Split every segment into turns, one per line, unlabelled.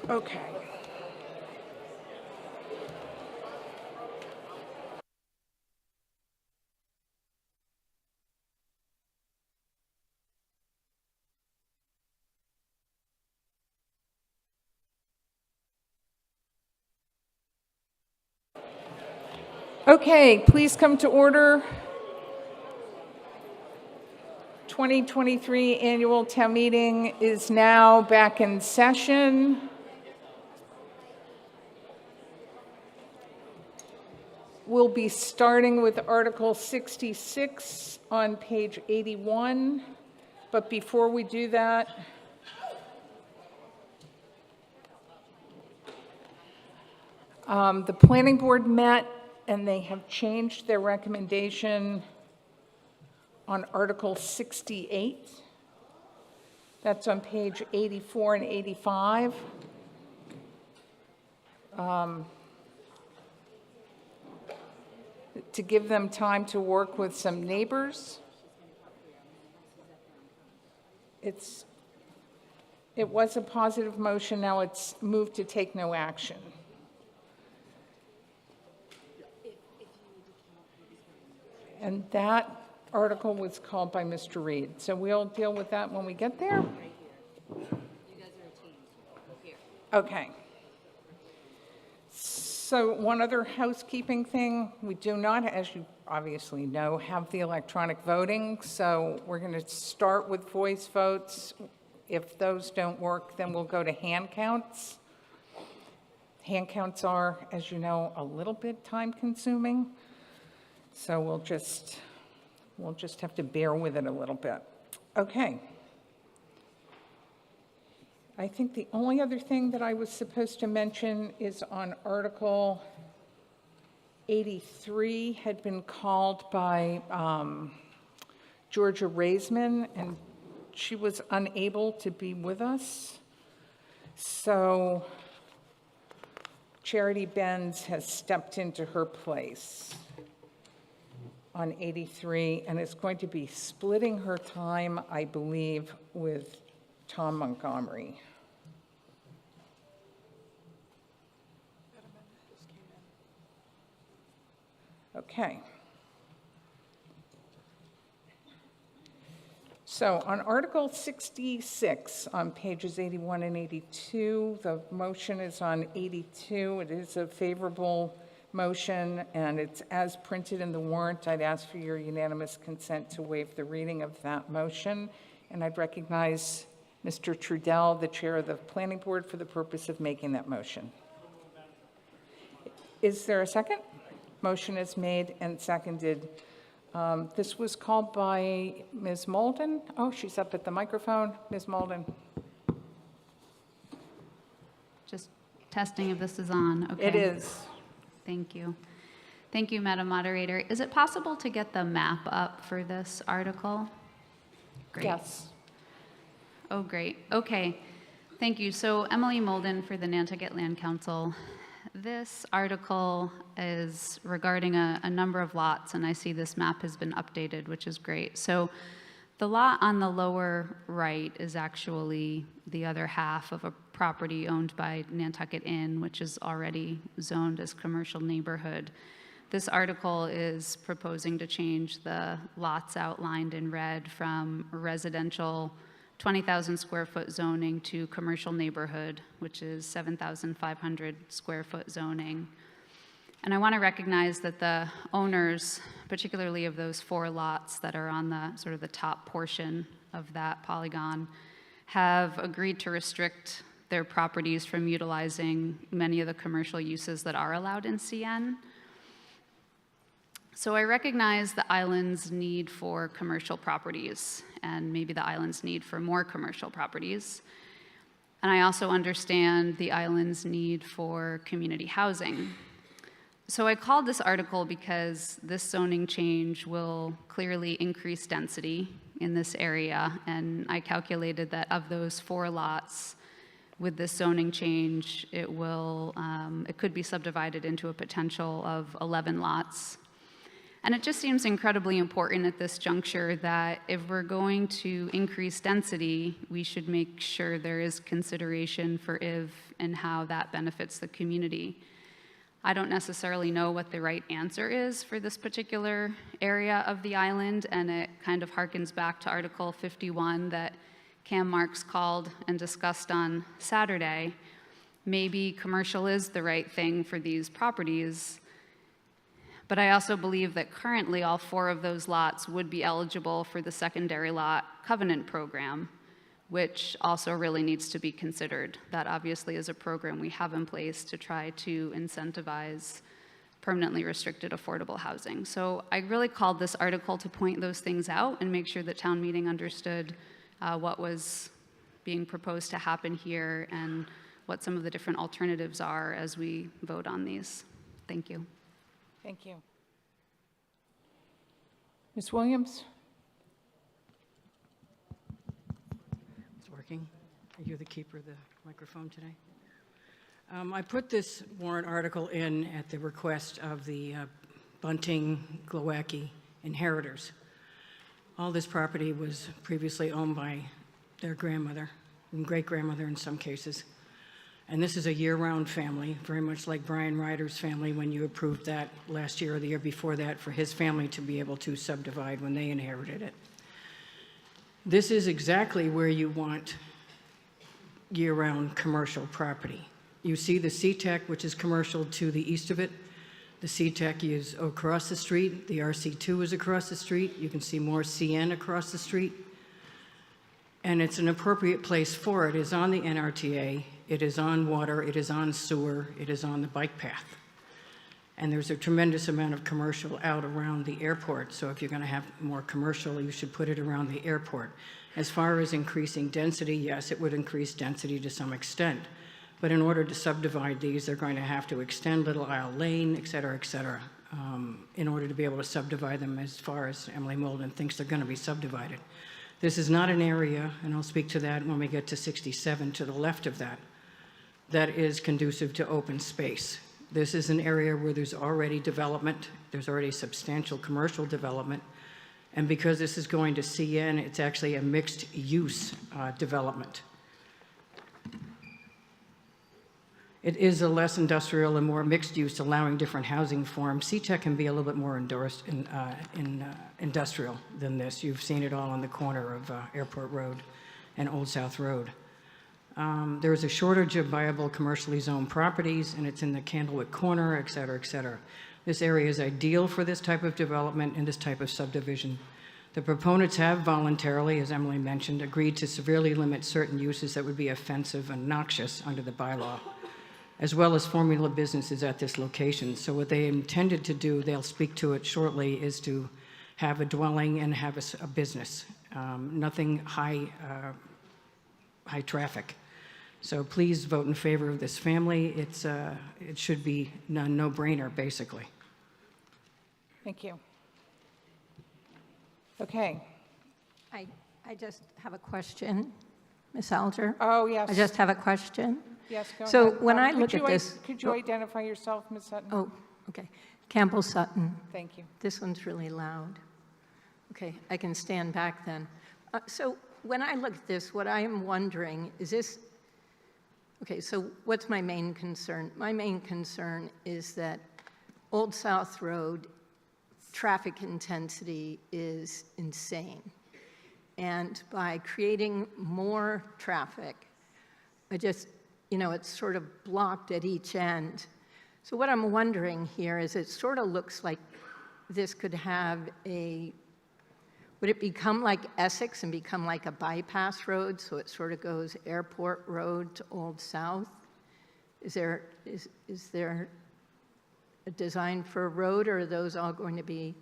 Okay. Okay, please come to order. 2023 Annual Town Meeting is now back in session. We'll be starting with Article 66 on page 81. But before we do that, the Planning Board met and they have changed their recommendation on Article 68. That's on page 84 and 85. To give them time to work with some neighbors. It was a positive motion, now it's moved to take no action. And that article was called by Mr. Reed. So we'll deal with that when we get there.
You guys are a team. Here.
Okay. So one other housekeeping thing, we do not, as you obviously know, have the electronic voting. So we're going to start with voice votes. If those don't work, then we'll go to hand counts. Hand counts are, as you know, a little bit time consuming. So we'll just have to bear with it a little bit. Okay. I think the only other thing that I was supposed to mention is on Article 83 had been called by Georgia Raisman, and she was unable to be with us. So Charity Benz has stepped into her place on 83 and is going to be splitting her time, I believe, with Tom Montgomery. Okay. So on Article 66, on pages 81 and 82, the motion is on 82. It is a favorable motion, and it's as printed in the warrant. I'd ask for your unanimous consent to waive the reading of that motion, and I'd recognize Mr. Trudell, the chair of the Planning Board, for the purpose of making that motion. Is there a second? Motion is made and seconded. This was called by Ms. Molden. Oh, she's up at the microphone. Ms. Molden.
Just testing if this is on. Okay.
It is.
Thank you. Thank you, Madam Moderator. Is it possible to get the map up for this article? Great.
Yes.
Oh, great. Okay. Thank you. So Emily Molden for the Nantucket Land Council. This article is regarding a number of lots, and I see this map has been updated, which is great. So the lot on the lower right is actually the other half of a property owned by Nantucket Inn, which is already zoned as commercial neighborhood. This article is proposing to change the lots outlined in red from residential 20,000 square foot zoning to commercial neighborhood, which is 7,500 square foot zoning. And I want to recognize that the owners, particularly of those 4 lots that are on the sort of the top portion of that polygon, have agreed to restrict their properties from utilizing many of the commercial uses that are allowed in CN. So I recognize the island's need for commercial properties and maybe the island's need for more commercial properties. And I also understand the island's need for community housing. So I called this article because this zoning change will clearly increase density in this area. And I calculated that of those 4 lots, with this zoning change, it could be subdivided into a potential of 11 lots. And it just seems incredibly important at this juncture that if we're going to increase density, we should make sure there is consideration for if and how that benefits the community. I don't necessarily know what the right answer is for this particular area of the island, and it kind of harkens back to Article 51 that Cam Marks called and discussed on Saturday. Maybe commercial is the right thing for these properties, but I also believe that currently all 4 of those lots would be eligible for the secondary lot covenant program, which also really needs to be considered. That obviously is a program we have in place to try to incentivize permanently restricted affordable housing. So I really called this article to point those things out and make sure that town meeting understood what was being proposed to happen here and what some of the different alternatives are as we vote on these. Thank you.
Thank you. Ms. Williams?
It's working. Are you the keeper of the microphone today? I put this warrant article in at the request of the Bunting Glowacki inheritors. All this property was previously owned by their grandmother and great-grandmother in some cases. And this is a year-round family, very much like Brian Ryder's family when you approved that last year or the year before that for his family to be able to subdivide when they inherited it. This is exactly where you want year-round commercial property. You see the CTEC, which is commercial to the east of it. The CTEC is across the street. The RC2 is across the street. You can see more CN across the street. And it's an appropriate place for it. It is on the NRTA. It is on water. It is on sewer. It is on the bike path. And there's a tremendous amount of commercial out around the airport. So if you're going to have more commercial, you should put it around the airport. As far as increasing density, yes, it would increase density to some extent. But in order to subdivide these, they're going to have to extend Little Isle Lane, et cetera, in order to be able to subdivide them as far as Emily Molden thinks they're going to be subdivided. This is not an area, and I'll speak to that when we get to 67 to the left of that, that is conducive to open space. This is an area where there's already development, there's already substantial commercial development, and because this is going to CN, it's actually a mixed use development. It is a less industrial and more mixed use, allowing different housing forms. CTEC can be a little bit more industrial than this. You've seen it all on the corner of Airport Road and Old South Road. There is a shortage of viable commercially zoned properties, and it's in the Candlewick corner, et cetera, et cetera. This area is ideal for this type of development and this type of subdivision. The proponents have voluntarily, as Emily mentioned, agreed to severely limit certain uses that would be offensive and noxious under the bylaw, as well as formula businesses at this location. So what they intended to do, they'll speak to it shortly, is to have a dwelling and have a business. Nothing high traffic. So please vote in favor of this family. It should be a no-brainer, basically.
Thank you. Okay.
I just have a question, Ms. Alger.
Oh, yes.
I just have a question.
Yes, go
So
ahead.
when I look at this...
Could you identify yourself, Ms. Sutton?
Oh, okay. Campbell Sutton.
Thank you.
This one's really loud. Okay, I can stand back then. So when I look at this, what I am wondering is this... Okay, so what's my main concern? My main concern is that Old South Road traffic intensity is insane. And by creating more traffic, it's sort of blocked at each end. So what I'm wondering here is it sort of looks like this could have would it become like Essex and become like a bypass road, so it sort of goes Airport Road to Old South? Is there a design for a road, or are those all going to be,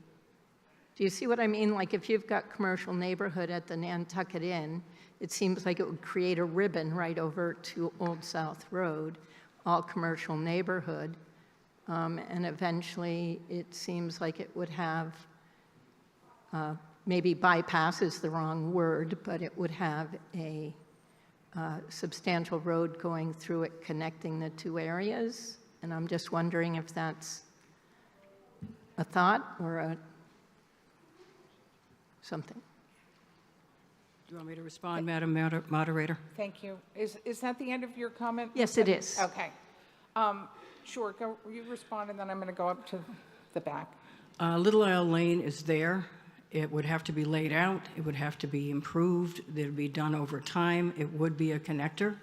do you see what I mean? Like if you've got commercial neighborhood at the Nantucket Inn, it seems like it would create a ribbon right over to Old South Road, all commercial neighborhood. And eventually it seems like it would have, maybe bypass is the wrong word, but it would have a substantial road going through it connecting the two areas. And I'm just wondering if that's a thought or something.
Do you want me to respond, Madam Moderator?
Thank you. Is that the end of your comment?
Yes, it is.
Okay. Sure, go, you respond, and then I'm going to go up to the back.
Little Isle Lane is there. It would have to be laid out. It would have to be improved. It would be done over time. It would be a connector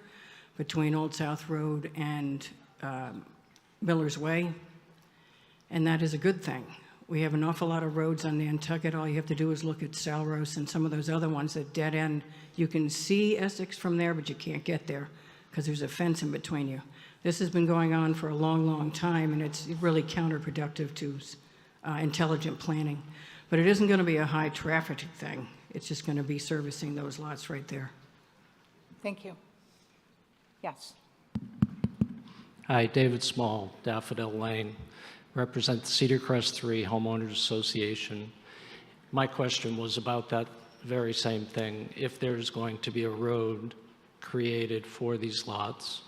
between Old South Road and Miller's Way, and that is a good thing. We have an awful lot of roads on Nantucket. All you have to do is look at Salros and some of those other ones that dead end. You can see Essex from there, but you can't get there because there's a fence in between you. This has been going on for a long, long time, and it's really counterproductive to intelligent planning. But it isn't going to be a high traffic thing. It's just going to be servicing those lots right there.
Thank you. Yes.
Hi, David Small, Daffodil Lane, represent the Cedar Crest 3 Homeowners Association. My question was about that very same thing. If there's going to be a road created for these lots,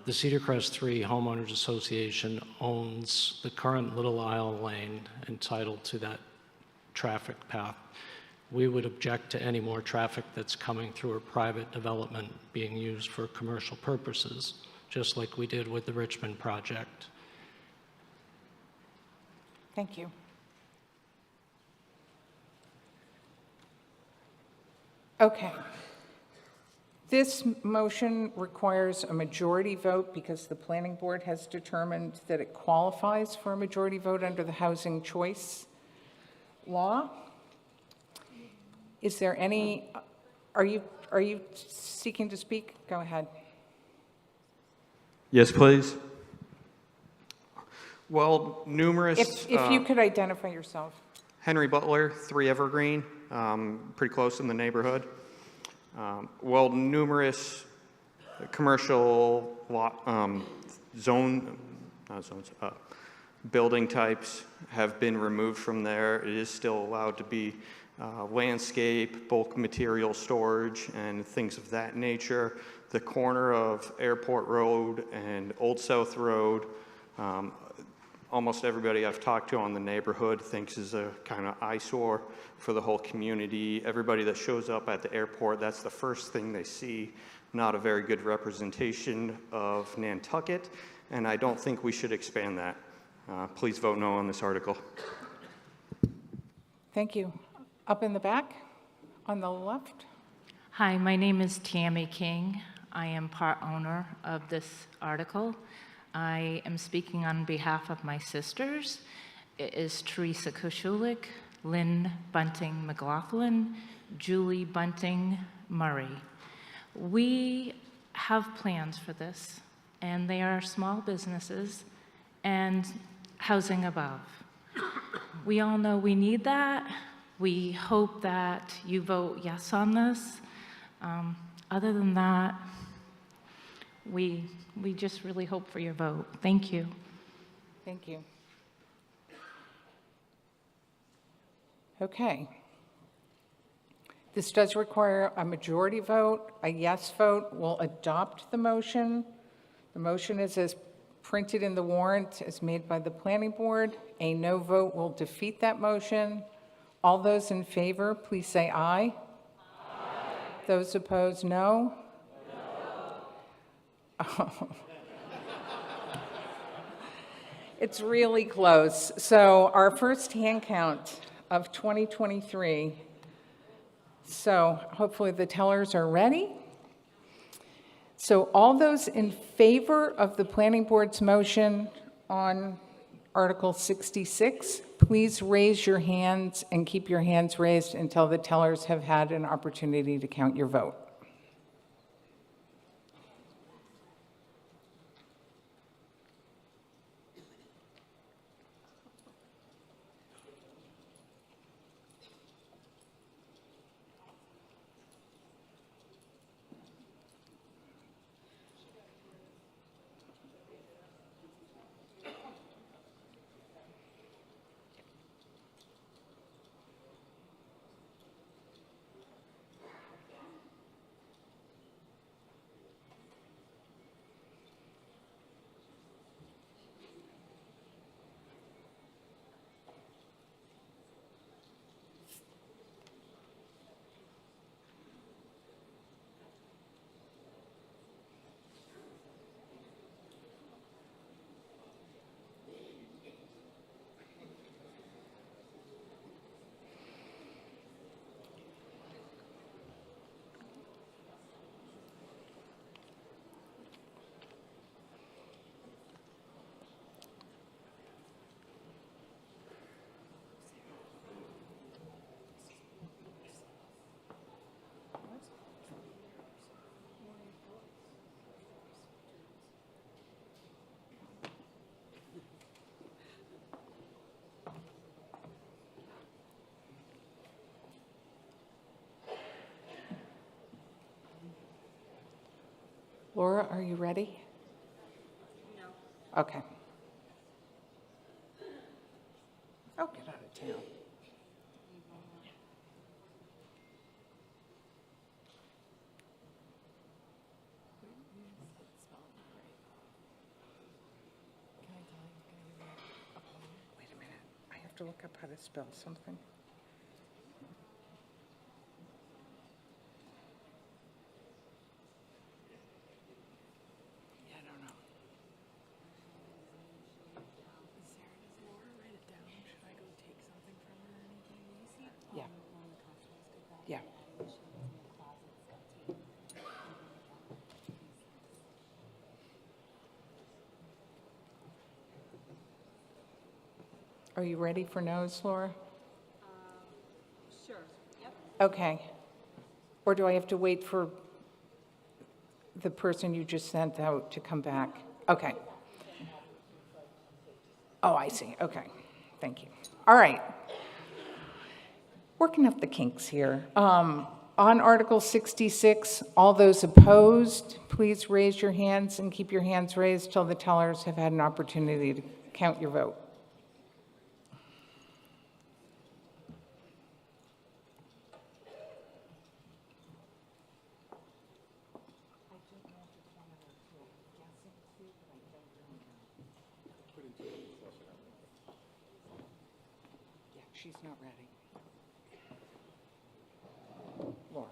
the Cedar Crest 3 Homeowners Association owns the current Little Isle Lane entitled to that traffic path. We would object to any more traffic that's coming through a private development being used for commercial purposes, just like we did with the Richmond project.
Thank you. Okay. This motion requires a majority vote because the planning board has determined that it qualifies for a majority vote under the housing choice law. Is there any, are you seeking to speak? Go ahead.
Yes, please. Well, numerous...
If you could identify yourself.
Henry Butler, 3 Evergreen, pretty close in the neighborhood. Well, numerous commercial building types have been removed from there. It is still allowed to be landscape, bulk material storage, and things of that nature. The corner of Airport Road and Old South Road, almost everybody I've talked to on the neighborhood thinks is a kind of eyesore for the whole community. Everybody that shows up at the airport, that's the first thing they see. Not a very good representation of Nantucket, and I don't think we should expand that. Please vote no on this article.
Thank you. Up in the back, on the left.
Hi, my name is Tammy King. I am part owner of this article. I am speaking on behalf of my sisters. It is Teresa Koshulik, Lynn Bunting McLaughlin, Julie Bunting Murray. We have plans for this, and they are small businesses and housing above. We all know we need that. We hope that you vote yes on this. Other than that, we just really hope for your vote. Thank you.
Thank you. Okay. This does require a majority vote. A yes vote will adopt the motion. The motion is as printed in the warrant as made by the planning board. A no vote will defeat that motion. All those in favor, please say aye. Aye. Those opposed, no. Oh. It's really close. So our first hand count of 2023. So hopefully the tellers are ready. So all those in favor of the planning board's motion on Article 66, please raise your hands and keep your hands raised until the tellers have had an opportunity to count your vote. Laura, are you ready? No. Okay. Oh, get out of town. Wait a minute, I have to look up how to spell something. Yeah, I don't know. Yeah. Yeah. Are you ready for no's, Laura?
Sure, yep.
Okay. Or do I have to wait for the person you just sent out to come back? Okay. Oh, I see. Okay. Thank you. All right. Working up the kinks here. On Article 66, all those opposed, please raise your hands and keep your hands raised till the tellers have had an opportunity to count your vote. Yeah, she's not ready. Laura.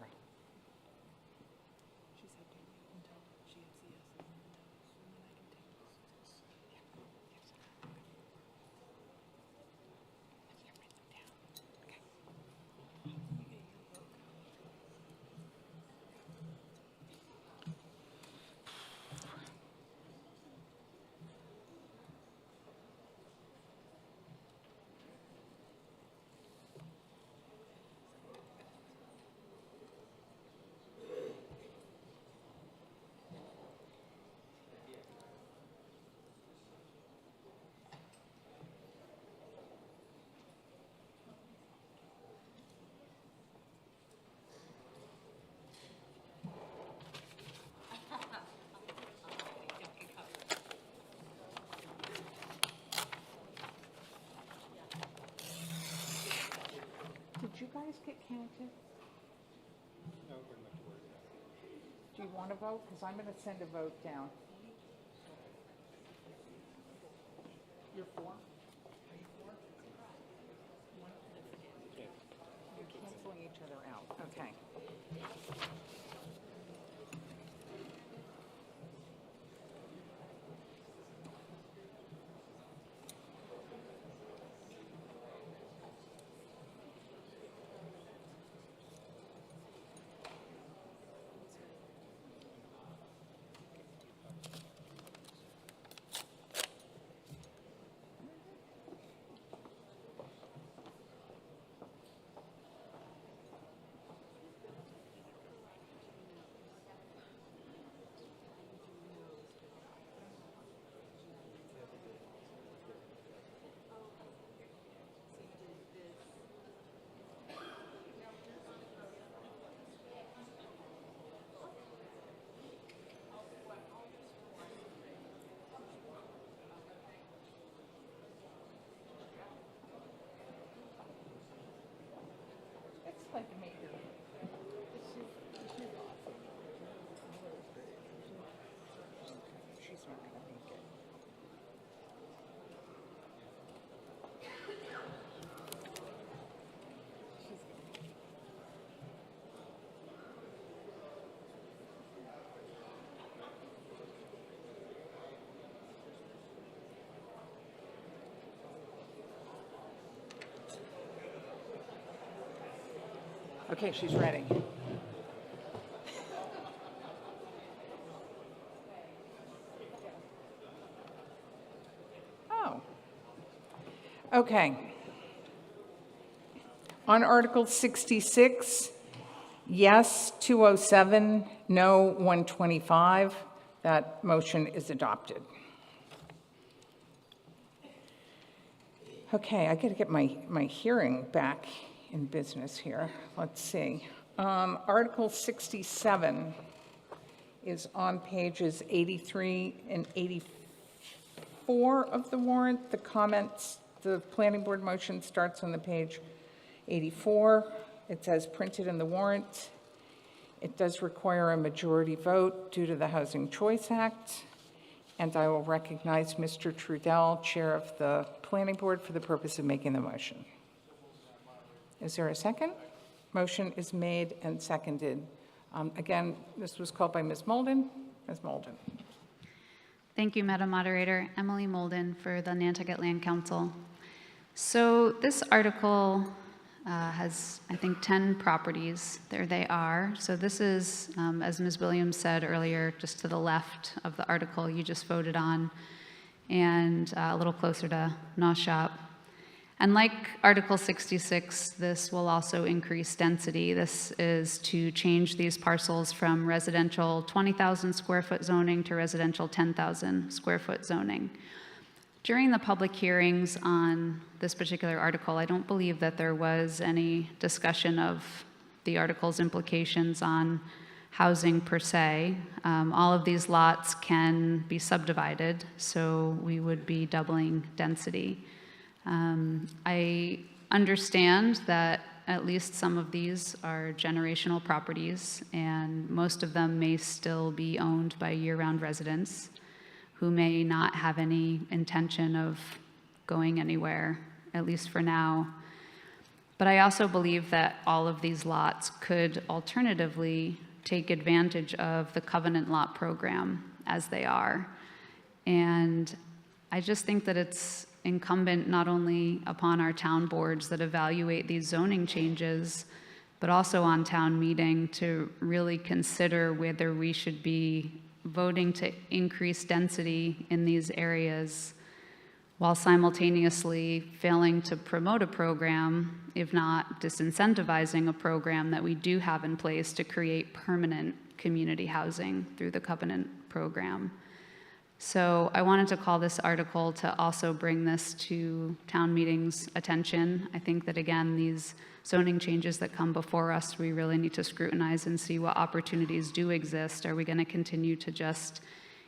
Did you guys get counted? No, we're not worried about it. Do you want to vote? Because I'm going to send a vote down. You're for? Are you for? You're canceling each other out. Okay. It's like a major. She's not going to make it. Okay, she's ready. Oh. Okay. On Article 66, yes 207, no 125. That motion is adopted. Okay, I got to get my hearing back in business here. Let's see. Article 67, is on pages 83 and 84 of the warrant. The comments, the planning board motion starts on the page 84. It's as printed in the warrant. It does require a majority vote due to the Housing Choice Act. And I will recognize Mr. Trudell, Chair of the Planning Board, for the purpose of making the motion. Is there a second? Motion is made and seconded. Again, this was called by Ms. Molden. Ms. Molden.
Thank you, Madam Moderator. Emily Molden for the Nantucket Land Council. So this article has, I think, 10 properties. There they are. So this is, as Ms. Williams said earlier, just to the left of the article you just voted on, and a little closer to Naushop. And like Article 66, this will also increase density. This is to change these parcels from residential 20,000 square foot zoning to residential 10,000 square foot zoning. During the public hearings on this particular article, I don't believe that there was any discussion of the article's implications on housing per se. All of these lots can be subdivided, so we would be doubling density. I understand that at least some of these are generational properties, and most of them may still be owned by year-round residents who may not have any intention of going anywhere, at least for now. But I also believe that all of these lots could alternatively take advantage of the covenant lot program as they are. And I just think that it's incumbent not only upon our town boards that evaluate these zoning changes, but also on town meeting to really consider whether we should be voting to increase density in these areas while simultaneously failing to promote a program, if not disincentivizing a program that we do have in place to create permanent community housing through the covenant program. So I wanted to call this article to also bring this to town meeting's attention. I think that, again, these zoning changes that come before us, we really need to scrutinize and see what opportunities do exist. Are we going to continue to just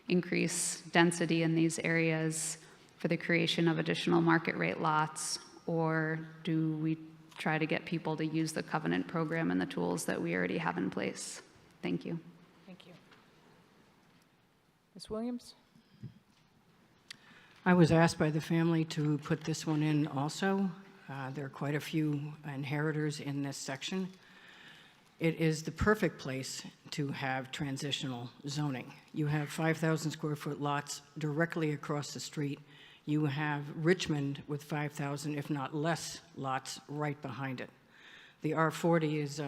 increase density in these areas for the creation of additional market rate lots, or do we try to get people to use the covenant program and the tools that we already have in place? Thank you.
Thank you. Ms. Williams?
I was asked by the family to put this one in also. There are quite a few inheritors in this section. It is the perfect place to have transitional zoning. You have 5,000 square foot lots directly across the street. You have Richmond with 5,000, if not less, lots right behind it. The R40 is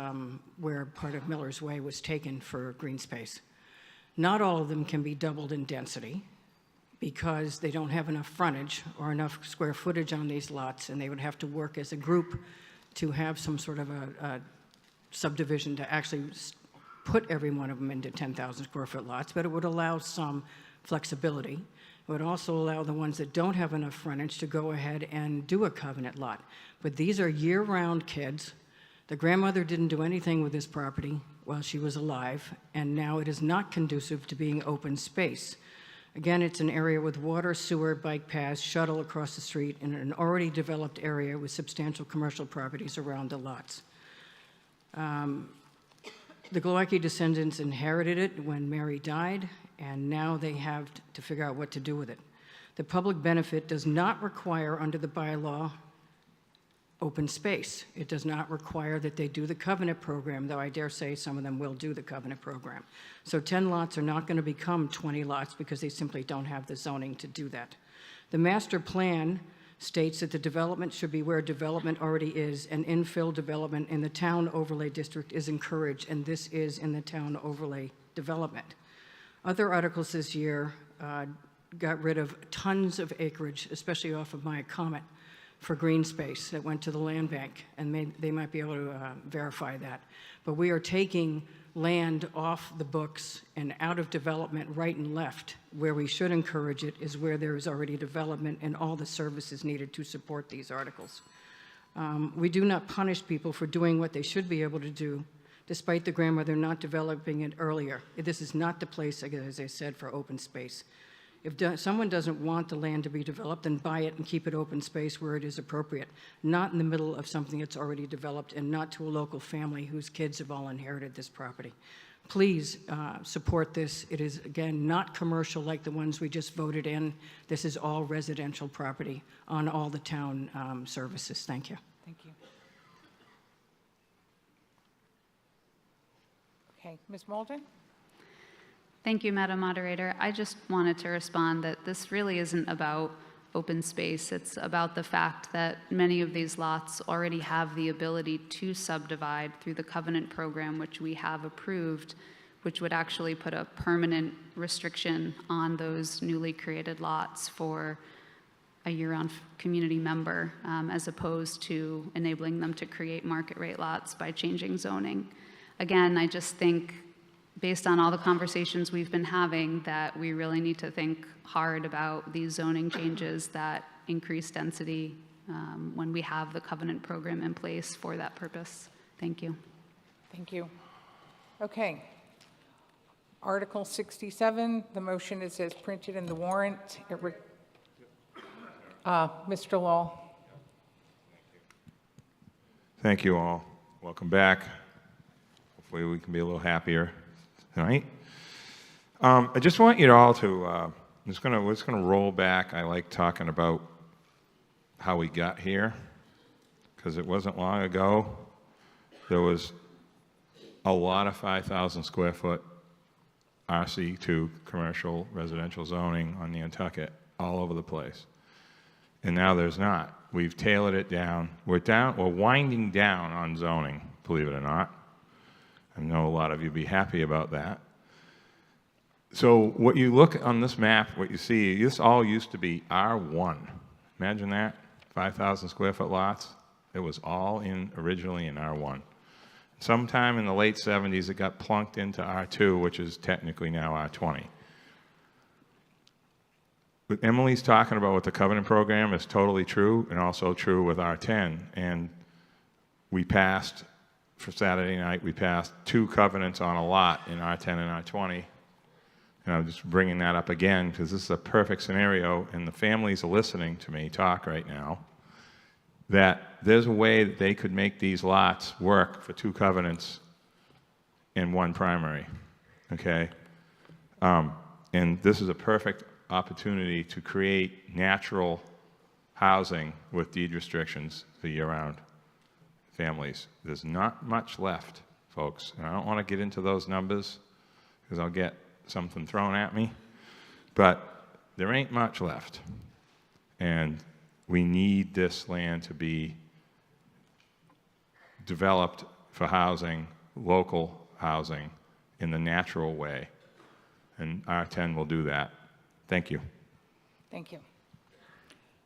where part of Miller's Way was taken for green space. Not all of them can be doubled in density, because they don't have enough frontage or enough square footage on these lots, and they would have to work as a group to have some sort of a subdivision to actually put every one of them into 10,000 square foot lots, but it would allow some flexibility. It would also allow the ones that don't have enough frontage to go ahead and do a covenant lot. But these are year-round kids. The grandmother didn't do anything with this property while she was alive, and now it is not conducive to being open space. Again, it's an area with water, sewer, bike paths, shuttle across the street in an already developed area with substantial commercial properties around the lots. The Glowacki descendants inherited it when Mary died, and now they have to figure out what to do with it. The public benefit does not require, under the bylaw, open space. It does not require that they do the covenant program, though I dare say some of them will do the covenant program. So 10 lots are not going to become 20 lots because they simply don't have the zoning to do that. The master plan states that the development should be where development already is, and infill development in the town overlay district is encouraged, and this is in the town overlay development. Other articles this year got rid of tons of acreage, especially off of my comment, for green space that went to the land bank, and they might be able to verify that. But we are taking land off the books and out of development right and left. Where we should encourage it is where there is already development and all the services needed to support these articles. We do not punish people for doing what they should be able to do despite the grandmother not developing it earlier. This is not the place, as I said, for open space. If someone doesn't want the land to be developed, then buy it and keep it open space where it is appropriate, not in the middle of something that's already developed and not to a local family whose kids have all inherited this property. Please support this. It is, again, not commercial like the ones we just voted in. This is all residential property on all the town services. Thank you.
Thank you. Okay, Ms. Molden?
Thank you, Madam Moderator. I just wanted to respond that this really isn't about open space. It's about the fact that many of these lots already have the ability to subdivide through the covenant program, which we have approved, which would actually put a permanent restriction on those newly created lots for a year-round community member, as opposed to enabling them to create market rate lots by changing zoning. Again, I just think, based on all the conversations we've been having, that we really need to think hard about these zoning changes that increase density when we have the covenant program in place for that purpose. Thank you.
Thank you. Okay. Article 67, the motion is as printed in the warrant. Mr. Law.
Thank you all. Welcome back. Hopefully we can be a little happier tonight. I just want you all to, we're just gonna roll back. I like talking about how we got here, because it wasn't long ago. There was a lot of 5,000 square foot RC2 commercial residential zoning on Nantucket all over the place. And now there's not. We've tailored it down. We're winding down on zoning, believe it or not. I know a lot of you be happy about that. So what you look on this map, what you see, this all used to be R1. Imagine that, 5,000 square foot lots. It was all originally in R1. Sometime in the late 70s, it got plunked into R2, which is technically now R20. What Emily's talking about with the covenant program is totally true, and also true with R10. And we passed, for Saturday night, we passed 2 covenants on a lot in R10 and R20. And I'm just bringing that up again because this is a perfect scenario, and the families are listening to me talk right now, that there's a way that they could make these lots work for 2 covenants and 1 primary, okay? And this is a perfect opportunity to create natural housing with deed restrictions for year-round families. There's not much left, folks, and I don't want to get into those numbers because I'll get something thrown at me, but there ain't much left. And we need this land to be developed for housing, local housing, in the natural way. And R10 will do that. Thank you.
Thank you.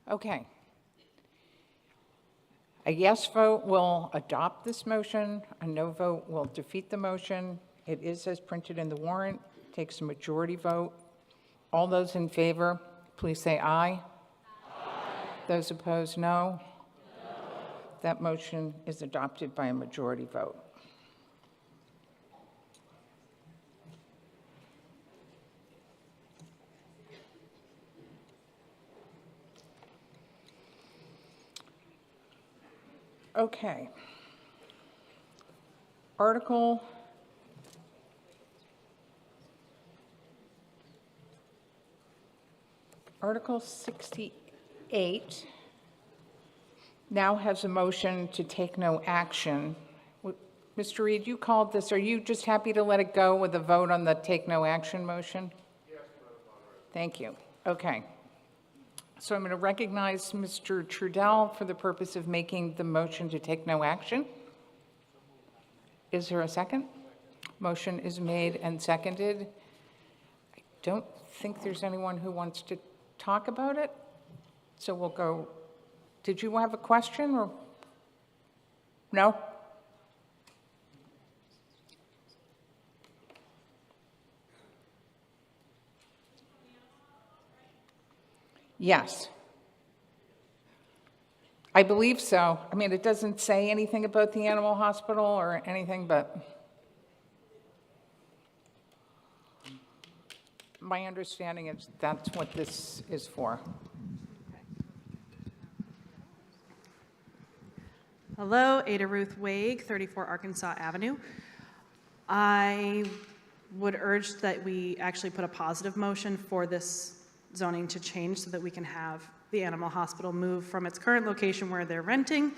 Okay. A yes vote will adopt this motion. A no vote will defeat the motion. It is as printed in the warrant. Takes a majority vote. All those in favor, please say aye. Aye. Those opposed, no. No. That motion is adopted by a majority vote. Okay. Article 68 now has a motion to take no action. Mr. Reed, you called this. Are you just happy to let it go with a vote on the take no action motion? Yes, Madam Moderator. Thank you. Okay. So I'm going to recognize Mr. Trudell for the purpose of making the motion to take no action. Is there a second? Motion is made and seconded. I don't think there's anyone who wants to talk about it. So we'll go. Did you have a question or no? Yes. I believe so. I mean, it doesn't say anything about the animal hospital or anything, but My understanding is that's what this is for.
Hello, Ada Ruth Waig, 34 Arkansas Avenue. I would urge that we actually put a positive motion for this zoning to change so that we can have the animal hospital move from its current location where they're renting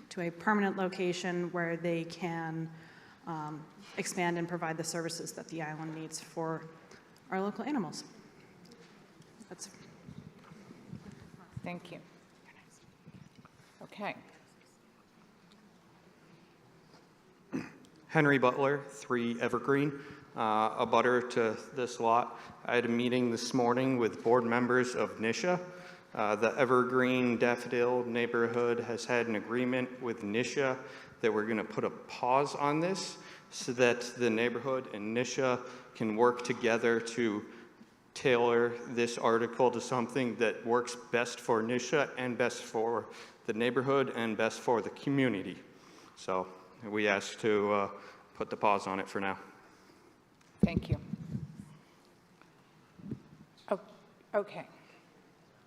to a permanent location where they can expand and provide the services that the island needs for our local animals. That's
Thank you. Okay.
Henry Butler, 3 Evergreen, a butter to this lot. I had a meeting this morning with board members of NISHA. The Evergreen Daffodil neighborhood has had an agreement with NISHA that we're going to put a pause on this so that the neighborhood and NISHA can work together to tailor this article to something that works best for NISHA and best for the neighborhood and best for the community. So we ask to put the pause on it for now.
Thank you. Oh, okay.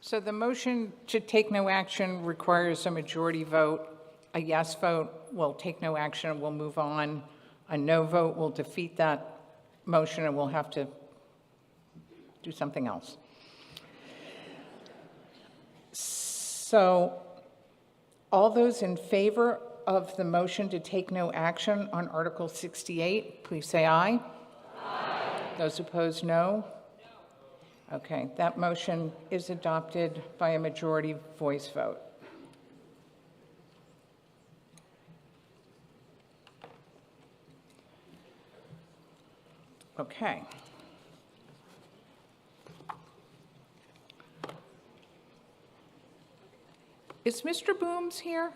So the motion to take no action requires a majority vote. A yes vote will take no action and we'll move on. A no vote will defeat that motion and we'll have to do something else. So all those in favor of the motion to take no action on Article 68, please say aye. Aye. Those opposed, no. Okay, that motion is adopted by a majority voice vote. Okay. Is Mr. Booms here?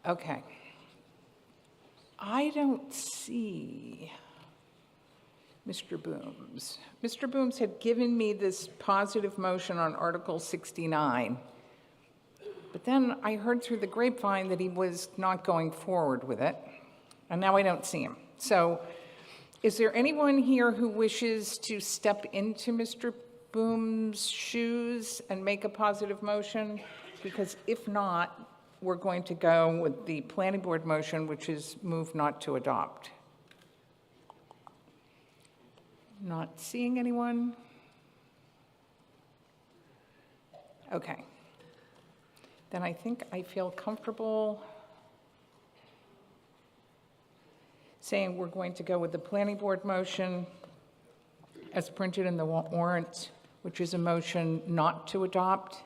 Okay. I don't see Mr. Booms. Mr. Booms had given me this positive motion on Article 69, but then I heard through the grapevine that he was not going forward with it, and now I don't see him. So is there anyone here who wishes to step into Mr. Booms' shoes and make a positive motion? Because if not, we're going to go with the planning board motion, which is move not to adopt. Not seeing anyone? Okay. Then I think I feel comfortable saying we're going to go with the planning board motion as printed in the warrant, which is a motion not to adopt.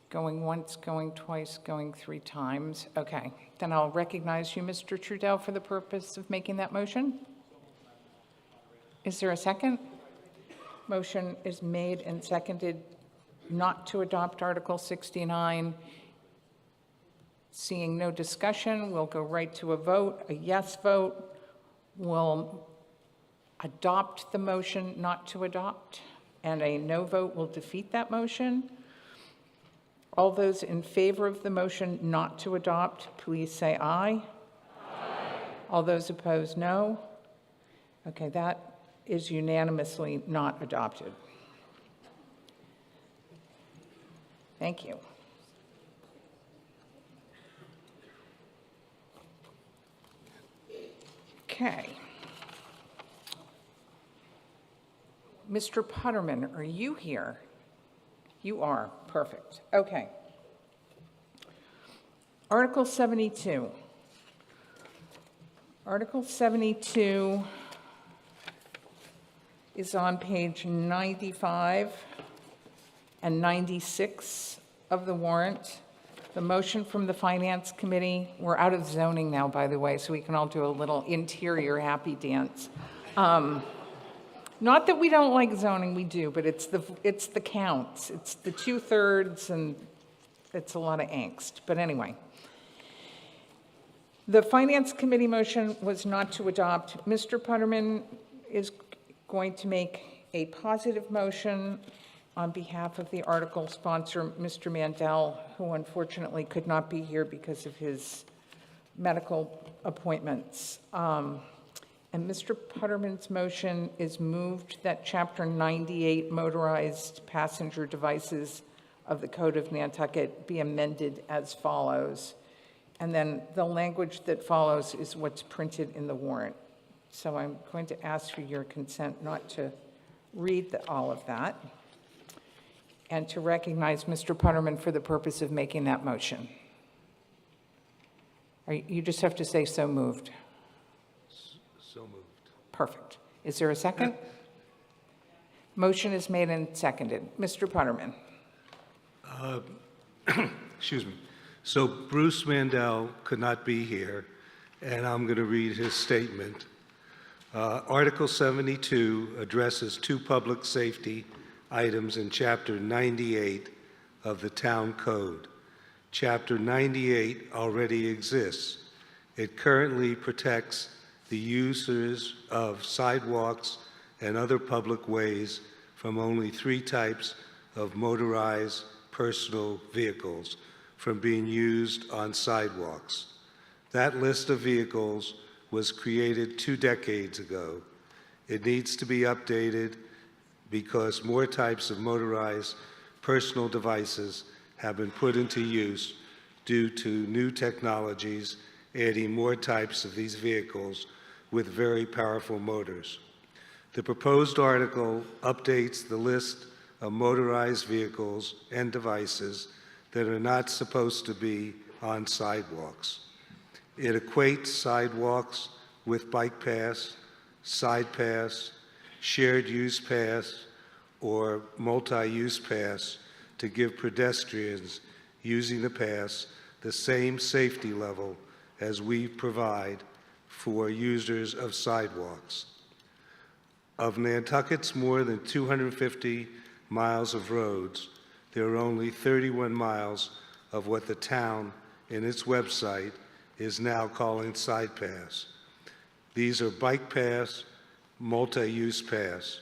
Going once, going twice, going 3 times. Okay, then I'll recognize you, Mr. Trudell, for the purpose of making that motion. Is there a second? Motion is made and seconded not to adopt Article 69. Seeing no discussion, we'll go right to a vote. A yes vote will adopt the motion not to adopt, and a no vote will defeat that motion. All those in favor of the motion not to adopt, please say aye. Aye. All those opposed, no. Okay, that is unanimously not adopted. Thank you. Okay. Mr. Putterman, are you here? You are. Perfect. Okay. Article 72. Article 72 is on page 95 and 96 of the warrant. The motion from the Finance Committee, we're out of zoning now, by the way, so we can all do a little interior happy dance. Not that we don't like zoning, we do, but it's the counts. It's the 2/3, and it's a lot of angst. But anyway, the Finance Committee motion was not to adopt. Mr. Putterman is going to make a positive motion On behalf of the article sponsor, Mr. Mandel, who unfortunately could not be here because of his medical appointments. And Mr. Putterman's motion is moved that Chapter 98 motorized passenger devices of the Code of Nantucket be amended as follows. And then the language that follows is what's printed in the warrant. So I'm going to ask for your consent not to read all of that and to recognize Mr. Putterman for the purpose of making that motion. You just have to say so moved.
So moved.
Perfect. Is there a second? Motion is made and seconded. Mr. Putterman.
Excuse me. So Bruce Mandel could not be here, and I'm going to read his statement. Article 72 addresses two public safety items in Chapter 98 of the Town Code. Chapter 98 already exists. It currently protects the users of sidewalks and other public ways from only 3 types of motorized personal vehicles from being used on sidewalks. That list of vehicles was created 2 decades ago. It needs to be updated because more types of motorized personal devices have been put into use due to new technologies adding more types of these vehicles with very powerful motors. The proposed article updates the list of motorized vehicles and devices that are not supposed to be on sidewalks. It equates sidewalks with bike paths, side paths, shared use paths, or multi-use paths to give pedestrians using the paths the same safety level as we provide for users of sidewalks. Of Nantucket's more than 250 miles of roads, there are only 31 miles of what the town in its website is now calling side paths. These are bike paths, multi-use paths.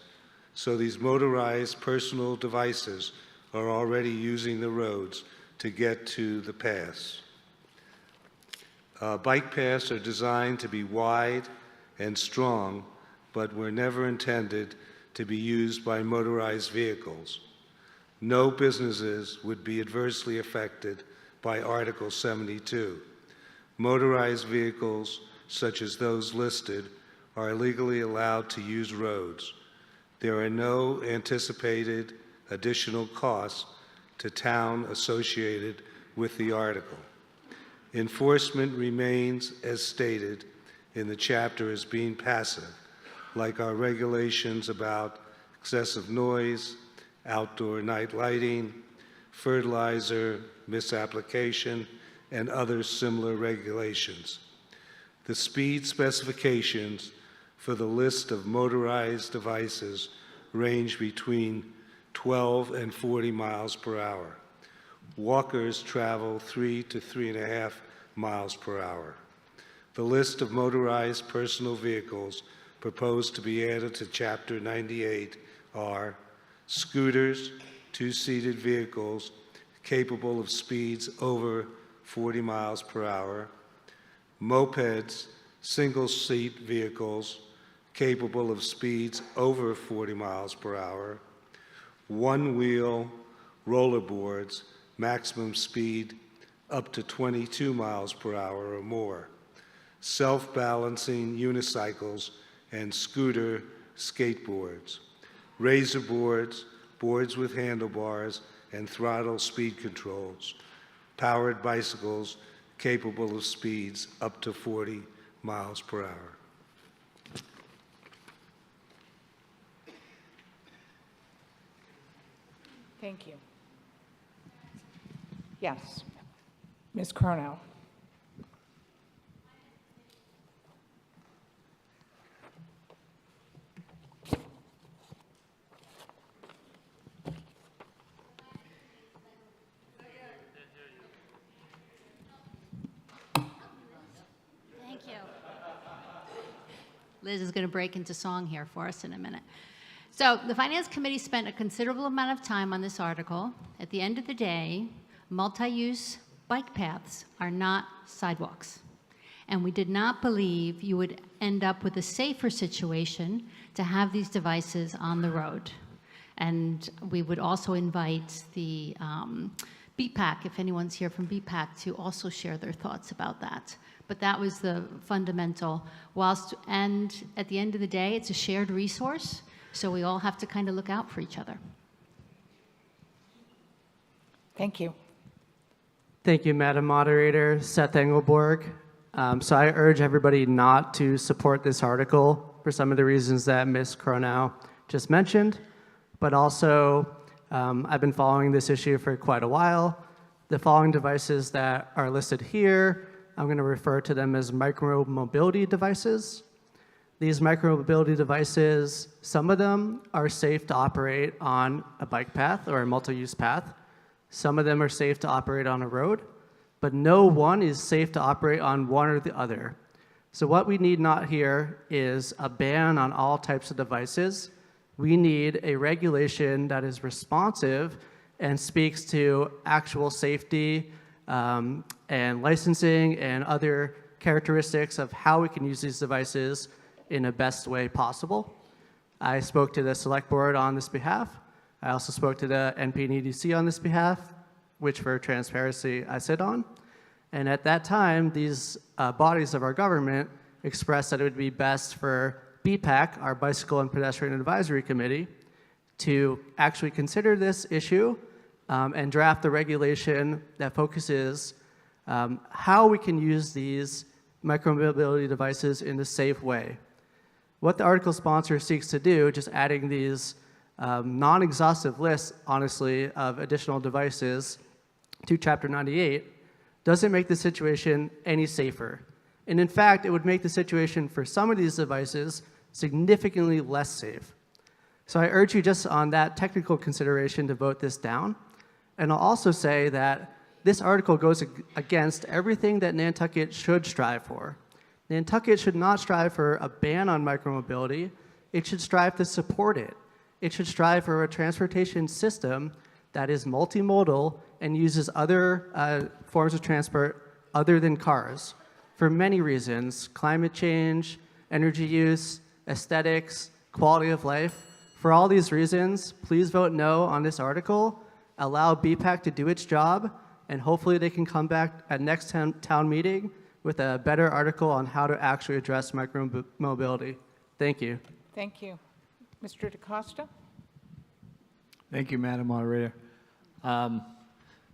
So these motorized personal devices are already using the roads to get to the paths. Bike paths are designed to be wide and strong, but were never intended to be used by motorized vehicles. No businesses would be adversely affected by Article 72. Motorized vehicles, such as those listed, are legally allowed to use roads. There are no anticipated additional costs to town associated with the article. Enforcement remains as stated in the chapter as being passive, like our regulations about excessive noise, outdoor night lighting, fertilizer misapplication, and other similar regulations. The speed specifications for the list of motorized devices range between 12 and 40 miles per hour. Walkers travel 3 to 3.5 miles per hour. The list of motorized personal vehicles proposed to be added to Chapter 98 are scooters, 2-seated vehicles capable of speeds over 40 miles per hour, mopeds, single-seat vehicles capable of speeds over 40 miles per hour, one-wheel rollerboards, maximum speed up to 22 miles per hour or more, self-balancing unicycles and scooter skateboards, razor boards, boards with handlebars and throttle speed controls, powered bicycles capable of speeds up to 40 miles per hour.
Thank you. Yes. Ms. Cronow.
Liz is going to break into song here for us in a minute. So the Finance Committee spent a considerable amount of time on this article. At the end of the day, multi-use bike paths are not sidewalks. And we did not believe you would end up with a safer situation to have these devices on the road. And we would also invite the BPAC, if anyone's here from BPAC, to also share their thoughts about that. But that was the fundamental. And at the end of the day, it's a shared resource, so we all have to kind of look out for each other.
Thank you.
Thank you, Madam Moderator. Seth Engelborg. So I urge everybody not to support this article for some of the reasons that Ms. Cronau just mentioned, but also I've been following this issue for quite a while. The following devices that are listed here, I'm going to refer to them as micro-mobility devices. These micro-mobility devices, some of them are safe to operate on a bike path or a multi-use path. Some of them are safe to operate on a road, but no one is safe to operate on one or the other. So what we need not here is a ban on all types of devices. We need a regulation that is responsive and speaks to actual safety and licensing and other characteristics of how we can use these devices in the best way possible. I spoke to the Select Board on this behalf. I also spoke to the NP and EDC on this behalf, which for transparency I sit on. And at that time, these bodies of our government expressed that it would be best for BPAC, our Bicycle and Pedestrian Advisory Committee, to actually consider this issue and draft the regulation that focuses how we can use these micromobility devices in a safe way. What the article sponsor seeks to do, just adding these non-exhaustive lists, honestly, of additional devices to Chapter 98, doesn't make the situation any safer. And in fact, it would make the situation for some of these devices significantly less safe. So I urge you just on that technical consideration to vote this down. And I'll also say that this article goes against everything that Nantucket should strive for. Nantucket should not strive for a ban on micromobility. It should strive to support it. It should strive for a transportation system that is multimodal and uses other forms of transport other than cars for many reasons: climate change, energy use, aesthetics, quality of life. For all these reasons, please vote no on this article. Allow BPAC to do its job, and hopefully they can come back at next town meeting with a better article on how to actually address micromobility. Thank you.
Thank you. Mr. DaCosta?
Thank you, Madam Moderator.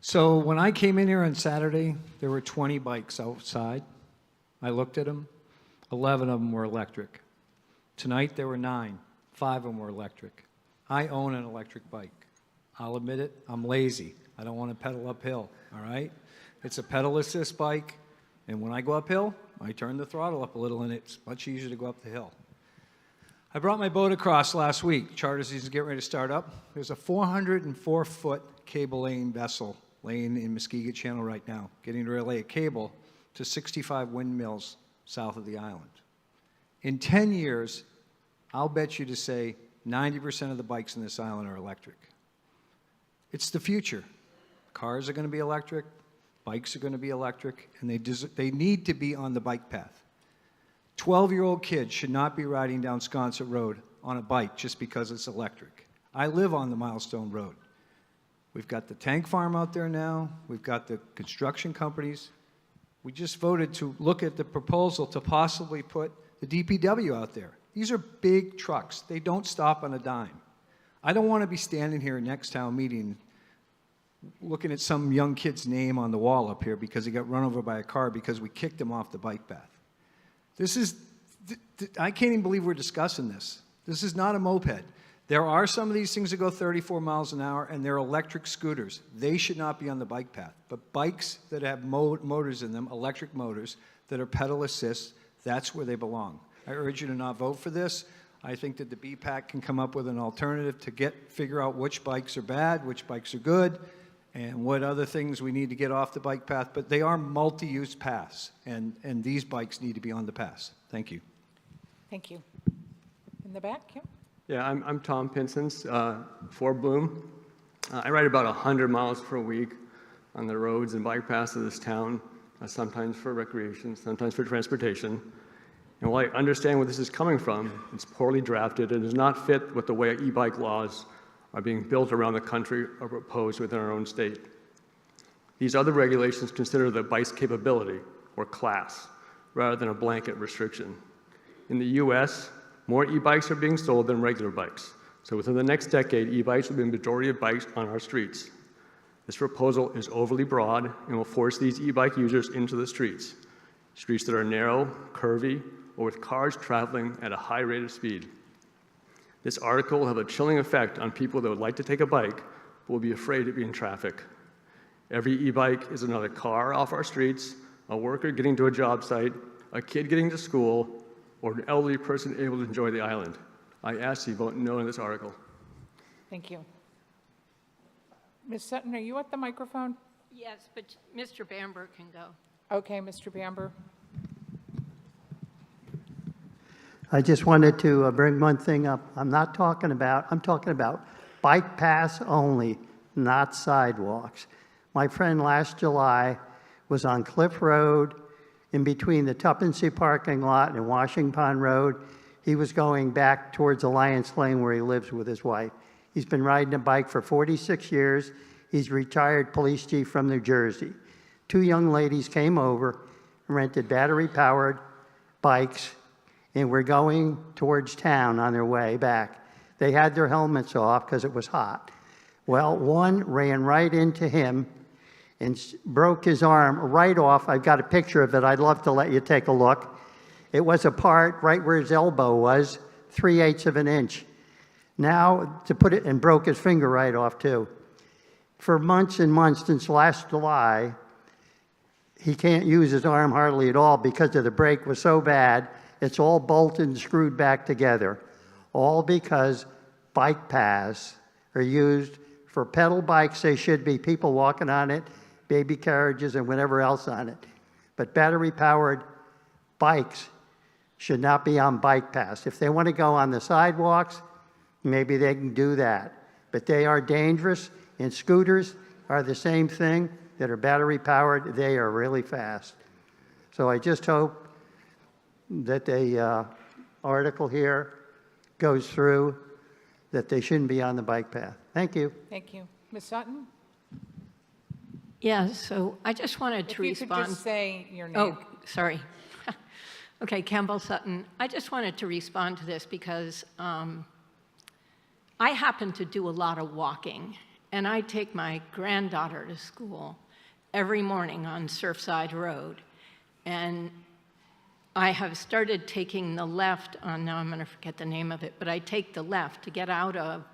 So when I came in here on Saturday, there were 20 bikes outside. I looked at them. 11 of them were electric. Tonight, there were 9. 5 of them were electric. I own an electric bike. I'll admit it, I'm lazy. I don't want to pedal uphill, all right? It's a pedal assist bike, and when I go uphill, I turn the throttle up a little, and it's much easier to go up the hill. I brought my boat across last week. Charter season's getting ready to start up. There's a 404-foot cable laying vessel laying in Muskegon Channel right now, getting ready to lay a cable to 65 windmills south of the island. In 10 years, I'll bet you to say 90% of the bikes in this island are electric. It's the future. Cars are going to be electric, bikes are going to be electric, and they need to be on the bike path. 12-year-old kids should not be riding down Sconset Road on a bike just because it's electric. I live on the Milestone Road. We've got the tank farm out there now. We've got the construction companies. We just voted to look at the proposal to possibly put the DPW out there. These are big trucks. They don't stop on a dime. I don't want to be standing here next town meeting looking at some young kid's name on the wall up here because he got run over by a car because we kicked him off the bike path. This is, I can't even believe we're discussing this. This is not a moped. There are some of these things that go 34 miles an hour, and they're electric scooters. They should not be on the bike path. But bikes that have motors in them, electric motors, that are pedal assist, that's where they belong. I urge you to not vote for this. I think that the BPAC can come up with an alternative to figure out which bikes are bad, which bikes are good, and what other things we need to get off the bike path. But they are multi-use paths, and these bikes need to be on the paths. Thank you.
Thank you. In the back, yeah?
Yeah, I'm Tom Pinsons, for Bloom. I ride about 100 miles per week on the roads and bike paths of this town, sometimes for recreation, sometimes for transportation. And while I understand where this is coming from, it's poorly drafted and does not fit with the way e-bike laws are being built around the country or proposed within our own state. These other regulations consider the bike's capability, or class, rather than a blanket restriction. In the US, more e-bikes are being sold than regular bikes. So within the next decade, e-bikes will be the majority of bikes on our streets. This proposal is overly broad and will force these e-bike users into the streets that are narrow, curvy, or with cars traveling at a high rate of speed. This article will have a chilling effect on people that would like to take a bike, but will be afraid to be in traffic. Every e-bike is another car off our streets, a worker getting to a job site, a kid getting to school, or an elderly person able to enjoy the island. I ask you vote no in this article.
Thank you. Ms. Sutton, are you at the microphone?
Yes, but Mr. Bamber can go.
Okay, Mr. Bamber.
I just wanted to bring one thing up. I'm talking about bike paths only, not sidewalks. My friend last July was on Cliff Road in between the Tuppence parking lot and Washington Pond Road. He was going back towards Alliance Lane where he lives with his wife. He's been riding a bike for 46 years. He's a retired police chief from New Jersey. Two young ladies came over and rented battery-powered bikes and were going towards town on their way back. They had their helmets off because it was hot. Well, one ran right into him and broke his arm right off. I've got a picture of it. I'd love to let you take a look. It was a part right where his elbow was, 3/8 of an inch. Now, to put it, and broke his finger right off too. For months and months, since last July, he can't use his arm hardly at all because of the break was so bad. It's all bolted and screwed back together. All because bike paths are used for pedal bikes. They should be people walking on it, baby carriages, and whatever else on it. But battery-powered bikes should not be on bike paths. If they want to go on the sidewalks, maybe they can do that. But they are dangerous, and scooters are the same thing that are battery-powered. They are really fast. So I just hope that the article here goes through, that they shouldn't be on the bike path. Thank you.
Thank you. Ms. Sutton?
Yeah, so I just wanted to
If you could
respond.
just say your name.
Oh, sorry. Okay, Campbell Sutton. I just wanted to respond to this because I happen to do a lot of walking, and I take my granddaughter to school every morning on Surfside Road. And I have started taking the left on, now I'm going to forget the name of it, but I take the left to get out of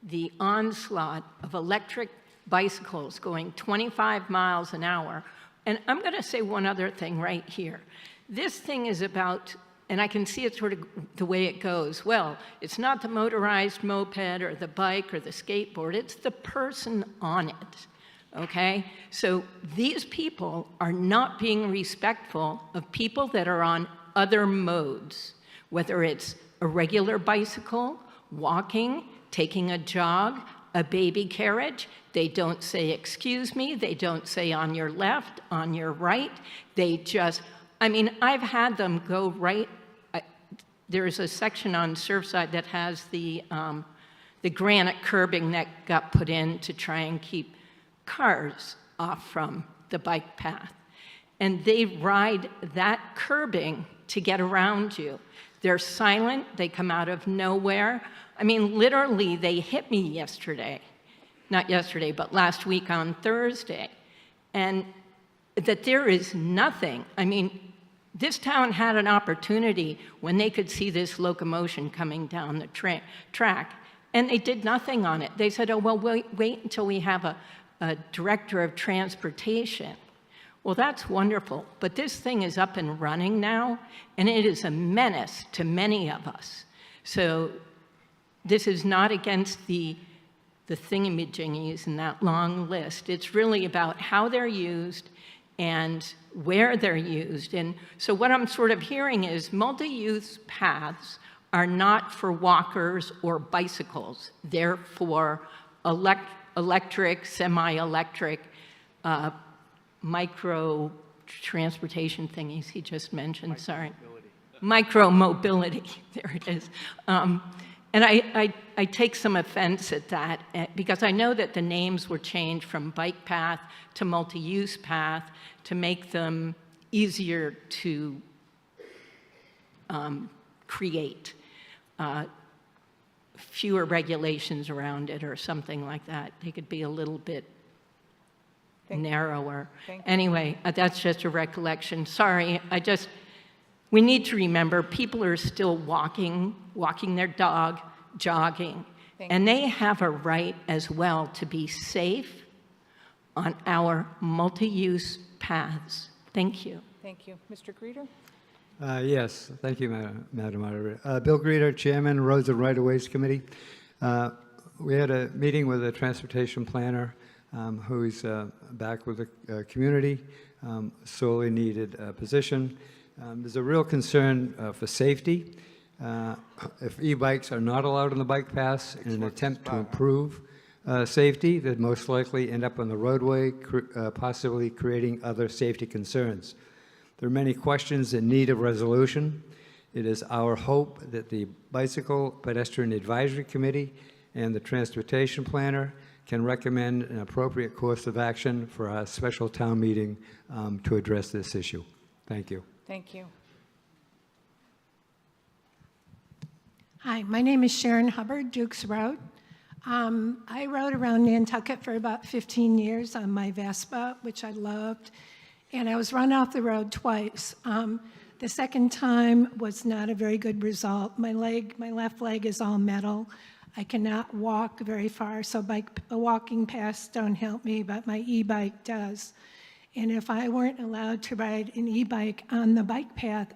the onslaught of electric bicycles going 25 miles an hour. And I'm going to say one other thing right here. This thing is about, and I can see it sort of the way it goes. Well, it's not the motorized moped or the bike or the skateboard, it's the person on it, okay? So these people are not being respectful of people that are on other modes, whether it's a regular bicycle, walking, taking a jog, a baby carriage. They don't say, excuse me. They don't say on your left, on your right. They just, I mean, I've had them go right. There's a section on Surfside that has the granite curbing that got put in to try and keep cars off from the bike path. And they ride that curbing to get around you. They're silent. They come out of nowhere. I mean, literally, they hit me yesterday. Not yesterday, but last week on Thursday. And that there is nothing. I mean, this town had an opportunity when they could see this locomotion coming down the track, and they did nothing on it. They said, oh, well, wait until we have a director of transportation. Well, that's wonderful, but this thing is up and running now, and it is a menace to many of us. So this is not against the thingamajiggies in that long list. It's really about how they're used and where they're used. And so what I'm sort of hearing is multi-use paths are not for walkers or bicycles. They're for electric, semi-electric, micro transportation thingies he just mentioned, sorry. Micro-mobility, there it is. And I take some offense at that because I know that the names were changed from bike path to multi-use path to make them easier to create. Fewer regulations around it or something like that. They could be a little bit narrower. Anyway, that's just a recollection. Sorry, we need to remember people are still walking their dog, jogging, and they have a right as well to be safe on our multi-use paths. Thank you.
Thank you. Mr. Greeter?
Yes, thank you, Madam Moderator. Bill Greeter, Chairman, Roads and Right-of-Ways Committee. We had a meeting with a transportation planner who's back with the community, sorely needed position. There's a real concern for safety. If e-bikes are not allowed on the bike paths in an attempt to improve safety, they'd most likely end up on the roadway, possibly creating other safety concerns. There are many questions in need of resolution. It is our hope that the Bicycle Pedestrian Advisory Committee and the Transportation Planner can recommend an appropriate course of action for our special town meeting to address this issue. Thank you.
Thank you.
Hi, my name is Sharon Hubbard, Dukes Road. I rode around Nantucket for about 15 years on my Vespa, which I loved, and I was run off the road twice. The second time was not a very good result. My left leg is all metal. I cannot walk very far, so walking paths don't help me, but my e-bike does. And if I weren't allowed to ride an e-bike on the bike path,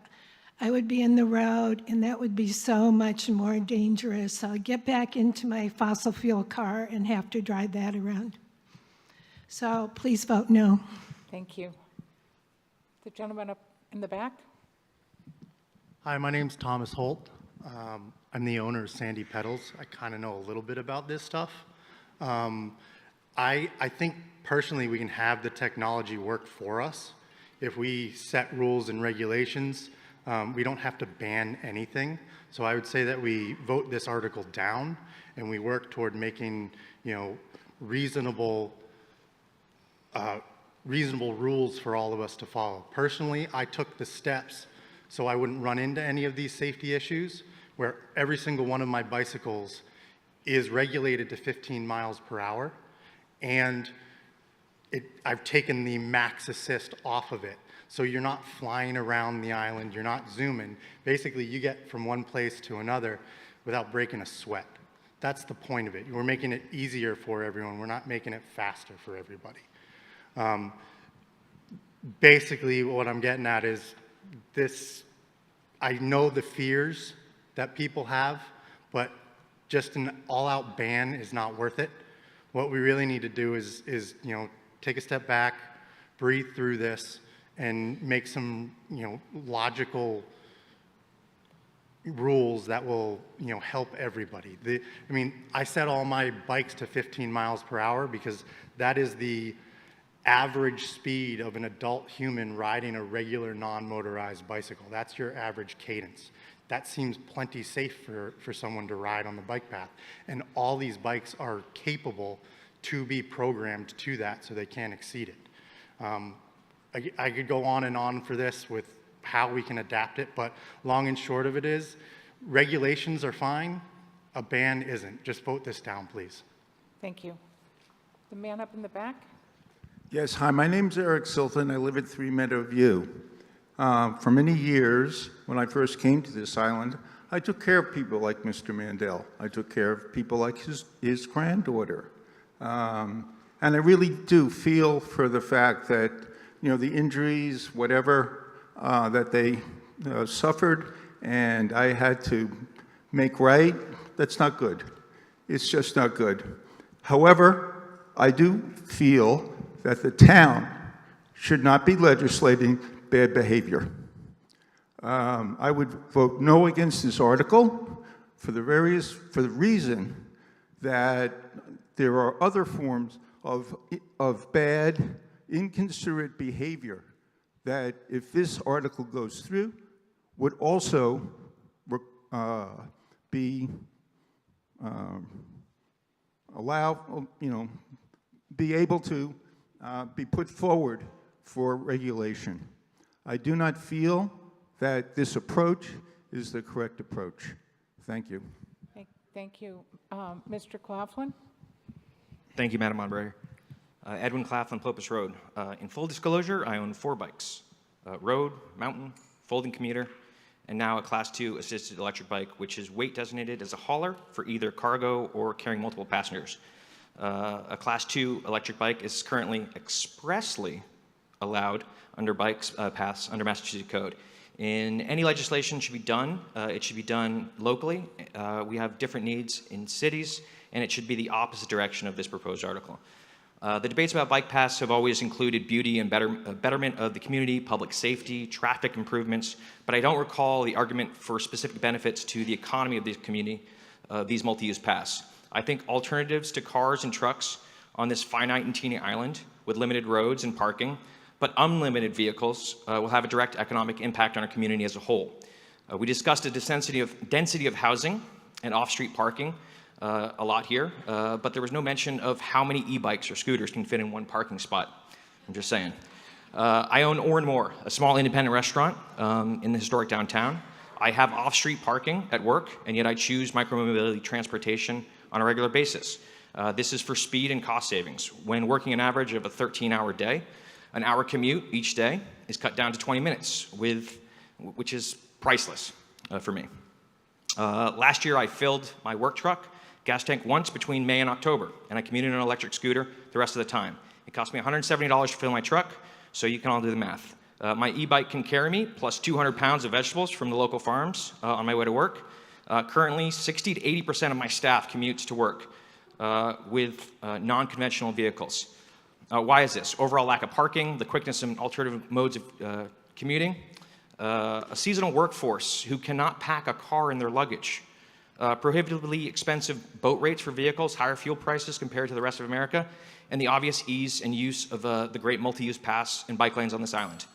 I would be in the road, and that would be so much more dangerous. So I'd get back into my fossil fuel car and have to drive that around. So please vote no.
Thank you. The gentleman up in the back?
Hi, my name's Thomas Holt. I'm the owner of Sandy Pedals. I kind of know a little bit about this stuff. I think personally we can have the technology work for us. If we set rules and regulations, we don't have to ban anything. So I would say that we vote this article down and we work toward making, reasonable rules for all of us to follow. Personally, I took the steps so I wouldn't run into any of these safety issues, where every single one of my bicycles is regulated to 15 miles per hour, and I've taken the max assist off of it. So you're not flying around the island, you're not zooming. Basically, you get from one place to another without breaking a sweat. That's the point of it. We're making it easier for everyone. We're not making it faster for everybody. Basically, what I'm getting at is this, I know the fears that people have, but just an all-out ban is not worth it. What we really need to do is take a step back, breathe through this, and make some, logical rules that will, help everybody. I set all my bikes to 15 miles per hour because that is the average speed of an adult human riding a regular non-motorized bicycle. That's your average cadence. That seems plenty safe for someone to ride on the bike path. And all these bikes are capable to be programmed to that so they can't exceed it. I could go on and on for this with how we can adapt it, but long and short of it is, regulations are fine, a ban isn't. Just vote this down, please.
Thank you. The man up in the back?
Yes, hi, my name's Eric Silton. I live at 3 Meadow View. For many years, when I first came to this island, I took care of people like Mr. Mandel. I took care of people like his granddaughter. And I really do feel for the fact that, the injuries, whatever, that they suffered, and I had to make right, that's not good. It's just not good. However, I do feel that the town should not be legislating bad behavior. I would vote no against this article for the reason that there are other forms of bad, inconsiderate behavior that, if this article goes through, would also be be able to be put forward for regulation. I do not feel that this approach is the correct approach. Thank you.
Thank you. Mr. Claflin?
Thank you, Madam Moderator. Edwin Claflin, Popus Road. In full disclosure, I own 4 bikes. Road, mountain, folding commuter, and now a Class 2 assisted electric bike, which is weight designated as a hauler for either cargo or carrying multiple passengers. A Class 2 electric bike is currently expressly allowed under bikes paths under Massachusetts Code. In any legislation should be done, it should be done locally. We have different needs in cities, and it should be the opposite direction of this proposed article. The debates about bike paths have always included beauty and betterment of the community, public safety, traffic improvements, but I don't recall the argument for specific benefits to the economy of the community, these multi-use paths. I think alternatives to cars and trucks on this finite and teeny island with limited roads and parking, but unlimited vehicles will have a direct economic impact on our community as a whole. We discussed the density of housing and off-street parking a lot here, but there was no mention of how many e-bikes or scooters can fit in one parking spot. I'm just saying. I own Or and More, a small independent restaurant in the historic downtown. I have off-street parking at work, and yet I choose micromobility transportation on a regular basis. This is for speed and cost savings. When working an average of a 13-hour day, an hour commute each day is cut down to 20 minutes, which is priceless for me. Last year, I filled my work truck gas tank once between May and October, and I commuted on an electric scooter the rest of the time. It cost me $170 to fill my truck, so you can all do the math. My e-bike can carry me plus 200 pounds of vegetables from the local farms on my way to work. Currently, 60 to 80% of my staff commutes to work with non-conventional vehicles. Why is this? Overall lack of parking, the quickness and alternative modes of commuting, a seasonal workforce who cannot pack a car in their luggage, prohibitively expensive boat rates for vehicles, higher fuel prices compared to the rest of America, and the obvious ease and use of the great multi-use paths and bike lanes on this island.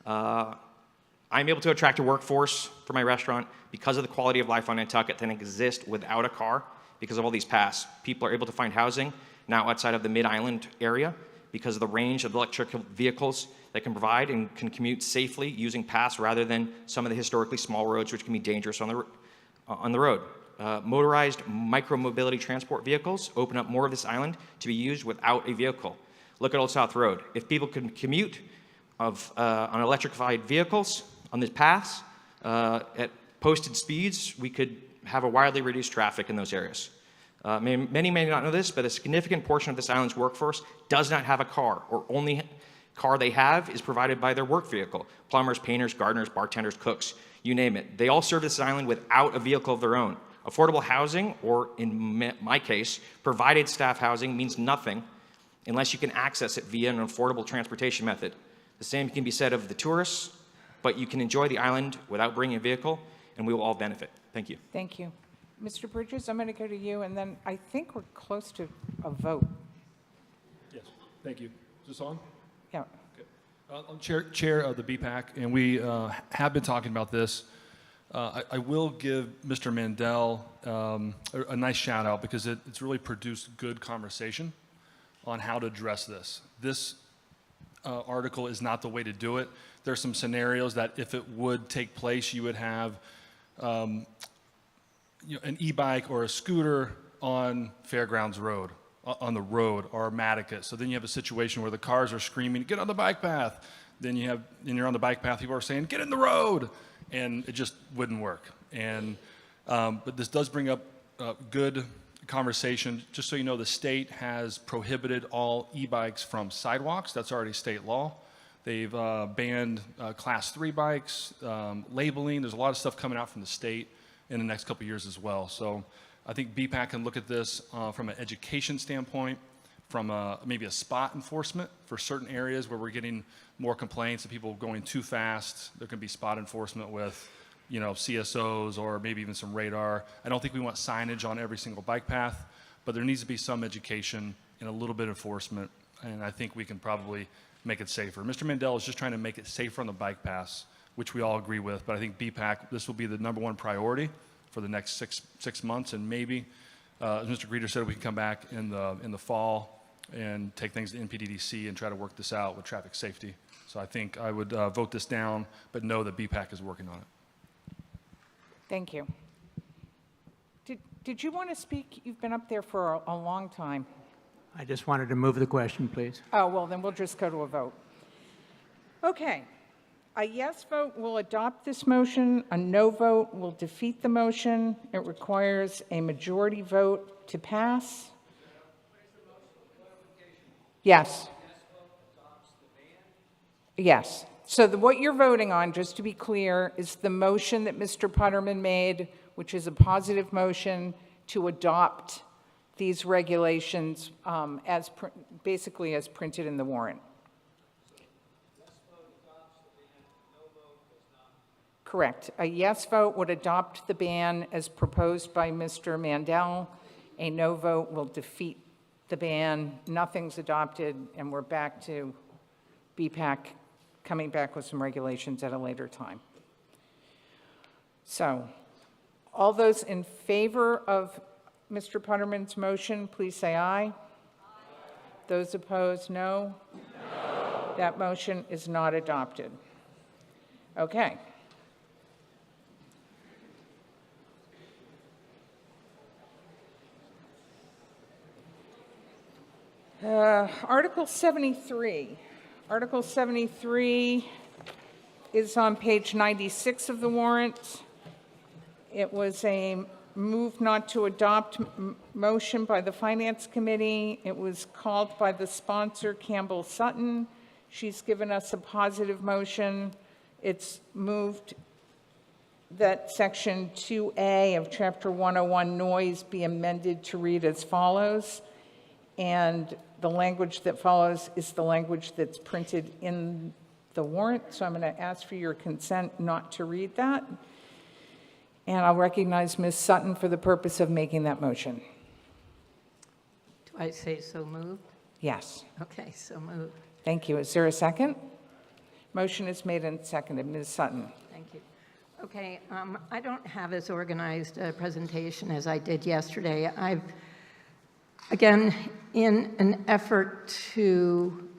I'm able to attract a workforce for my restaurant because of the quality of life on Nantucket that exists without a car because of all these paths. People are able to find housing now outside of the mid-island area because of the range of electric vehicles that can provide and can commute safely using paths rather than some of the historically small roads which can be dangerous on the road. Motorized micro-mobility transport vehicles open up more of this island to be used without a vehicle. Look at Old South Road. If people could commute on electrified vehicles on these paths at posted speeds, we could have a wildly reduced traffic in those areas. Many may not know this, but a significant portion of this island's workforce does not have a car, or only car they have is provided by their work vehicle. Plumbers, painters, gardeners, bartenders, cooks, you name it. They all serve this island without a vehicle of their own. Affordable housing, or in my case, provided staff housing, means nothing unless you can access it via an affordable transportation method. The same can be said of the tourists, but you can enjoy the island without bringing a vehicle, and we will all benefit. Thank you.
Thank you. Mr. Bridges, I'm going to go to you, and then I think we're close to a vote.
Yes, thank you. Is this on?
Yeah.
Okay. I'm chair of the BPAC, and we have been talking about this. I will give Mr. Mandel a nice shout out because it's really produced good conversation on how to address this. This article is not the way to do it. There's some scenarios that if it would take place, you would have an e-bike or a scooter on Fairgrounds Road, on the road, or Nantucket. So then you have a situation where the cars are screaming, get on the bike path. Then you're on the bike path, people are saying, get in the road. And it just wouldn't work. And, but this does bring up good conversation. Just so you know, the state has prohibited all e-bikes from sidewalks. That's already state law. They've banned Class 3 bikes, labeling. There's a lot of stuff coming out from the state in the next couple of years as well. So I think BPAC can look at this from an education standpoint, from maybe a spot enforcement for certain areas where we're getting more complaints of people going too fast. There can be spot enforcement with, CSOs or maybe even some radar. I don't think we want signage on every single bike path, but there needs to be some education and a little bit of enforcement, and I think we can probably make it safer. Mr. Mandel is just trying to make it safer on the bike paths, which we all agree with, but I think BPAC, this will be the #1 priority for the next six months, and maybe, as Mr. Greeter said, we can come back in the fall and take things to NPDDC and try to work this out with traffic safety. So I think I would vote this down, but know that BPAC is working on it.
Thank you. Did you want to speak? You've been up there for a long time.
I just wanted to move the question, please.
Oh, well, then we'll just go to a vote. Okay. A yes vote will adopt this motion. A no vote will defeat the motion. It requires a majority vote to pass. Yes. Yes. So what you're voting on, just to be clear, is the motion that Mr. Putterman made, which is a positive motion to adopt these regulations basically as printed in the warrant. Correct. A yes vote would adopt the ban as proposed by Mr. Mandel. A no vote will defeat the ban. Nothing's adopted, and we're back to BPAC coming back with some regulations at a later time. So, all those in favor of Mr. Putterman's motion, please say aye. Aye. Those opposed, no. No. That motion is not adopted. Okay. Article 73. Article 73 is on page 96 of the warrant. It was a move not to adopt motion by the Finance Committee. It was called by the sponsor, Campbell Sutton. She's given us a positive motion. It's moved that section 2A of chapter 101 noise be amended to read as follows. And the language that follows is the language that's printed in the warrant. So I'm going to ask for your consent not to read that. And I'll recognize Ms. Sutton for the purpose of making that motion.
Do I say so moved?
Yes.
Okay, so moved.
Thank you. Is there a second? Motion is made and seconded. Ms. Sutton.
Thank you. Okay, I don't have as organized a presentation as I did yesterday. Again, in an effort to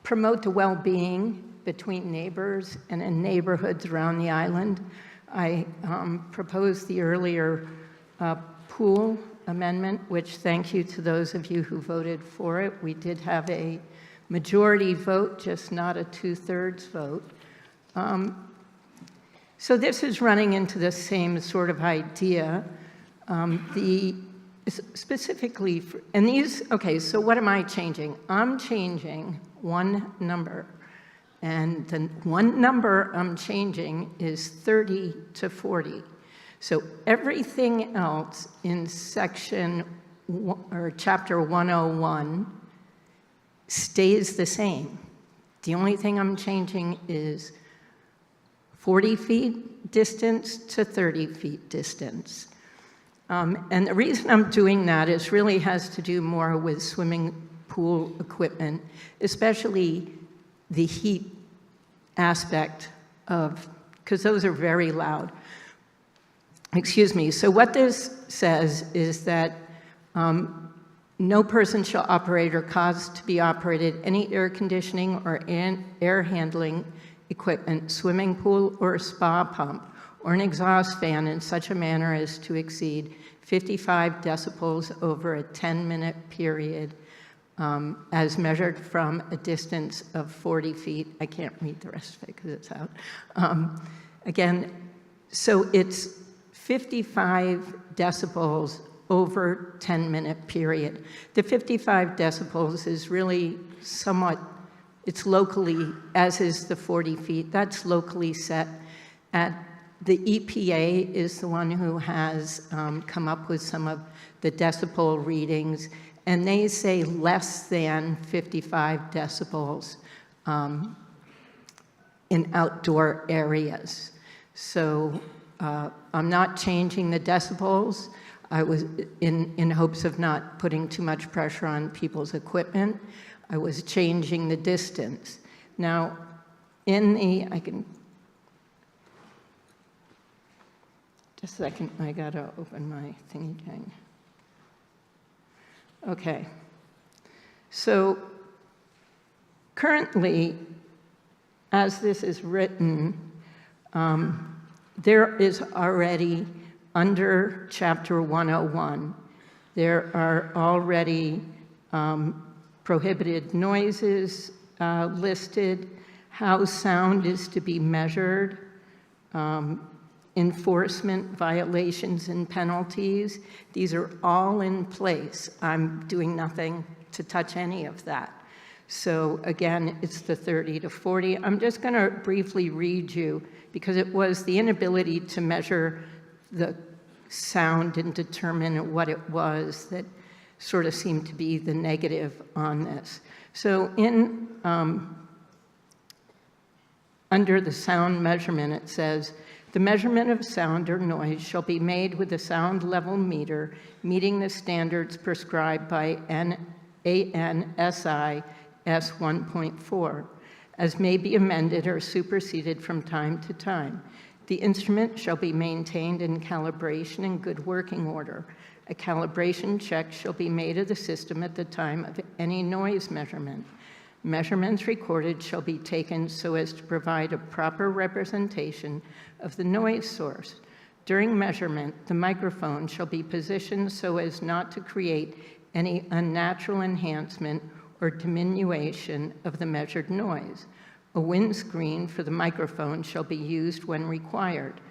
promote the well-being between neighbors and in neighborhoods around the island, I proposed the earlier pool amendment, which thank you to those of you who voted for it. We did have a majority vote, just not a 2/3 vote. So this is running into the same sort of idea. Specifically, okay, so what am I changing? I'm changing one number, and the one number I'm changing is 30 to 40. So everything else in chapter 101 stays the same. The only thing I'm changing is 40 feet distance to 30 feet distance. And the reason I'm doing that is really has to do more with swimming pool equipment, especially the heat aspect because those are very loud. Excuse me. So what this says is that no person shall operate or cause to be operated any air conditioning or air handling equipment, swimming pool or spa pump, or an exhaust fan in such a manner as to exceed 55 decibels over a 10-minute period as measured from a distance of 40 feet. I can't read the rest of it because it's out. Again, so it's 55 decibels over 10-minute period. The 55 decibels is really somewhat, it's locally, as is the 40 feet, that's locally set at. The EPA is the one who has come up with some of the decibel readings, and they say less than 55 decibels in outdoor areas. So I'm not changing the decibels. I was in hopes of not putting too much pressure on people's equipment. I was changing the distance. Now, I can, just a second, I gotta open my thingy thing. Okay. So currently, as this is written, there is already, under Chapter 101, there are already prohibited noises listed, how sound is to be measured, enforcement violations and penalties. These are all in place. I'm doing nothing to touch any of that. So again, it's the 30 to 40. I'm just going to briefly read you, because it was the inability to measure the sound and determine what it was that sort of seemed to be the negative on this. So under the sound measurement, it says, the measurement of sound or noise shall be made with a sound level meter meeting the standards prescribed by ANSI S1.4, as may be amended or superseded from time to time. The instrument shall be maintained in calibration and good working order. A calibration check shall be made of the system at the time of any noise measurement. Measurements recorded shall be taken so as to provide a proper representation of the noise source. During measurement, the microphone shall be positioned so as not to create any unnatural enhancement or diminution of the measured noise. A windscreen for the microphone shall be used when required.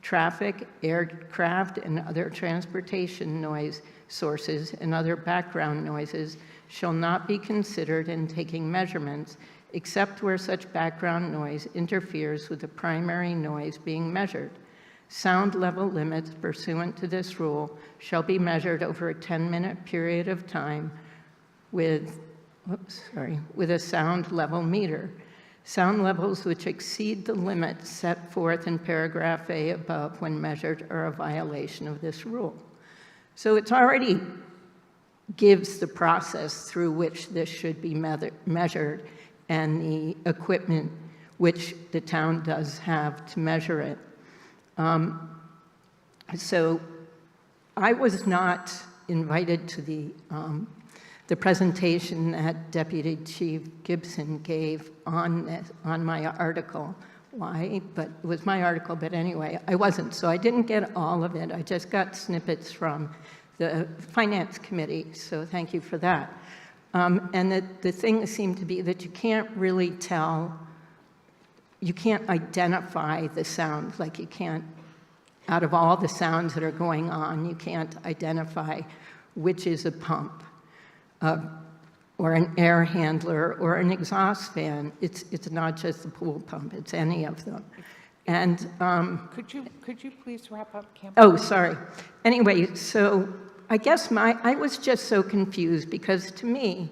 Traffic, aircraft, and other transportation noise sources and other background noises shall not be considered in taking measurements, except where such background noise interferes with the primary noise being measured. Sound level limits pursuant to this rule shall be measured over a 10-minute period of time with a sound level meter. Sound levels which exceed the limits set forth in paragraph A above when measured are a violation of this rule. So it's already gives the process through which this should be measured and the equipment which the town does have to measure it. So I was not invited to the presentation that Deputy Chief Gibson gave on my article. Why? But it was my article, but anyway, I wasn't. So I didn't get all of it. I just got snippets from the Finance Committee, so thank you for that. And the thing seemed to be that you can't really tell, you can't identify the sound, like you can't, out of all the sounds that are going on, you can't identify which is a pump, or an air handler, or an exhaust fan. It's not just the pool pump, it's any of them. And
Could you please wrap up, Kim?
oh, sorry. Anyway, so I guess I was just so confused, because to me,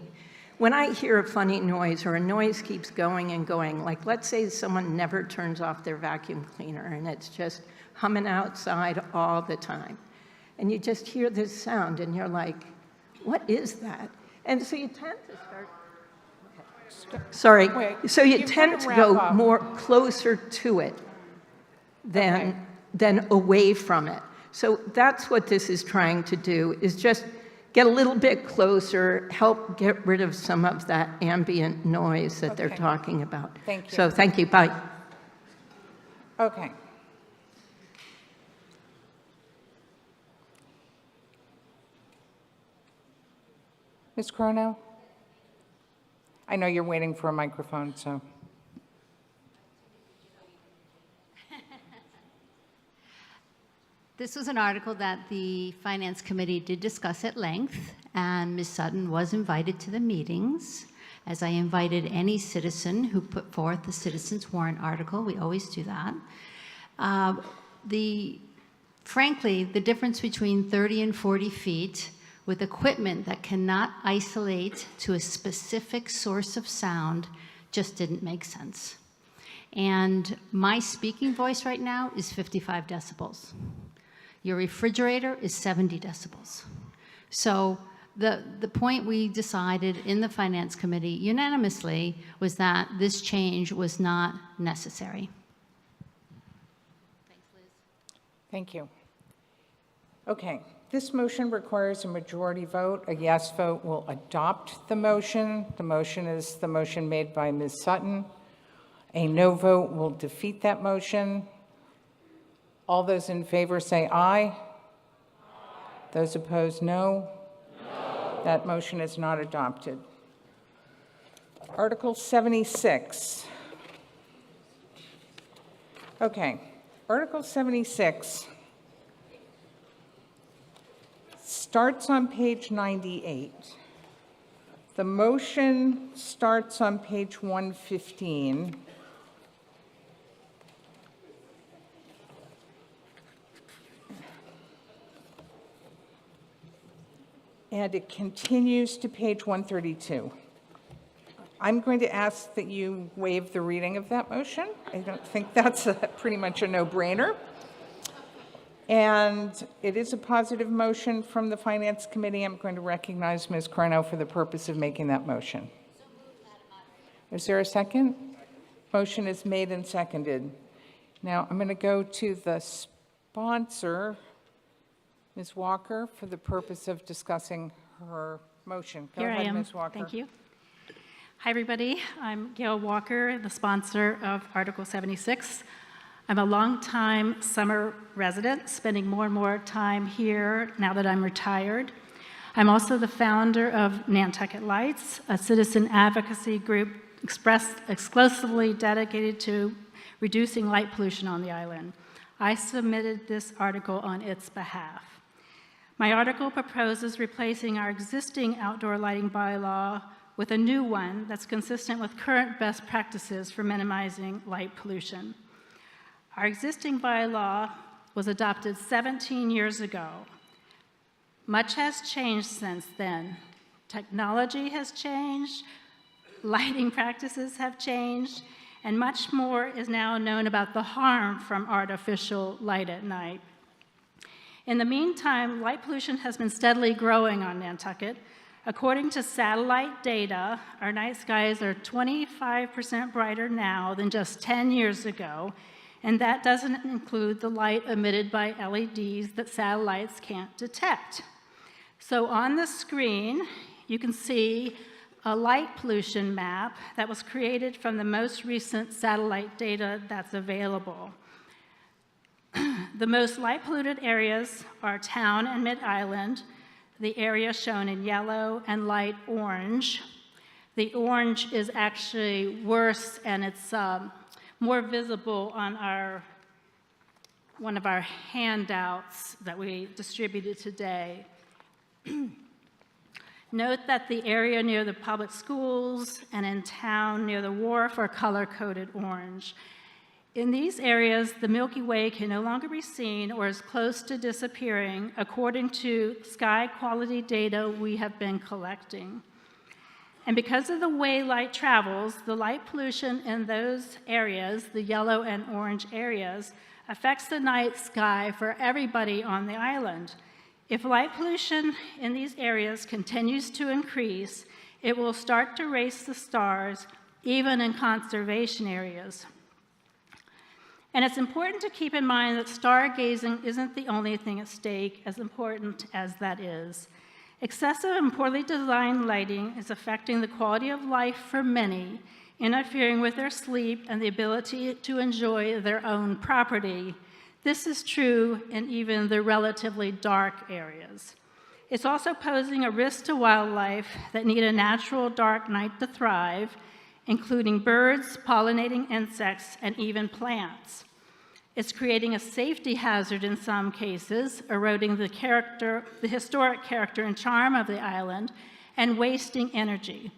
when I hear a funny noise or a noise keeps going and going, like let's say someone never turns off their vacuum cleaner and it's just humming outside all the time, and you just hear this sound and you're like, what is that? And so you tend to start, okay. Sorry,
Wait,
so you
you've
tend
got to
to
wrap
go
up.
more closer to it than away from it. So that's what this is trying to do, is just get a little bit closer, help get rid of some of that ambient noise that they're talking about.
Thank you.
So thank you, bye.
Okay. Ms. Crono? I know you're waiting for a microphone, so.
This was an article that the Finance Committee did discuss at length, and Ms. Sutton was invited to the meetings, as I invited any citizen who put forth a citizen's warrant article. We always do that. Frankly, the difference between 30 and 40 feet with equipment that cannot isolate to a specific source of sound just didn't make sense. And my speaking voice right now is 55 decibels. Your refrigerator is 70 decibels. So the point we decided in the Finance Committee unanimously was that this change was not necessary. Thanks, Liz.
Thank you. Okay, this motion requires a majority vote. A yes vote will adopt the motion. The motion is the motion made by Ms. Sutton. A no vote will defeat that motion. All those in favor say aye. Aye. Those opposed, no. No. That motion is not adopted. Article 76. Okay, Article 76 starts on page 98. The motion starts on page 115. And it continues to page 132. I'm going to ask that you waive the reading of that motion. I don't think that's pretty much a no-brainer. And it is a positive motion from the Finance Committee. I'm going to recognize Ms. Cornell for the purpose of making that motion. Is there a second? Motion is made and seconded. Now, I'm going to go to the sponsor, Ms. Walker, for the purpose of discussing her motion. Go
Here
ahead,
I am.
Ms. Walker.
Thank you. Hi, everybody. I'm Gail Walker, the sponsor of Article 76. I'm a longtime summer resident, spending more and more time here now that I'm retired. I'm also the founder of Nantucket Lights, a citizen advocacy group exclusively dedicated to reducing light pollution on the island. I submitted this article on its behalf. My article proposes replacing our existing outdoor lighting bylaw with a new one that's consistent with current best practices for minimizing light pollution. Our existing bylaw was adopted 17 years ago. Much has changed since then. Technology has changed, lighting practices have changed, and much more is now known about the harm from artificial light at night. In the meantime, light pollution has been steadily growing on Nantucket. According to satellite data, our night skies are 25% brighter now than just 10 years ago, and that doesn't include the light emitted by LEDs that satellites can't detect. So on the screen, you can see a light pollution map that was created from the most recent satellite data that's available. The most light polluted areas are Town and Mid-Island, the area shown in yellow and light orange. The orange is actually worse, and it's more visible on one of our handouts that we distributed today. Note that the area near the public schools and in town near the wharf are color-coded orange. In these areas, the Milky Way can no longer be seen or is close to disappearing, according to sky quality data we have been collecting. And because of the way light travels, the light pollution in those areas, the yellow and orange areas, affects the night sky for everybody on the island. If light pollution in these areas continues to increase, it will start to race the stars, even in conservation areas. And it's important to keep in mind that stargazing isn't the only thing at stake, as important as that is. Excessive and poorly designed lighting is affecting the quality of life for many, interfering with their sleep and the ability to enjoy their own property. This is true in even the relatively dark areas. It's also posing a risk to wildlife that need a natural dark night to thrive, including birds, pollinating insects, and even plants. It's creating a safety hazard in some cases, eroding the historic character and charm of the island, and wasting energy.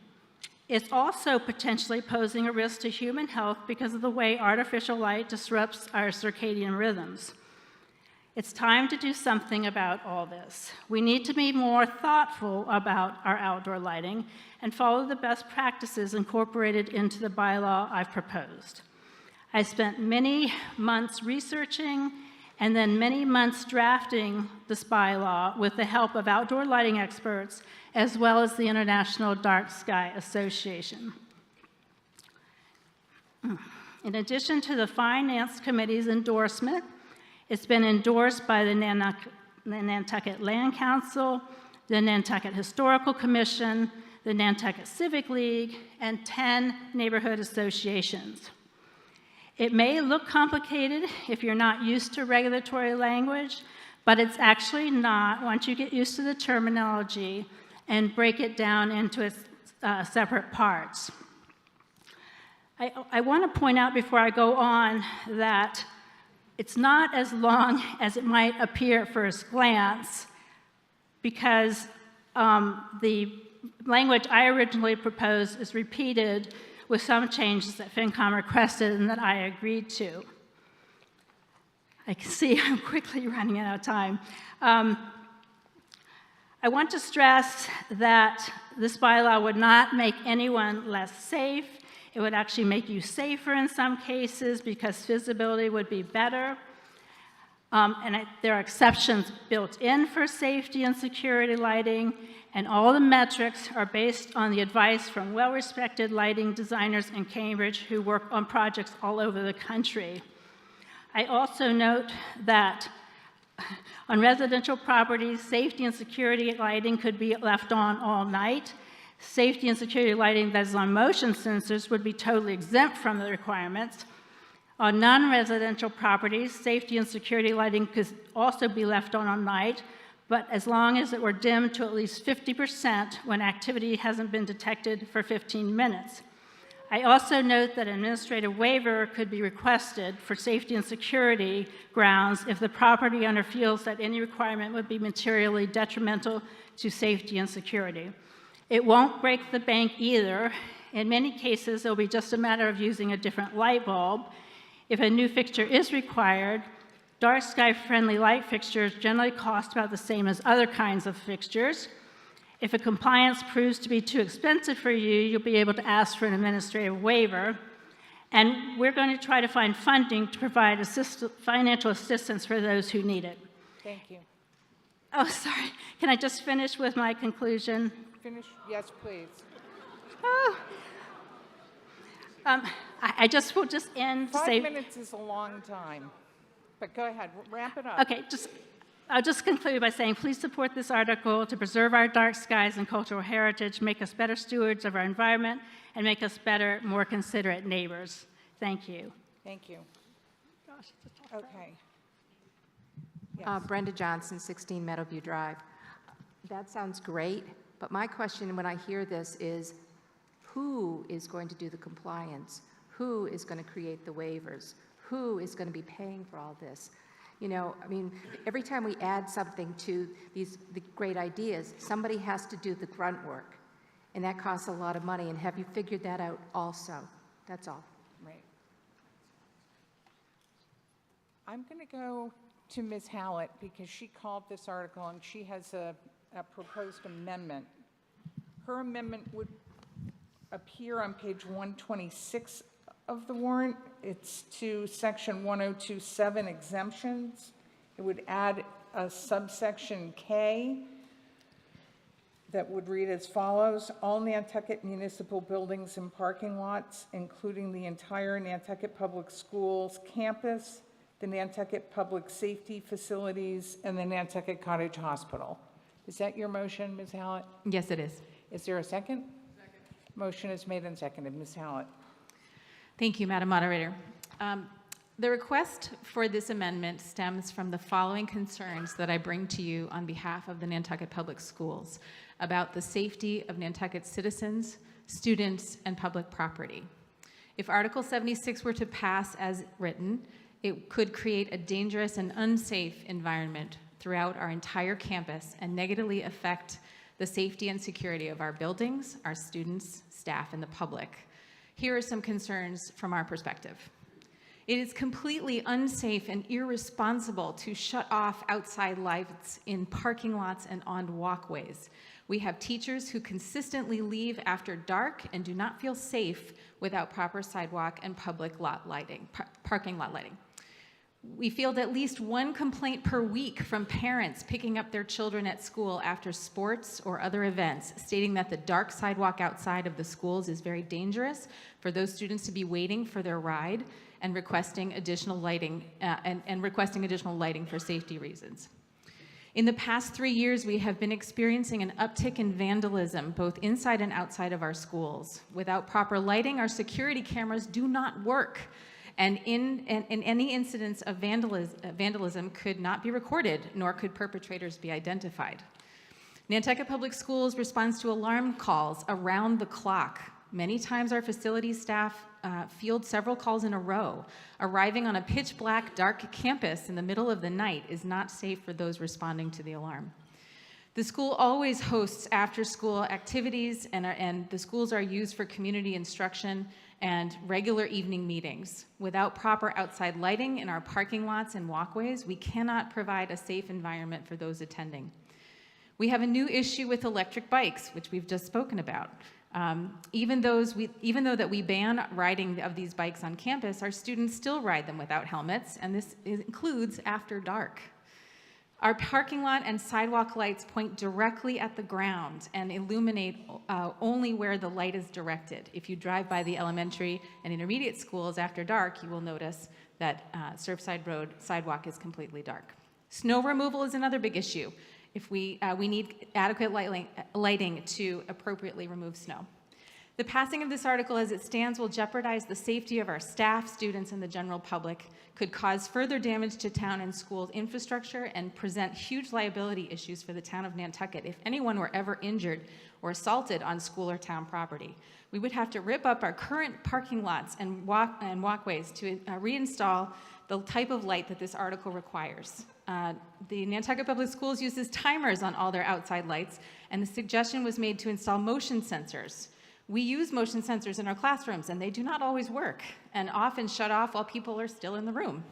It's also potentially posing a risk to human health because of the way artificial light disrupts our circadian rhythms. It's time to do something about all this. We need to be more thoughtful about our outdoor lighting and follow the best practices incorporated into the bylaw I've proposed. I spent many months researching and then many months drafting this bylaw with the help of outdoor lighting experts as well as the International Dark Sky Association. In addition to the Finance Committee's endorsement, it's been endorsed by the Nantucket Land Council, the Nantucket Historical Commission, the Nantucket Civic League, and 10 neighborhood associations. It may look complicated if you're not used to regulatory language, but it's actually not once you get used to the terminology and break it down into its separate parts. I want to point out before I go on that it's not as long as it might appear at first glance, because the language I originally proposed is repeated with some changes that FinCom requested and that I agreed to. I can see I'm quickly running out of time. I want to stress that this bylaw would not make anyone less safe. It would actually make you safer in some cases because visibility would be better. There are exceptions built in for safety and security lighting, and all the metrics are based on the advice from well-respected lighting designers in Cambridge who work on projects all over the country. I also note that on residential properties, safety and security lighting could be left on all night. Safety and security lighting that is on motion sensors would be totally exempt from the requirements. On non-residential properties, safety and security lighting could also be left on all night, but as long as it were dimmed to at least 50% when activity hasn't been detected for 15 minutes. I also note that an administrative waiver could be requested for safety and security grounds if the property owner feels that any requirement would be materially detrimental to safety and security. It won't break the bank either. In many cases, it'll be just a matter of using a different light bulb. If a new fixture is required, dark sky-friendly light fixtures generally cost about the same as other kinds of fixtures. If a compliance proves to be too expensive for you, you'll be able to ask for an administrative waiver. And we're going to try to find funding to provide financial assistance for those who need it.
Thank you.
Oh, sorry. Can I just finish with my conclusion?
Finish? Yes, please.
Oh. I just will just end.
5 minutes is a long time, but go ahead, wrap it up.
Okay, I'll just conclude by saying, please support this article to preserve our dark skies and cultural heritage, make us better stewards of our environment, and make us better, more considerate neighbors. Thank you.
Thank you.
Gosh, it's a tough
Okay.
Brenda Johnson, 16 Meadowview Drive. That sounds great, but my question when I hear this is, who is going to do the compliance? Who is going to create the waivers? Who is going to be paying for all this? You know, I mean, every time we add something to the great ideas, somebody has to do the grunt work, and that costs a lot of money. And have you figured that out also? That's all.
Right. I'm going to go to Ms. Hallett because she called this article and she has a proposed amendment. Her amendment would appear on page 126 of the warrant. It's to section 1027 exemptions. It would add a subsection K that would read as follows: all Nantucket municipal buildings and parking lots, including the entire Nantucket Public Schools campus, the Nantucket Public Safety Facilities, and the Nantucket Cottage Hospital. Is that your motion, Ms. Hallett?
Yes, it is.
Is there a second? Second. Motion is made and seconded. Ms. Hallett.
Thank you, Madam Moderator. The request for this amendment stems from the following concerns that I bring to you on behalf of the Nantucket Public Schools about the safety of Nantucket citizens, students, and public property. If Article 76 were to pass as written, it could create a dangerous and unsafe environment throughout our entire campus and negatively affect the safety and security of our buildings, our students, staff, and the public. Here are some concerns from our perspective. It is completely unsafe and irresponsible to shut off outside lights in parking lots and on walkways. We have teachers who consistently leave after dark and do not feel safe without proper sidewalk and public lot lighting, parking lot lighting. We field at least one complaint per week from parents picking up their children at school after sports or other events, stating that the dark sidewalk outside of the schools is very dangerous for those students to be waiting for their ride and requesting additional lighting for safety reasons. In the past 3 years, we have been experiencing an uptick in vandalism, both inside and outside of our schools. Without proper lighting, our security cameras do not work. And in any incidents of vandalism could not be recorded, nor could perpetrators be identified. Nantucket Public Schools responds to alarm calls around the clock. Many times our facilities staff field several calls in a row. Arriving on a pitch black, dark campus in the middle of the night is not safe for those responding to the alarm. The school always hosts after-school activities, and the schools are used for community instruction and regular evening meetings. Without proper outside lighting in our parking lots and walkways, we cannot provide a safe environment for those attending. We have a new issue with electric bikes, which we've just spoken about. Even though that we ban riding of these bikes on campus, our students still ride them without helmets, and this includes after dark. Our parking lot and sidewalk lights point directly at the ground and illuminate only where the light is directed. If you drive by the elementary and intermediate schools after dark, you will notice that Surfside Road sidewalk is completely dark. Snow removal is another big issue. If we need adequate lighting to appropriately remove snow. The passing of this article as it stands will jeopardize the safety of our staff, students, and the general public, could cause further damage to town and schools infrastructure, and present huge liability issues for the town of Nantucket if anyone were ever injured or assaulted on school or town property. We would have to rip up our current parking lots and walkways to reinstall the type of light that this article requires. The Nantucket Public Schools uses timers on all their outside lights, and the suggestion was made to install motion sensors. We use motion sensors in our classrooms, and they do not always work, and often shut off while people are still in the room.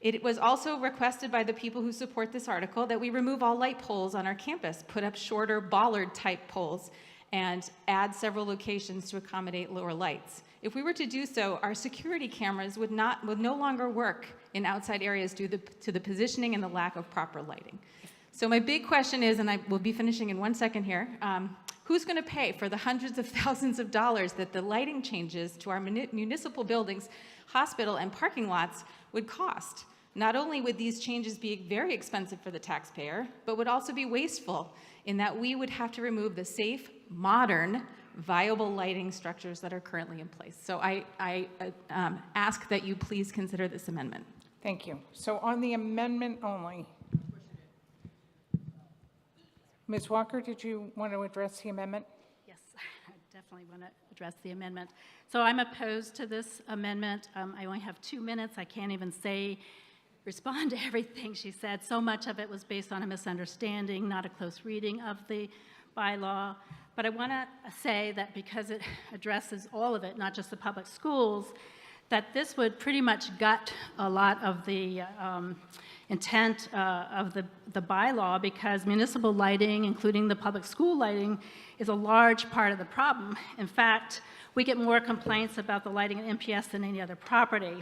It was also requested by the people who support this article that we remove all light poles on our campus, put up shorter bollard-type poles, and add several locations to accommodate lower lights. If we were to do so, our security cameras would no longer work in outside areas due to the positioning and the lack of proper lighting. So my big question is, and I will be finishing in 1 second here, who's going to pay for the hundreds of thousands of dollars that the lighting changes to our municipal buildings, hospital, and parking lots would cost? Not only would these changes be very expensive for the taxpayer, but would also be wasteful in that we would have to remove the safe, modern, viable lighting structures that are currently in place. So I ask that you please consider this amendment.
Thank you. So on the amendment only, Ms. Walker, did you want to address the amendment?
Yes, I definitely want to address the amendment. So I'm opposed to this amendment. I only have 2 minutes. I can't even respond to everything she said. So much of it was based on a misunderstanding, not a close reading of the bylaw. But I want to say that because it addresses all of it, not just the public schools, that this would pretty much gut a lot of the intent of the bylaw, because municipal lighting, including the public school lighting, is a large part of the problem. In fact, we get more complaints about the lighting at NPS than any other property.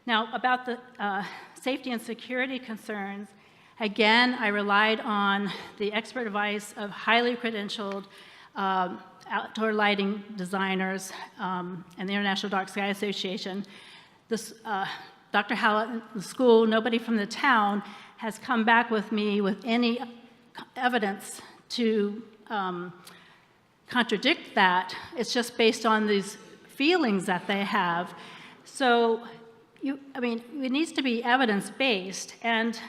Now, about the safety and security concerns, again, I relied on the expert advice of highly credentialed outdoor lighting designers and the International Dark Sky Association. This, Dr. Hallett and the school, nobody from the town has come back with me with any evidence to contradict that. It's just based on these feelings that they have. So, it needs to be evidence-based, and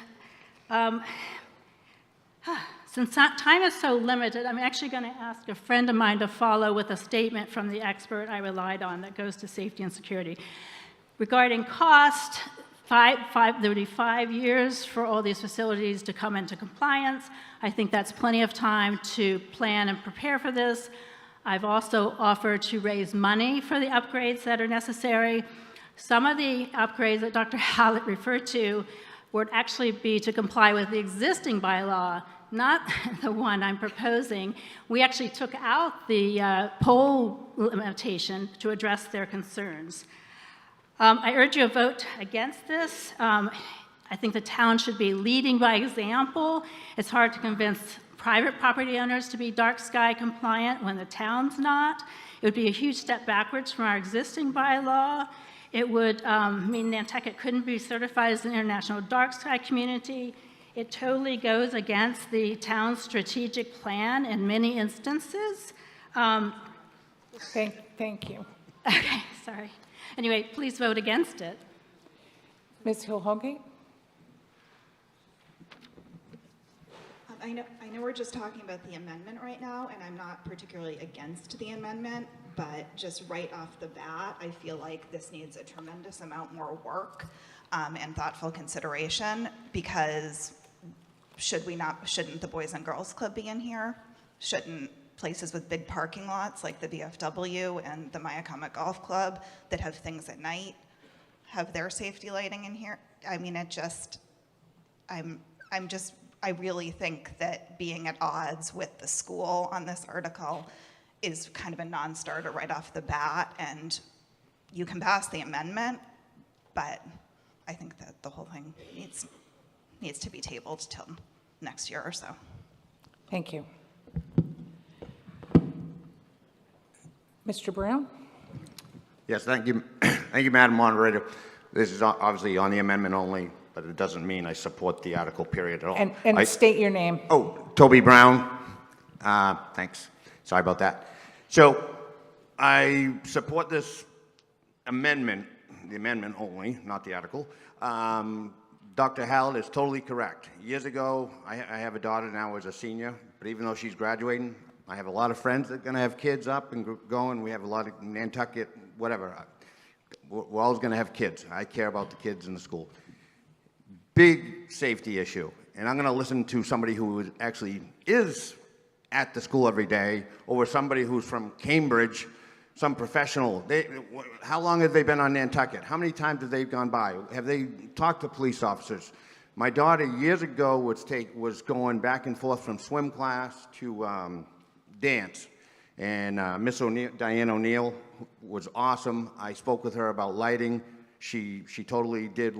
since time is so limited, I'm actually going to ask a friend of mine to follow with a statement from the expert I relied on that goes to safety and security. Regarding cost, there would be 5 years for all these facilities to come into compliance. I think that's plenty of time to plan and prepare for this. I've also offered to raise money for the upgrades that are necessary. Some of the upgrades that Dr. Hallett referred to would actually be to comply with the existing bylaw, not the one I'm proposing. We actually took out the pole limitation to address their concerns. I urge you to vote against this. I think the town should be leading by example. It's hard to convince private property owners to be dark sky compliant when the town's not. It would be a huge step backwards from our existing bylaw. It would mean Nantucket couldn't be certified as an international dark sky community. It totally goes against the town's strategic plan in many instances.
Thank you.
Okay, sorry. Anyway, please vote against it.
Ms. Hill-Holgate?
I know we're just talking about the amendment right now, and I'm not particularly against the amendment, but just right off the bat, I feel like this needs a tremendous amount more work and thoughtful consideration, because shouldn't the Boys and Girls Club be in here? Shouldn't places with big parking lots like the BFW and the Mayakama Golf Club that have things at night have their safety lighting in here? I mean, I really think that being at odds with the school on this article is kind of a non-starter right off the bat, and you can pass the amendment, but I think that the whole thing needs to be tabled till next year or so.
Thank you. Mr. Brown?
Yes, thank you. Thank you, Madam Moderator. This is obviously on the amendment only, but it doesn't mean I support the article period at all.
And state your name.
Oh, Toby Brown. Thanks. Sorry about that. So I support this amendment, the amendment only, not the article. Dr. Hallett is totally correct. Years ago, I have a daughter now as a senior, but even though she's graduating, I have a lot of friends that are going to have kids up and going. We have a lot of Nantucket, whatever. We're always going to have kids. I care about the kids in the school. Big safety issue. And I'm going to listen to somebody who actually is at the school every day over somebody who's from Cambridge, some professional. How long have they been on Nantucket? How many times have they gone by? Have they talked to police officers? My daughter years ago was going back and forth from swim class to dance. And Miss Diane O'Neill was awesome. I spoke with her about lighting. She totally did,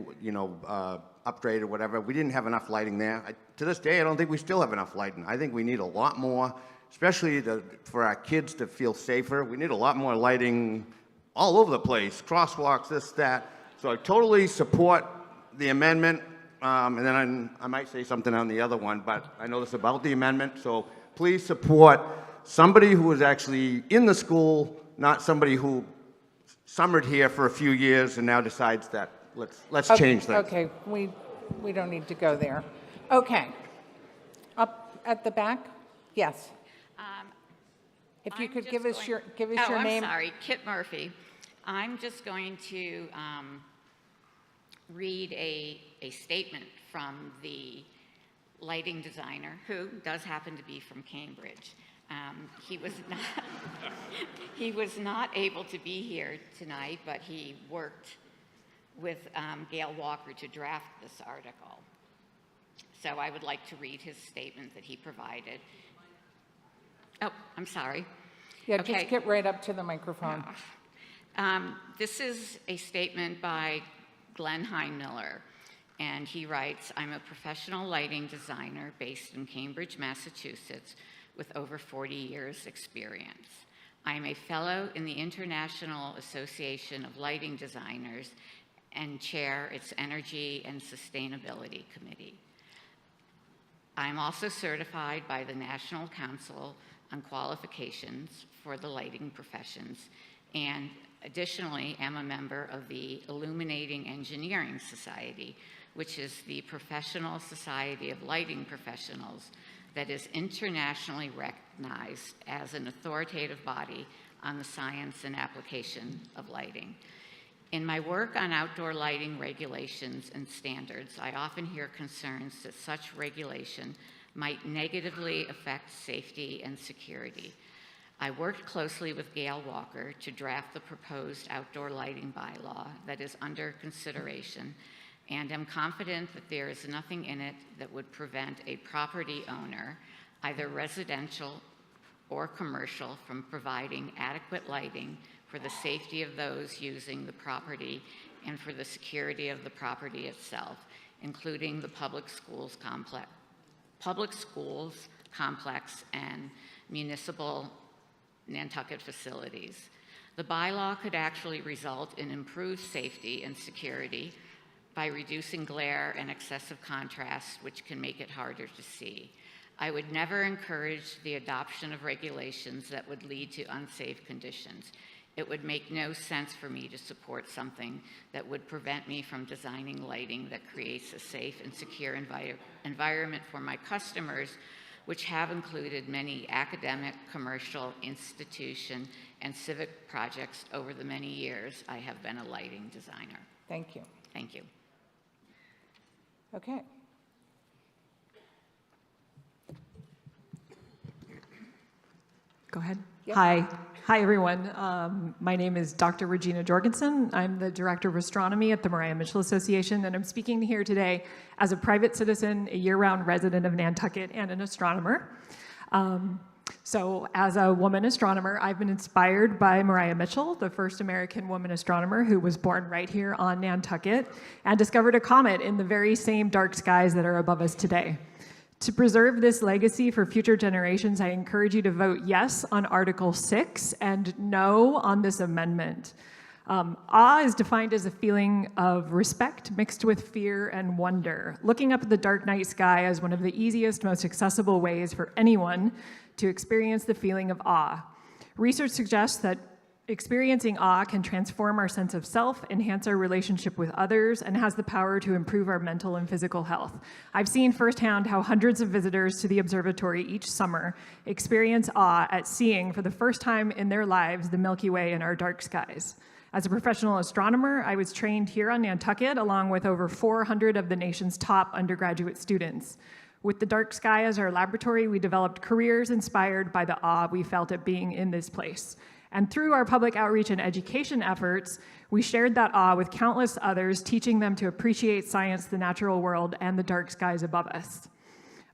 upgrade or whatever. We didn't have enough lighting there. To this day, I don't think we still have enough lighting. I think we need a lot more, especially for our kids to feel safer. We need a lot more lighting all over the place, crosswalks, this, that. So I totally support the amendment. And then I might say something on the other one, but I know this about the amendment. So please support somebody who is actually in the school, not somebody who summered here for a few years and now decides that let's change things.
Okay, we don't need to go there. Okay, up at the back? Yes. If you could give us your name.
I'm sorry, Kit Murphy. I'm just going to read a statement from the lighting designer, who does happen to be from Cambridge. He was not able to be here tonight, but he worked with Gail Walker to draft this article. So I would like to read his statement that he provided. Oh, I'm sorry.
Yeah,
Okay.
just get right up to the microphone.
This is a statement by Glenn Heinmiller, and he writes, I'm a professional lighting designer based in Cambridge, Massachusetts, with over 40 years experience. I am a fellow in the International Association of Lighting Designers and chair its Energy and Sustainability Committee. I'm also certified by the National Council on Qualifications for the Lighting Professions, and additionally am a member of the Illuminating Engineering Society, which is the professional society of lighting professionals that is internationally recognized as an authoritative body on the science and application of lighting. In my work on outdoor lighting regulations and standards, I often hear concerns that such regulation might negatively affect safety and security. I worked closely with Gail Walker to draft the proposed outdoor lighting bylaw that is under consideration, and am confident that there is nothing in it that would prevent a property owner, either residential or commercial, from providing adequate lighting for the safety of those using the property and for the security of the property itself, including the public schools complex and municipal Nantucket facilities. The bylaw could actually result in improved safety and security by reducing glare and excessive contrast, which can make it harder to see. I would never encourage the adoption of regulations that would lead to unsafe conditions. It would make no sense for me to support something that would prevent me from designing lighting that creates a safe and secure environment for my customers, which have included many academic, commercial, institution, and civic projects over the many years I have been a lighting designer.
Thank you.
Thank you.
Okay.
Go ahead.
Yep.
Hi, everyone. My name is Dr. Regina Jorgensen. I'm the Director of Astronomy at the Mariah Mitchell Association, and I'm speaking here today as a private citizen, a year-round resident of Nantucket, and an astronomer. So as a woman astronomer, I've been inspired by Mariah Mitchell, the first American woman astronomer who was born right here on Nantucket and discovered a comet in the very same dark skies that are above us today. To preserve this legacy for future generations, I encourage you to vote yes on Article 6 and no on this amendment. Awe is defined as a feeling of respect mixed with fear and wonder. Looking up at the dark night sky is one of the easiest, most accessible ways for anyone to experience the feeling of awe. Research suggests that experiencing awe can transform our sense of self, enhance our relationship with others, and has the power to improve our mental and physical health. I've seen firsthand how hundreds of visitors to the observatory each summer experience awe at seeing for the first time in their lives the Milky Way in our dark skies. As a professional astronomer, I was trained here on Nantucket along with over 400 of the nation's top undergraduate students. With the dark sky as our laboratory, we developed careers inspired by the awe we felt at being in this place. And through our public outreach and education efforts, we shared that awe with countless others, teaching them to appreciate science, the natural world, and the dark skies above us.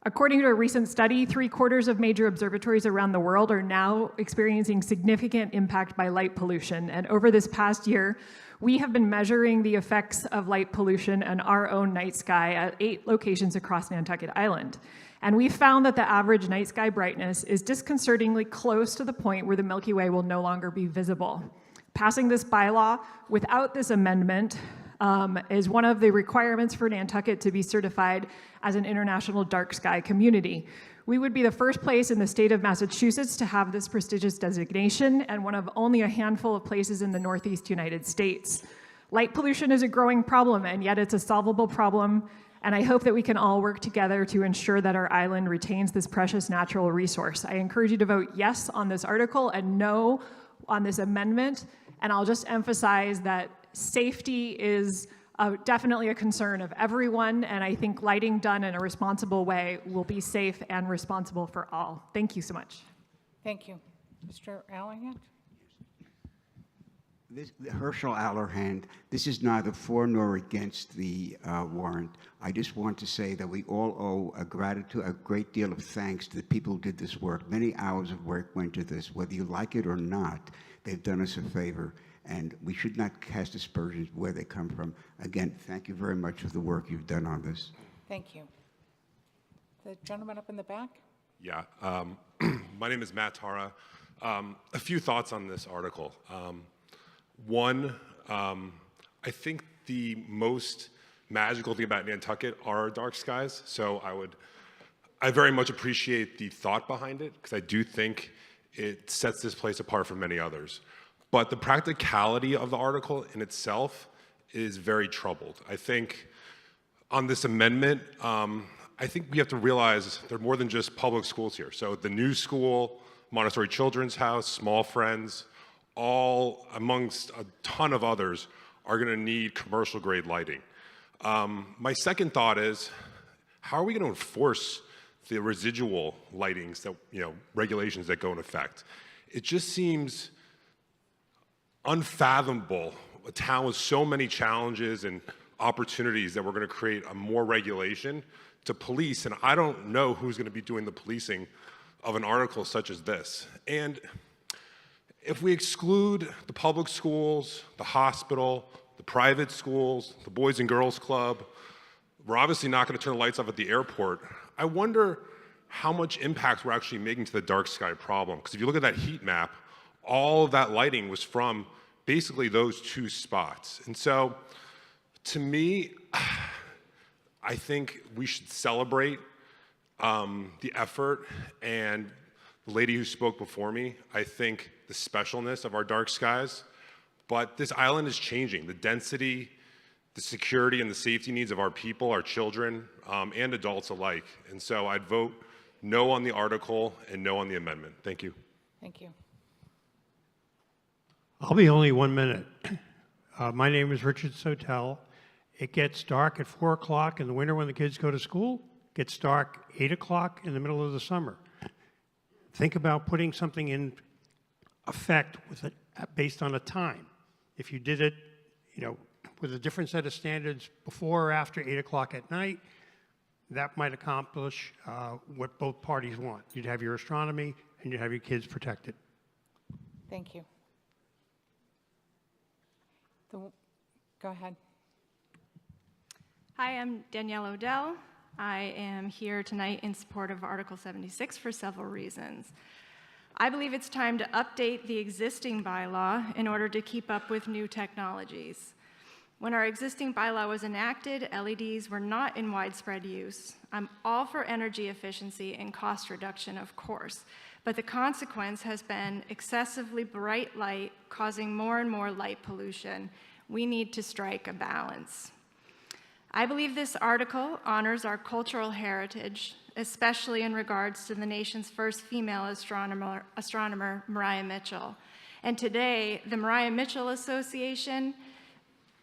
According to a recent study, 3/4 of major observatories around the world are now experiencing significant impact by light pollution. And over this past year, we have been measuring the effects of light pollution in our own night sky at 8 locations across Nantucket Island. And we found that the average night sky brightness is disconcertingly close to the point where the Milky Way will no longer be visible. Passing this bylaw without this amendment is one of the requirements for Nantucket to be certified as an international dark sky community. We would be the first place in the state of Massachusetts to have this prestigious designation and one of only a handful of places in the Northeast United States. Light pollution is a growing problem, and yet it's a solvable problem. And I hope that we can all work together to ensure that our island retains this precious natural resource. I encourage you to vote yes on this article and no on this amendment. And I'll just emphasize that safety is definitely a concern of everyone. And I think lighting done in a responsible way will be safe and responsible for all. Thank you so much.
Thank you. Mr. Allahan?
Herschel Allerhand, this is neither for nor against the warrant. I just want to say that we all owe a great deal of thanks to the people who did this work. Many hours of work went to this. Whether you like it or not, they've done us a favor, and we should not cast aspersions where they come from. Again, thank you very much for the work you've done on this.
Thank you. The gentleman up in the back?
Yeah, my name is Matt Tara. A few thoughts on this article. One, I think the most magical thing about Nantucket are dark skies. So I very much appreciate the thought behind it, because I do think it sets this place apart from many others. But the practicality of the article in itself is very troubled. I think on this amendment, I think we have to realize there are more than just public schools here. So the new school, Montessori Children's House, Small Friends, all amongst a ton of others are going to need commercial grade lighting. My second thought is, how are we going to enforce the residual lightings that, regulations that go in effect? It just seems unfathomable, a town with so many challenges and opportunities, that we're going to create a more regulation to police, and I don't know who's going to be doing the policing of an article such as this. And if we exclude the public schools, the hospital, the private schools, the Boys and Girls Club, we're obviously not going to turn the lights off at the airport. I wonder how much impact we're actually making to the dark sky problem. Because if you look at that heat map, all of that lighting was from basically those two spots. And so, to me, I think we should celebrate the effort, and the lady who spoke before me, I think the specialness of our dark skies, but this island is changing. The density, the security, and the safety needs of our people, our children, and adults alike. And so I'd vote no on the article and no on the amendment. Thank you.
Thank you.
I'll be only 1 minute. My name is Richard Sotel. It gets dark at 4 o'clock in the winter when the kids go to school. It gets dark 8 o'clock in the middle of the summer. Think about putting something in effect with it based on a time. If you did it, with a different set of standards before or after 8 o'clock at night, that might accomplish what both parties want. You'd have your astronomy and you'd have your kids protected.
Thank you. Go ahead.
Hi, I'm Danielle Odell. I am here tonight in support of Article 76 for several reasons. I believe it's time to update the existing bylaw in order to keep up with new technologies. When our existing bylaw was enacted, LEDs were not in widespread use. I'm all for energy efficiency and cost reduction, of course, but the consequence has been excessively bright light causing more and more light pollution. We need to strike a balance. I believe this article honors our cultural heritage, especially in regards to the nation's first female astronomer, Maria Mitchell. And today, the Maria Mitchell Association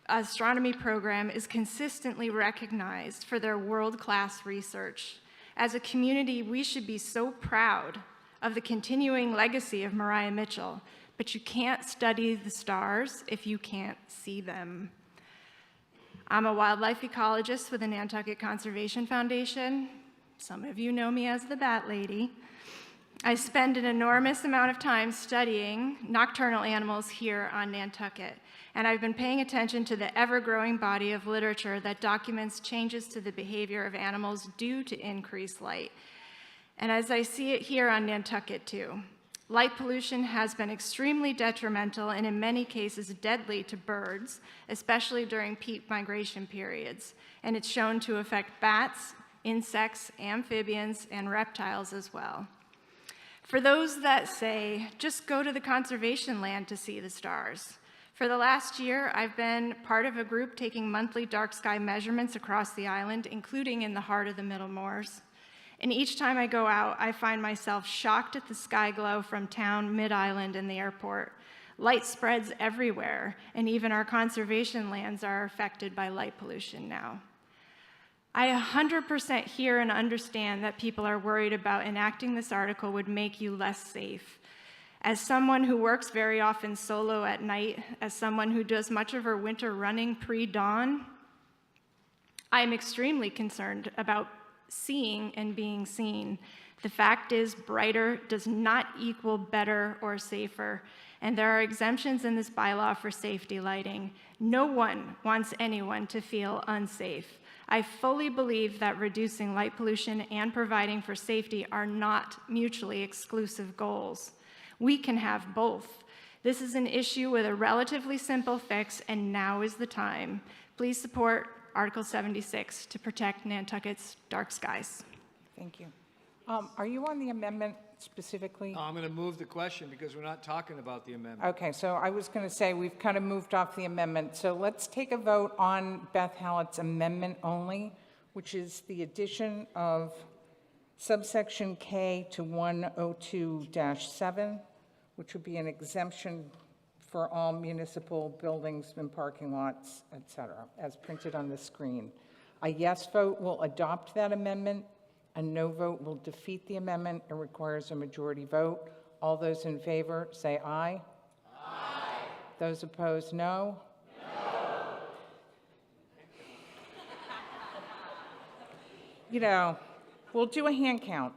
astronomy program is consistently recognized for their world-class research. As a community, we should be so proud of the continuing legacy of Maria Mitchell, but you can't study the stars if you can't see them. I'm a wildlife ecologist with the Nantucket Conservation Foundation. Some of you know me as the Bat Lady. I spend an enormous amount of time studying nocturnal animals here on Nantucket, and I've been paying attention to the ever-growing body of literature that documents changes to the behavior of animals due to increased light. And as I see it here on Nantucket too, light pollution has been extremely detrimental and in many cases deadly to birds, especially during peak migration periods. And it's shown to affect bats, insects, amphibians, and reptiles as well. For those that say, just go to the conservation land to see the stars. For the last year, I've been part of a group taking monthly dark sky measurements across the island, including in the heart of the Middle Moors. And each time I go out, I find myself shocked at the sky glow from town, mid-island, and the airport. Light spreads everywhere, and even our conservation lands are affected by light pollution now. I 100% hear and understand that people are worried about enacting this article would make you less safe. As someone who works very often solo at night, as someone who does much of her winter running pre-dawn, I am extremely concerned about seeing and being seen. The fact is, brighter does not equal better or safer, and there are exemptions in this bylaw for safety lighting. No one wants anyone to feel unsafe. I fully believe that reducing light pollution and providing for safety are not mutually exclusive goals. We can have both. This is an issue with a relatively simple fix, and now is the time. Please support Article 76 to protect Nantucket's dark skies.
Thank you. Are you on the amendment specifically?
I'm going to move the question because we're not talking about the amendment.
Okay, so I was going to say we've kind of moved off the amendment. So let's take a vote on Beth Hallett's amendment only, which is the addition of subsection K to 102-7, which would be an exemption for all municipal buildings and parking lots, et cetera, as printed on the screen. A yes vote will adopt that amendment. A no vote will defeat the amendment and requires a majority vote. All those in favor, say aye. Aye. Those opposed, no. You know, we'll do a hand count.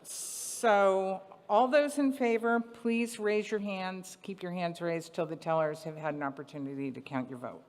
So all those in favor, please raise your hands. Keep your hands raised till the tellers have had an opportunity to count your vote.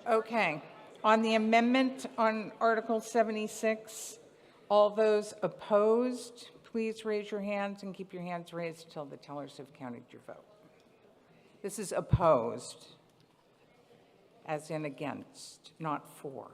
Okay, on the amendment on Article 76, all those opposed, please raise your hands and keep your hands raised until the tellers have counted your vote. This is opposed, as in against, not for.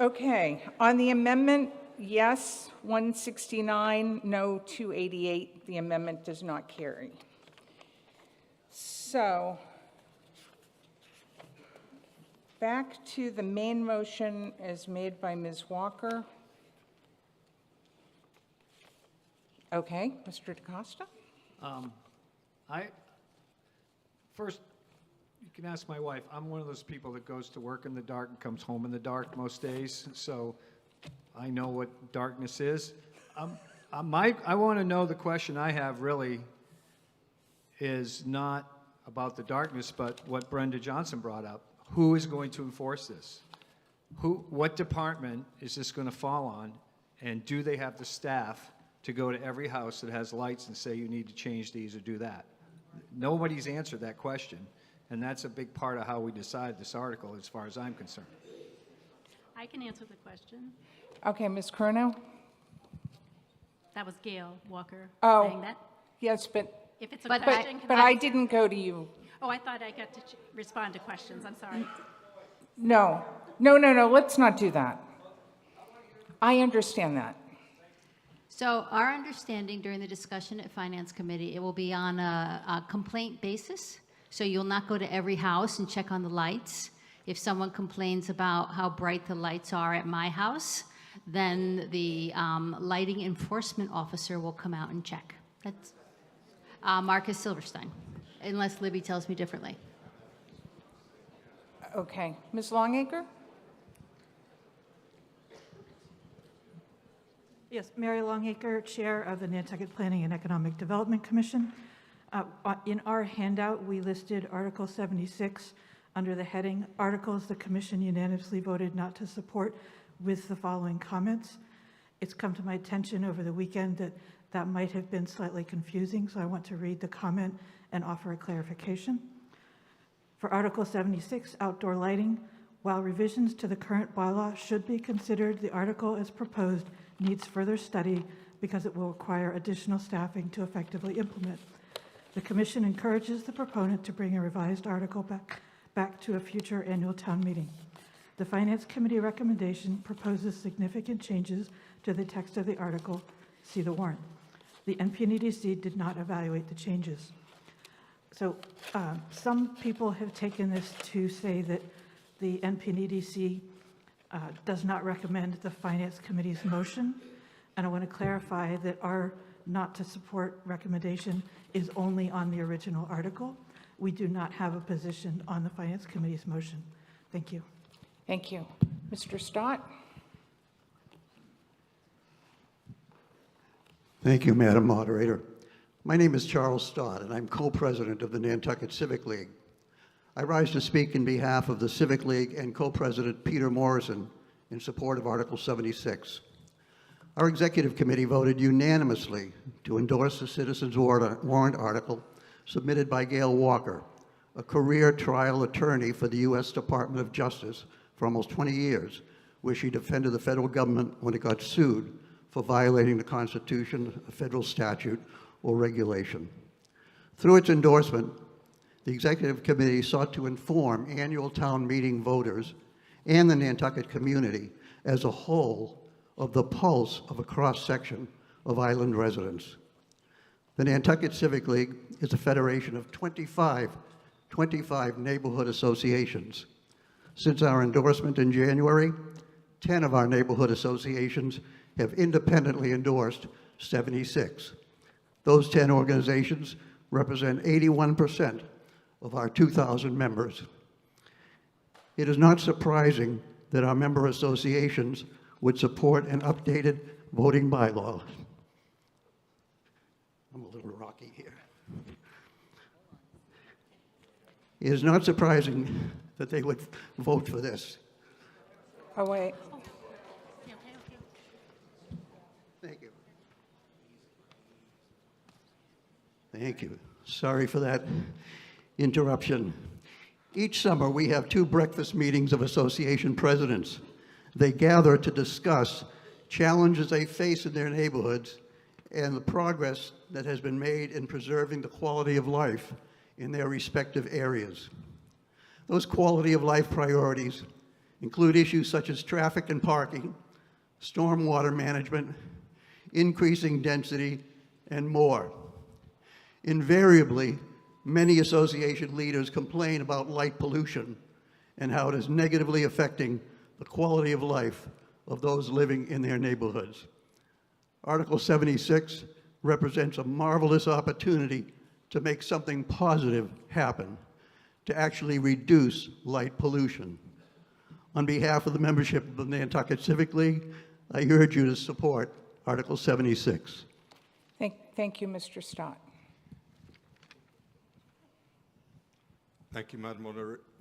Okay, on the amendment, yes, 169, no, 288. The amendment does not carry. So, back to the main motion as made by Ms. Walker. Okay, Mr. DaCosta?
First, you can ask my wife. I'm one of those people that goes to work in the dark and comes home in the dark most days, so I know what darkness is. I want to know, the question I have really is not about the darkness, but what Brenda Johnson brought up. Who is going to enforce this? What department is this going to fall on? And do they have the staff to go to every house that has lights and say you need to change these or do that? Nobody's answered that question, and that's a big part of how we decide this article as far as I'm concerned.
I can answer the question.
Okay, Ms. Curnow?
That was Gail Walker
Oh,
saying that.
yes, but
If it's a
But
question, can
I didn't go to you.
Oh, I thought I got to respond to questions. I'm sorry.
No, let's not do that. I understand that.
So our understanding during the discussion at Finance Committee, it will be on a complaint basis. So you'll not go to every house and check on the lights. If someone complains about how bright the lights are at my house, then the lighting enforcement officer will come out and check. That's Marcus Silverstein, unless Libby tells me differently.
Okay, Ms. Longacre?
Yes, Mary Longacre, Chair of the Nantucket Planning and Economic Development Commission. In our handout, we listed Article 76 under the heading Articles the Commission unanimously voted not to support with the following comments. It's come to my attention over the weekend that that might have been slightly confusing, so I want to read the comment and offer a clarification. For Article 76, outdoor lighting, while revisions to the current bylaw should be considered, the article as proposed needs further study because it will require additional staffing to effectively implement. The Commission encourages the proponent to bring a revised article back to a future annual town meeting. The Finance Committee recommendation proposes significant changes to the text of the article. See the warrant. The NPNEDC did not evaluate the changes. So some people have taken this to say that the NPNEDC does not recommend the Finance Committee's motion, and I want to clarify that our not to support recommendation is only on the original article. We do not have a position on the Finance Committee's motion. Thank you.
Thank you. Mr. Stott?
Thank you, Madam Moderator. My name is Charles Stott, and I'm co-president of the Nantucket Civic League. I rise to speak in behalf of the Civic League and co-president Peter Morrison in support of Article 76. Our executive committee voted unanimously to endorse the citizens' warrant article submitted by Gail Walker, a career trial attorney for the U.S. Department of Justice for almost 20 years, where she defended the federal government when it got sued for violating the Constitution, a federal statute, or regulation. Through its endorsement, the Executive Committee sought to inform annual town meeting voters and the Nantucket community as a whole of the pulse of a cross-section of island residents. The Nantucket Civic League is a federation of 25 neighborhood associations. Since our endorsement in January, 10 of our neighborhood associations have independently endorsed 76. Those 10 organizations represent 81% of our 2,000 members. It is not surprising that our member associations would support an updated voting bylaw. I'm a little rocky here. It is not surprising that they would vote for this.
Oh, wait.
Thank you. Thank you. Sorry for that interruption. Each summer, we have 2 breakfast meetings of association presidents. They gather to discuss challenges they face in their neighborhoods and the progress that has been made in preserving the quality of life in their respective areas. Those quality of life priorities include issues such as traffic and parking, stormwater management, increasing density, and more. Invariably, many association leaders complain about light pollution and how it is negatively affecting the quality of life of those living in their neighborhoods. Article 76 represents a marvelous opportunity to make something positive happen. to actually reduce light pollution. On behalf of the membership of the Nantucket Civic League, I urge you to support Article 76.
Thank you, Mr. Stott.
Thank you, Madam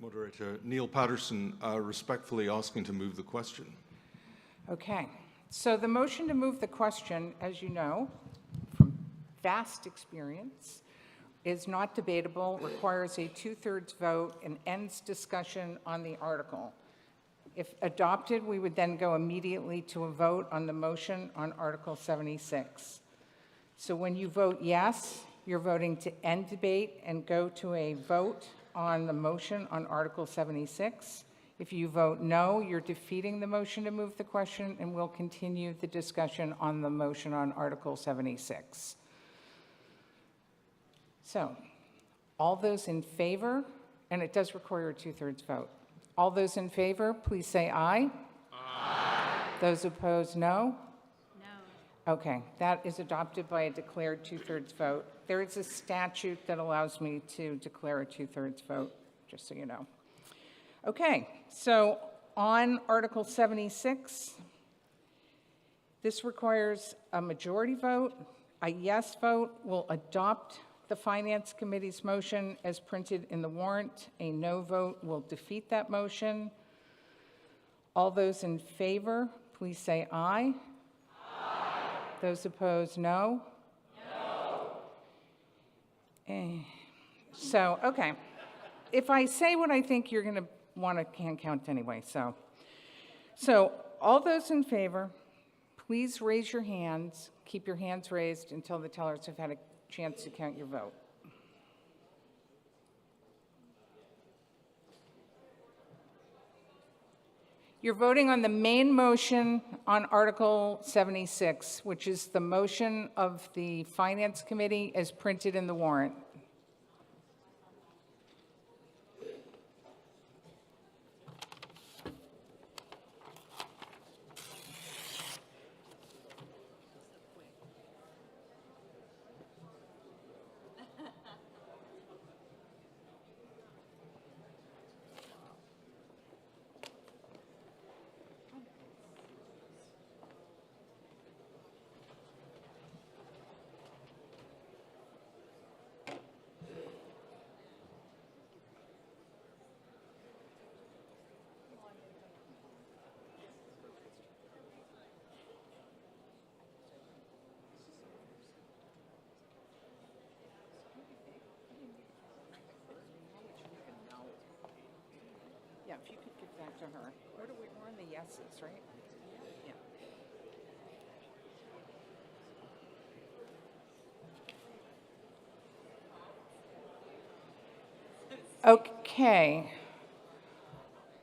Moderator. Neil Patterson, respectfully asking to move the question.
Okay, so the motion to move the question, as you know, from vast experience, is not debatable, requires a 2/3 vote, and ends discussion on the article. If adopted, we would then go immediately to a vote on the motion on Article 76. So when you vote yes, you're voting to end debate and go to a vote on the motion on Article 76. If you vote no, you're defeating the motion to move the question, and we'll continue the discussion on the motion on Article 76. So, all those in favor, and it does require a 2/3 vote. All those in favor, please say aye. Aye. Those opposed, no? No. Okay, that is adopted by a declared 2/3 vote. There is a statute that allows me to declare a 2/3 vote, just so you know. Okay, so on Article 76, this requires a majority vote. A yes vote will adopt the Finance Committee's motion as printed in the warrant. A no vote will defeat that motion. All those in favor, please say aye. Aye. Those opposed, no? No. So, okay. If I say what I think, you're going to want to hand count anyway. So all those in favor, please raise your hands. Keep your hands raised until the tellers have had a chance to count your vote. You're voting on the main motion on Article 76, which is the motion of the Finance Committee as printed in the warrant. Yeah, if you could give that to her. We're on the yeses, right? Yeah. Okay.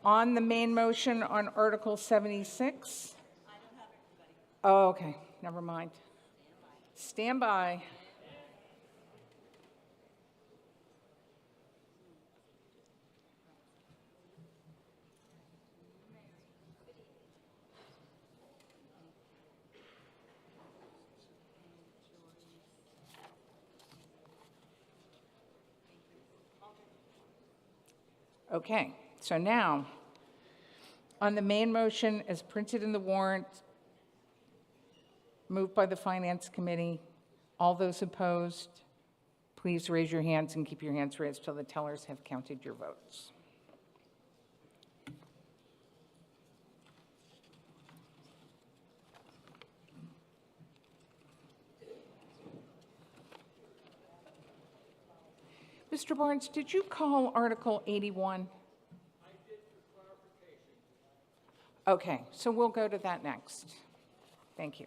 On the main motion on Article 76? Oh, okay, never mind. Stand by. Okay, so now, on the main motion as printed in the warrant, moved by the Finance Committee, all those opposed, please raise your hands and keep your hands raised till the tellers have counted your votes. Mr. Barnes, did you call Article 81? I did for clarification. Okay, so we'll go to that next. Thank you.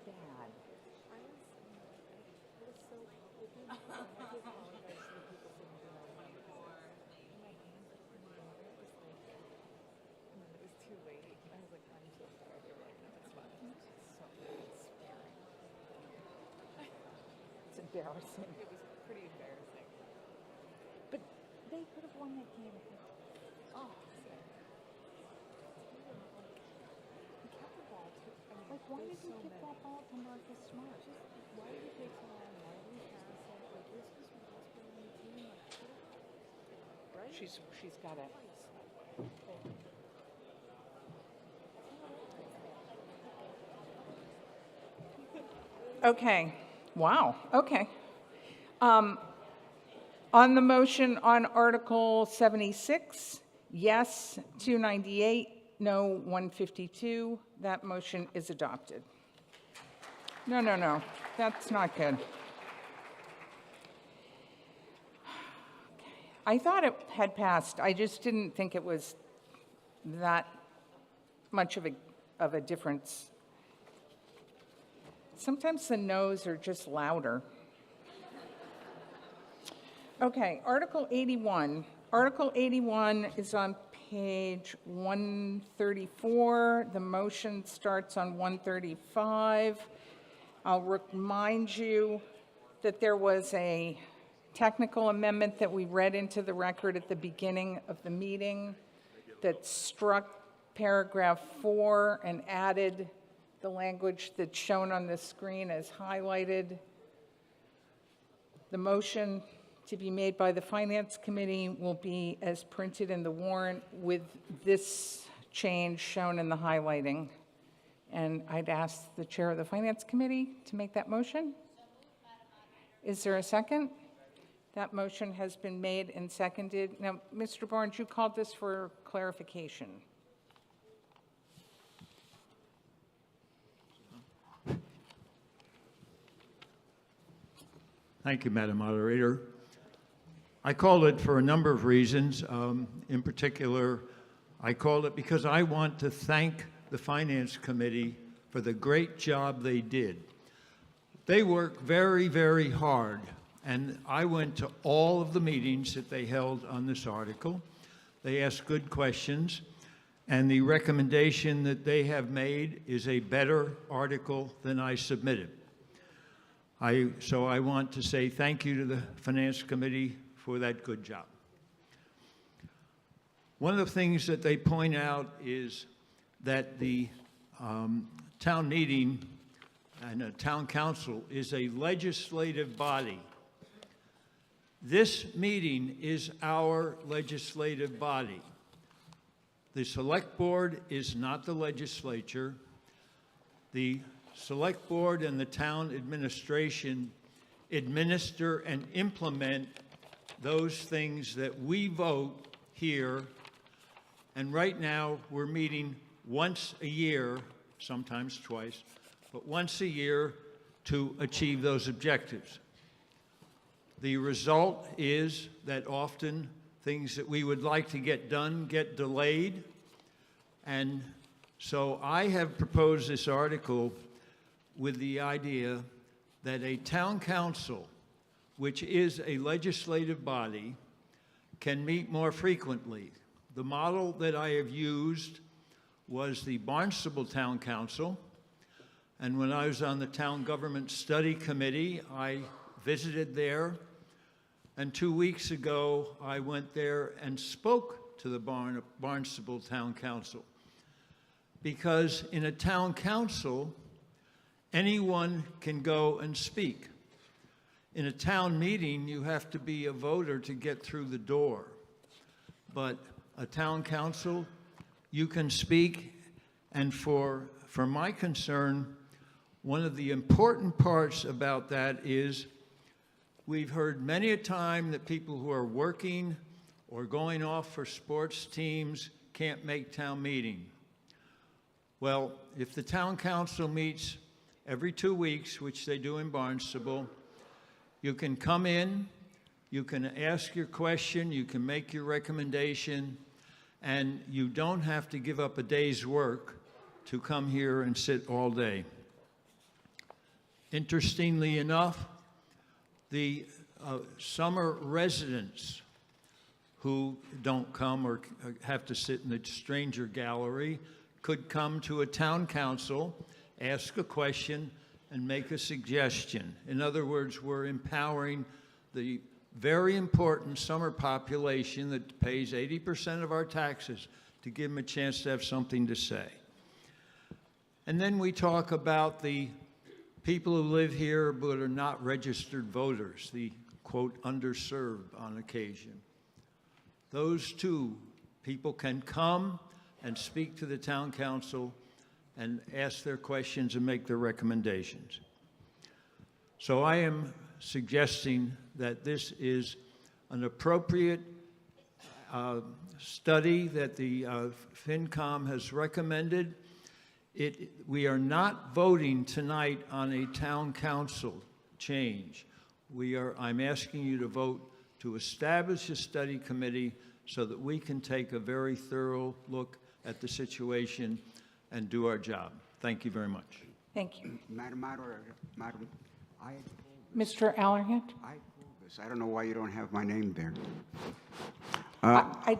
bad. It's embarrassing. It was pretty embarrassing. But they could have won that game. Oh. He kept the ball too. Like, why did he give that ball to Marcus Smart? Why did he take so long? Why did he pass it? Like, this was the best player on the team. Right? She's got it. Okay. Wow. Okay. On the motion on Article 76, yes 298, no 152. That motion is adopted. No. That's not good. I thought it had passed. I just didn't think it was that much of a difference. Sometimes the no's are just louder. Okay, Article 81. Article 81 is on page 134. The motion starts on 135. I'll remind you that there was a technical amendment that we read into the record at the beginning of the meeting that struck paragraph 4 and added the language that's shown on the screen as highlighted. The motion to be made by the Finance Committee will be as printed in the warrant with this change shown in the highlighting. And I'd ask the chair of the Finance Committee to make that motion. Is there a second? That motion has been made and seconded. Now, Mr. Barnes, you called this for clarification.
Thank you, Madam Moderator. I called it for a number of reasons. In particular, I called it because I want to thank the Finance Committee for the great job they did. They worked very, very hard, and I went to all of the meetings that they held on this article. They asked good questions, and the recommendation that they have made is a better article than I submitted. So I want to say thank you to the Finance Committee for that good job. One of the things that they point out is that the town meeting and a town council is a legislative body. This meeting is our legislative body. The select board is not the legislature. The select board and the town administration administer and implement those things that we vote here. And right now, we're meeting once a year, sometimes twice, but once a year to achieve those objectives. The result is that often things that we would like to get done get delayed. And so I have proposed this article with the idea that a town council, which is a legislative body, can meet more frequently. The model that I have used was the Barnstable Town Council, and when I was on the Town Government Study Committee, I visited there, and 2 weeks ago, I went there and spoke to the Barnstable Town Council. Because in a town council, anyone can go and speak. In a town meeting, you have to be a voter to get through the door. But a town council, you can speak, and for my concern, one of the important parts about that is we've heard many a time that people who are working or going off for sports teams can't make town meeting. Well, if the town council meets every 2 weeks, which they do in Barnstable, you can come in, you can ask your question, you can make your recommendation, and you don't have to give up a day's work to come here and sit all day. Interestingly enough, the summer residents who don't come or have to sit in the stranger gallery could come to a town council, ask a question, and make a suggestion. In other words, we're empowering the very important summer population that pays 80% of our taxes to give them a chance to have something to say. And then we talk about the people who live here but are not registered voters, the, quote, underserved on occasion. Those two people can come and speak to the town council and ask their questions and make their recommendations. So I am suggesting that this is an appropriate study that the FinCom has recommended. We are not voting tonight on a town council change. I'm asking you to vote to establish a study committee so that we can take a very thorough look at the situation and do our job. Thank you very much.
Thank you.
Madam Moderator, Madam,
Mr. Allerhand?
I pulled this. I don't know why you don't have my name there.
I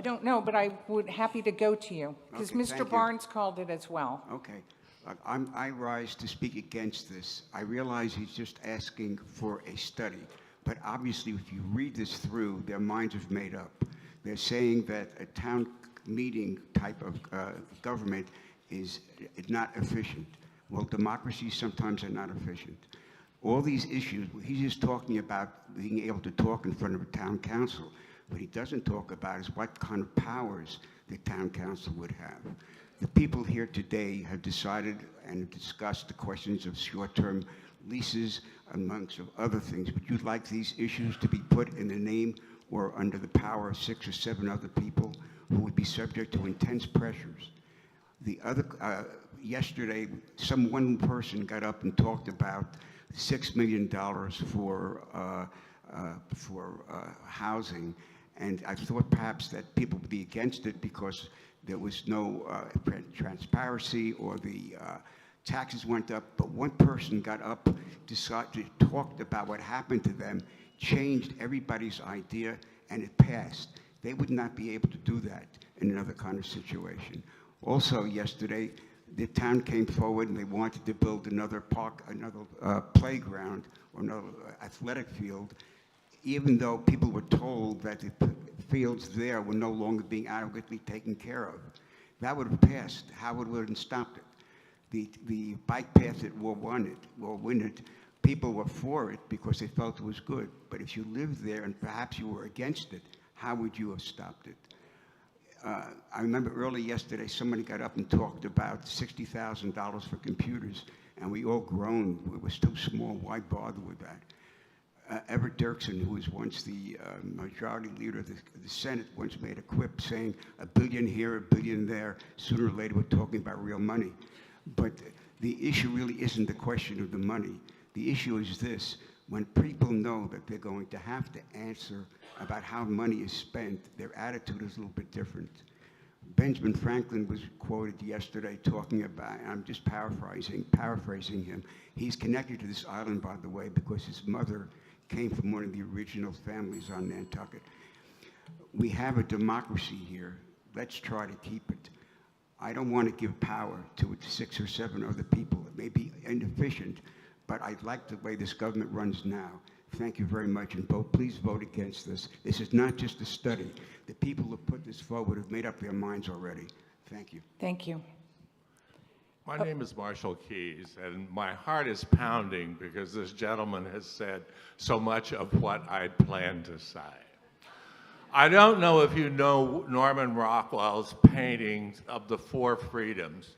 don't know, but I would happy to go to you, because
Okay,
Mr.
thank you.
Barnes called it as well.
Okay. I rise to speak against this. I realize he's just asking for a study, but obviously if you read this through, their minds are made up. They're saying that a town meeting type of government is not efficient. Well, democracies sometimes are not efficient. All these issues, he's just talking about being able to talk in front of a town council. What he doesn't talk about is what kind of powers the town council would have. The people here today have decided and discussed the questions of short-term leases, amongst other things. Would you like these issues to be put in the name or under the power of 6 or 7 other people who would be subject to intense pressures? Yesterday, one person got up and talked about $6 million for housing, and I thought perhaps that people would be against it because there was no transparency or the taxes went up. But one person got up, talked about what happened to them, changed everybody's idea, and it passed. They would not be able to do that in another kind of situation. Also yesterday, the town came forward and they wanted to build another park, another playground, or another athletic field, even though people were told that the fields there were no longer being adequately taken care of. That would have passed. Howard would have stopped it. The bike path that will win it, people were for it because they felt it was good. But if you lived there and perhaps you were against it, how would you have stopped it? I remember early yesterday, somebody got up and talked about $60,000 for computers, and we all groaned. It was too small. Why bother with that? Everett Dirksen, who was once the majority leader of the Senate, once made a quip saying, $1 billion here, $1 billion there. Sooner or later, we're talking about real money. But the issue really isn't the question of the money. The issue is this. When people know that they're going to have to answer about how money is spent, their attitude is a little bit different. Benjamin Franklin was quoted yesterday talking about, and I'm just paraphrasing him. He's connected to this island, by the way, because his mother came from one of the original families on Nantucket. We have a democracy here. Let's try to keep it. I don't want to give power to 6 or 7 other people. It may be inefficient, but I like the way this government runs now. Thank you very much, and please vote against this. This is not just a study. The people who put this forward have made up their minds already. Thank you.
Thank you.
My name is Marshall Keyes, and my heart is pounding because this gentleman has said so much of what I'd planned to say. I don't know if you know Norman Rockwell's paintings of the 4 freedoms.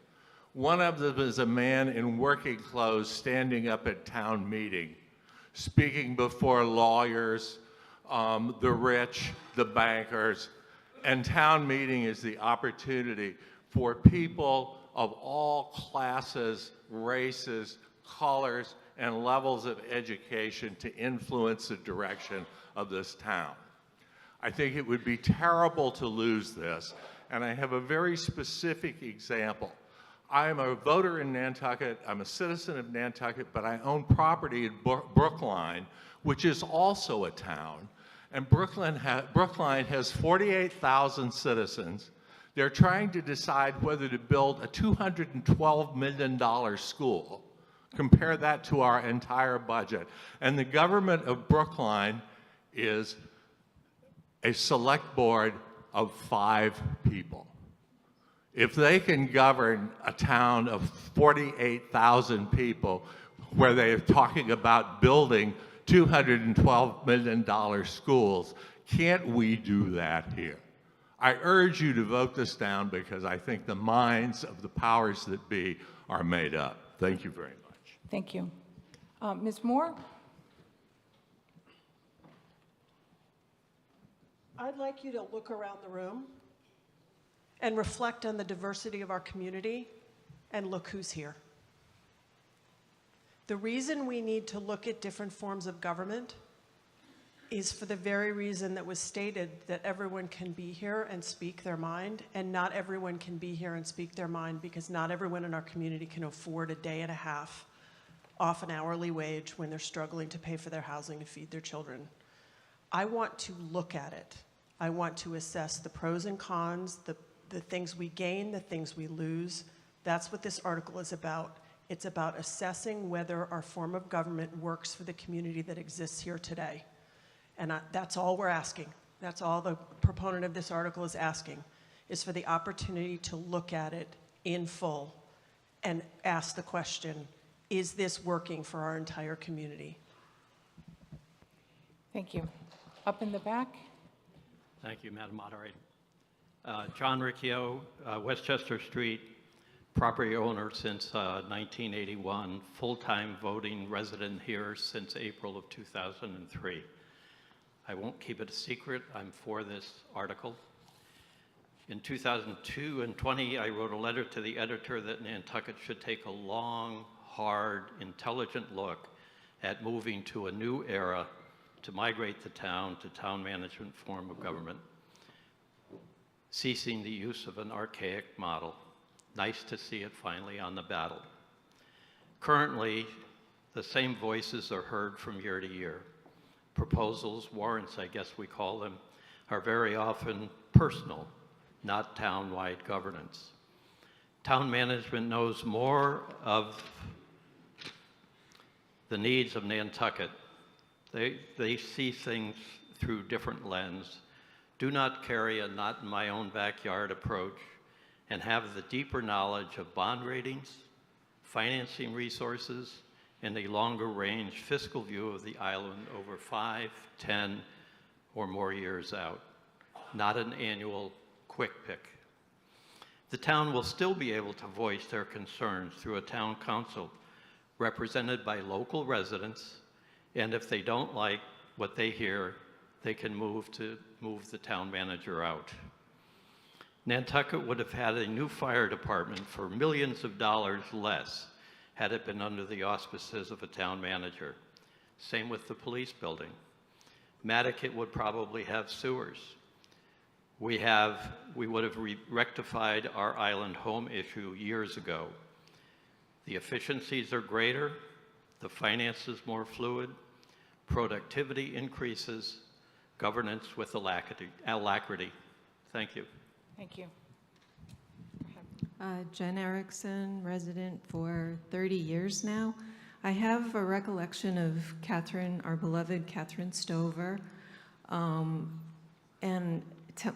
One of them is a man in working clothes standing up at town meeting, speaking before lawyers, the rich, the bankers, and town meeting is the opportunity for people of all classes, races, colors, and levels of education to influence the direction of this town. I think it would be terrible to lose this, and I have a very specific example. I am a voter in Nantucket, I'm a citizen of Nantucket, but I own property in Brookline, which is also a town. And Brookline has 48,000 citizens. They're trying to decide whether to build a $212 million school. Compare that to our entire budget. And the government of Brookline is a select board of 5 people. If they can govern a town of 48,000 people where they are talking about building $212 million schools, can't we do that here? I urge you to vote this down because I think the minds of the powers that be are made up. Thank you very much.
Thank you. Ms. Moore?
I'd like you to look around the room and reflect on the diversity of our community and look who's here. The reason we need to look at different forms of government is for the very reason that was stated, that everyone can be here and speak their mind, and not everyone can be here and speak their mind because not everyone in our community can afford a day and a half off an hourly wage when they're struggling to pay for their housing and feed their children. I want to look at it. I want to assess the pros and cons, the things we gain, the things we lose. That's what this article is about. It's about assessing whether our form of government works for the community that exists here today. And that's all we're asking. That's all the proponent of this article is asking, is for the opportunity to look at it in full and ask the question, is this working for our entire community?
Thank you. Up in the back?
Thank you, Madam Moderator. John Riccio, Westchester Street, property owner since 1981, full-time voting resident here since April of 2003. I won't keep it a secret, I'm for this article. In 2002 and 20, I wrote a letter to the editor that Nantucket should take a long, hard, intelligent look at moving to a new era to migrate the town to town management form of government, ceasing the use of an archaic model. Nice to see it finally on the ballot. Currently, the same voices are heard from year to year. Proposals, warrants, I guess we call them, are very often personal, not town-wide governance. Town management knows more of the needs of Nantucket. They see things through different lens, do not carry a not in my own backyard approach, and have the deeper knowledge of bond ratings, financing resources, and a longer range fiscal view of the island over 5, 10, or more years out, not an annual quick pick. The town will still be able to voice their concerns through a town council represented by local residents, and if they don't like what they hear, they can move the town manager out. Nantucket would have had a new fire department for millions of dollars less had it been under the auspices of a town manager. Same with the police building. Nantucket would probably have sewers. We would have rectified our island home issue years ago. The efficiencies are greater, the finances more fluid, productivity increases, governance with alacrity. Thank you.
Thank you.
Jen Erickson, resident for 30 years now. I have a recollection of Catherine, our beloved Catherine Stover, and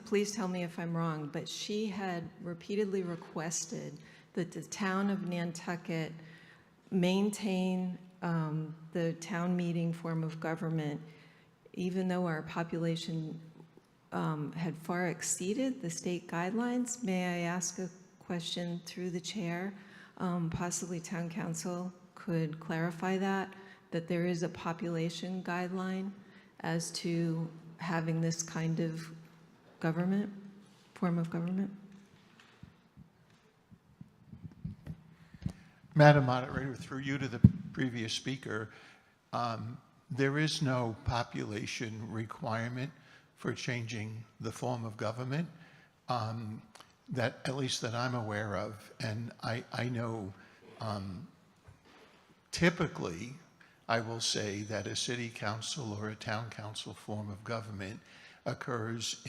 please tell me if I'm wrong, but she had repeatedly requested that the town of Nantucket maintain the town meeting form of government, even though our population had far exceeded the state guidelines. May I ask a question through the chair? Possibly town council could clarify that there is a population guideline as to having this kind of government, form of government.
Madam Moderator, through you to the previous speaker, there is no population requirement for changing the form of government. that, at least that I'm aware of, and I know typically, I will say that a city council or a town council form of government occurs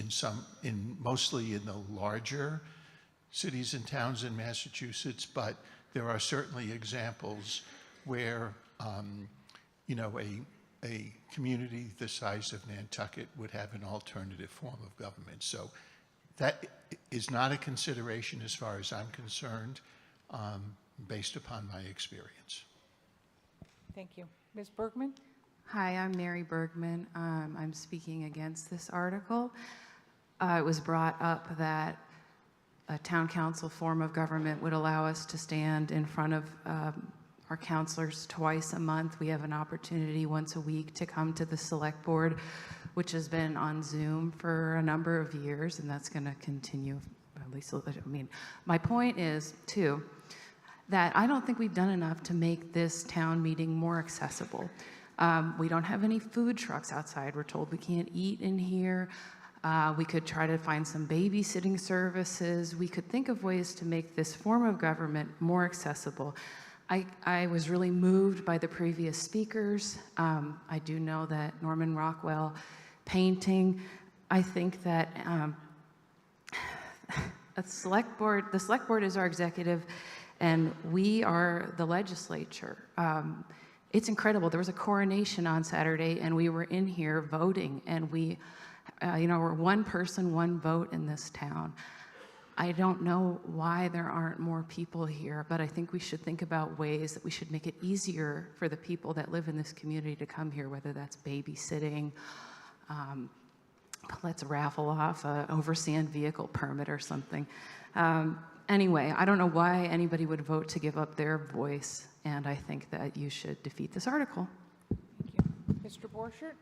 mostly in the larger cities and towns in Massachusetts, but there are certainly examples where, you know, a community the size of Nantucket would have an alternative form of government. So that is not a consideration as far as I'm concerned, based upon my experience.
Thank you. Ms. Bergman?
Hi, I'm Mary Bergman. I'm speaking against this article. It was brought up that a town council form of government would allow us to stand in front of our councilors twice a month. We have an opportunity once a week to come to the select board, which has been on Zoom for a number of years, and that's going to continue, at least, I mean, my point is, too, that I don't think we've done enough to make this town meeting more accessible. We don't have any food trucks outside. We're told we can't eat in here. We could try to find some babysitting services. We could think of ways to make this form of government more accessible. I was really moved by the previous speakers. I do know that Norman Rockwell painting. I think that the select board is our executive, and we are the legislature. It's incredible. There was a coronation on Saturday, and we were in here voting, and we, we're one person, one vote in this town. I don't know why there aren't more people here, but I think we should think about ways that we should make it easier for the people that live in this community to come here, whether that's babysitting, let's raffle off an oversand vehicle permit or something. Anyway, I don't know why anybody would vote to give up their voice, and I think that you should defeat this article.
Thank you. Mr. Borchert?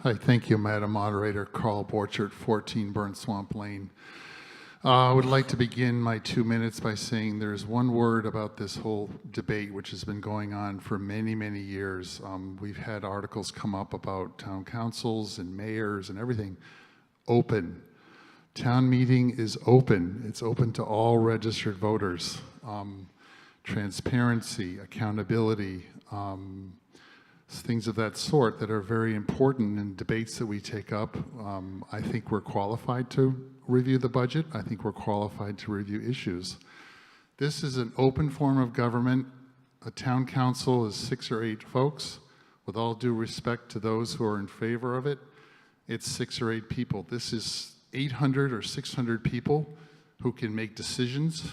Hi, thank you, Madam Moderator. Carl Borchert, 14 Burn Swamp Lane. I would like to begin my 2 minutes by saying there's one word about this whole debate which has been going on for many, many years. We've had articles come up about town councils and mayors and everything. Open. Town meeting is open. It's open to all registered voters. Transparency, accountability, things of that sort that are very important in debates that we take up. I think we're qualified to review the budget. I think we're qualified to review issues. This is an open form of government. A town council is 6 or 8 folks. With all due respect to those who are in favor of it, it's 6 or 8 people. This is 800 or 600 people who can make decisions,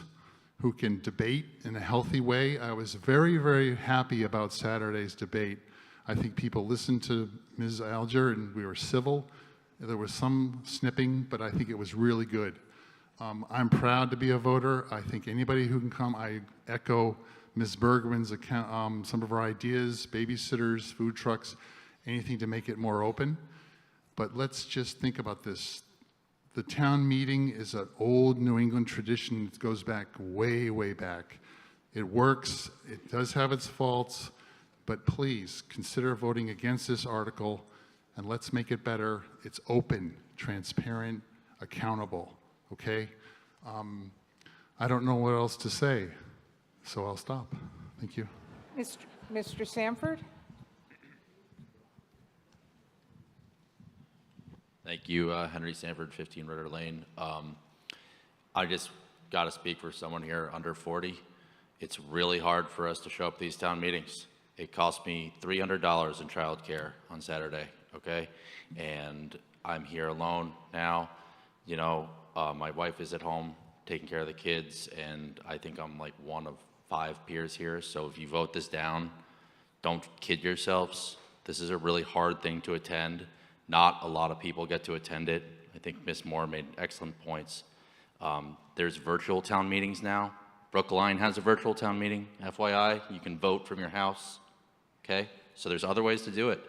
who can debate in a healthy way. I was very, very happy about Saturday's debate. I think people listened to Ms. Alger and we were civil. There was some snipping, but I think it was really good. I'm proud to be a voter. I think anybody who can come, I echo Ms. Bergman's account, some of her ideas, babysitters, food trucks, anything to make it more open. But let's just think about this. The town meeting is an old New England tradition that goes back way, way back. It works, it does have its faults, but please consider voting against this article and let's make it better. It's open, transparent, accountable, okay? I don't know what else to say, so I'll stop. Thank you.
Mr. Sanford?
Thank you, Henry Sanford, 15 Ritter Lane. I just got to speak for someone here under 40. It's really hard for us to show up to these town meetings. It cost me $300 in childcare on Saturday, okay? And I'm here alone now. You know, my wife is at home taking care of the kids, and I think I'm like one of 5 peers here. So if you vote this down, don't kid yourselves. This is a really hard thing to attend. Not a lot of people get to attend it. I think Ms. Moore made excellent points. There's virtual town meetings now. Brookline has a virtual town meeting, FYI. You can vote from your house, okay? So there's other ways to do it.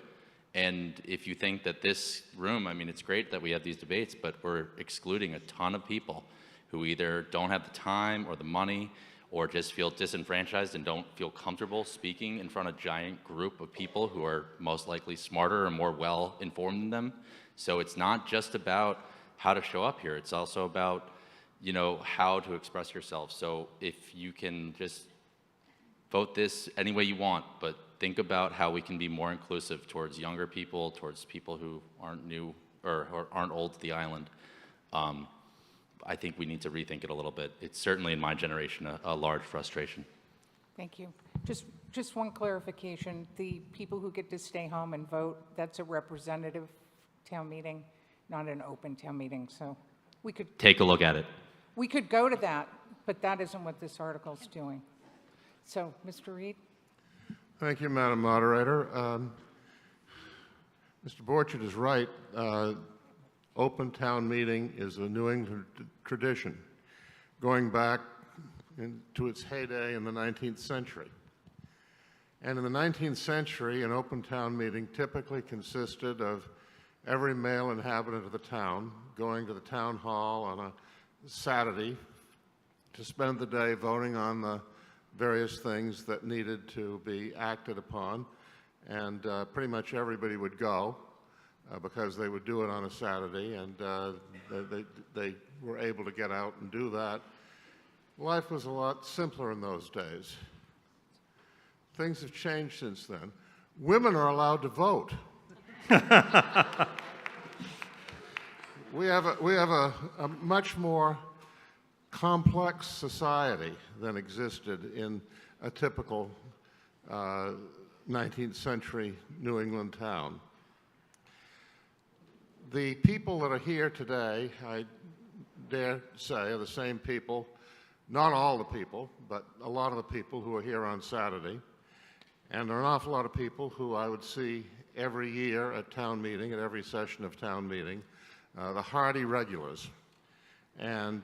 And if you think that this room, I mean, it's great that we have these debates, but we're excluding a ton of people who either don't have the time or the money or just feel disenfranchised and don't feel comfortable speaking in front of a giant group of people who are most likely smarter and more well-informed than them. So it's not just about how to show up here. It's also about you know, how to express yourself. So if you can just vote this any way you want, but think about how we can be more inclusive towards younger people, towards people who aren't new or aren't old to the island. I think we need to rethink it a little bit. It's certainly in my generation a large frustration.
Thank you. Just one clarification. The people who get to stay home and vote, that's a representative town meeting, not an open town meeting. So we could
Take a look at it.
We could go to that, but that isn't what this article's doing. So, Mr. Reed?
Thank you, Madam Moderator. Mr. Borchard is right. Open town meeting is a New England tradition, going back to its heyday in the 19th century. And in the 19th century, an open town meeting typically consisted of every male inhabitant of the town going to the town hall on a Saturday to spend the day voting on the various things that needed to be acted upon. And pretty much everybody would go because they would do it on a Saturday, and they were able to get out and do that. Life was a lot simpler in those days. Things have changed since then. Women are allowed to vote. We have a much more complex society than existed in a typical 19th century New England town. The people that are here today, I dare say, are the same people, not all the people, but a lot of the people who are here on Saturday. And there are an awful lot of people who I would see every year at town meeting, at every session of town meeting, the hardy regulars. And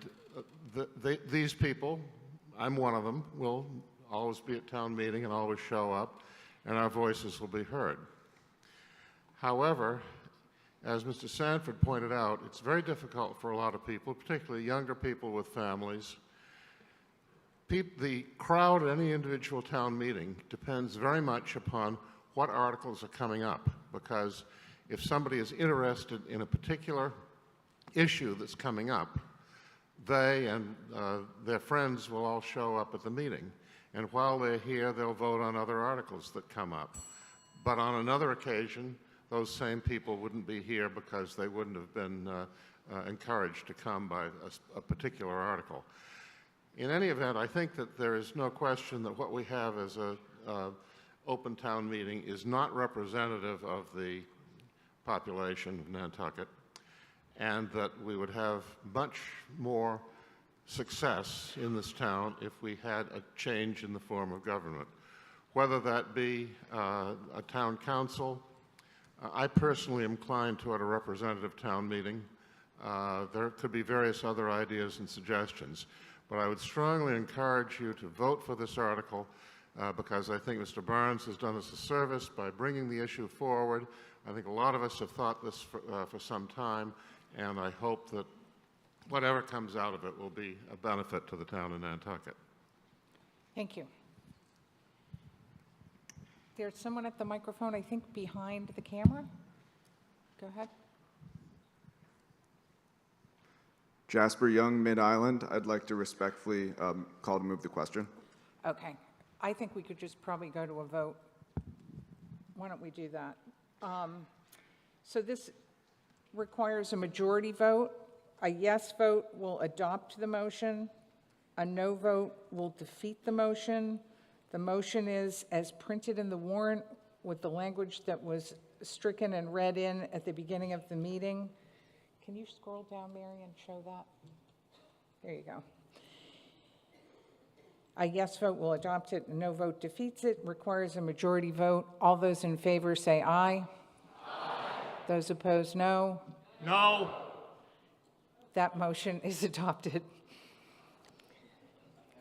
these people, I'm one of them, will always be at town meeting and always show up, and our voices will be heard. However, as Mr. Sanford pointed out, it's very difficult for a lot of people, particularly younger people with families. The crowd at any individual town meeting depends very much upon what articles are coming up, because if somebody is interested in a particular issue that's coming up, they and their friends will all show up at the meeting. And while they're here, they'll vote on other articles that come up. But on another occasion, those same people wouldn't be here because they wouldn't have been encouraged to come by a particular article. In any event, I think that there is no question that what we have as a open town meeting is not representative of the population of Nantucket, and that we would have much more success in this town if we had a change in the form of government. Whether that be a town council, I personally am inclined toward a representative town meeting. There could be various other ideas and suggestions, but I would strongly encourage you to vote for this article because I think Mr. Barnes has done us a service by bringing the issue forward. I think a lot of us have thought this for some time, and I hope that whatever comes out of it will be a benefit to the town of Nantucket.
Thank you. There's someone at the microphone, I think, behind the camera. Go ahead.
Jasper Young, Mid-Island. I'd like to respectfully call to move the question.
Okay. I think we could just probably go to a vote. Why don't we do that? So this requires a majority vote. A yes vote will adopt the motion. A no vote will defeat the motion. The motion is as printed in the warrant with the language that was stricken and read in at the beginning of the meeting. Can you scroll down, Mary, and show that? There you go. A yes vote will adopt it. A no vote defeats it. Requires a majority vote. All those in favor say aye. Aye. Those opposed, no.
No.
That motion is adopted.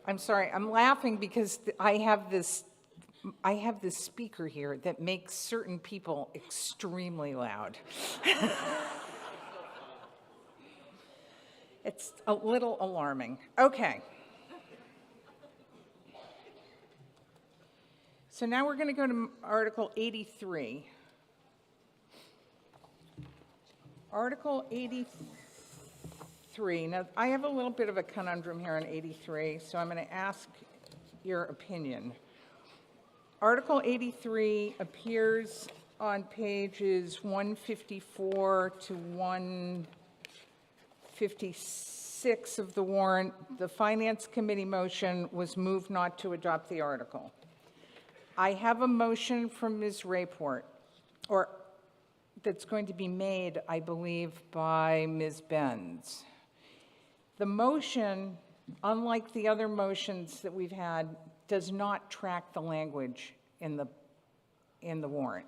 I'm sorry, I'm laughing because I have this speaker here that makes certain people extremely loud. It's a little alarming. Okay. So now we're going to go to Article 83. Article 83 83. Now, I have a little bit of a conundrum here on 83, so I'm going to ask your opinion. Article 83 appears on pages 154 to 156 of the warrant. The Finance Committee motion was moved not to adopt the article. I have a motion from Ms. Rayport, or that's going to be made, I believe, by Ms. Benz. The motion, unlike the other motions that we've had, does not track the language in the warrant.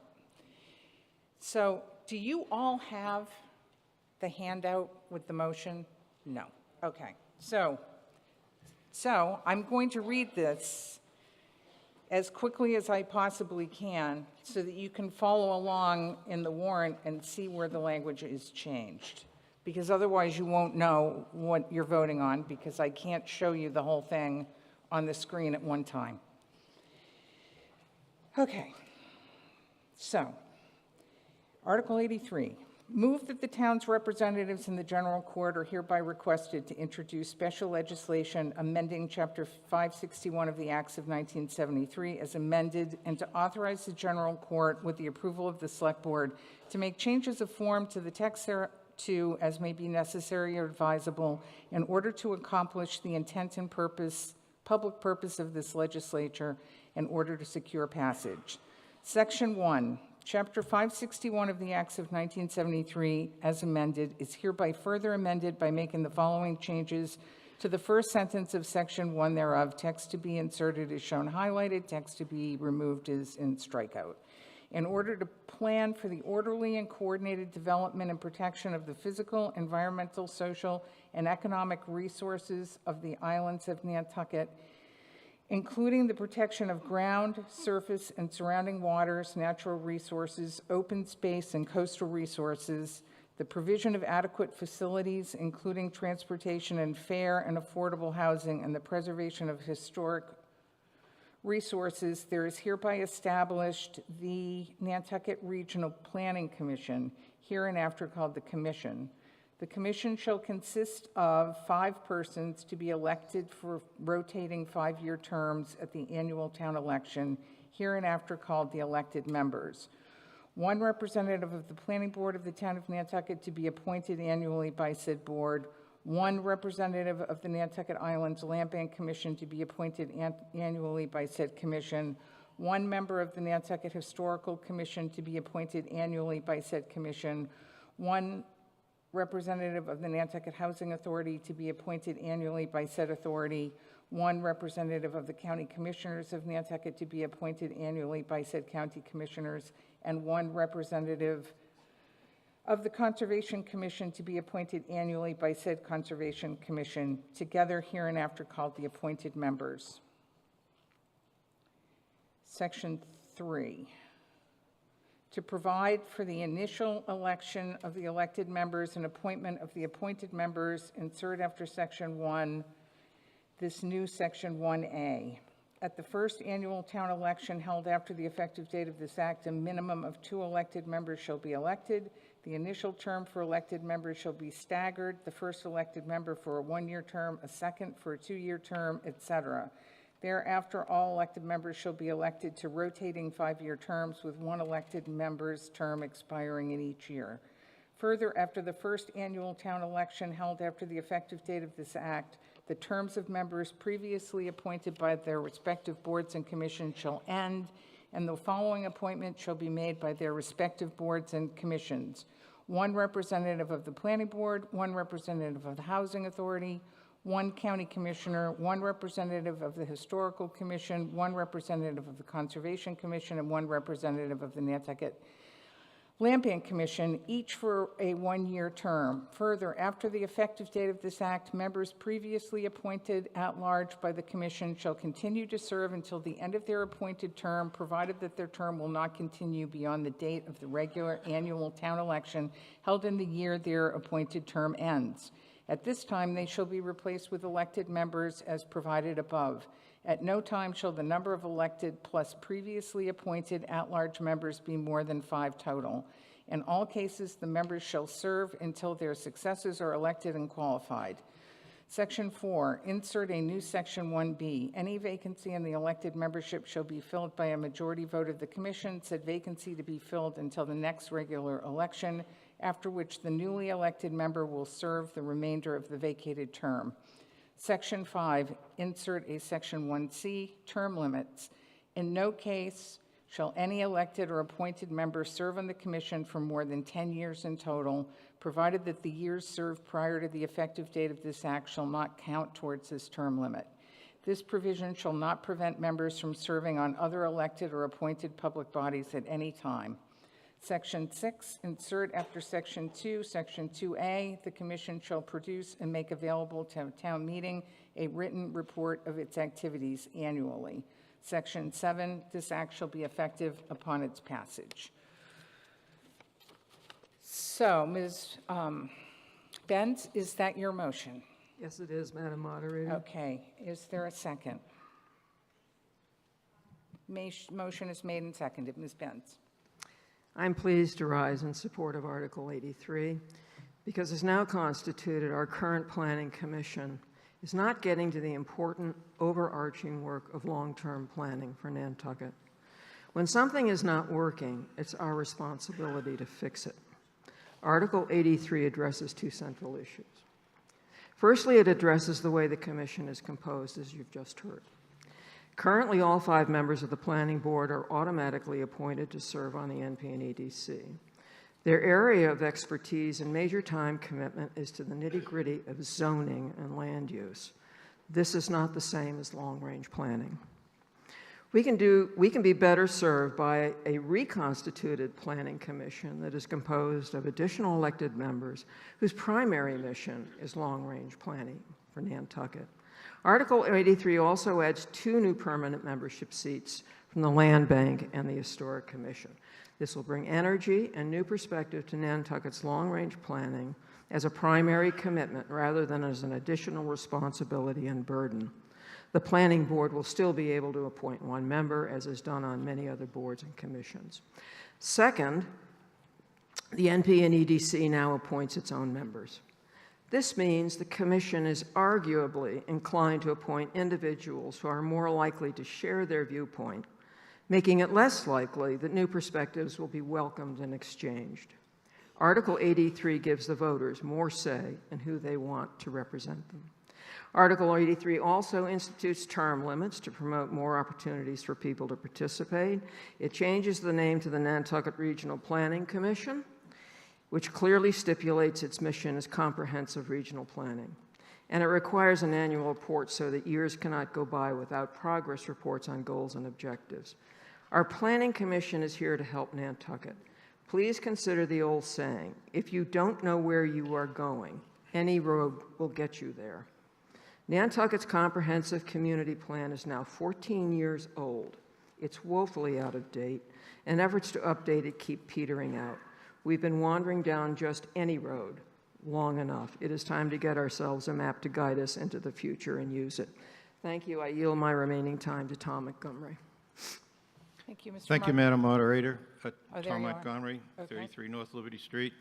So, do you all have the handout with the motion? No. Okay. So I'm going to read this as quickly as I possibly can so that you can follow along in the warrant and see where the language is changed. Because otherwise you won't know what you're voting on, because I can't show you the whole thing on the screen at one time. Okay. So, Article 83. Move that the town's representatives in the general court are hereby requested to introduce special legislation amending Chapter 561 of the Acts of 1973 as amended, and to authorize the general court, with the approval of the select board, to make changes of form to the text thereto as may be necessary or advisable in order to accomplish the intent and purpose, public purpose of this legislature in order to secure passage. Section 1. Chapter 561 of the Acts of 1973, as amended, is hereby further amended by making the following changes to the first sentence of Section 1 thereof. Text to be inserted is shown highlighted. Text to be removed is in strikeout. In order to plan for the orderly and coordinated development and protection of the physical, environmental, social, and economic resources of the islands of Nantucket, including the protection of ground, surface, and surrounding waters, natural resources, open space, and coastal resources, the provision of adequate facilities, including transportation and fair and affordable housing, and the preservation of historic resources, there is hereby established the Nantucket Regional Planning Commission, hereinafter called the Commission. The commission shall consist of 5 persons to be elected for rotating 5-year terms at the annual town election, hereinafter called the elected members. 1 representative of the planning board of the town of Nantucket to be appointed annually by said board. 1 representative of the Nantucket Islands Land Bank Commission to be appointed annually by said commission. 1 member of the Nantucket Historical Commission to be appointed annually by said commission. 1 representative of the Nantucket Housing Authority to be appointed annually by said authority. 1 representative of the County Commissioners of Nantucket to be appointed annually by said county commissioners, and 1 representative of the Conservation Commission to be appointed annually by said Conservation Commission, together hereinafter called the appointed members. Section 3. To provide for the initial election of the elected members and appointment of the appointed members, insert after Section 1, this new Section 1A. At the first annual town election held after the effective date of this act, a minimum of 2 elected members shall be elected. The initial term for elected members shall be staggered, the first elected member for a 1-year term, a second for a 2-year term, etc. Thereafter, all elected members shall be elected to rotating 5-year terms, with 1 elected member's term expiring in each year. Further, after the first annual town election held after the effective date of this act, the terms of members previously appointed by their respective boards and commissions shall end, and the following appointment shall be made by their respective boards and commissions: 1 representative of the planning board, 1 representative of the housing authority, 1 county commissioner, 1 representative of the historical commission, 1 representative of the conservation commission, and 1 representative of the Nantucket Land Bank Commission, each for a 1-year term. Further, after the effective date of this act, members previously appointed at large by the commission shall continue to serve until the end of their appointed term, provided that their term will not continue beyond the date of the regular annual town election held in the year their appointed term ends. At this time, they shall be replaced with elected members as provided above. At no time shall the number of elected plus previously appointed at-large members be more than 5 total. In all cases, the members shall serve until their successors are elected and qualified. Section 4, insert a new Section 1B. Any vacancy in the elected membership shall be filled by a majority vote of the commission, said vacancy to be filled until the next regular election, after which the newly elected member will serve the remainder of the vacated term. Section 5, insert a Section 1C, term limits. In no case shall any elected or appointed member serve on the commission for more than 10 years in total, provided that the years served prior to the effective date of this act shall not count towards this term limit. This provision shall not prevent members from serving on other elected or appointed public bodies at any time. Section 6, insert after Section 2, Section 2A, the commission shall produce and make available to a town meeting a written report of its activities annually. Section 7, this act shall be effective upon its passage. So, Ms. Benz, is that your motion?
Yes, it is, Madam Moderator.
Okay. Is there a second? Motion is made and seconded. Ms. Benz.
I'm pleased to rise in support of Article 83 because as now constituted, our current Planning Commission is not getting to the important overarching work of long-term planning for Nantucket. When something is not working, it's our responsibility to fix it. Article 83 addresses two central issues. Firstly, it addresses the way the commission is composed, as you've just heard. Currently, all 5 members of the Planning Board are automatically appointed to serve on the NP and EDC. Their area of expertise and major time commitment is to the nitty-gritty of zoning and land use. This is not the same as long-range planning. We can be better served by a reconstituted planning commission that is composed of additional elected members whose primary mission is long-range planning for Nantucket. Article 83 also adds 2 new permanent membership seats from the Land Bank and the Historic Commission. This will bring energy and new perspective to Nantucket's long-range planning as a primary commitment rather than as an additional responsibility and burden. The Planning Board will still be able to appoint 1 member, as is done on many other boards and commissions. Second, the NP and EDC now appoints its own members. This means the Commission is arguably inclined to appoint individuals who are more likely to share their viewpoint, making it less likely that new perspectives will be welcomed and exchanged. Article 83 gives the voters more say in who they want to represent them. Article 83 also institutes term limits to promote more opportunities for people to participate. It changes the name to the Nantucket Regional Planning Commission, which clearly stipulates its mission as comprehensive regional planning. And it requires an annual report so that years cannot go by without progress reports on goals and objectives. Our Planning Commission is here to help Nantucket. Please consider the old saying, if you don't know where you are going, any road will get you there. Nantucket's comprehensive community plan is now 14 years old. It's woefully out of date, and efforts to update it keep petering out. We've been wandering down just any road long enough. It is time to get ourselves a map to guide us into the future and use it. Thank you. I yield my remaining time to Tom Montgomery.
Thank you, Mr.
Thank you, Madam Moderator.
there
Tom
you are.
Montgomery,
Okay.
33 North Liberty Street.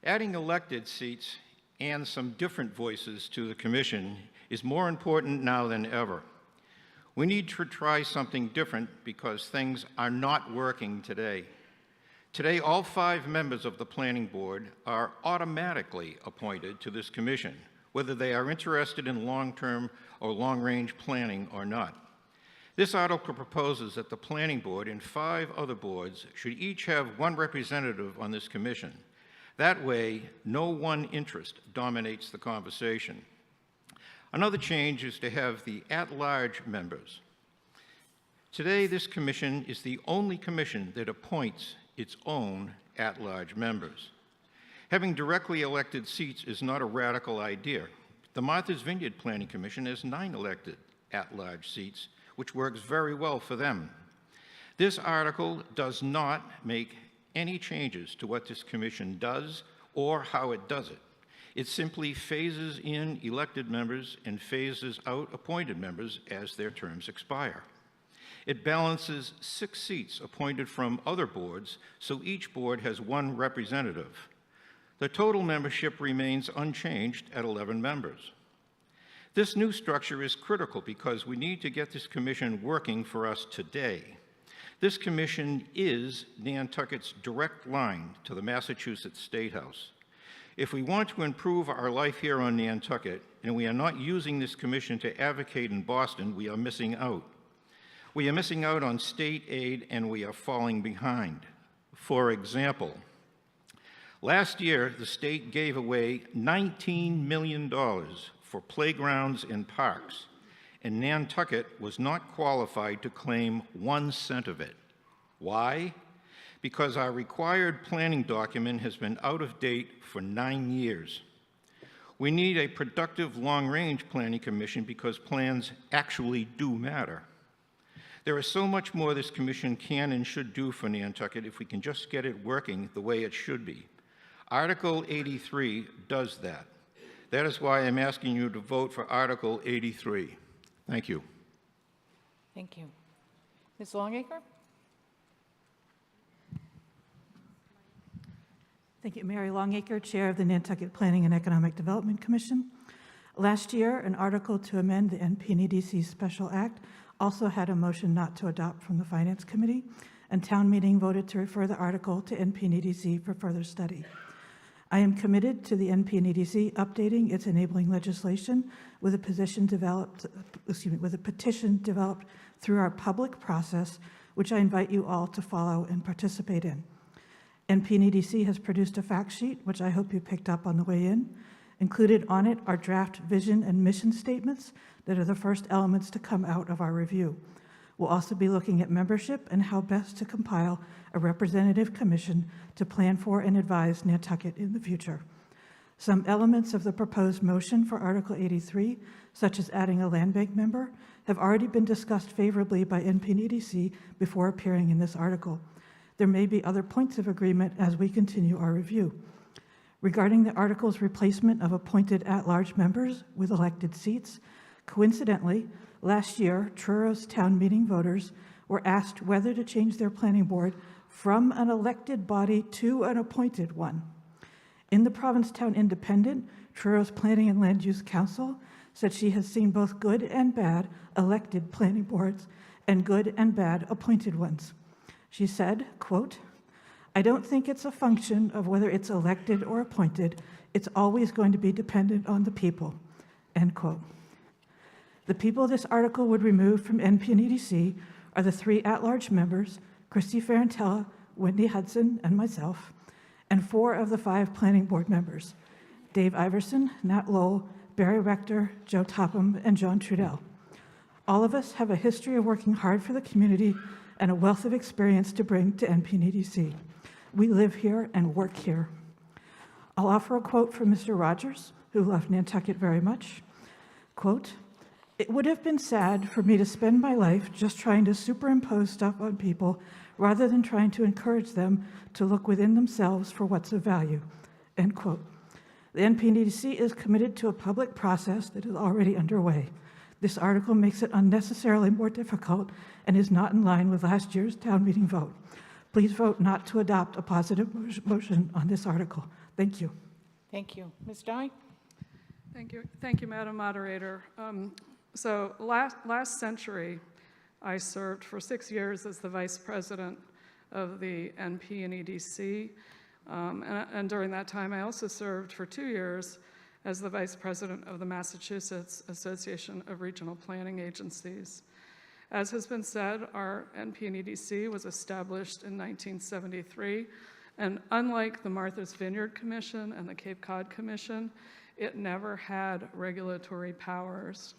Adding elected seats and some different voices to the commission is more important now than ever. We need to try something different because things are not working today. Today, all 5 members of the Planning Board are automatically appointed to this commission, whether they are interested in long-term or long-range planning or not. This article proposes that the Planning Board and 5 other boards should each have 1 representative on this commission. That way, no one interest dominates the conversation. Another change is to have the at-large members. Today, this commission is the only commission that appoints its own at-large members. Having directly elected seats is not a radical idea. The Martha's Vineyard Planning Commission has 9 elected at-large seats, which works very well for them. This article does not make any changes to what this commission does or how it does it. It simply phases in elected members and phases out appointed members as their terms expire. It balances 6 seats appointed from other boards, so each board has 1 representative. The total membership remains unchanged at 11 members. This new structure is critical because we need to get this commission working for us today. This commission is Nantucket's direct line to the Massachusetts State House. If we want to improve our life here on Nantucket, and we are not using this commission to advocate in Boston, we are missing out. We are missing out on state aid, and we are falling behind. For example, last year, the state gave away $19 million for playgrounds and parks, and Nantucket was not qualified to claim 1 cent of it. Why? Because our required planning document has been out of date for 9 years. We need a productive long-range planning commission because plans actually do matter. There is so much more this commission can and should do for Nantucket if we can just get it working the way it should be. Article 83 does that. That is why I'm asking you to vote for Article 83. Thank you.
Thank you. Ms. Longacre?
Thank you. Mary Longacre, Chair of the Nantucket Planning and Economic Development Commission. Last year, an article to amend the NPNEDC Special Act also had a motion not to adopt from the Finance Committee, and town meeting voted to refer the article to NPNEDC for further study. I am committed to the NPNEDC updating its enabling legislation with a petition developed through our public process, which I invite you all to follow and participate in. NPNEDC has produced a fact sheet, which I hope you picked up on the way in. Included on it are draft vision and mission statements that are the first elements to come out of our review. We'll also be looking at membership and how best to compile a representative commission to plan for and advise Nantucket in the future. Some elements of the proposed motion for Article 83, such as adding a land bank member, have already been discussed favorably by NPNEDC before appearing in this article. There may be other points of agreement as we continue our review. Regarding the article's replacement of appointed at-large members with elected seats, coincidentally, last year, Truro's town meeting voters were asked whether to change their planning board from an elected body to an appointed one. In the Provincetown Independent, Truro's Planning and Land Use Council said she has seen both good and bad elected planning boards and good and bad appointed ones. She said, quote, "I don't think it's a function of whether it's elected or appointed. It's always going to be dependent on the people," end quote. The people this article would remove from NPNEDC are the 3 at-large members, Christy Ferrantella, Wendy Hudson, and myself, and 4 of the 5 planning board members, Dave Iverson, Nat Lowell, Barry Rector, Joe Topham, and John Trudell. All of us have a history of working hard for the community and a wealth of experience to bring to NPNEDC. We live here and work here. I'll offer a quote from Mr. Rogers, who loved Nantucket very much. Quote, "It would have been sad for me to spend my life just trying to superimpose stuff on people rather than trying to encourage them to look within themselves for what's of value," end quote. The NPNEDC is committed to a public process that is already underway. This article makes it unnecessarily more difficult and is not in line with last year's town meeting vote. Please vote not to adopt a positive motion on this article. Thank you.
Thank you. Ms. Dye?
Thank you, Madam Moderator. So last century, I served for 6 years as the Vice President of the NPNEDC, and during that time, I also served for 2 years as the Vice President of the Massachusetts Association of Regional Planning Agencies. As has been said, our NPNEDC was established in 1973, and unlike the Martha's Vineyard Commission and the Cape Cod Commission, it never had regulatory powers.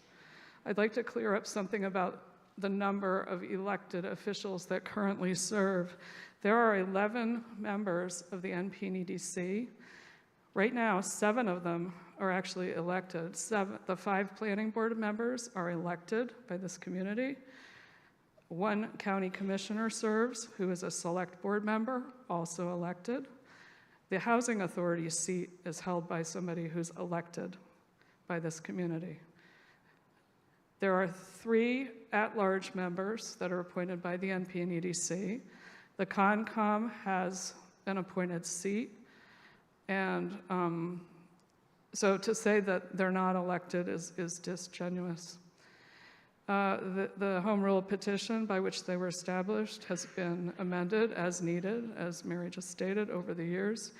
I'd like to clear up something about the number of elected officials that currently serve. There are 11 members of the NPNEDC. Right now, 7 of them are actually elected. The 5 planning board members are elected by this community. 1 county commissioner serves, who is a select board member, also elected. The housing authority seat is held by somebody who's elected by this community. There are 3 at-large members that are appointed by the NP and EDC. The Concom has an appointed seat, and so to say that they're not elected is disingenuous. The Home Rule petition by which they were established has been amended as needed, as Mary just stated, over the years.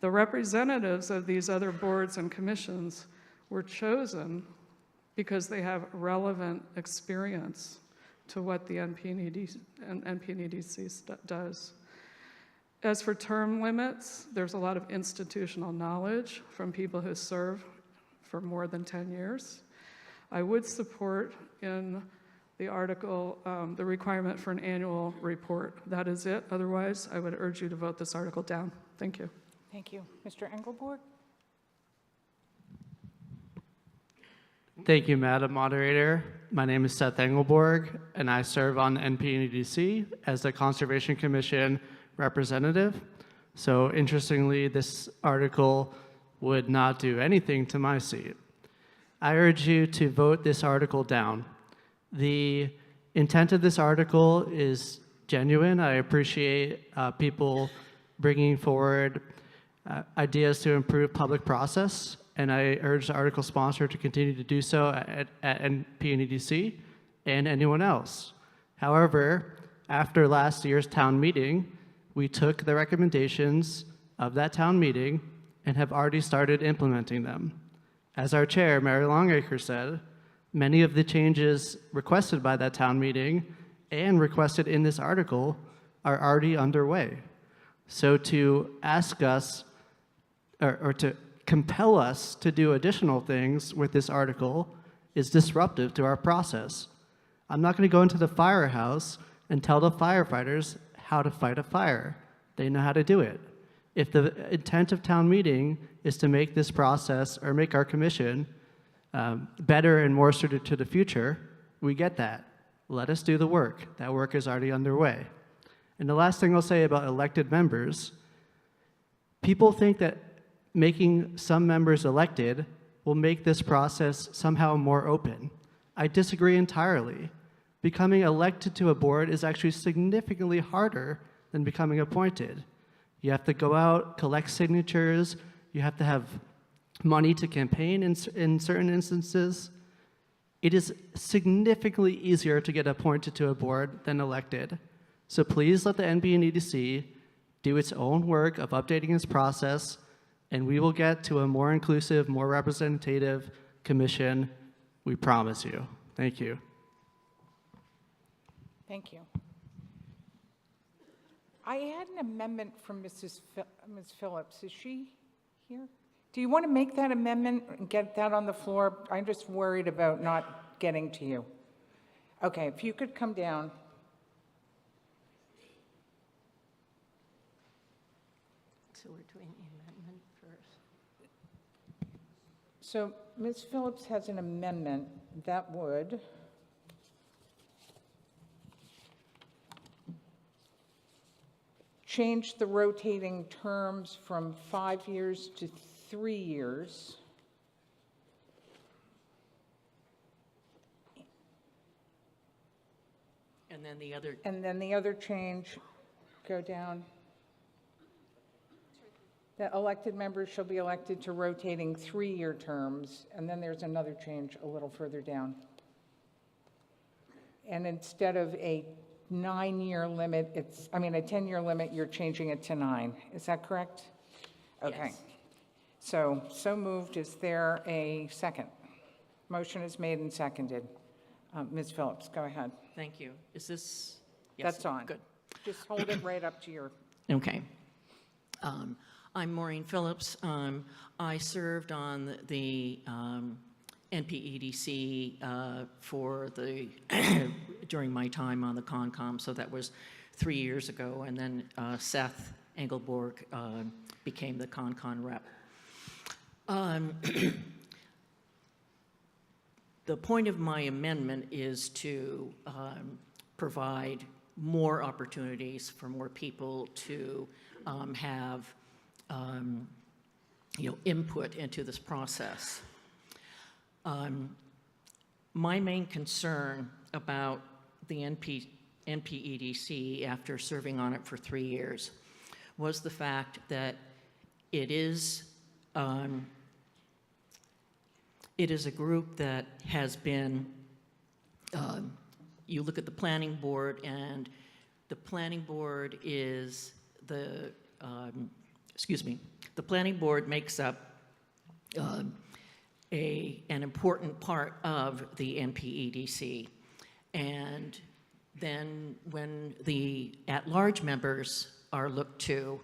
The representatives of these other boards and commissions were chosen because they have relevant experience to what the NP and EDC does. As for term limits, there's a lot of institutional knowledge from people who serve for more than 10 years. I would support in the article the requirement for an annual report. That is it. Otherwise, I would urge you to vote this article down. Thank you.
Thank you. Mr. Engelborg?
Thank you, Madam Moderator. My name is Seth Engelborg, and I serve on NP and EDC as the Conservation Commission representative. So interestingly, this article would not do anything to my seat. I urge you to vote this article down. The intent of this article is genuine. I appreciate people bringing forward ideas to improve public process, and I urge the article sponsor to continue to do so at NP and EDC and anyone else. However, after last year's town meeting, we took the recommendations of that town meeting and have already started implementing them. As our chair, Mary Longacre, said, many of the changes requested by that town meeting and requested in this article are already underway. So to ask us, or to compel us to do additional things with this article is disruptive to our process. I'm not going to go into the firehouse and tell the firefighters how to fight a fire. They know how to do it. If the intent of town meeting is to make this process or make our commission better and more suited to the future, we get that. Let us do the work. That work is already underway. And the last thing I'll say about elected members, people think that making some members elected will make this process somehow more open. I disagree entirely. Becoming elected to a board is actually significantly harder than becoming appointed. You have to go out, collect signatures, you have to have money to campaign in certain instances. It is significantly easier to get appointed to a board than elected. So please let the NB and EDC do its own work of updating its process, and we will get to a more inclusive, more representative commission. We promise you. Thank you.
Thank you. I had an amendment from Ms. Phillips. Is she here? Do you want to make that amendment and get that on the floor? I'm just worried about not getting to you. Okay, if you could come down.
So we're doing the amendment first.
So Ms. Phillips has an amendment that would change the rotating terms from 5 years to 3 years.
And then the other.
And then the other change, go down. The elected members shall be elected to rotating 3-year terms, and then there's another change a little further down. And instead of a 9-year limit, a 10-year limit, you're changing it to 9. Is that correct? Okay.
Yes.
So moved. Is there a second? Motion is made and seconded. Ms. Phillips, go ahead.
Thank you. Is this? Yes.
That's on.
Good.
Just hold it right up to your.
Okay. I'm Maureen Phillips. I served on the NPEDC for during my time on the Concom, so that was 3 years ago, and then Seth Engelborg became the Concon rep. The point of my amendment is to provide more opportunities for more people to have input into this process. my main concern about the NPEDC after serving on it for 3 years was the fact that it is a group that has been, you look at the planning board, and the planning board is the, the planning board makes up an important part of the NPEDC. And then when the at-large members are looked to,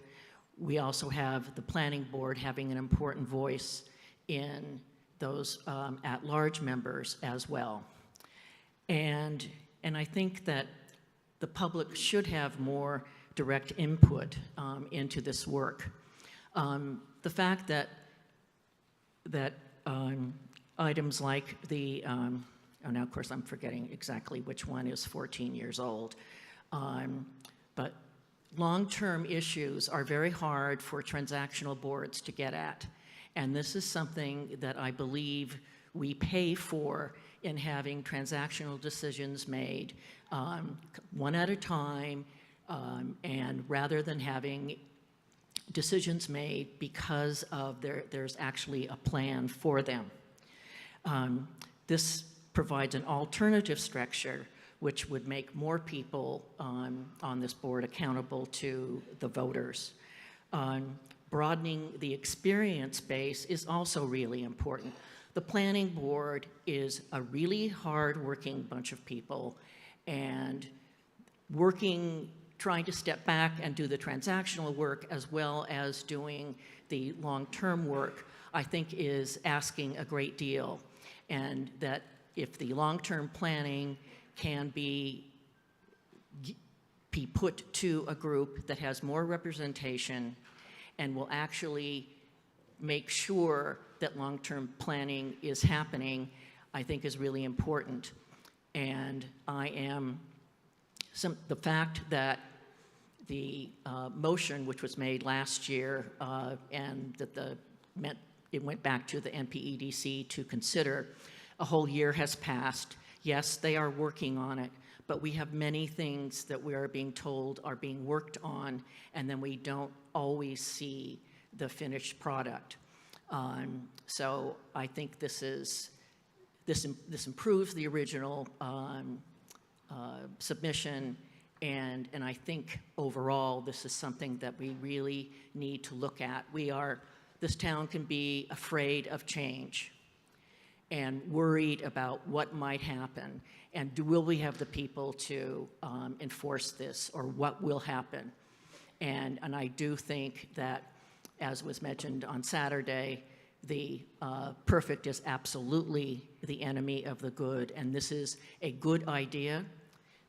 we also have the planning board having an important voice in those at-large members as well. And I think that the public should have more direct input into this work. The fact that items like the, oh, now of course I'm forgetting exactly which one is 14 years old, but long-term issues are very hard for transactional boards to get at. And this is something that I believe we pay for in having transactional decisions made one at a time, and rather than having decisions made because of there's actually a plan for them. This provides an alternative structure which would make more people on this board accountable to the voters. Broadening the experience base is also really important. The planning board is a really hard-working bunch of people, and trying to step back and do the transactional work as well as doing the long-term work, I think is asking a great deal. And that if the long-term planning can be put to a group that has more representation and will actually make sure that long-term planning is happening, I think is really important. And the fact that the motion which was made last year and that it went back to the NPEDC to consider, a whole year has passed. Yes, they are working on it, but we have many things that we are being told are being worked on, and then we don't always see the finished product. So I think this improves the original submission, and I think overall this is something that we really need to look at. This town can be afraid of change and worried about what might happen, and will we have the people to enforce this, or what will happen? And I do think that, as was mentioned on Saturday, the perfect is absolutely the enemy of the good, and this is a good idea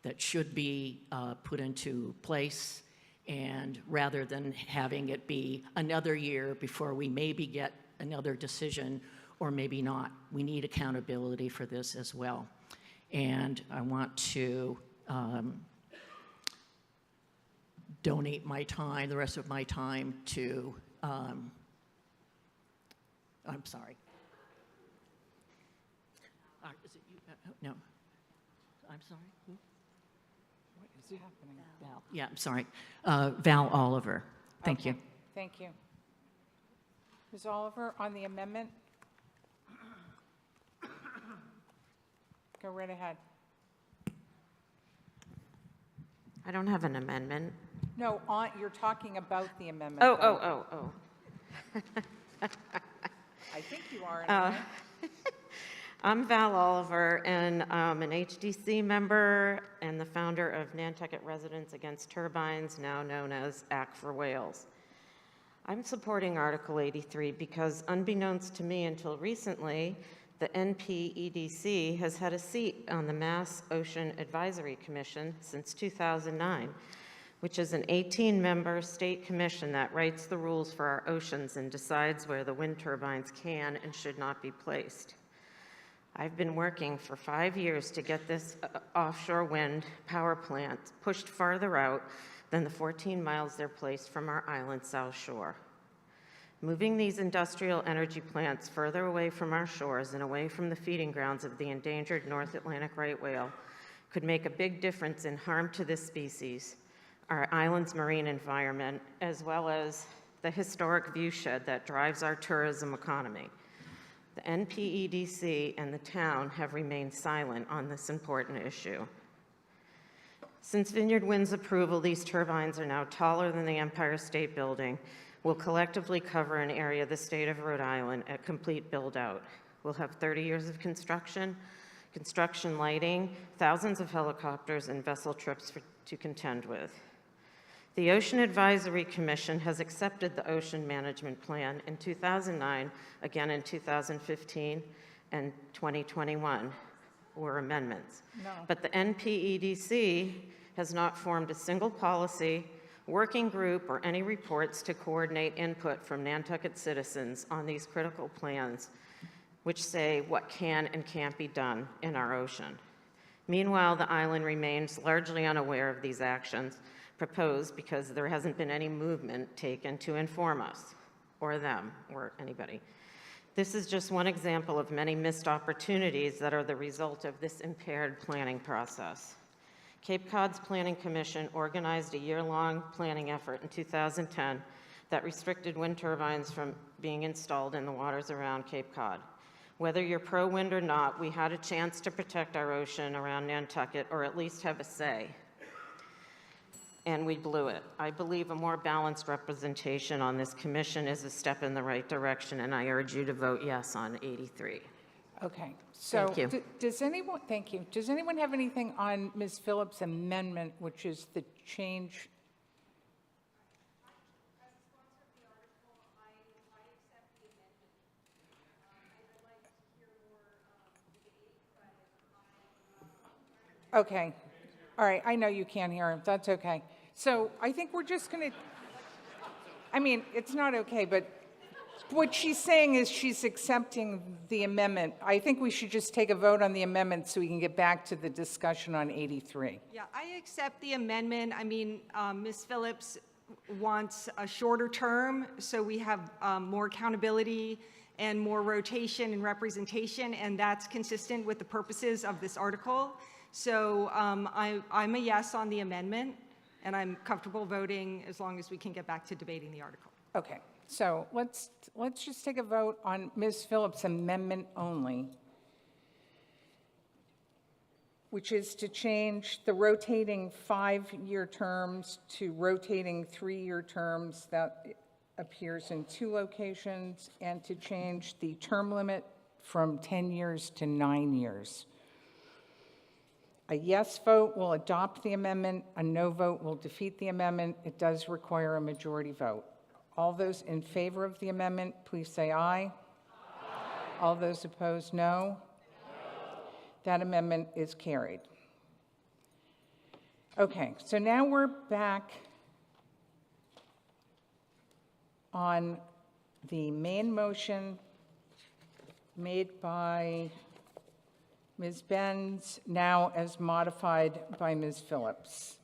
that should be put into place, and rather than having it be another year before we maybe get another decision, or maybe not. We need accountability for this as well. And I want to donate my time, the rest of my time, to, I'm sorry. Is it you? No. I'm sorry. Who?
What is happening?
Val. Yeah, I'm sorry. Val Oliver. Thank you.
Thank you. Ms. Oliver, on the amendment? Go right ahead.
I don't have an amendment.
No, you're talking about the amendment.
Oh.
I think you are. Anyway.
I'm Val Oliver, and I'm an HDC member and the founder of Nantucket Residents Against Turbines, now known as Act for Wales. I'm supporting Article 83 because, unbeknownst to me until recently, the NPEDC has had a seat on the Mass Ocean Advisory Commission since 2009, which is an 18-member state commission that writes the rules for our oceans and decides where the wind turbines can and should not be placed. I've been working for 5 years to get this offshore wind power plant pushed farther out than the 14 miles they're placed from our island south shore. Moving these industrial energy plants further away from our shores and away from the feeding grounds of the endangered North Atlantic right whale could make a big difference in harm to this species, our island's marine environment, as well as the historic viewshed that drives our tourism economy. The NPEDC and the town have remained silent on this important issue. Since Vineyard Wind's approval, these turbines are now taller than the Empire State Building, will collectively cover an area of the state of Rhode Island at complete build-out. We'll have 30 years of construction lighting, thousands of helicopters, and vessel trips to contend with. The Ocean Advisory Commission has accepted the Ocean Management Plan in 2009, again in 2015, and 2021 were amendments.
No.
But the NPEDC has not formed a single policy, working group, or any reports to coordinate input from Nantucket citizens on these critical plans, which say what can and can't be done in our ocean. Meanwhile, the island remains largely unaware of these actions proposed because there hasn't been any movement taken to inform us, or them, or anybody. This is just one example of many missed opportunities that are the result of this impaired planning process. Cape Cod's Planning Commission organized a year-long planning effort in 2010 that restricted wind turbines from being installed in the waters around Cape Cod. Whether you're pro-wind or not, we had a chance to protect our ocean around Nantucket, or at least have a say, and we blew it. I believe a more balanced representation on this commission is a step in the right direction, and I urge you to vote yes on 83.
Okay, so
Thank you.
Does anyone, thank you. Does anyone have anything on Ms. Phillips' amendment, which is the change? Okay, all right, I know you can't hear him, that's okay. So I think we're just gonna, I mean, it's not okay, but what she's saying is she's accepting the amendment. I think we should just take a vote on the amendment so we can get back to the discussion on 83.
Yeah, I accept the amendment. I mean, Ms. Phillips wants a shorter term, so we have more accountability and more rotation and representation, and that's consistent with the purposes of this article. So I'm a yes on the amendment, and I'm comfortable voting as long as we can get back to debating the article.
Okay, so let's just take a vote on Ms. Phillips' amendment only, which is to change the rotating 5-year terms to rotating 3-year terms that appears in 2 locations, and to change the term limit from 10 years to 9 years. A yes vote will adopt the amendment. A no vote will defeat the amendment. It does require a majority vote. All those in favor of the amendment, please say aye. Aye. All those opposed, no. No. That amendment is carried. Okay, so now we're back on the main motion made by Ms. Benz, now as modified by Ms. Phillips.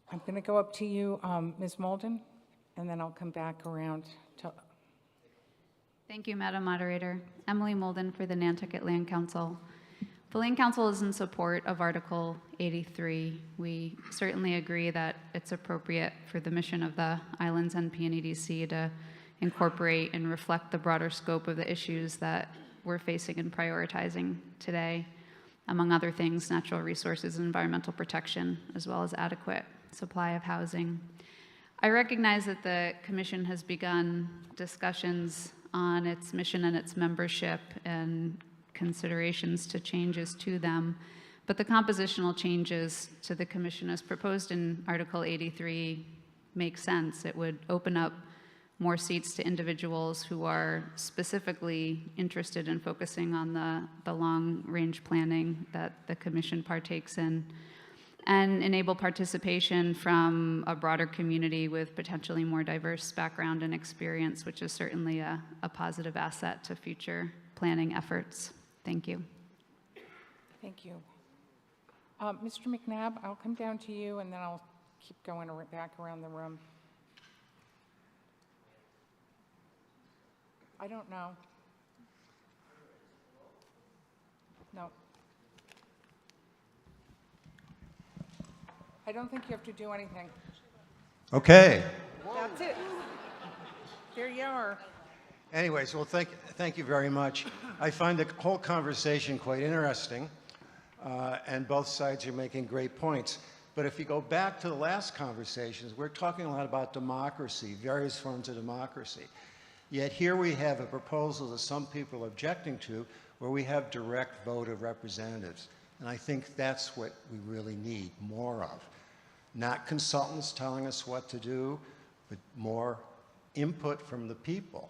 I'm going to go up to you, Ms. Molden, and then I'll come back around to...
Thank you, Madam Moderator. Emily Molden for the Nantucket Land Council. The Land Council is in support of Article 83. We certainly agree that it's appropriate for the mission of the Islands NPNEDC to incorporate and reflect the broader scope of the issues that we're facing and prioritizing today, among other things, natural resources and environmental protection, as well as adequate supply of housing. I recognize that the Commission has begun discussions on its mission and its membership and considerations to changes to them, but the compositional changes to the Commission as proposed in Article 83 make sense. It would open up more seats to individuals who are specifically interested in focusing on the long-range planning that the Commission partakes in, and enable participation from a broader community with potentially more diverse background and experience, which is certainly a positive asset to future planning efforts. Thank you.
Thank you. Mr. McNabb, I'll come down to you, and then I'll keep going back around the room. I don't know. No. I don't think you have to do anything.
Okay.
That's it. There you are.
Anyways, well, thank you very much. I find the whole conversation quite interesting, and both sides are making great points. But if you go back to the last conversations, we're talking a lot about democracy, various forms of democracy. Yet here we have a proposal that some people are objecting to, where we have direct vote of representatives. And I think that's what we really need more of. Not consultants telling us what to do, but more input from the people.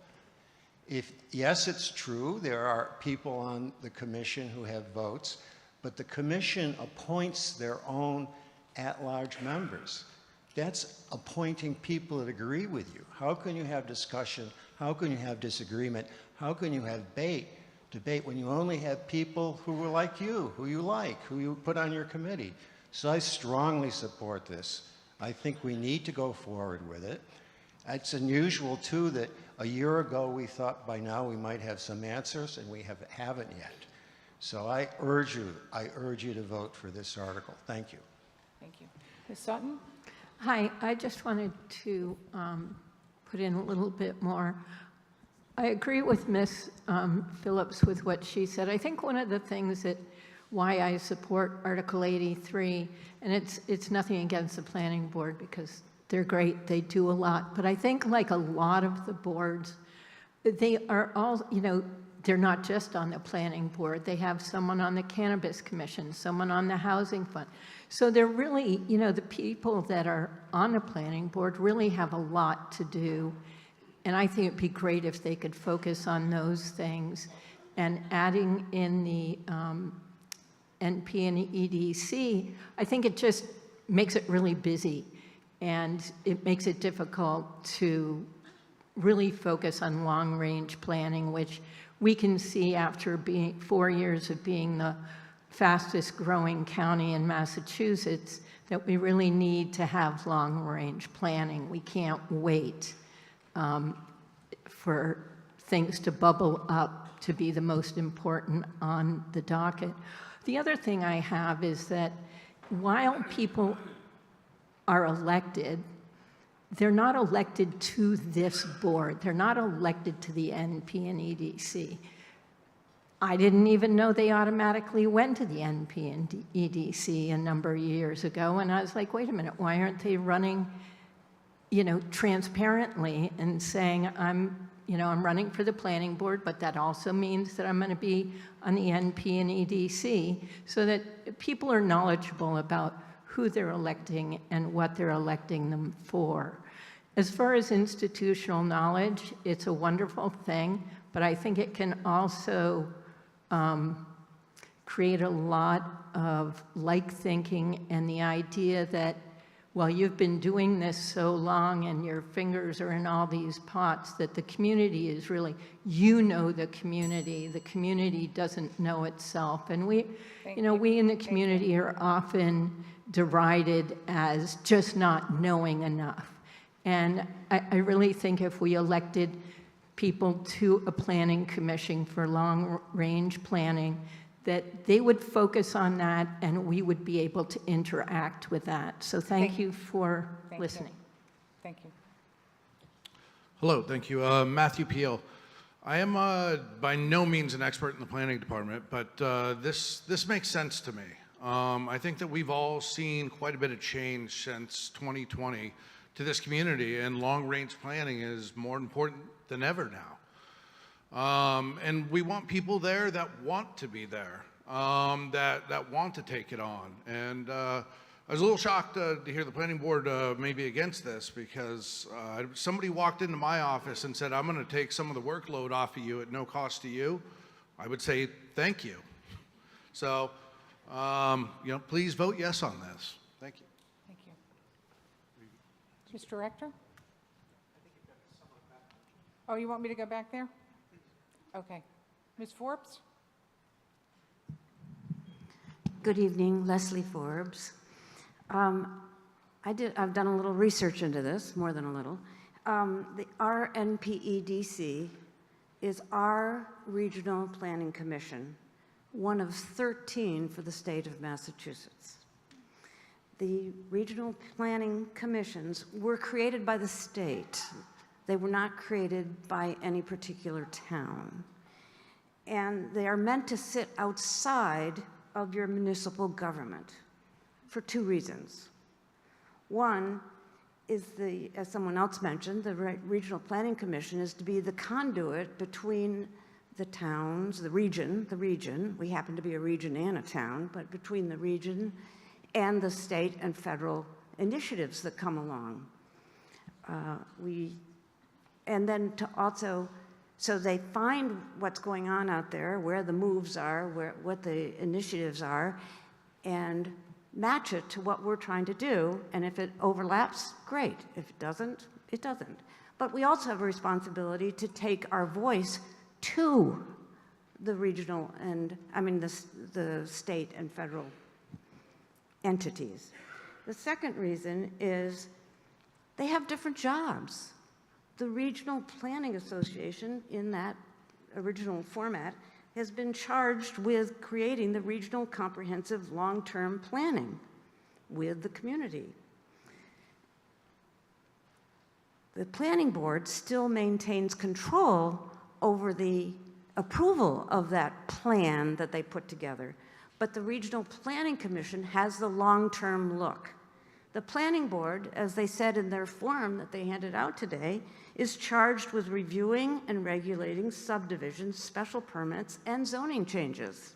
Yes, it's true, there are people on the commission who have votes, but the commission appoints their own at-large members. That's appointing people that agree with you. How can you have discussion? How can you have disagreement? How can you have debate when you only have people who are like you, who you put on your committee? So I strongly support this. I think we need to go forward with it. It's unusual, too, that a year ago we thought by now we might have some answers, and we haven't yet. So I urge you to vote for this article. Thank you.
Thank you. Ms. Sutton?
Hi, I just wanted to put in a little bit more. I agree with Ms. Phillips with what she said. I think one of the things why I support Article 83, and it's nothing against the planning board because they're great, they do a lot, but I think like a lot of the boards, they are all, they're not just on the planning board, they have someone on the cannabis commission, someone on the housing fund. So they're really, the people that are on the planning board really have a lot to do. And I think it'd be great if they could focus on those things, and adding in the NP and EDC, I think it just makes it really busy, and it makes it difficult to really focus on long-range planning, which we can see after 4 years of being the fastest growing county in Massachusetts, that we really need to have long-range planning. We can't wait for things to bubble up to be the most important on the docket. The other thing I have is that while people are elected, they're not elected to this board. They're not elected to the NP and EDC. I didn't even know they automatically went to the NP and EDC a number of years ago, and I was like, wait a minute, why aren't they running, transparently and saying, I'm running for the planning board, but that also means that I'm going to be on the NP and EDC, so that people are knowledgeable about who they're electing and what they're electing them for. As far as institutional knowledge, it's a wonderful thing, but I think it can also create a lot of like thinking, and the idea that, well, you've been doing this so long and your fingers are in all these pots, that the community is really, the community doesn't know itself. And we in the community are often derided as just not knowing enough. And I really think if we elected people to a planning commission for long-range planning, that they would focus on that and we would be able to interact with that. So thank you for listening.
Thank you.
Hello, thank you. Matthew Peel. I am by no means an expert in the planning department, but this makes sense to me. I think that we've all seen quite a bit of change since 2020 to this community, and long-range planning is more important than ever now. And we want people there that want to be there, that want to take it on. And I was a little shocked to hear the planning board maybe against this, because somebody walked into my office and said, I'm going to take some of the workload off of you at no cost to you. I would say, thank you. So, please vote yes on this. Thank you.
Thank you. Mr. Rector? Oh, you want me to go back there? Okay. Ms. Forbes?
Good evening, Leslie Forbes. I've done a little research into this, more than a little. The RNPEDC is our Regional Planning Commission, one of 13 for the state of Massachusetts. The regional planning commissions were created by the state. They were not created by any particular town. And they are meant to sit outside of your municipal government for two reasons. One is as someone else mentioned, the Regional Planning Commission is to be the conduit between the towns, the region, we happen to be a region and a town, but between the region and the state and federal initiatives that come along. And then to also, so they find what's going on out there, where the moves are, what the initiatives are, and match it to what we're trying to do. And if it overlaps, great. If it doesn't, it doesn't. But we also have a responsibility to take our voice to the regional and, the state and federal entities. The second reason is they have different jobs. The Regional Planning Association, in that original format, has been charged with creating the regional comprehensive long-term planning with the community. The planning board still maintains control over the approval of that plan that they put together, but the Regional Planning Commission has the long-term look. The planning board, as they said in their form that they handed out today, is charged with reviewing and regulating subdivisions, special permits, and zoning changes.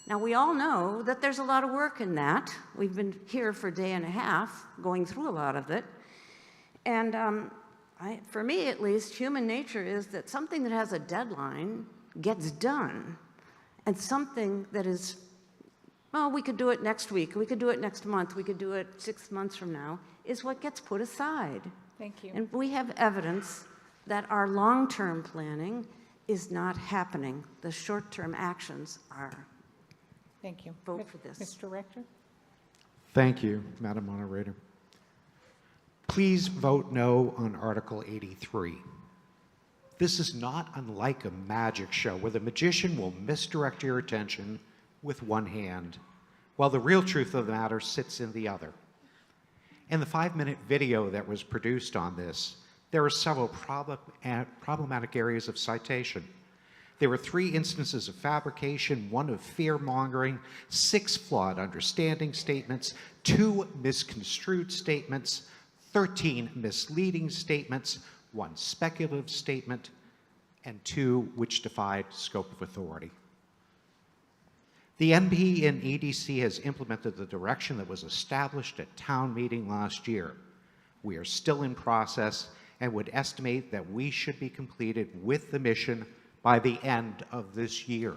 Now, we all know that there's a lot of work in that. We've been here for a day and a half going through a lot of it. And for me, at least, human nature is that something that has a deadline gets done, and something that is, well, we could do it next week, we could do it next month, we could do it 6 months from now, is what gets put aside.
Thank you.
And we have evidence that our long-term planning is not happening. The short-term actions are.
Thank you.
Vote for this.
Mr. Rector?
Thank you, Madam Moderator. Please vote no on Article 83. This is not unlike a magic show where the magician will misdirect your attention with one hand, while the real truth of the matter sits in the other. In the 5-minute video that was produced on this, there are several problematic areas of citation. There were 3 instances of fabrication, 1 of fear-mongering, 6 flawed understanding statements, 2 misconstrued statements, 13 misleading statements, 1 speculative statement, and 2 which defied scope of authority. The NP in EDC has implemented the direction that was established at town meeting last year. We are still in process and would estimate that we should be completed with the mission by the end of this year.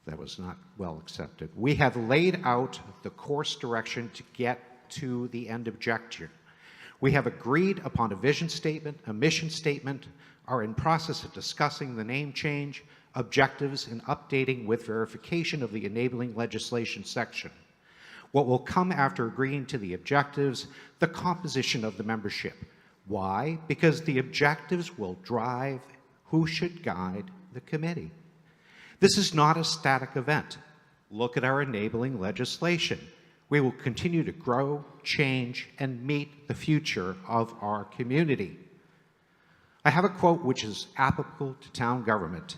That was not well accepted. We have laid out the course direction to get to the end objective. We have agreed upon a vision statement, a mission statement, are in process of discussing the name change, objectives, and updating with verification of the enabling legislation section. What will come after agreeing to the objectives? The composition of the membership. Why? Because the objectives will drive who should guide the committee. This is not a static event. Look at our enabling legislation. We will continue to grow, change, and meet the future of our community. I have a quote which is applicable to town government.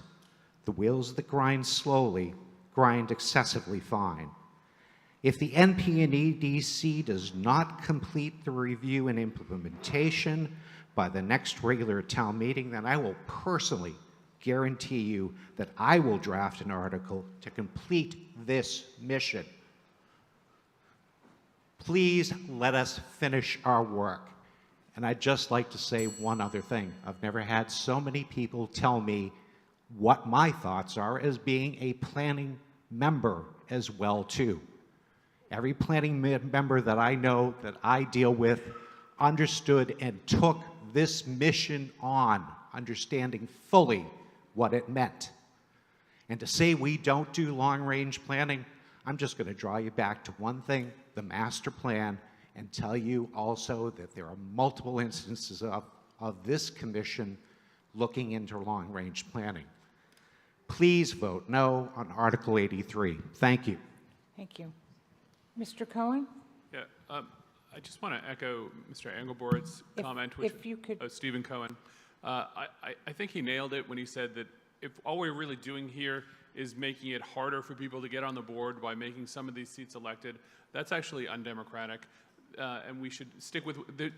The wheels that grind slowly grind excessively fine. If the NP and EDC does not complete the review and implementation by the next regular town meeting, then I will personally guarantee you that I will draft an article to complete this mission. Please let us finish our work. And I'd just like to say one other thing. I've never had so many people tell me what my thoughts are as being a planning member as well, too. Every planning member that I know, that I deal with, understood and took this mission on, understanding fully what it meant. And to say we don't do long-range planning, I'm just going to draw you back to one thing, the master plan, and tell you also that there are multiple instances of this commission looking into long-range planning. Please vote no on Article 83. Thank you.
Thank you. Mr. Cohen?
Yeah, I just want to echo Mr. Engelbord's comment,
if you could.
Stephen Cohen. I think he nailed it when he said that if all we're really doing here is making it harder for people to get on the board by making some of these seats elected, that's actually undemocratic. And we should stick with,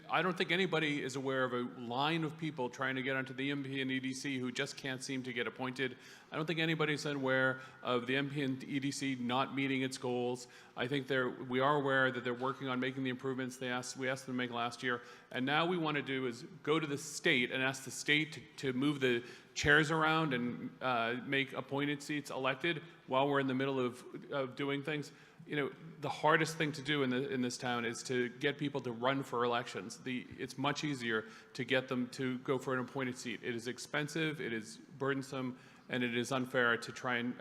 I don't think anybody is aware of a line of people trying to get onto the MP and EDC who just can't seem to get appointed. I don't think anybody's aware of the MP and EDC not meeting its goals. I think we are aware that they're working on making the improvements we asked them to make last year. And now we want to do is go to the state and ask the state to move the chairs around and make appointed seats elected while we're in the middle of doing things. You know, the hardest thing to do in this town is to get people to run for elections. It's much easier to get them to go for an appointed seat. It is expensive, it is burdensome, and it is unfair to try and,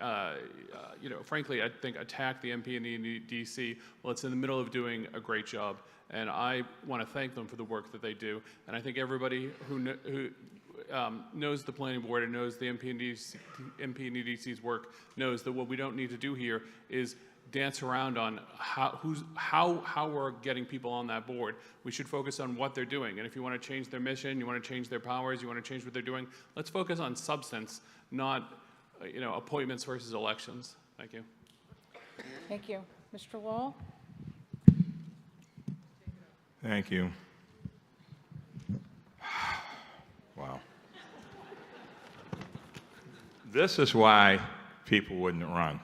frankly, I think attack the MP and the EDC while it's in the middle of doing a great job. And I want to thank them for the work that they do. And I think everybody who knows the planning board and knows the MP and EDC's work knows that what we don't need to do here is dance around on how we're getting people on that board. We should focus on what they're doing. And if you want to change their mission, you want to change their powers, you want to change what they're doing, let's focus on substance, not appointments versus elections. Thank you.
Thank you. Mr. Lowell?
Thank you. Wow. This is why people wouldn't run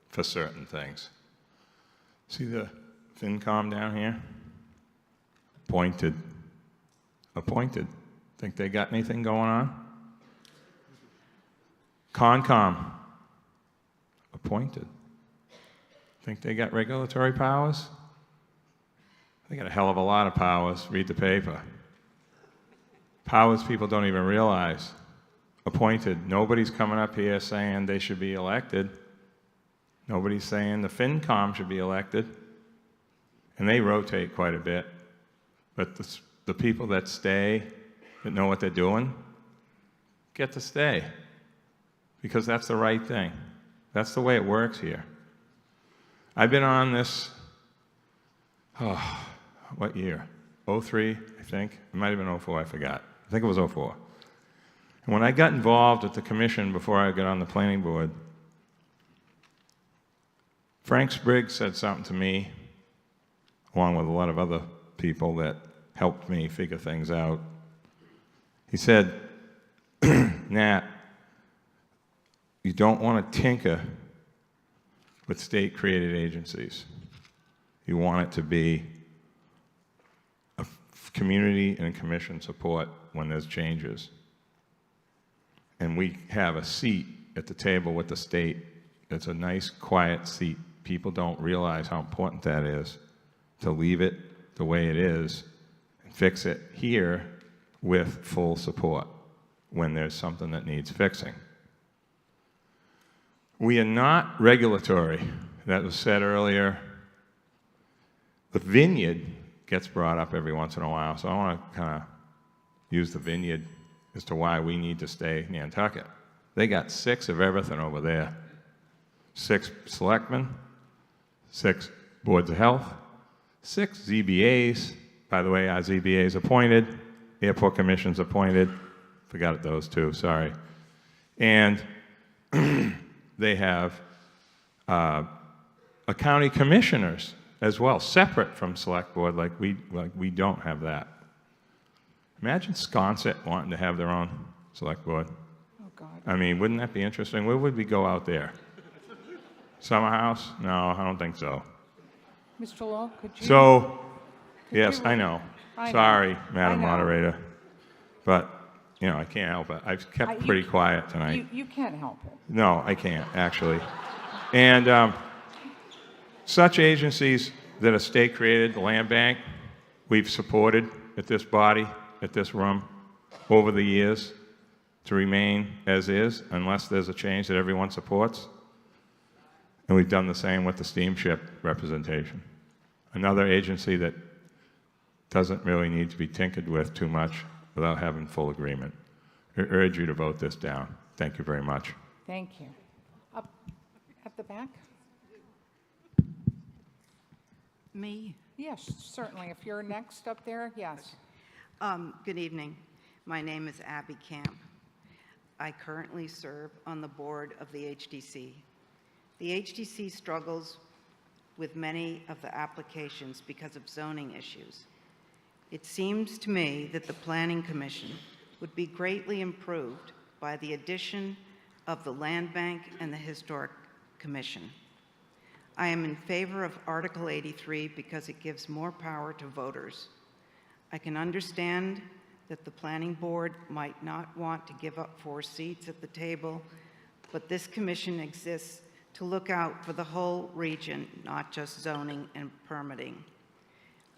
for certain things. See the FinCom down here? Appointed. Appointed. Think they got anything going on? Concom. Appointed. Think they got regulatory powers? They got a hell of a lot of powers. Read the paper. Powers people don't even realize. Appointed. Nobody's coming up here saying they should be elected. Nobody's saying the FinCom should be elected. And they rotate quite a bit. But the people that stay, that know what they're doing, get to stay. Because that's the right thing. That's the way it works here. I've been on this, what year? 03, I think. It might have been 04, I forgot. I think it was 04. And when I got involved at the commission before I got on the planning board, Frank Spriggs said something to me, along with a lot of other people that helped me figure things out. He said, Nat, you don't want to tinker with state-created agencies. You want it to be a community and commission support when there's changes. And we have a seat at the table with the state. It's a nice, quiet seat. People don't realize how important that is to leave it the way it is and fix it here with full support when there's something that needs fixing. We are not regulatory. That was said earlier. The vineyard gets brought up every once in a while, so I want to kind of use the vineyard as to why we need to stay Nantucket. They got 6 of everything over there. 6 selectmen, 6 boards of health, 6 ZBAs. By the way, our ZBA's appointed, airport commission's appointed. Forgot those two, sorry. And they have a county commissioners as well, separate from select board, like we don't have that. Imagine Sconset wanting to have their own select board.
Oh, God.
I mean, wouldn't that be interesting? Where would we go out there? Summer house? No, I don't think so.
Mr. Lowell, could you?
So, yes, I know.
I know.
Sorry, Madam
I know.
Moderator. But, I can't help it. I've kept pretty quiet tonight.
You can't help it.
No, I can't, actually. And such agencies that are state-created, the land bank, we've supported at this body, at this room, over the years to remain as is, unless there's a change that everyone supports. And we've done the same with the steamship representation. another agency that doesn't really need to be tinkered with too much without having full agreement. I urge you to vote this down. Thank you very much.
Thank you. Up at the back?
Me?
Yes, certainly. If you're next up there, yes.
Good evening. My name is Abby Camp. I currently serve on the board of the HDC. The HDC struggles with many of the applications because of zoning issues. It seems to me that the Planning Commission would be greatly improved by the addition of the Land Bank and the Historic Commission. I am in favor of Article 83 because it gives more power to voters. I can understand that the Planning Board might not want to give up 4 seats at the table, but this commission exists to look out for the whole region, not just zoning and permitting.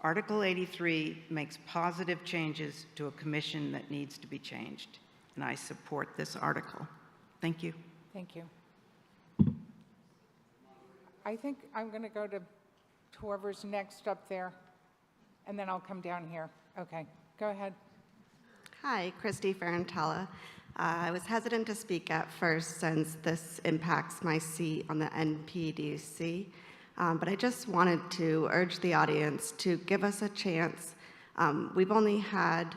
Article 83 makes positive changes to a commission that needs to be changed, and I support this article. Thank you.
Thank you. I think I'm going to go to whoever's next up there, and then I'll come down here. Okay, go ahead.
Hi, Christy Ferrantella. I was hesitant to speak at first since this impacts my seat on the NPDC, but I just wanted to urge the audience to give us a chance. We've only had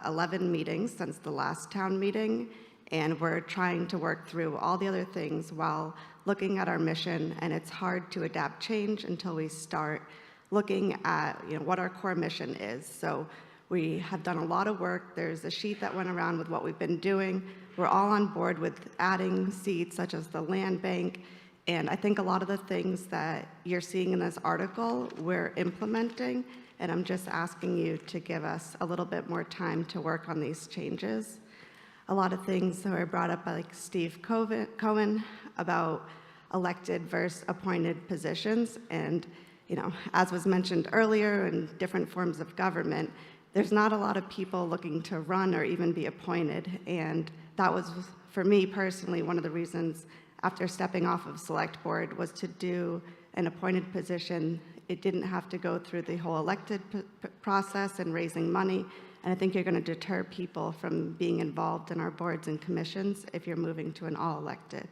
11 meetings since the last town meeting, and we're trying to work through all the other things while looking at our mission, and it's hard to adapt change until we start looking at what our core mission is. So we have done a lot of work. There's a sheet that went around with what we've been doing. We're all on board with adding seats such as the land bank, and I think a lot of the things that you're seeing in this article we're implementing, and I'm just asking you to give us a little bit more time to work on these changes. A lot of things that were brought up by like Steve Cohen about elected versus appointed positions, and as was mentioned earlier in different forms of government, there's not a lot of people looking to run or even be appointed, and that was, for me personally, one of the reasons after stepping off of select board was to do an appointed position. It didn't have to go through the whole elected process and raising money, and I think you're going to deter people from being involved in our boards and commissions if you're moving to an all-elected.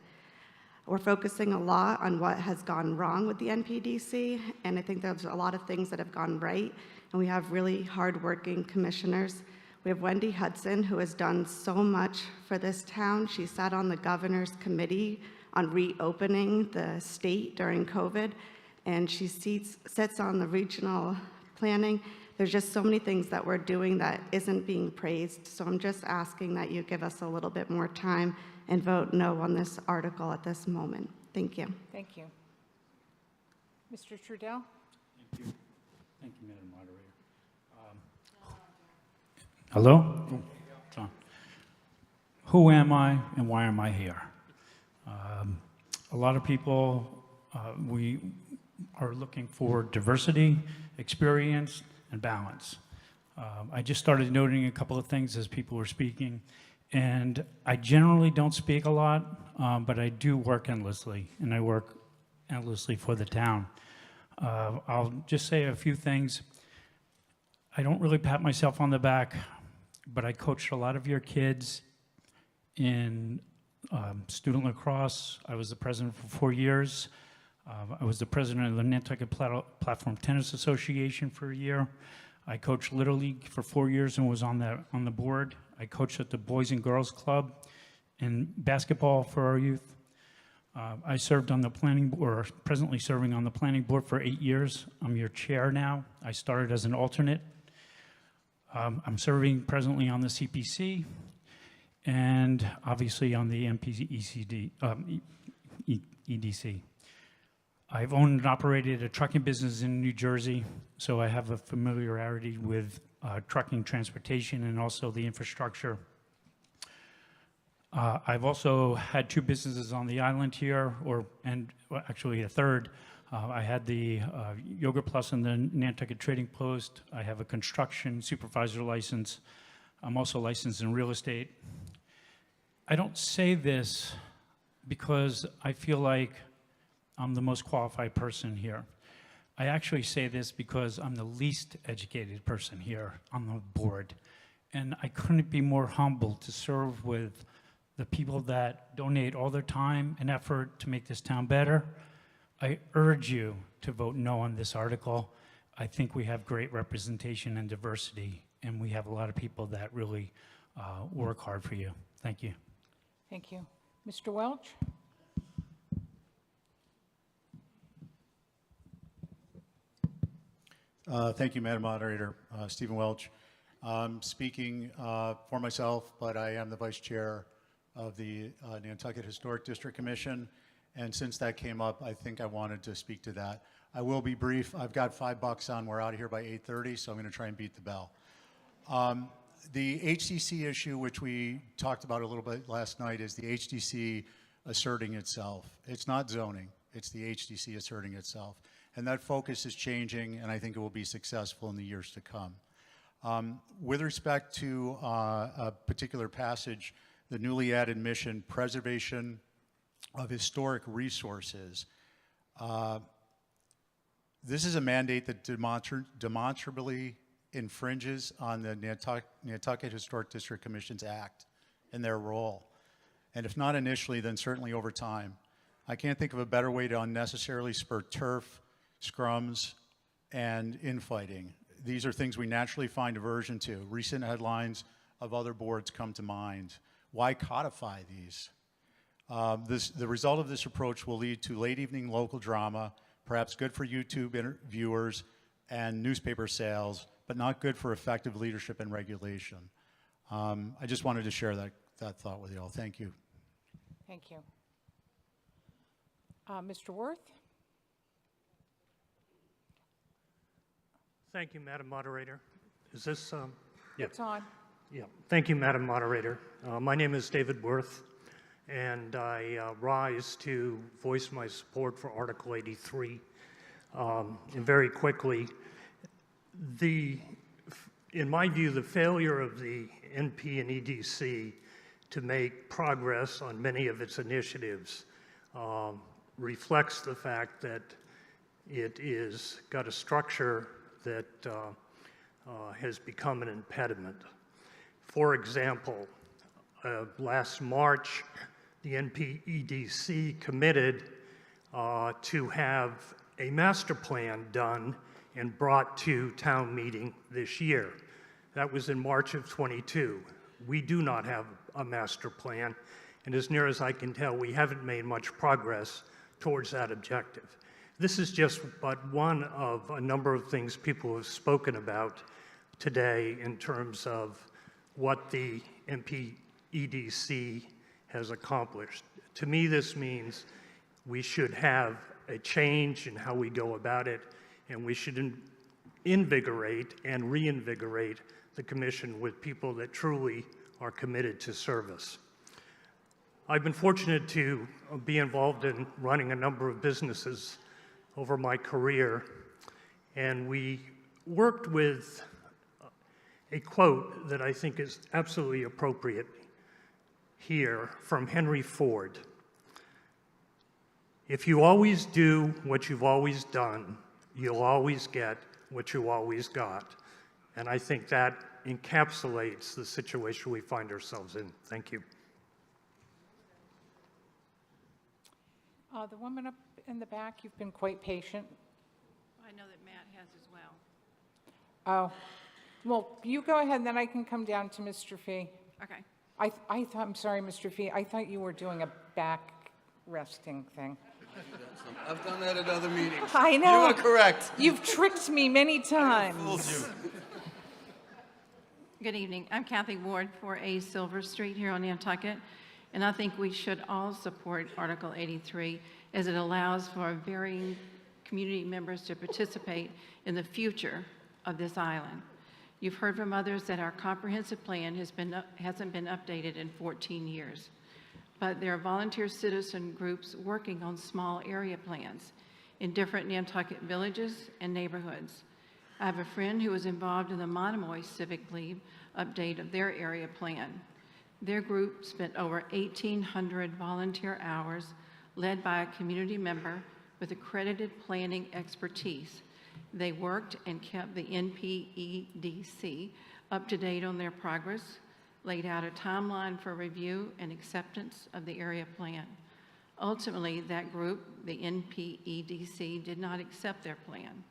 We're focusing a lot on what has gone wrong with the NPDC, and I think there's a lot of things that have gone right, and we have really hardworking commissioners. We have Wendy Hudson, who has done so much for this town. She sat on the governor's committee on reopening the state during COVID, and she sits on the regional planning. There's just so many things that we're doing that isn't being praised, so I'm just asking that you give us a little bit more time and vote no on this article at this moment. Thank you.
Thank you. Mr. Trudell?
Thank you. Thank you, Madam Moderator. Hello? Oh, it's on. Who am I and why am I here? A lot of people, we are looking for diversity, experience, and balance. I just started noting a couple of things as people were speaking, and I generally don't speak a lot, but I do work endlessly, and I work endlessly for the town. I'll just say a few things. I don't really pat myself on the back, but I coached a lot of your kids in student lacrosse. I was the president for 4 years. I was the president of the Nantucket Platform Tennis Association for a year. I coached Little League for 4 years and was on the board. I coached at the Boys and Girls Club in basketball for our youth. I served on the planning board, or presently serving on the planning board for 8 years. I'm your chair now. I started as an alternate. I'm serving presently on the CPC and obviously on the EDC. I've owned and operated a trucking business in New Jersey, so I have a familiarity with trucking transportation and also the infrastructure. I've also had 2 businesses on the island here, actually a third. I had the Yoga Plus and the Nantucket Trading Post. I have a construction supervisor license. I'm also licensed in real estate. I don't say this because I feel like I'm the most qualified person here. I actually say this because I'm the least educated person here on the board, and I couldn't be more humbled to serve with the people that donate all their time and effort to make this town better. I urge you to vote no on this article. I think we have great representation and diversity, and we have a lot of people that really work hard for you. Thank you.
Thank you. Mr. Welch?
Thank you, Madam Moderator. Stephen Welch. Speaking for myself, but I am the Vice Chair of the Nantucket Historic District Commission, and since that came up, I think I wanted to speak to that. I will be brief. I've got $5 on. We're out of here by 8:30, so I'm going to try and beat the bell. The HDC issue, which we talked about a little bit last night, is the HDC asserting itself. It's not zoning. It's the HDC asserting itself. And that focus is changing, and I think it will be successful in the years to come. With respect to a particular passage, the newly added mission, preservation of historic resources, this is a mandate that demonstrably infringes on the Nantucket Historic District Commission's Act and their role. And if not initially, then certainly over time. I can't think of a better way to unnecessarily spur turf, scrums, and infighting. These are things we naturally find aversion to. Recent headlines of other boards come to mind. Why codify these? The result of this approach will lead to late evening local drama, perhaps good for YouTube viewers and newspaper sales, but not good for effective leadership and regulation. I just wanted to share that thought with you all. Thank you.
Thank you. Mr. Worth?
Thank you, Madam Moderator. Is this, yeah.
It's on.
Yeah. Thank you, Madam Moderator. My name is David Worth, and I rise to voice my support for Article 83. And very quickly, in my view, the failure of the NP and EDC to make progress on many of its initiatives reflects the fact that it is got a structure that has become an impediment. For example, last March, the NPEDC committed to have a master plan done and brought to town meeting this year. That was in March of '22. We do not have a master plan, and as near as I can tell, we haven't made much progress towards that objective. This is just but one of a number of things people have spoken about today in terms of what the NPEDC has accomplished. To me, this means we should have a change in how we go about it, and we should invigorate and reinvigorate the commission with people that truly are committed to service. I've been fortunate to be involved in running a number of businesses over my career, and we worked with a quote that I think is absolutely appropriate here from Henry Ford. If you always do what you've always done, you'll always get what you always got. And I think that encapsulates the situation we find ourselves in. Thank you.
The woman up in the back, you've been quite patient.
I know that Matt has as well.
Oh, well, you go ahead, then I can come down to Mr. Fee.
Okay.
I'm sorry, Mr. Fee, I thought you were doing a back resting thing.
I've done that at other meetings.
I know.
You are correct.
You've tricked me many times.
Fooled you.
Good evening. I'm Kathy Ward, 4A Silver Street here on Nantucket, and I think we should all support Article 83 as it allows for varying community members to participate in the future of this island. You've heard from others that our comprehensive plan hasn't been updated in 14 years, but there are volunteer citizen groups working on small area plans in different Nantucket villages and neighborhoods. I have a friend who was involved in the Monomoy Civic League update of their area plan. Their group spent over 1,800 volunteer hours led by a community member with accredited planning expertise They worked and kept the NPEDC up to date on their progress, laid out a timeline for review and acceptance of the area plan. Ultimately, that group, the NPEDC, did not accept their plan.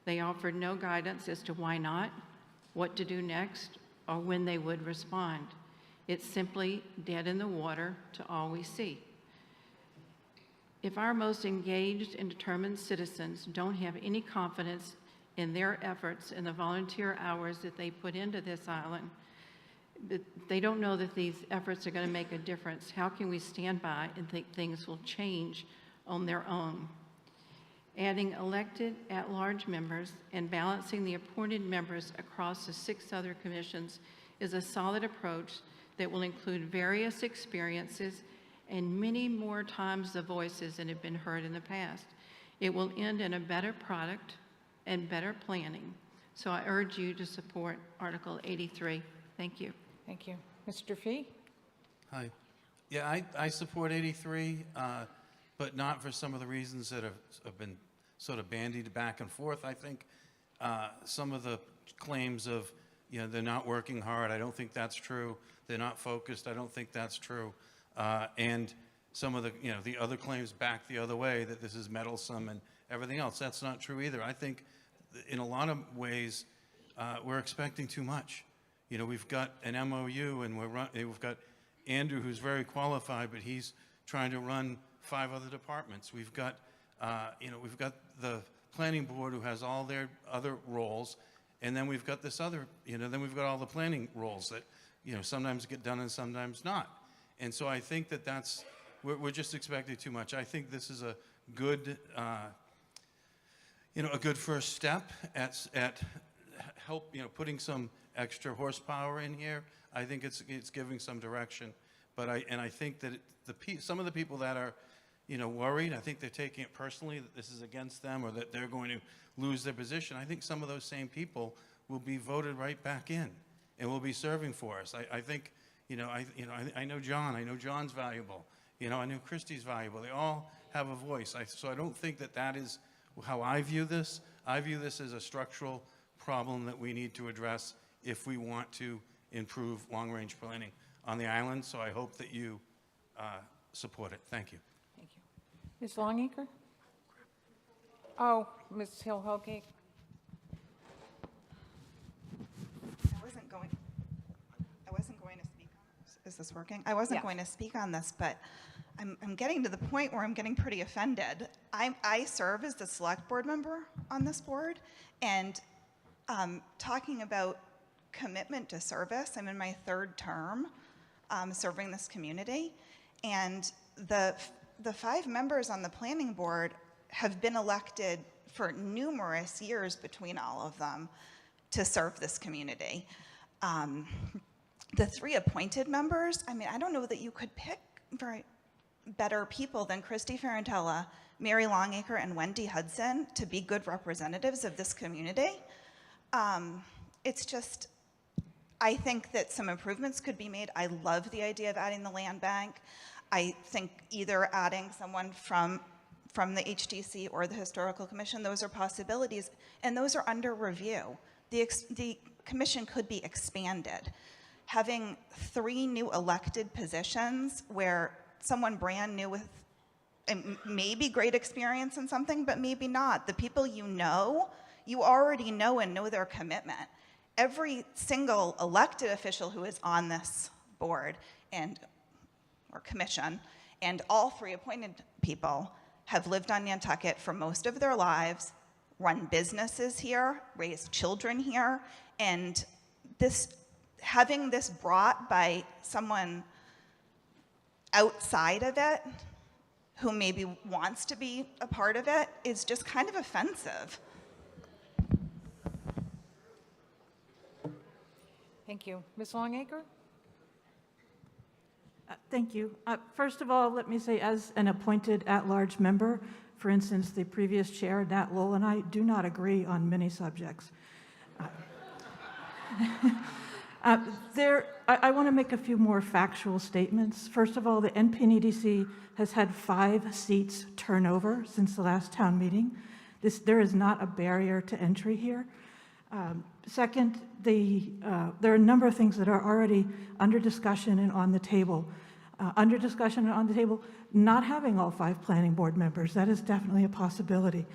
They offered no guidance as to why not, what to do next, or when they would respond. It's simply dead in the water to all we see. If our most engaged and determined citizens don't have any confidence in their efforts and the volunteer hours that they put into this island, they don't know that these efforts are going to make a difference, how can we stand by and think things will change on their own? Adding elected at-large members and balancing the appointed members across the 6 other commissions is a solid approach that will include various experiences and many more times the voices that have been heard in the past. It will end in a better product and better planning. So I urge you to support Article 83. Thank you.
Thank you. Mr. Fee?
Hi. Yeah, I support 83, but not for some of the reasons that have been sort of bandied back and forth. I think some of the claims of, they're not working hard, I don't think that's true. They're not focused, I don't think that's true. And some of the, the other claims back the other way, that this is meddlesome and everything else, that's not true either. I think in a lot of ways, we're expecting too much. We've got an MOU and we've got Andrew, who's very qualified, but he's trying to run 5 other departments. We've got, we've got the planning board who has all their other roles, and then we've got this other, then we've got all the planning roles that, sometimes get done and sometimes not. And so I think that we're just expecting too much. I think this is a good, a good first step at help, putting some extra horsepower in here. I think it's giving some direction. But I think that some of the people that are, worried, I think they're taking it personally that this is against them or that they're going to lose their position. I think some of those same people will be voted right back in and will be serving for us. I think, I know John. I know John's valuable. I know Christie's valuable. They all have a voice. So I don't think that is how I view this. I view this as a structural problem that we need to address if we want to improve long-range planning on the island. So I hope that you support it. Thank you.
Thank you. Ms. Longacre? Oh, Ms. Hill-Holgate?
I wasn't going to speak on this. Is this working? I wasn't going to speak on this, but I'm getting to the point where I'm getting pretty offended. I serve as the select board member on this board, and talking about commitment to service, I'm in my 3rd term serving this community, and the 5 members on the planning board have been elected for numerous years between all of them to serve this community. The 3 appointed members, I don't know that you could pick very better people than Christy Ferrantella, Mary Longacre, and Wendy Hudson to be good representatives of this community. It's just, I think that some improvements could be made. I love the idea of adding the land bank. I think either adding someone from the HDC or the Historical Commission, those are possibilities, and those are under review. The commission could be expanded. Having 3 new elected positions where someone brand new with maybe great experience in something, but maybe not. The people you already know and know their commitment. Every single elected official who is on this board or commission, and all 3 appointed people have lived on Nantucket for most of their lives, run businesses here, raised children here, and having this brought by someone outside of it who maybe wants to be a part of it is just kind of offensive.
Thank you. Ms. Longacre?
Thank you. First of all, let me say, as an appointed at-large member, for instance, the previous chair, Nat Lowell, and I do not agree on many subjects. I want to make a few more factual statements. First of all, the NPEDC has had 5 seats turnover since the last town meeting. There is not a barrier to entry here. Second, there are a number of things that are already under discussion and on the table. Under discussion and on the table, not having all 5 planning board members, that is definitely a possibility.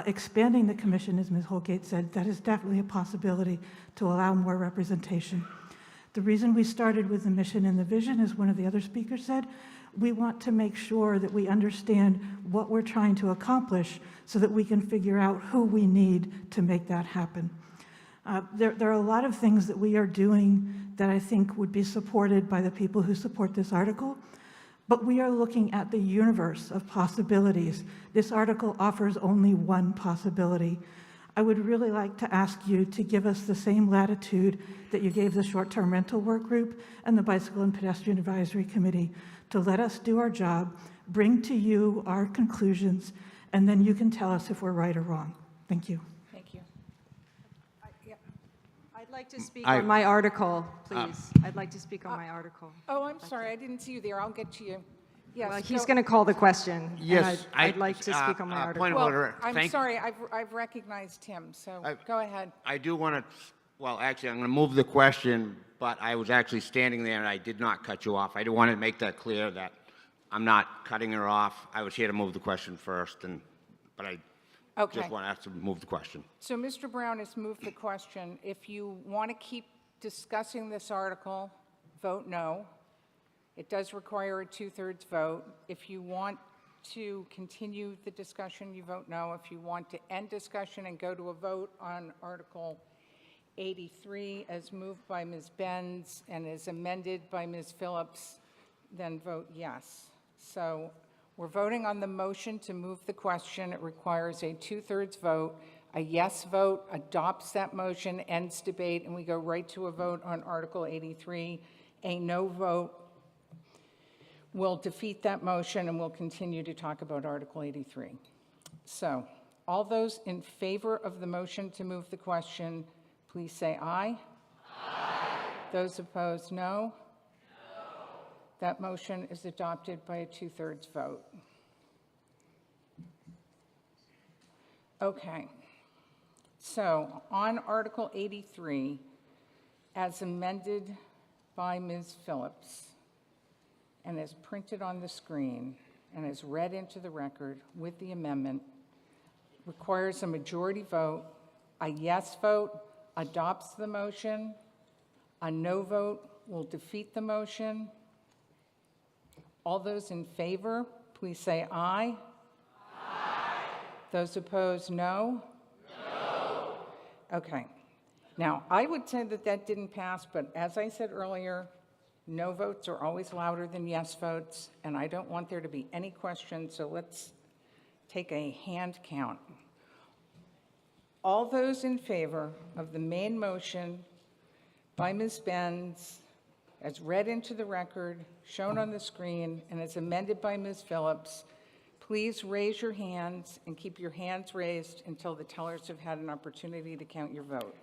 Expanding the commission, as Ms. Holgate said, that is definitely a possibility to allow more representation. The reason we started with the mission and the vision, as one of the other speakers said, we want to make sure that we understand what we're trying to accomplish so that we can figure out who we need to make that happen. There are a lot of things that we are doing that I think would be supported by the people who support this article, but we are looking at the universe of possibilities. This article offers only one possibility. I would really like to ask you to give us the same latitude that you gave the short-term rental work group and the Bicycle and Pedestrian Advisory Committee to let us do our job, bring to you our conclusions, and then you can tell us if we're right or wrong. Thank you.
Thank you.
I'd like to speak on my article, please. I'd like to speak on my article.
Oh, I'm sorry, I didn't see you there. I'll get to you. Yes.
Well, he's going to call the question.
Yes,
and I'd like to speak on my article.
Point of order.
I'm sorry, I've recognized him, so go ahead.
I do want to, well, actually, I'm going to move the question, but I was actually standing there and I did not cut you off. I do want to make that clear that I'm not cutting her off. I was here to move the question first, but I just want to ask to move the question.
So Mr. Brown has moved the question. If you want to keep discussing this article, vote no. It does require a 2/3 vote. If you want to continue the discussion, you vote no. If you want to end discussion and go to a vote on Article 83 as moved by Ms. Benz and as amended by Ms. Phillips, then vote yes. So we're voting on the motion to move the question. It requires a 2/3 vote. A yes vote adopts that motion, ends debate, and we go right to a vote on Article 83. A no vote will defeat that motion, and we'll continue to talk about Article 83. So all those in favor of the motion to move the question, please say aye. Aye. Those opposed, no. That motion is adopted by a 2/3 vote. Okay. So on Article 83, as amended by Ms. Phillips, and as printed on the screen, and as read into the record with the amendment, requires a majority vote. A yes vote adopts the motion. A no vote will defeat the motion. All those in favor, please say aye. Aye. Those opposed, no? No. Okay. Now, I would say that that didn't pass, but as I said earlier, no votes are always louder than yes votes, and I don't want there to be any questions, so let's take a hand count. All those in favor of the main motion by Ms. Benz, as read into the record, shown on the screen, and as amended by Ms. Phillips, please raise your hands and keep your hands raised until the tellers have had an opportunity to count your vote.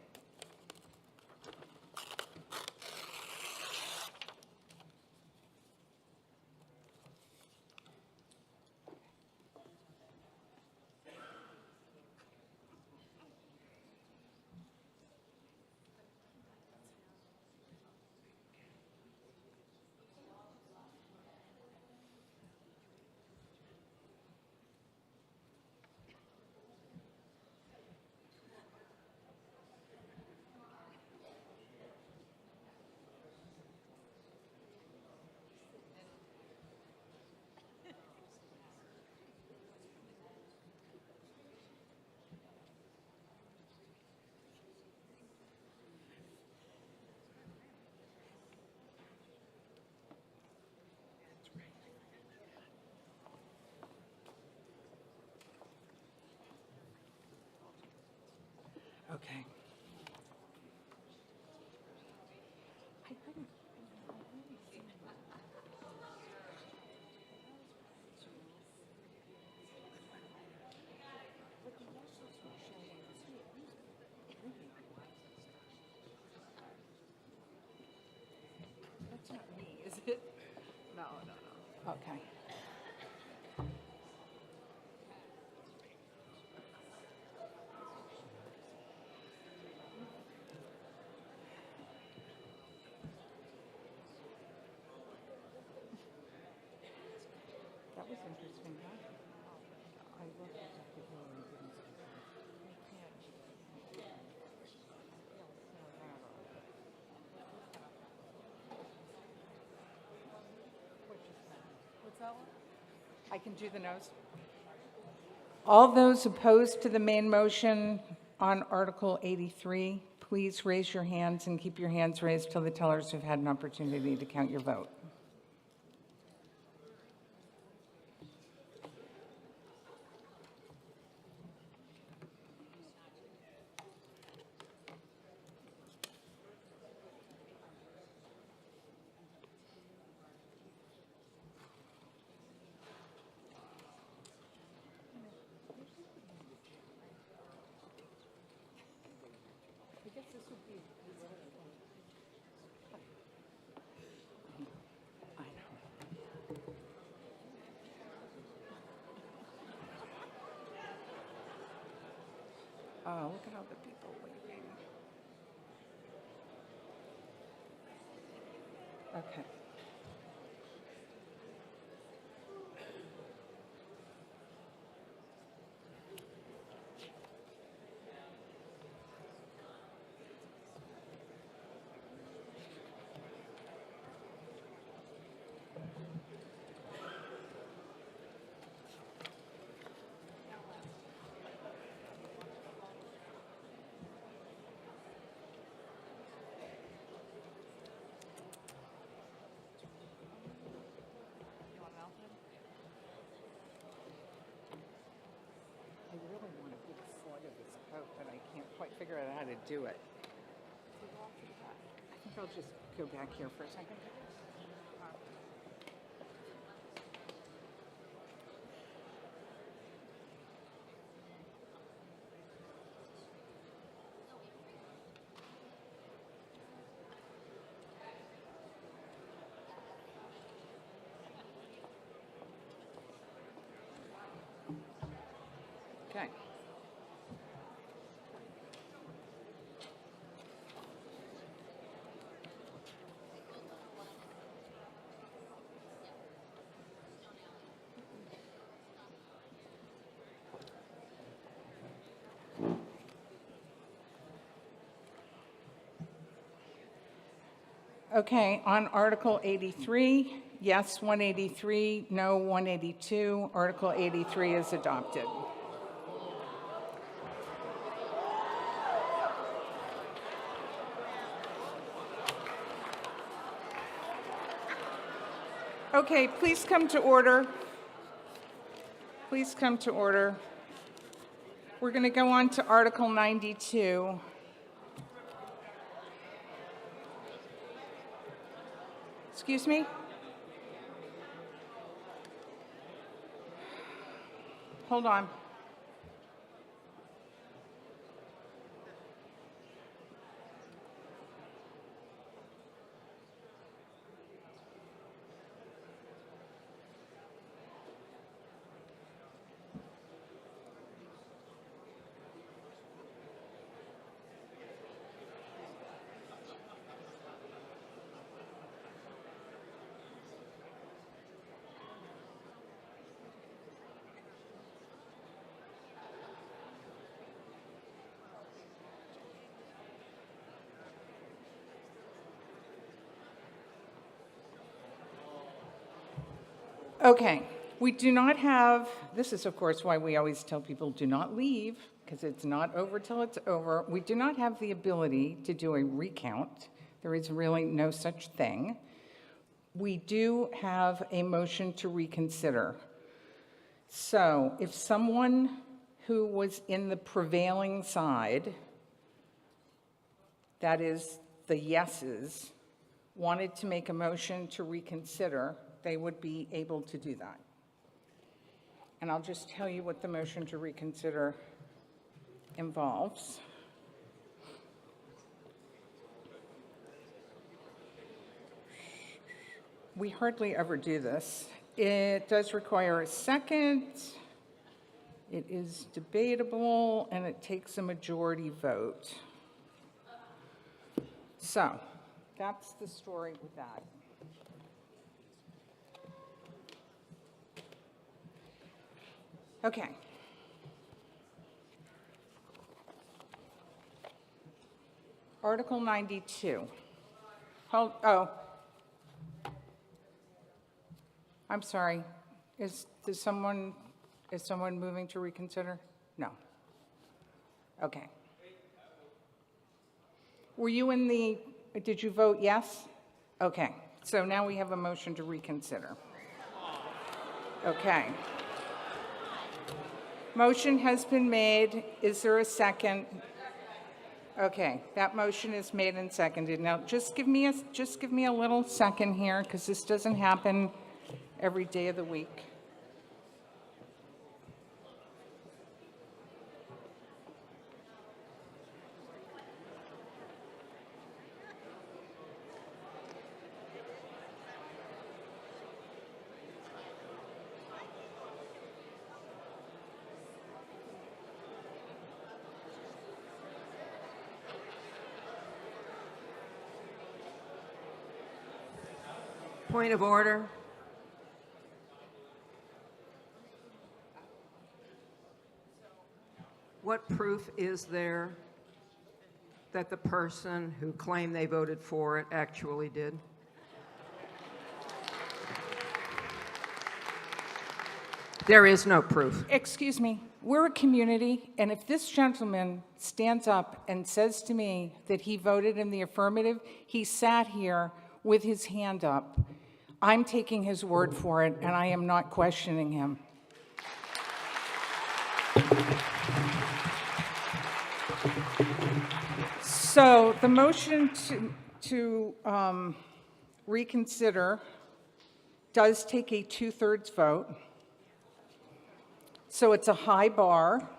Okay. That's not me, is it? No. Okay. That was interesting, huh? I looked at the Hillary didn't say What's that one? I can do the nose. All those opposed to the main motion on Article 83, please raise your hands and keep your hands raised till the tellers have had an opportunity to count your vote. Oh, look at all the people waiting. Okay. I really want a big slug of this Coke, but I can't quite figure out how to do it. I think I'll just go back here for a second. Okay. Okay, on Article 83, yes 183, no 182. Article 83 is adopted. Okay, please come to order. Please come to order. We're going to go on to Article 92. Excuse me? Hold on. Okay, we do not have, this is of course why we always tell people do not leave, because it's not over till it's over. We do not have the ability to do a recount. There is really no such thing. We do have a motion to reconsider. So if someone who was in the prevailing side, that is the yeses, wanted to make a motion to reconsider, they would be able to do that. And I'll just tell you what the motion to reconsider involves. We hardly ever do this. It does require a second. It is debatable, and it takes a majority vote. So that's the story with that. Okay. Article 92. Oh, I'm sorry. Is someone moving to reconsider? No. Okay. Were you did you vote yes? Okay. So now we have a motion to reconsider. Okay. Motion has been made. Is there a second? Okay, that motion is made and seconded. Now, just give me a little second here, because this doesn't happen every day of the week.
Point of order. What proof is there that the person who claimed they voted for it actually did? There is no proof.
Excuse me, we're a community, and if this gentleman stands up and says to me that he voted in the affirmative, he sat here with his hand up. I'm taking his word for it, and I am not questioning him. So the motion to reconsider does take a 2/3 vote. So it's a high bar.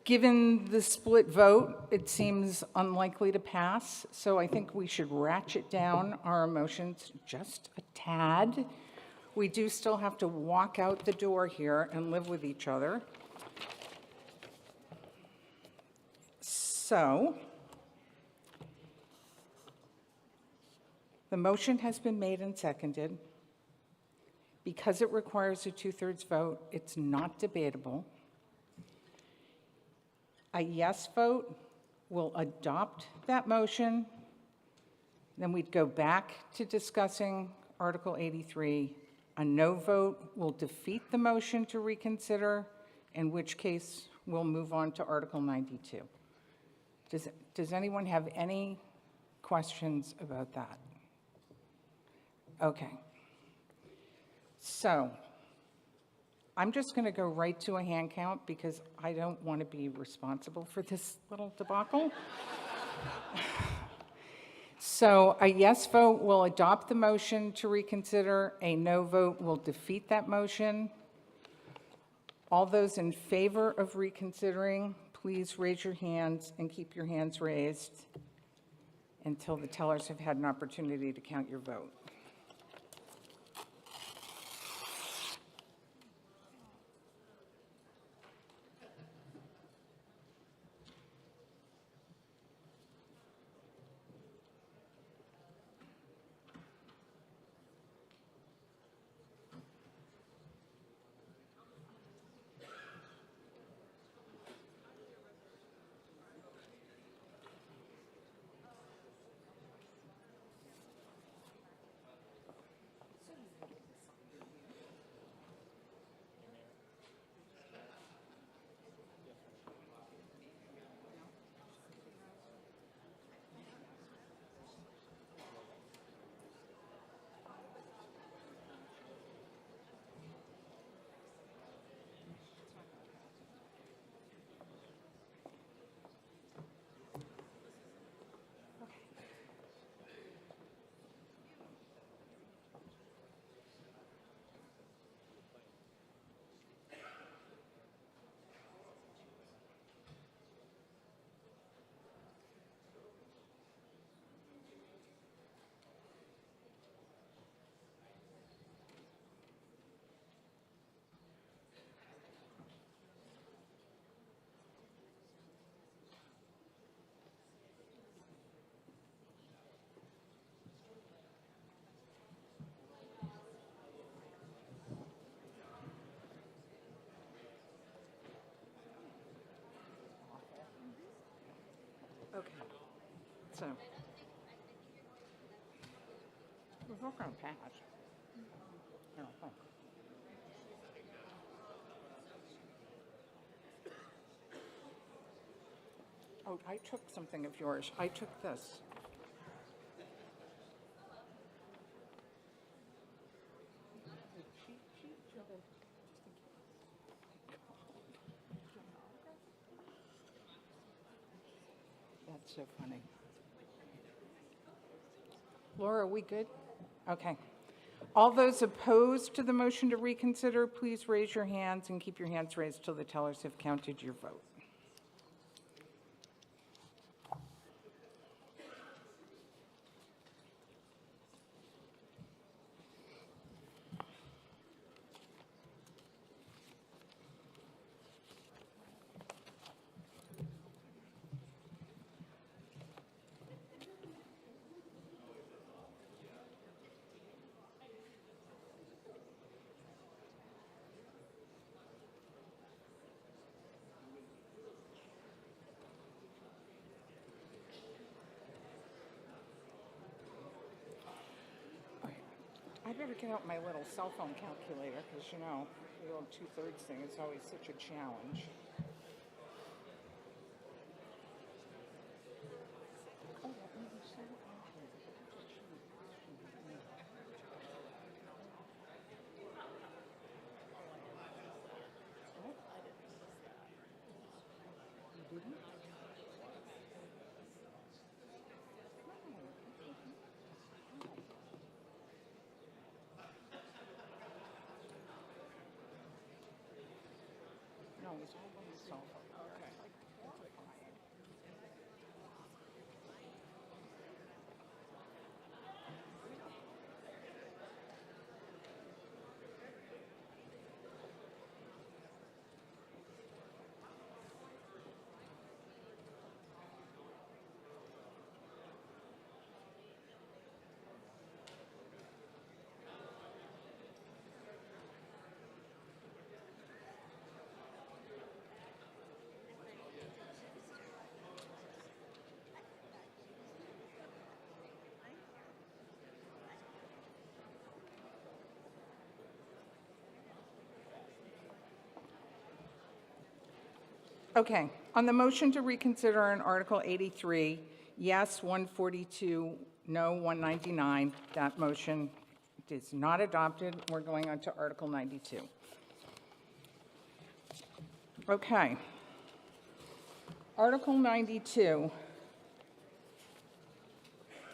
Given the split vote, it seems unlikely to pass, so I think we should ratchet down our emotions just a tad. We do still have to walk out the door here and live with each other. So, the motion has been made and seconded. Because it requires a 2/3 vote, it's not debatable. A yes vote will adopt that motion. Then we'd go back to discussing Article 83. A no vote will defeat the motion to reconsider, in which case we'll move on to Article 92. Does anyone have any questions about that? Okay. So, I'm just going to go right to a hand count because I don't want to be responsible for this little debacle. So, a yes vote will adopt the motion to reconsider. A no vote will defeat that motion. All those in favor of reconsidering, please raise your hands and keep your hands raised until the tellers have had an opportunity to count your vote. so. We're not going to pass. I don't think. Oh, I took something of yours. I took this. That's so funny. Laura, are we good? Okay. All those opposed to the motion to reconsider, please raise your hands and keep your hands raised till the tellers have counted your vote. I better get out my little cell phone calculator because, you know, the old 2/3 thing is always such a challenge. No, it's all on the cell phone. Okay. Okay, on the motion to reconsider on Article 83, yes, 142, no, 199. That motion is not adopted. We're going on to Article 92. Okay. Article 92,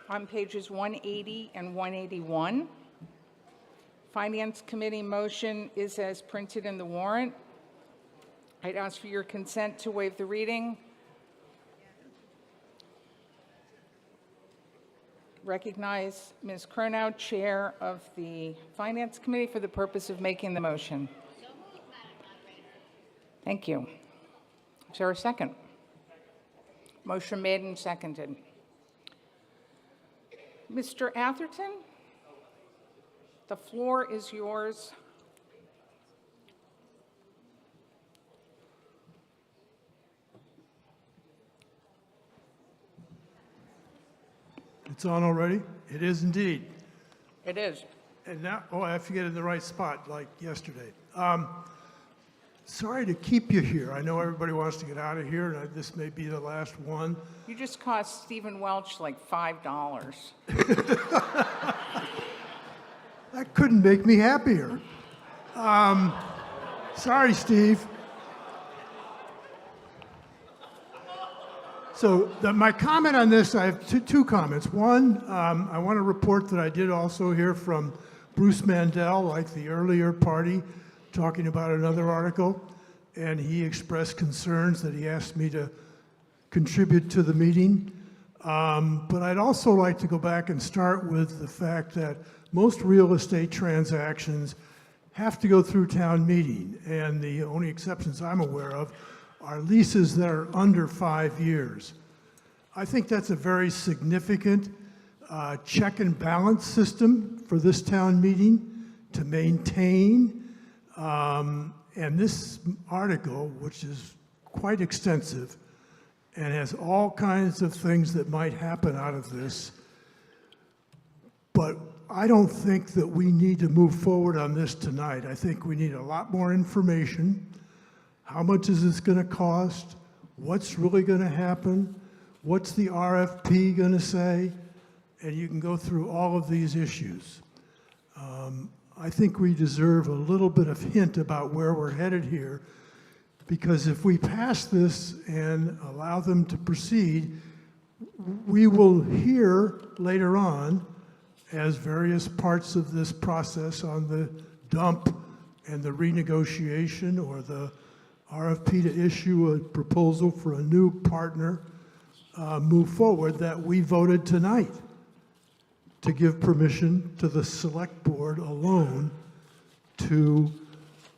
on pages 180 and 181. Finance Committee motion is as printed in the warrant. I'd ask for your consent to waive the reading. Recognize Ms. Cronow, Chair of the Finance Committee, for the purpose of making the motion. Thank you. Is there a second? Motion made and seconded. Mr. Atherton, the floor is yours.
It's on already? It is indeed.
It is.
And now, oh, I have to get in the right spot like yesterday. Sorry to keep you here. I know everybody wants to get out of here, and this may be the last one.
You just cost Stephen Welch like $5.
That couldn't make me happier. Sorry, Steve. So my comment on this, I have two comments. One, I want to report that I did also hear from Bruce Mandel, like the earlier party, talking about another article, and he expressed concerns that he asked me to contribute to the meeting. But I'd also like to go back and start with the fact that most real estate transactions have to go through town meeting, and the only exceptions I'm aware of are leases that are under 5 years. I think that's a very significant check and balance system for this town meeting to maintain. And this article, which is quite extensive and has all kinds of things that might happen out of this. But I don't think that we need to move forward on this tonight. I think we need a lot more information. How much is this going to cost? What's really going to happen? What's the RFP going to say? And you can go through all of these issues. I think we deserve a little bit of hint about where we're headed here, because if we pass this and allow them to proceed, we will hear later on, as various parts of this process on the dump and the renegotiation or the RFP to issue a proposal for a new partner move forward, that we voted tonight to give permission to the select board alone to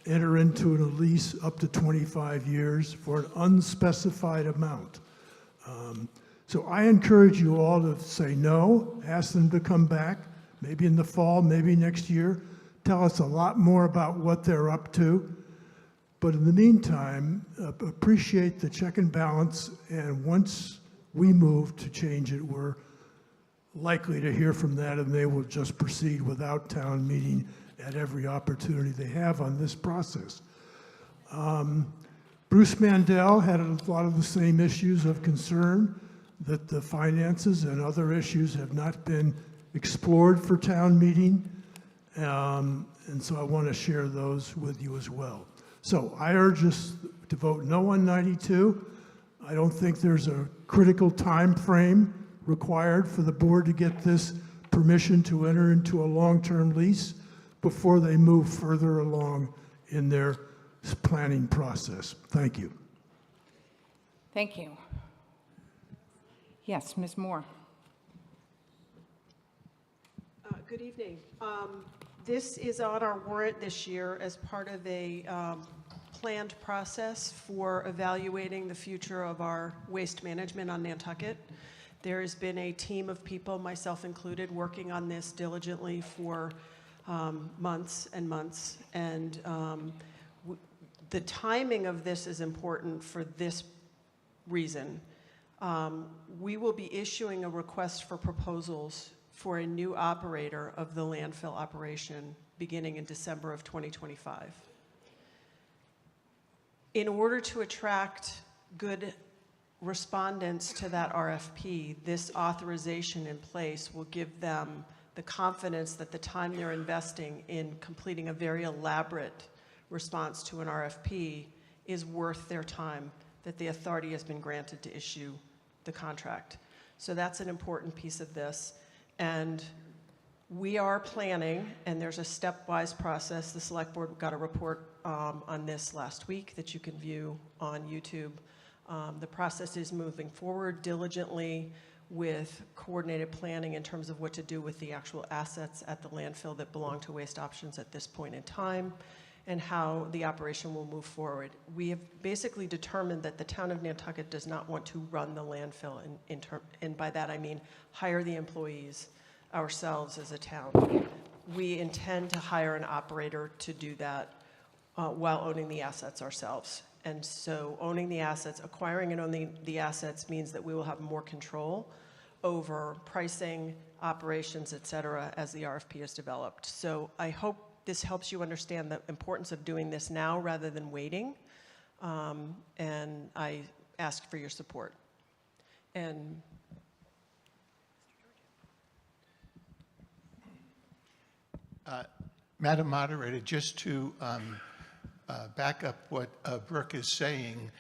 enter into a lease up to 25 years for an unspecified amount. So I encourage you all to say no, ask them to come back, maybe in the fall, maybe next year, tell us a lot more about what they're up to. But in the meantime, appreciate the check and balance, and once we move to change it, we're likely to hear from that, and they will just proceed without town meeting at every opportunity they have on this process. Bruce Mandel had a lot of the same issues of concern, that the finances and other issues have not been explored for town meeting. And so I want to share those with you as well. So I urge us to vote no on 92. I don't think there's a critical time frame required for the board to get this permission to enter into a long-term lease before they move further along in their planning process. Thank you.
Thank you. Yes, Ms. Moore.
Good evening. This is on our warrant this year as part of a planned process for evaluating the future of our waste management on Nantucket. There has been a team of people, myself included, working on this diligently for months and months. And the timing of this is important for this reason. We will be issuing a request for proposals for a new operator of the landfill operation beginning in December of 2025. In order to attract good respondents to that RFP, this authorization in place will give them the confidence that the time they're investing in completing a very elaborate response to an RFP is worth their time, that the authority has been granted to issue the contract. So that's an important piece of this. And we are planning, and there's a stepwise process. The select board got a report on this last week that you can view on YouTube. The process is moving forward diligently with coordinated planning in terms of what to do with the actual assets at the landfill that belong to Waste Options at this point in time, and how the operation will move forward. We have basically determined that the town of Nantucket does not want to run the landfill, and by that I mean hire the employees ourselves as a town. We intend to hire an operator to do that while owning the assets ourselves. And so owning the assets, acquiring and owning the assets means that we will have more control over pricing, operations, et cetera, as the RFP is developed. So I hope this helps you understand the importance of doing this now rather than waiting. And I ask for your support. And
Madam Moderator, just to back up what Brooke is saying,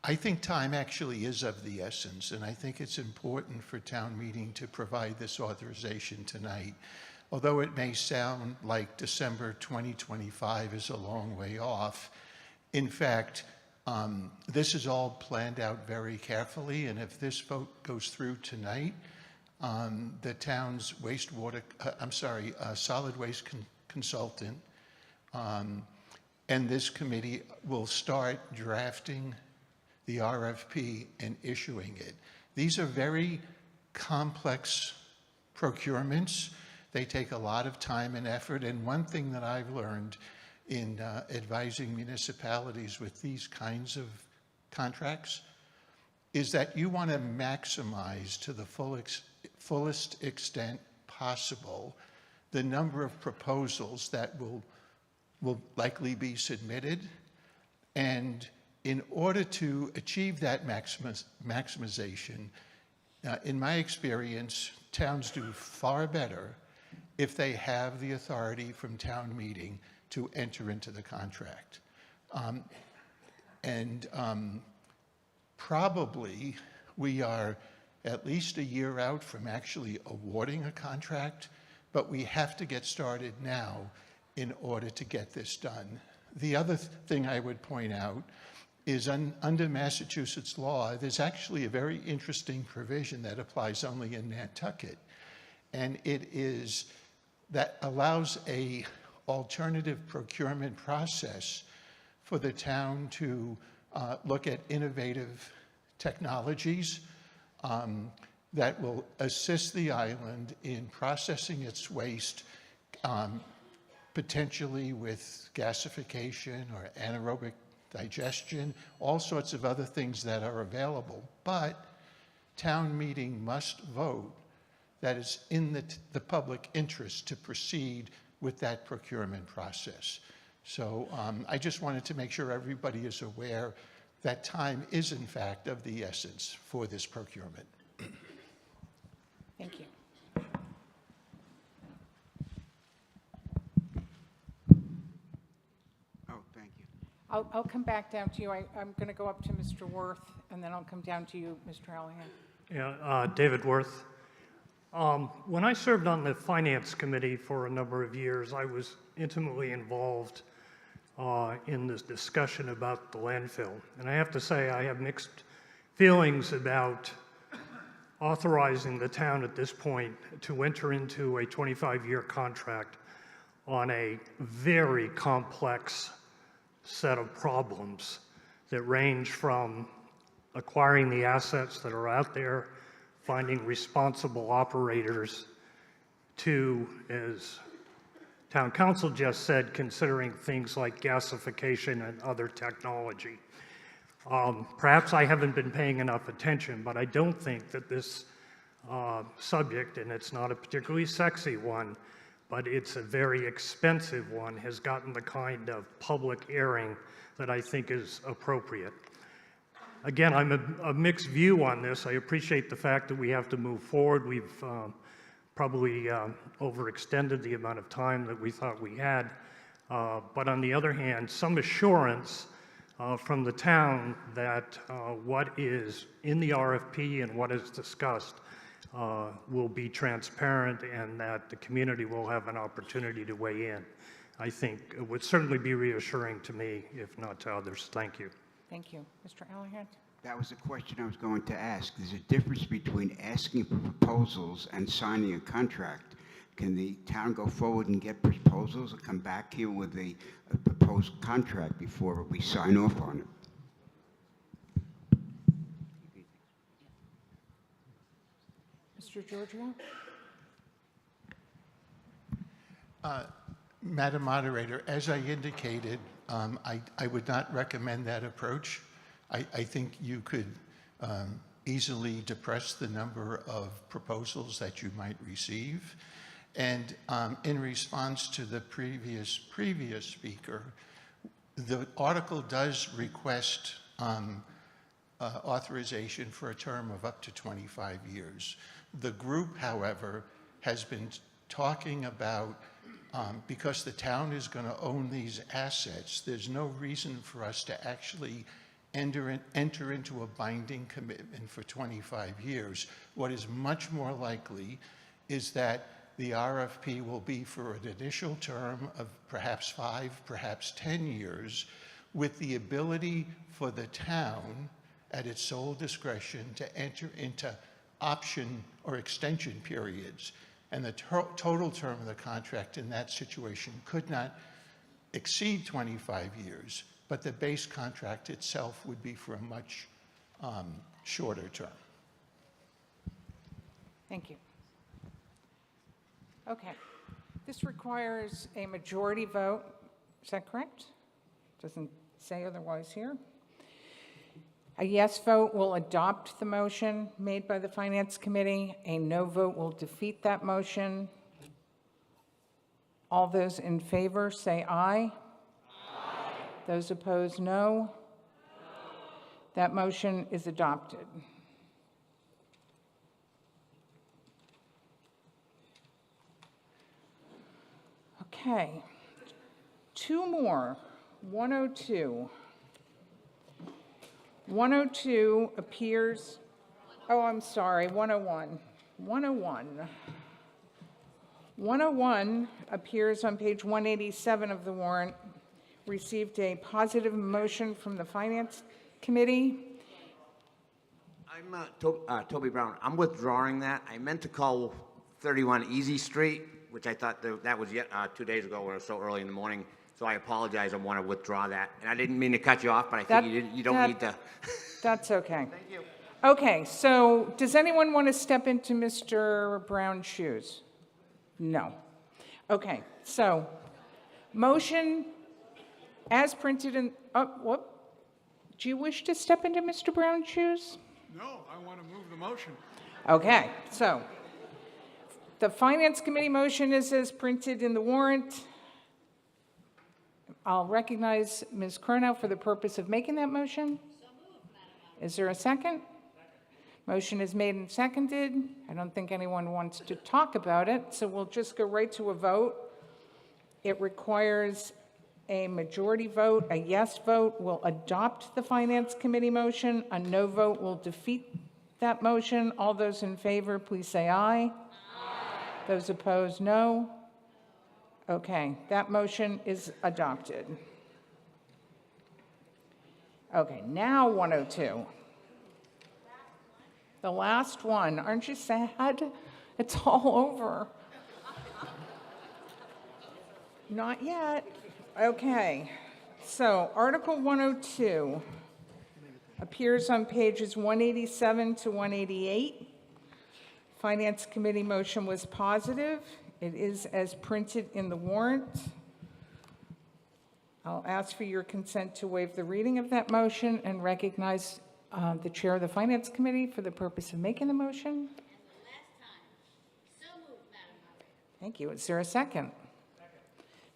I think time actually is of the essence, and I think it's important for town meeting to provide this authorization tonight. Although it may sound like December 2025 is a long way off, in fact, this is all planned out very carefully, and if this vote goes through tonight, the town's solid waste consultant and this committee will start drafting the RFP and issuing it. These are very complex procurements. They take a lot of time and effort, and one thing that I've learned in advising municipalities with these kinds of contracts is that you want to maximize to the fullest extent possible the number of proposals that will likely be submitted. And in order to achieve that maximization, in my experience, towns do far better if they have the authority from town meeting to enter into the contract. Probably we are at least a year out from actually awarding a contract, but we have to get started now in order to get this done. The other thing I would point out is under Massachusetts law, there's actually a very interesting provision that applies only in Nantucket, and it is that allows a alternative procurement process for the town to look at innovative technologies that will assist the island in processing its waste, potentially with gasification or anaerobic digestion, all sorts of other things that are available. But town meeting must vote that it's in the public interest to proceed with that procurement process. So I just wanted to make sure everybody is aware that time is in fact of the essence for this procurement.
Thank you.
Oh, thank you.
I'll come back down to you. I'm going to go up to Mr. Worth, and then I'll come down to you, Mr. Allahan.
Yeah, David Worth. When I served on the Finance Committee for a number of years, I was intimately involved in this discussion about the landfill. And I have to say, I have mixed feelings about authorizing the town at this point to enter into a 25-year contract on a very complex set of problems that range from acquiring the assets that are out there, finding responsible operators, to, as Town Council just said, considering things like gasification and other technology. Perhaps I haven't been paying enough attention, but I don't think that this subject, and it's not a particularly sexy one, but it's a very expensive one, has gotten the kind of public airing that I think is appropriate. Again, I'm a mixed view on this. I appreciate the fact that we have to move forward. We've probably overextended the amount of time that we thought we had. But on the other hand, some assurance from the town that what is in the RFP and what is discussed will be transparent and that the community will have an opportunity to weigh in, I think it would certainly be reassuring to me, if not to others. Thank you.
Thank you. Mr. Allahan?
That was the question I was going to ask. There's a difference between asking for proposals and signing a contract. Can the town go forward and get proposals or come back here with a proposed contract before we sign off on it?
Mr. Giorgio?
Madam Moderator, as I indicated, I would not recommend that approach. I think you could easily depress the number of proposals that you might receive. And in response to the previous speaker, the article does request authorization for a term of up to 25 years. The group, however, has been talking about, because the town is going to own these assets, there's no reason for us to actually enter into a binding commitment for 25 years. What is much more likely is that the RFP will be for an initial term of perhaps 5, perhaps 10 years, with the ability for the town, at its sole discretion, to enter into option or extension periods. And the total term of the contract in that situation could not exceed 25 years, but the base contract itself would be for a much shorter term.
Thank you. Okay. This requires a majority vote. Is that correct? Doesn't say otherwise here. A yes vote will adopt the motion made by the Finance Committee. A no vote will defeat that motion. All those in favor say aye. Aye. Those opposed, no. That motion is adopted. Okay, two more. 102. 102 appears, oh, I'm sorry, 101. 101 appears on page 187 of the warrant, received a positive motion from the Finance Committee.
I'm Toby Brown. I'm withdrawing that. I meant to call 31 Easy Street, which I thought that was yet 2 days ago or so early in the morning. So I apologize. I want to withdraw that. And I didn't mean to cut you off, but I think you don't need to.
That's okay.
Thank you.
Okay, so does anyone want to step into Mr. Brown's shoes? No. Okay, so motion as printed in, whoop. Do you wish to step into Mr. Brown's shoes?
No, I want to move the motion.
Okay, so the Finance Committee motion is as printed in the warrant. I'll recognize Ms. Curnow for the purpose of making that motion. Is there a second? Motion is made and seconded. I don't think anyone wants to talk about it, so we'll just go right to a vote. It requires a majority vote. A yes vote will adopt the Finance Committee motion. A no vote will defeat that motion. All those in favor, please say aye. Aye. Those opposed, no. Okay, that motion is adopted. Okay, now 102. The last one. Aren't you sad? It's all over. Not yet. Okay, so Article 102 appears on pages 187 to 188. Finance Committee motion was positive. It is as printed in the warrant. I'll ask for your consent to waive the reading of that motion and recognize the chair of the Finance Committee for the purpose of making the motion. Thank you. Is there a second?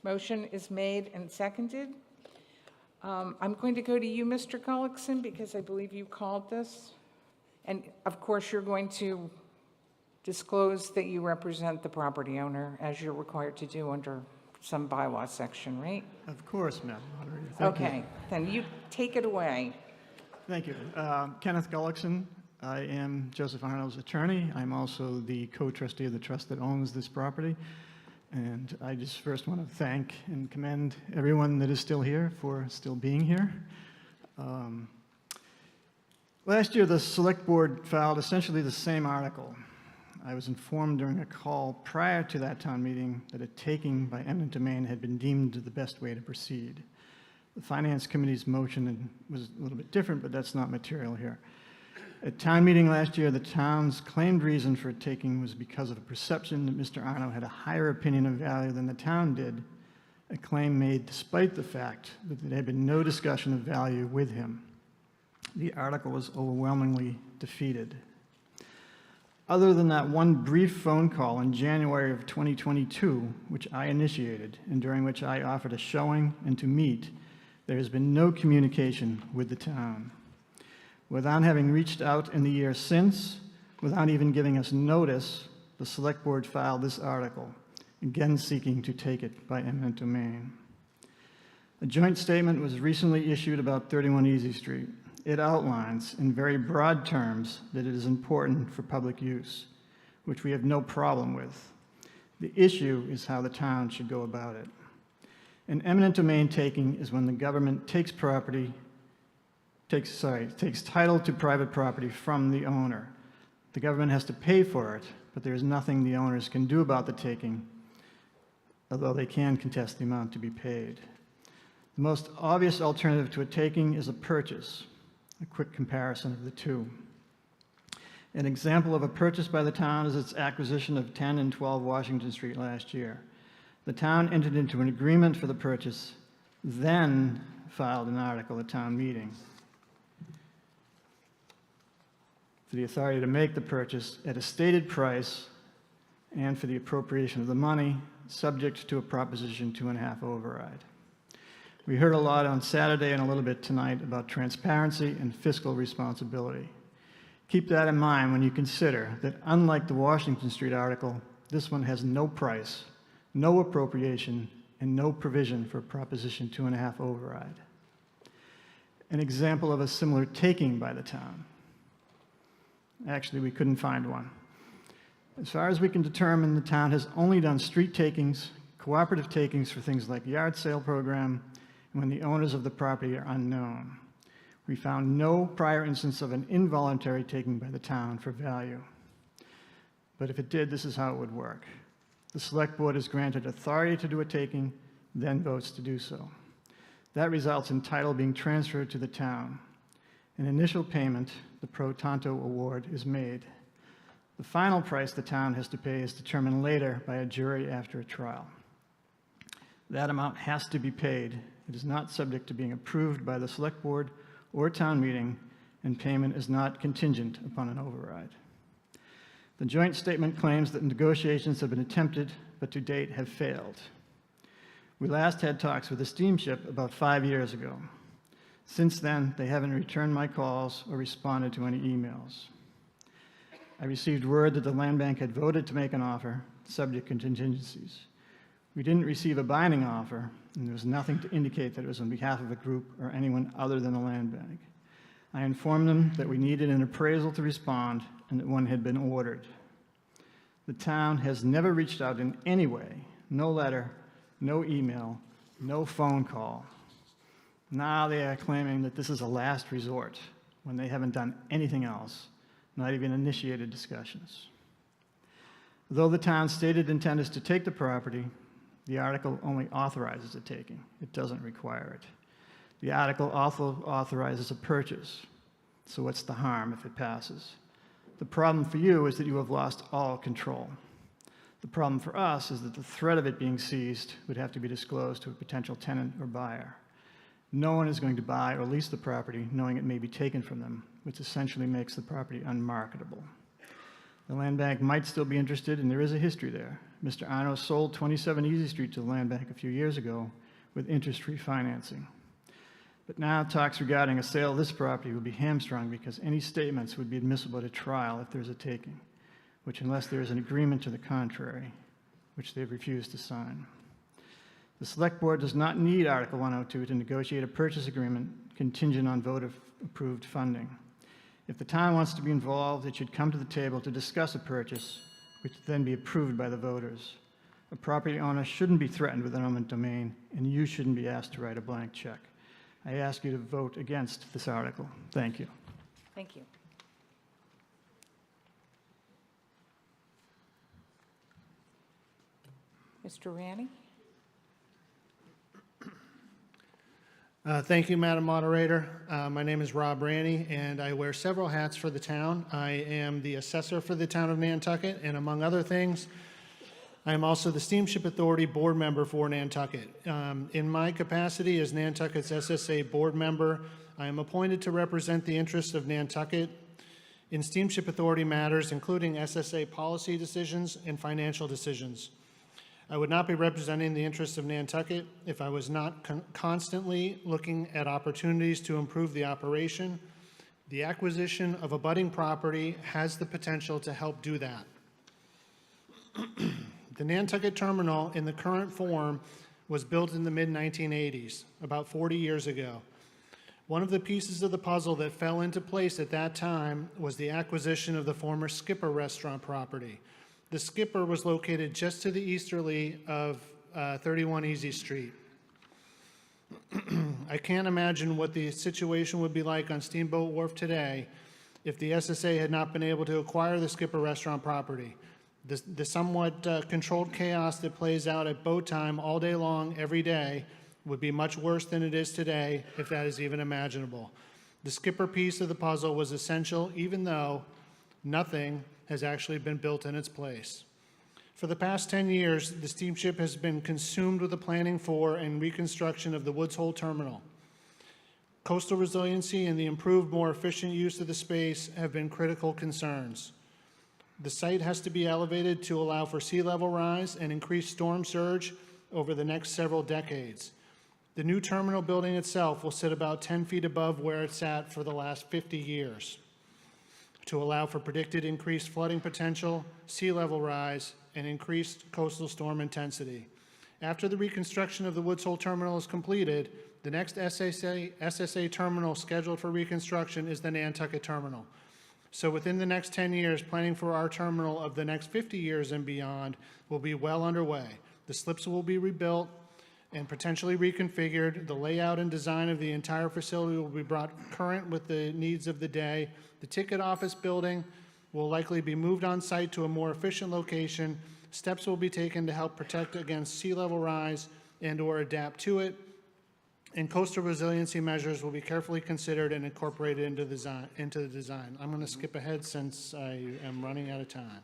Motion is made and seconded. I'm going to go to you, Mr. Gullickson, because I believe you called this. And of course, you're going to disclose that you represent the property owner as you're required to do under some bylaw section, right?
Of course, Madam Moderator. Thank you.
Okay, then you take it away.
Thank you. Kenneth Gullickson. I am Joseph Arnold's attorney. I'm also the co-trustee of the trust that owns this property. And I just first want to thank and commend everyone that is still here for still being here. Last year, the Select Board filed essentially the same article. I was informed during a call prior to that town meeting that a taking by eminent domain had been deemed the best way to proceed. The Finance Committee's motion was a little bit different, but that's not material here. At town meeting last year, the town's claimed reason for taking was because of a perception that Mr. Arno had a higher opinion of value than the town did, a claim made despite the fact that there had been no discussion of value with him. The article was overwhelmingly defeated. Other than that one brief phone call in January of 2022, which I initiated and during which I offered a showing and to meet, there has been no communication with the town. Without having reached out in the year since, without even giving us notice, the Select Board filed this article, again seeking to take it by eminent domain. A joint statement was recently issued about 31 Easy Street. It outlines in very broad terms that it is important for public use, which we have no problem with. The issue is how the town should go about it. An eminent domain taking is when the government takes title to private property from the owner. The government has to pay for it, but there is nothing the owners can do about the taking, although they can contest the amount to be paid. The most obvious alternative to a taking is a purchase. A quick comparison of the two. An example of a purchase by the town is its acquisition of 10 and 12 Washington Street last year. The town entered into an agreement for the purchase, then filed an article at town meeting. for the authority to make the purchase at a stated price and for the appropriation of the money, subject to a Proposition 2.5 override. We heard a lot on Saturday and a little bit tonight about transparency and fiscal responsibility. Keep that in mind when you consider that, unlike the Washington Street article, this one has no price, no appropriation, and no provision for Proposition 2.5 override. An example of a similar taking by the town. Actually, we couldn't find one. As far as we can determine, the town has only done street takings, cooperative takings for things like yard sale program, and when the owners of the property are unknown. We found no prior instance of an involuntary taking by the town for value. But if it did, this is how it would work. The Select Board is granted authority to do a taking, then votes to do so. That results in title being transferred to the town. An initial payment, the pro tanto award, is made. The final price the town has to pay is determined later by a jury after a trial. That amount has to be paid. It is not subject to being approved by the Select Board or town meeting, and payment is not contingent upon an override. The joint statement claims that negotiations have been attempted, but to date have failed. We last had talks with the steamship about 5 years ago. Since then, they haven't returned my calls or responded to any emails. I received word that the land bank had voted to make an offer, subject to contingencies. We didn't receive a binding offer, and there was nothing to indicate that it was on behalf of a group or anyone other than the land bank. I informed them that we needed an appraisal to respond and that one had been ordered. The town has never reached out in any way, no letter, no email, no phone call. Now they are claiming that this is a last resort when they haven't done anything else, not even initiated discussions. Though the town's stated intent is to take the property, the article only authorizes a taking. It doesn't require it. The article also authorizes a purchase. So what's the harm if it passes? The problem for you is that you have lost all control. The problem for us is that the threat of it being seized would have to be disclosed to a potential tenant or buyer. No one is going to buy or lease the property knowing it may be taken from them, which essentially makes the property unmarketable. The land bank might still be interested, and there is a history there. Mr. Arno sold 27 Easy Street to the land bank a few years ago with interest-free financing. But now talks regarding a sale of this property would be hamstrung because any statements would be admissible at a trial if there's a taking, which, unless there is an agreement to the contrary, which they've refused to sign. The Select Board does not need Article 102 to negotiate a purchase agreement contingent on voter-approved funding. If the town wants to be involved, it should come to the table to discuss a purchase, which would then be approved by the voters. A property owner shouldn't be threatened with an eminent domain, and you shouldn't be asked to write a blank check. I ask you to vote against this article. Thank you.
Thank you. Mr. Ranney?
Thank you, Madam Moderator. My name is Rob Ranney, and I wear several hats for the town. I am the assessor for the town of Nantucket, and among other things, I am also the Steamship Authority board member for Nantucket. In my capacity as Nantucket's SSA board member, I am appointed to represent the interests of Nantucket in Steamship Authority matters, including SSA policy decisions and financial decisions. I would not be representing the interests of Nantucket if I was not constantly looking at opportunities to improve the operation. The acquisition of a budding property has the potential to help do that. The Nantucket terminal in the current form was built in the mid-1980s, about 40 years ago. One of the pieces of the puzzle that fell into place at that time was the acquisition of the former Skipper restaurant property. The Skipper was located just to the easterly of 31 Easy Street. I can't imagine what the situation would be like on Steamboat Wharf today if the SSA had not been able to acquire the Skipper restaurant property. The somewhat controlled chaos that plays out at boat time all day long, every day, would be much worse than it is today, if that is even imaginable. The Skipper piece of the puzzle was essential, even though nothing has actually been built in its place. For the past 10 years, the steamship has been consumed with the planning for and reconstruction of the Woods Hole Terminal. Coastal resiliency and the improved, more efficient use of the space have been critical concerns. The site has to be elevated to allow for sea level rise and increased storm surge over the next several decades. The new terminal building itself will sit about 10 feet above where it's sat for the last 50 years to allow for predicted increased flooding potential, sea level rise, and increased coastal storm intensity. After the reconstruction of the Woods Hole Terminal is completed, the next SSA terminal scheduled for reconstruction is the Nantucket Terminal. So within the next 10 years, planning for our terminal of the next 50 years and beyond will be well underway. The slips will be rebuilt and potentially reconfigured. The layout and design of the entire facility will be brought current with the needs of the day. The ticket office building will likely be moved on site to a more efficient location. Steps will be taken to help protect against sea level rise and/or adapt to it. And coastal resiliency measures will be carefully considered and incorporated into the design. I'm going to skip ahead since I am running out of time.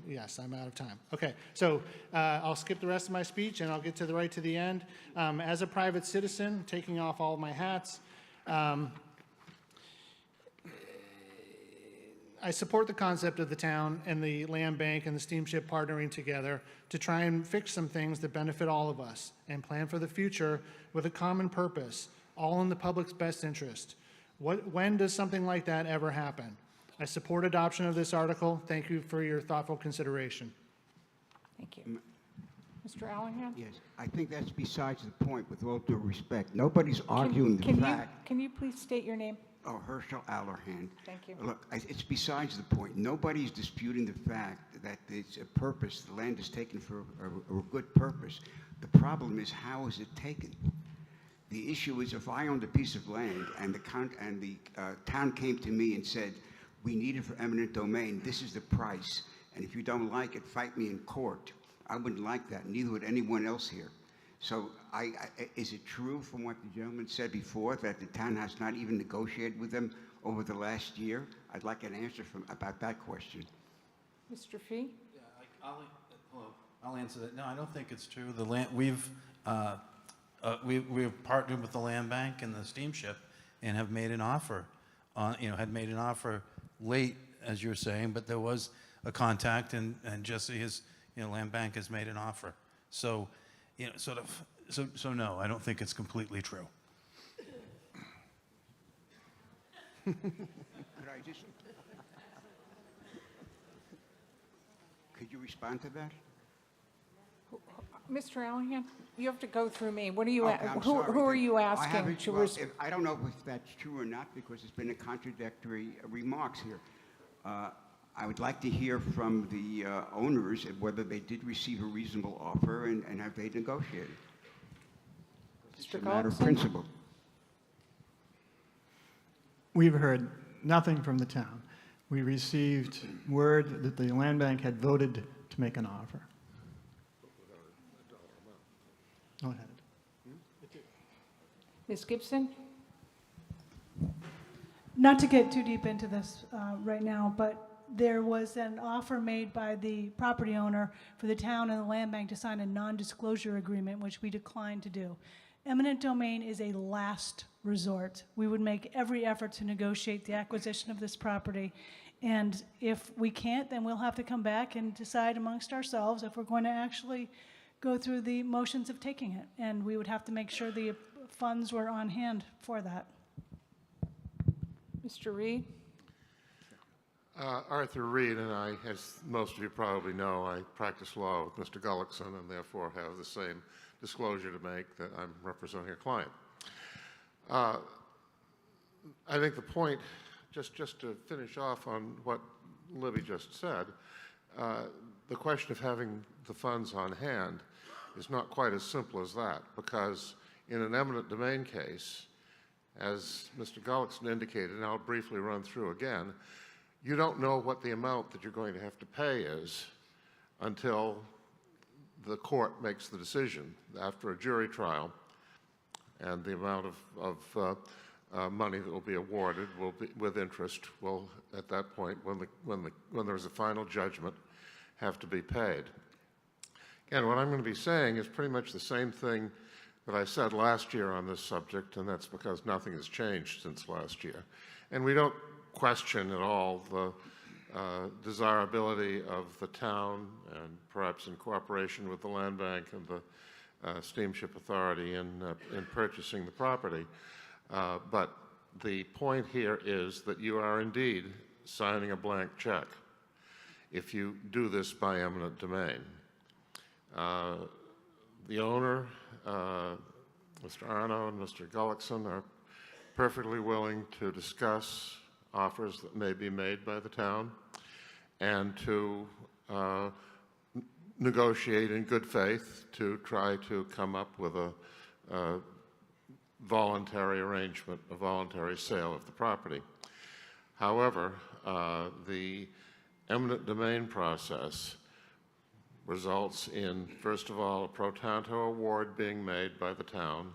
Yes, I'm out of time. Okay, so I'll skip the rest of my speech and I'll get to the end. As a private citizen, taking off all my hats, I support the concept of the town and the land bank and the steamship partnering together to try and fix some things that benefit all of us and plan for the future with a common purpose, all in the public's best interest. When does something like that ever happen? I support adoption of this article. Thank you for your thoughtful consideration.
Thank you. Mr. Allahan?
Yes, I think that's besides the point, with all due respect. Nobody's arguing the fact.
Can you please state your name?
Oh, Herschel Allerhand.
Thank you.
Look, it's besides the point. Nobody's disputing the fact that it's a purpose. The land is taken for a good purpose. The problem is, how is it taken? The issue is, if I owned a piece of land and the town came to me and said, we need it for eminent domain, this is the price, and if you don't like it, fight me in court. I wouldn't like that, neither would anyone else here. So is it true from what the gentleman said before that the town has not even negotiated with them over the last year? I'd like an answer about that question.
Mr. Fee?
Yeah, I'll answer that. No, I don't think it's true. The land, we've partnered with the land bank and the steamship and have made an offer had made an offer late, as you're saying, but there was a contact, and Jesse has, land bank has made an offer. So, so no, I don't think it's completely true.
Could you respond to that?
Mr. Allahan, you have to go through me. What are you?
Okay, I'm
who
sorry.
are you asking to?
I don't know if that's true or not, because there's been a contradictory remarks here. I would like to hear from the owners whether they did receive a reasonable offer and have they negotiated. It's a matter of principle.
We've heard nothing from the town. We received word that the land bank had voted to make an offer. Go ahead.
Ms. Gibson?
Not to get too deep into this right now, but there was an offer made by the property owner for the town and the land bank to sign a non-disclosure agreement, which we declined to do. Eminent domain is a last resort. We would make every effort to negotiate the acquisition of this property. And if we can't, then we'll have to come back and decide amongst ourselves if we're going to actually go through the motions of taking it. And we would have to make sure the funds were on hand for that.
Mr. Reed?
Arthur Reed, and I, as most of you probably know, I practice law with Mr. Gullickson and therefore have the same disclosure to make that I'm representing a client. I think the point, just to finish off on what Libby just said, the question of having the funds on hand is not quite as simple as that, because in an eminent domain case, as Mr. Gullickson indicated, and I'll briefly run through again, you don't know what the amount that you're going to have to pay is until the court makes the decision after a jury trial, and the amount of money that will be awarded will be, with interest, will at that point, when there's a final judgment, have to be paid. And what I'm going to be saying is pretty much the same thing that I said last year on this subject, and that's because nothing has changed since last year. And we don't question at all the desirability of the town, and perhaps in cooperation with the Land Bank and the Steamship Authority in purchasing the property. But the point here is that you are indeed signing a blank check if you do this by eminent domain. The owner, Mr. Arno and Mr. Gullickson, are perfectly willing to discuss offers that may be made by the town and to negotiate in good faith to try to come up with a voluntary arrangement, a voluntary sale of the property. However, the eminent domain process results in, first of all, a pro tanto award being made by the town,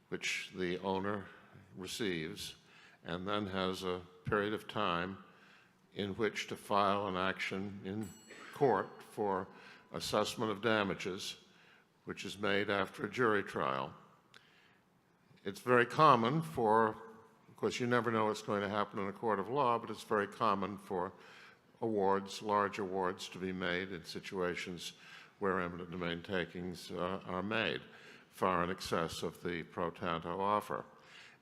which the owner receives, and then has a period of time in which to file an action in court for assessment of damages, which is made after a jury trial. It's very common for, of course, you never know what's going to happen in a court of law, but it's very common for awards, large awards, to be made in situations where eminent domain takings are made, far in excess of the pro tanto offer.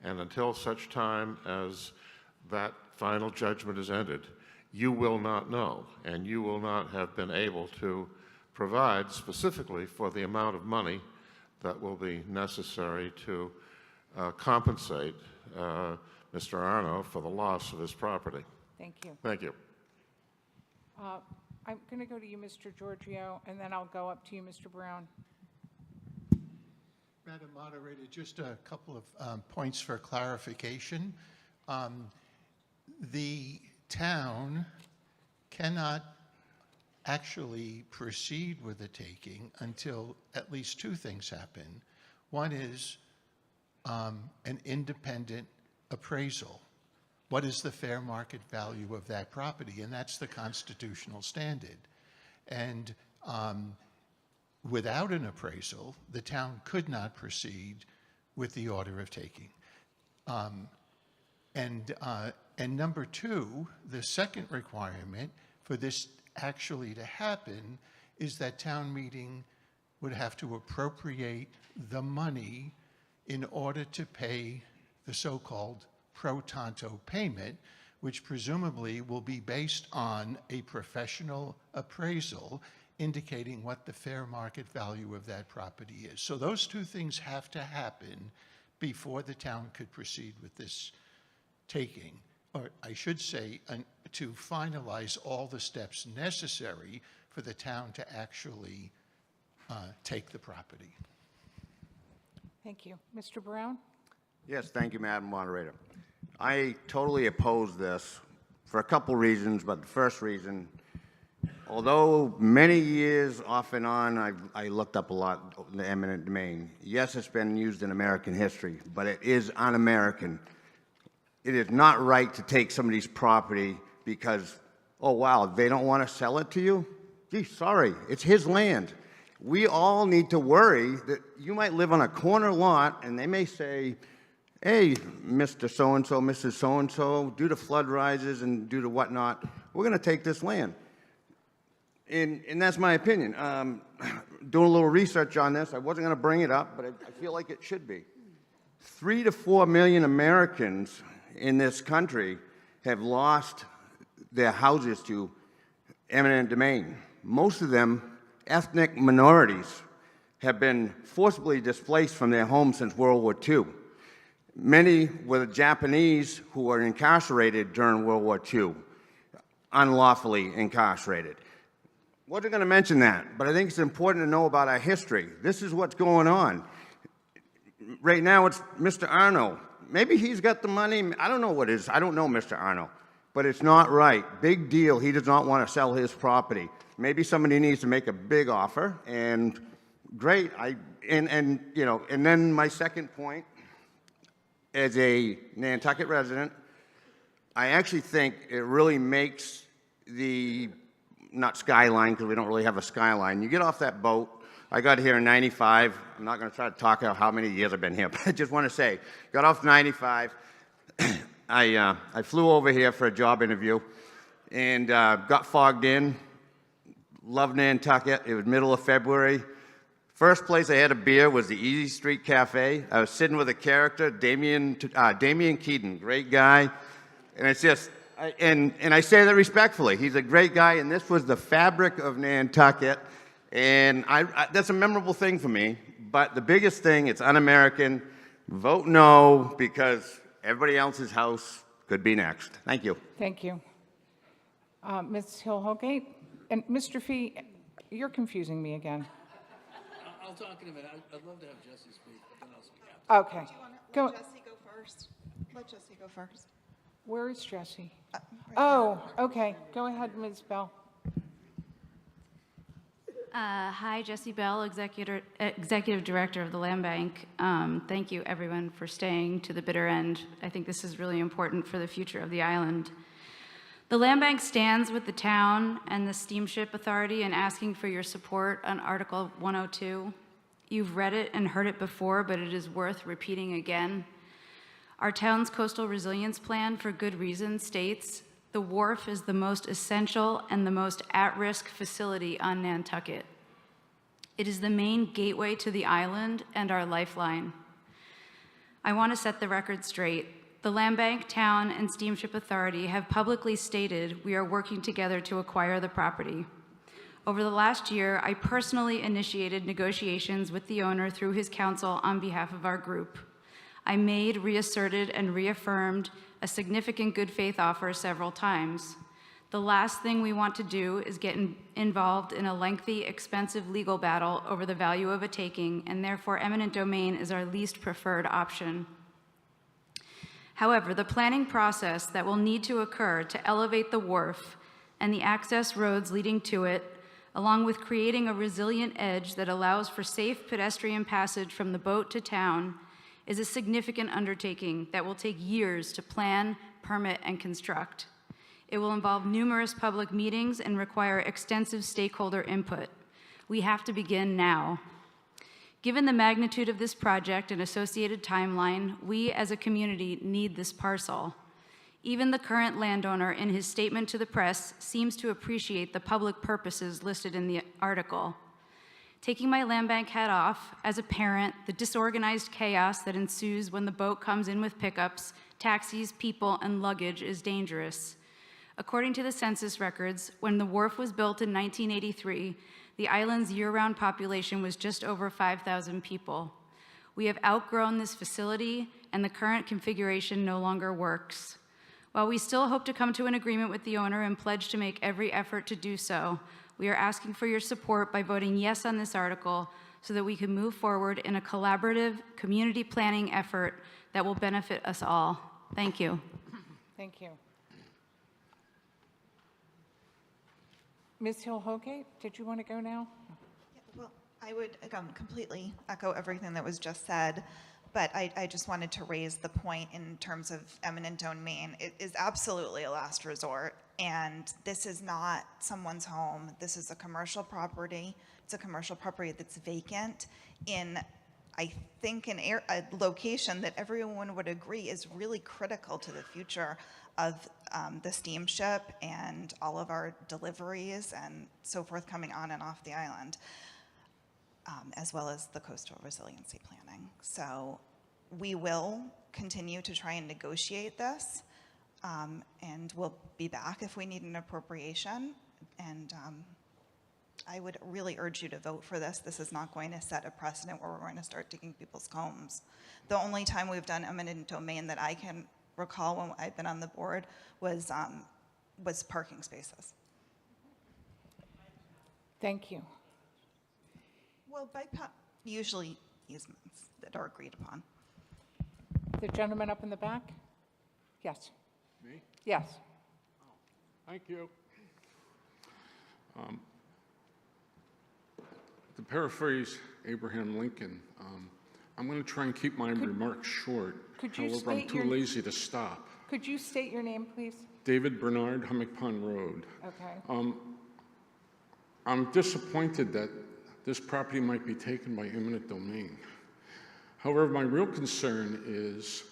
And until such time as that final judgment is entered, you will not know, and you will not have been able to provide specifically for the amount of money that will be necessary to compensate Mr. Arno for the loss of his property.
Thank you.
Thank you.
I'm going to go to you, Mr. Giorgio, and then I'll go up to you, Mr. Brown.
Madam Moderator, just a couple of points for clarification. The town cannot actually proceed with the taking until at least two things happen. One is an independent appraisal. What is the fair market value of that property? And that's the constitutional standard. And without an appraisal, the town could not proceed with the order of taking. And number two, the second requirement for this actually to happen is that town meeting would have to appropriate the money in order to pay the so-called pro tanto payment, which presumably will be based on a professional appraisal indicating what the fair market value of that property is. So those two things have to happen before the town could proceed with this taking, or I should say, to finalize all the steps necessary for the town to actually take the property.
Thank you. Mr. Brown?
Yes, thank you, Madam Moderator. I totally oppose this for a couple reasons, but the first reason, although many years off and on, I looked up a lot of the eminent domain. Yes, it's been used in American history, but it is un-American. It is not right to take somebody's property because, oh wow, they don't want to sell it to you? Gee, sorry, it's his land. We all need to worry that you might live on a corner lot and they may say, hey, Mr. So-and-so, Mrs. So-and-so, due to flood rises and due to whatnot, we're going to take this land. And that's my opinion. Doing a little research on this, I wasn't going to bring it up, but I feel like it should be. 3 to 4 million Americans in this country have lost their houses to eminent domain. Most of them ethnic minorities have been forcibly displaced from their homes since World War II. Many were the Japanese who were incarcerated during World War II, unlawfully incarcerated. Wasn't going to mention that, but I think it's important to know about our history. This is what's going on. Right now, it's Mr. Arno. Maybe he's got the money. I don't know what it is. I don't know Mr. Arno, but it's not right. Big deal. He does not want to sell his property. Maybe somebody needs to make a big offer, and great. And then my second point, as a Nantucket resident, I actually think it really makes the not skyline, because we don't really have a skyline. You get off that boat. I got here in 95. I'm not going to try to talk about how many years I've been here, but I just want to say, got off 95. I flew over here for a job interview and got fogged in. Loved Nantucket. It was middle of February. First place I had a beer was the Easy Street Cafe. I was sitting with a character, Damien Keaton, great guy. And it's just, and I say that respectfully. He's a great guy, and this was the fabric of Nantucket. And that's a memorable thing for me. But the biggest thing, it's un-American. Vote no, because everybody else's house could be next. Thank you.
Thank you. Ms. Hill-Holgate? And Mr. Fee, you're confusing me again.
I'll talk in a minute. I'd love to have Jesse speak, but then I'll speak after.
Okay.
Do you want to
Go.
let Jesse go first? Let Jesse go first.
Where is Jesse?
Right
Oh, okay. Go ahead, Ms. Bell.
Hi, Jessie Bell, Executive Director of the Land Bank. Thank you, everyone, for staying to the bitter end. I think this is really important for the future of the island. The Land Bank stands with the town and the Steamship Authority in asking for your support on Article 102. You've read it and heard it before, but it is worth repeating again. Our town's coastal resilience plan, for good reason, states the wharf is the most essential and the most at-risk facility on Nantucket. It is the main gateway to the island and our lifeline. I want to set the record straight. The Land Bank, Town, and Steamship Authority have publicly stated we are working together to acquire the property. Over the last year, I personally initiated negotiations with the owner through his counsel on behalf of our group. I made, reasserted, and reaffirmed a significant good faith offer several times. The last thing we want to do is get involved in a lengthy, expensive legal battle over the value of a taking, and therefore eminent domain is our least preferred option. However, the planning process that will need to occur to elevate the wharf and the access roads leading to it, along with creating a resilient edge that allows for safe pedestrian passage from the boat to town, is a significant undertaking that will take years to plan, permit, and construct. It will involve numerous public meetings and require extensive stakeholder input. We have to begin now. Given the magnitude of this project and associated timeline, we as a community need this parcel. Even the current landowner, in his statement to the press, seems to appreciate the public purposes listed in the article. Taking my land bank hat off, as a parent, the disorganized chaos that ensues when the boat comes in with pickups, taxis, people, and luggage is dangerous. According to the census records, when the wharf was built in 1983, the island's year-round population was just over 5,000 people. We have outgrown this facility, and the current configuration no longer works. While we still hope to come to an agreement with the owner and pledge to make every effort to do so, we are asking for your support by voting yes on this article so that we can move forward in a collaborative community planning effort that will benefit us all. Thank you.
Thank you. Ms. Hill-Holgate, did you want to go now?
Yeah, well, I would completely echo everything that was just said, but I just wanted to raise the point in terms of eminent domain. It is absolutely a last resort, and this is not someone's home. This is a commercial property. It's a commercial property that's vacant in, I think, a location that everyone would agree is really critical to the future of the steamship and all of our deliveries and so forth coming on and off the island, as well as the coastal resiliency planning. So we will continue to try and negotiate this, and we'll be back if we need an appropriation. And I would really urge you to vote for this. This is not going to set a precedent where we're going to start digging people's homes. The only time we've done eminent domain that I can recall when I've been on the board was parking spaces.
Thank you.
Well, usually easements that are agreed upon.
The gentleman up in the back? Yes.
Me?
Yes.
Thank you. To paraphrase Abraham Lincoln, I'm going to try and keep my remarks short.
Could you
However, I'm
state
too
your-
lazy to stop.
Could you state your name, please?
David Bernard, Hummock Pond Road.
Okay.
I'm disappointed that this property might be taken by eminent domain. However, my real concern is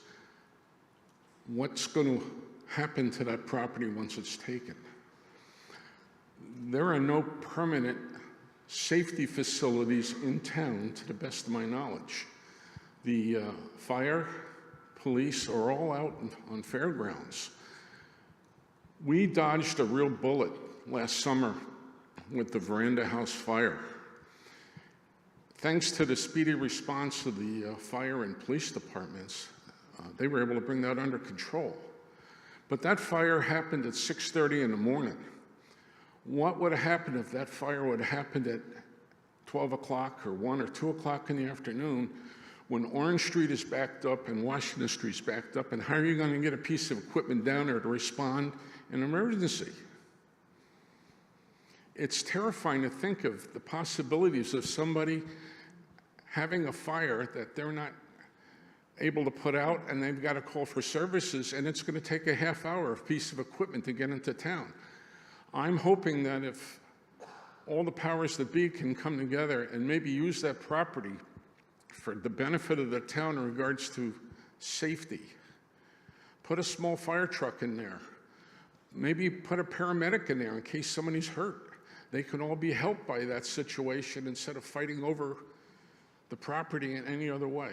what's going to happen to that property once it's taken. There are no permanent safety facilities in town, to the best of my knowledge. The fire, police are all out on fairgrounds. We dodged a real bullet last summer with the Veranda House fire. Thanks to the speedy response of the fire and police departments, they were able to bring that under control. But that fire happened at 6:30 in the morning. What would have happened if that fire would have happened at 12 o'clock or 1 or 2 o'clock in the afternoon when Orange Street is backed up and Washington Street's backed up? And how are you going to get a piece of equipment down there to respond in an emergency? It's terrifying to think of the possibilities of somebody having a fire that they're not able to put out, and they've got to call for services, and it's going to take a half hour of piece of equipment to get into town. I'm hoping that if all the powers that be can come together and maybe use that property for the benefit of the town in regards to safety, put a small fire truck in there, maybe put a paramedic in there in case somebody's hurt. They can all be helped by that situation instead of fighting over the property in any other way.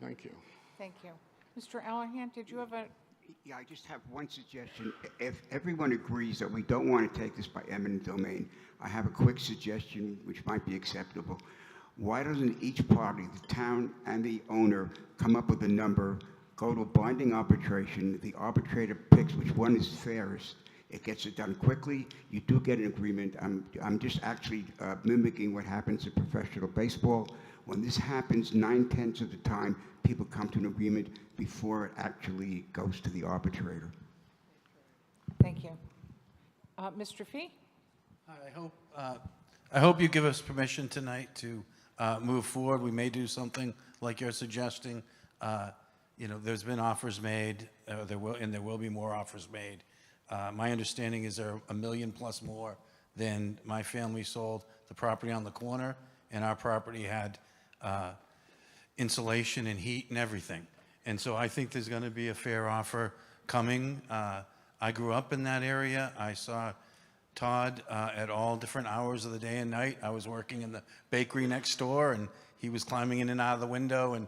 Thank you.
Thank you. Mr. Allahan, did you have a?
Yeah, I just have one suggestion. If everyone agrees that we don't want to take this by eminent domain, I have a quick suggestion which might be acceptable. Why doesn't each party, the town and the owner, come up with a number, go to a binding arbitration, the arbitrator picks which one is fairest, it gets it done quickly, you do get an agreement. I'm just actually mimicking what happens in professional baseball. When this happens, 9/10 of the time, people come to an agreement before it actually goes to the arbitrator.
Thank you. Mr. Fee?
I hope you give us permission tonight to move forward. We may do something like you're suggesting. You know, there's been offers made, there will be more offers made. My understanding is there are $1 million plus more than my family sold the property on the corner, and our property had insulation and heat and everything. And so I think there's going to be a fair offer coming. I grew up in that area. I saw Todd at all different hours of the day and night. I was working in the bakery next door, and he was climbing in and out of the window. And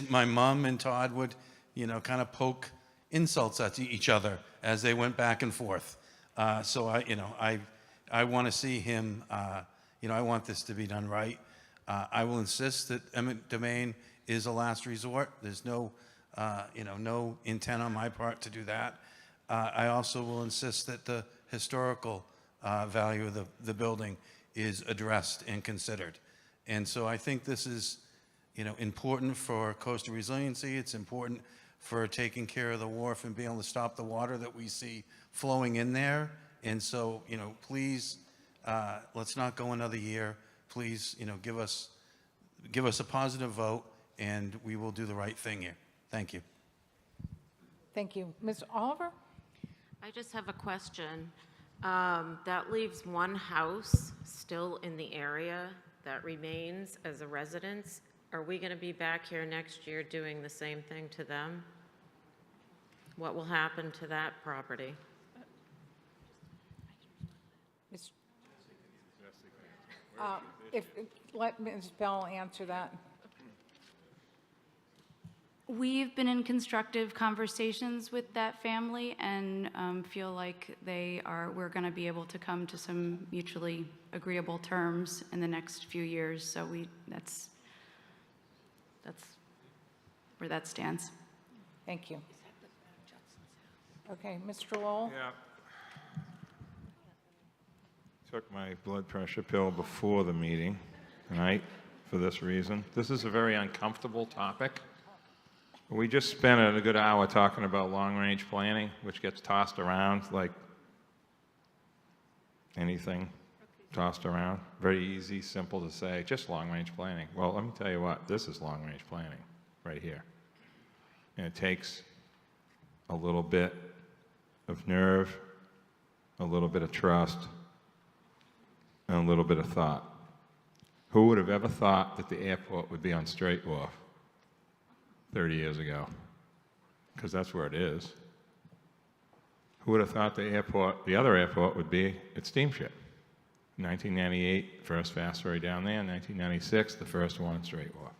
my mom and Todd would, you know, kind of poke insults at each other as they went back and forth. So I want to see him. I want this to be done right. I will insist that eminent domain is a last resort. There's no, no intent on my part to do that. I also will insist that the historical value of the building is addressed and considered. And so I think this is, important for coastal resiliency. It's important for taking care of the wharf and being able to stop the water that we see flowing in there. And so, please, let's not go another year. Please, give us a positive vote, and we will do the right thing here. Thank you.
Thank you. Ms. Oliver?
I just have a question. That leaves one house still in the area that remains as a residence. Are we going to be back here next year doing the same thing to them? What will happen to that property?
Let Ms. Bell answer that.
We've been in constructive conversations with that family and feel like we're going to be able to come to some mutually agreeable terms in the next few years. So that's where that stands.
Thank you. Okay, Mr. Lowell?
Yeah. Took my blood pressure pill before the meeting, right, for this reason. This is a very uncomfortable topic. We just spent a good hour talking about long-range planning, which gets tossed around like anything tossed around. Very easy, simple to say, just long-range planning. Well, let me tell you what, this is long-range planning right here. And it takes a little bit of nerve, a little bit of trust, and a little bit of thought. Who would have ever thought that the airport would be on Straight Wharf 30 years ago? Because that's where it is. Who would have thought the other airport would be at Steamship? 1998, first fast ferry down there. 1996, the first one at Straight Wharf.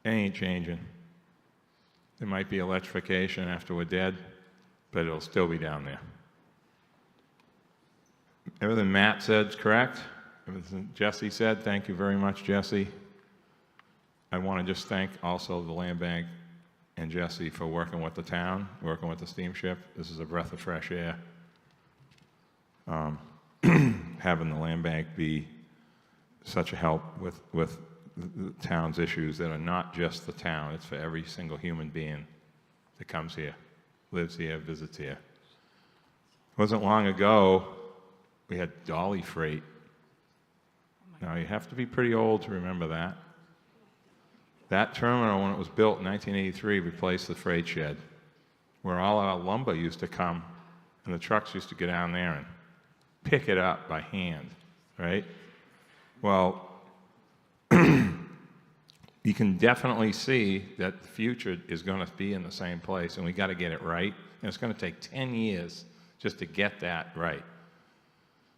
It ain't changing. There might be electrification after we're dead, but it'll still be down there. Everything Matt said is correct. Everything Jesse said, thank you very much, Jesse. I want to just thank also the Land Bank and Jesse for working with the town, working with the steamship. This is a breath of fresh air. Having the Land Bank be such a help with the town's issues that are not just the town, it's for every single human being that comes here, lives here, visits here. It wasn't long ago we had dolly freight. Now, you have to be pretty old to remember that. That terminal, when it was built in 1983, replaced the freight shed, where all our lumber used to come, and the trucks used to go down there and pick it up by hand, right? Well, you can definitely see that the future is going to be in the same place, and we got to get it right. And it's going to take 10 years just to get that right.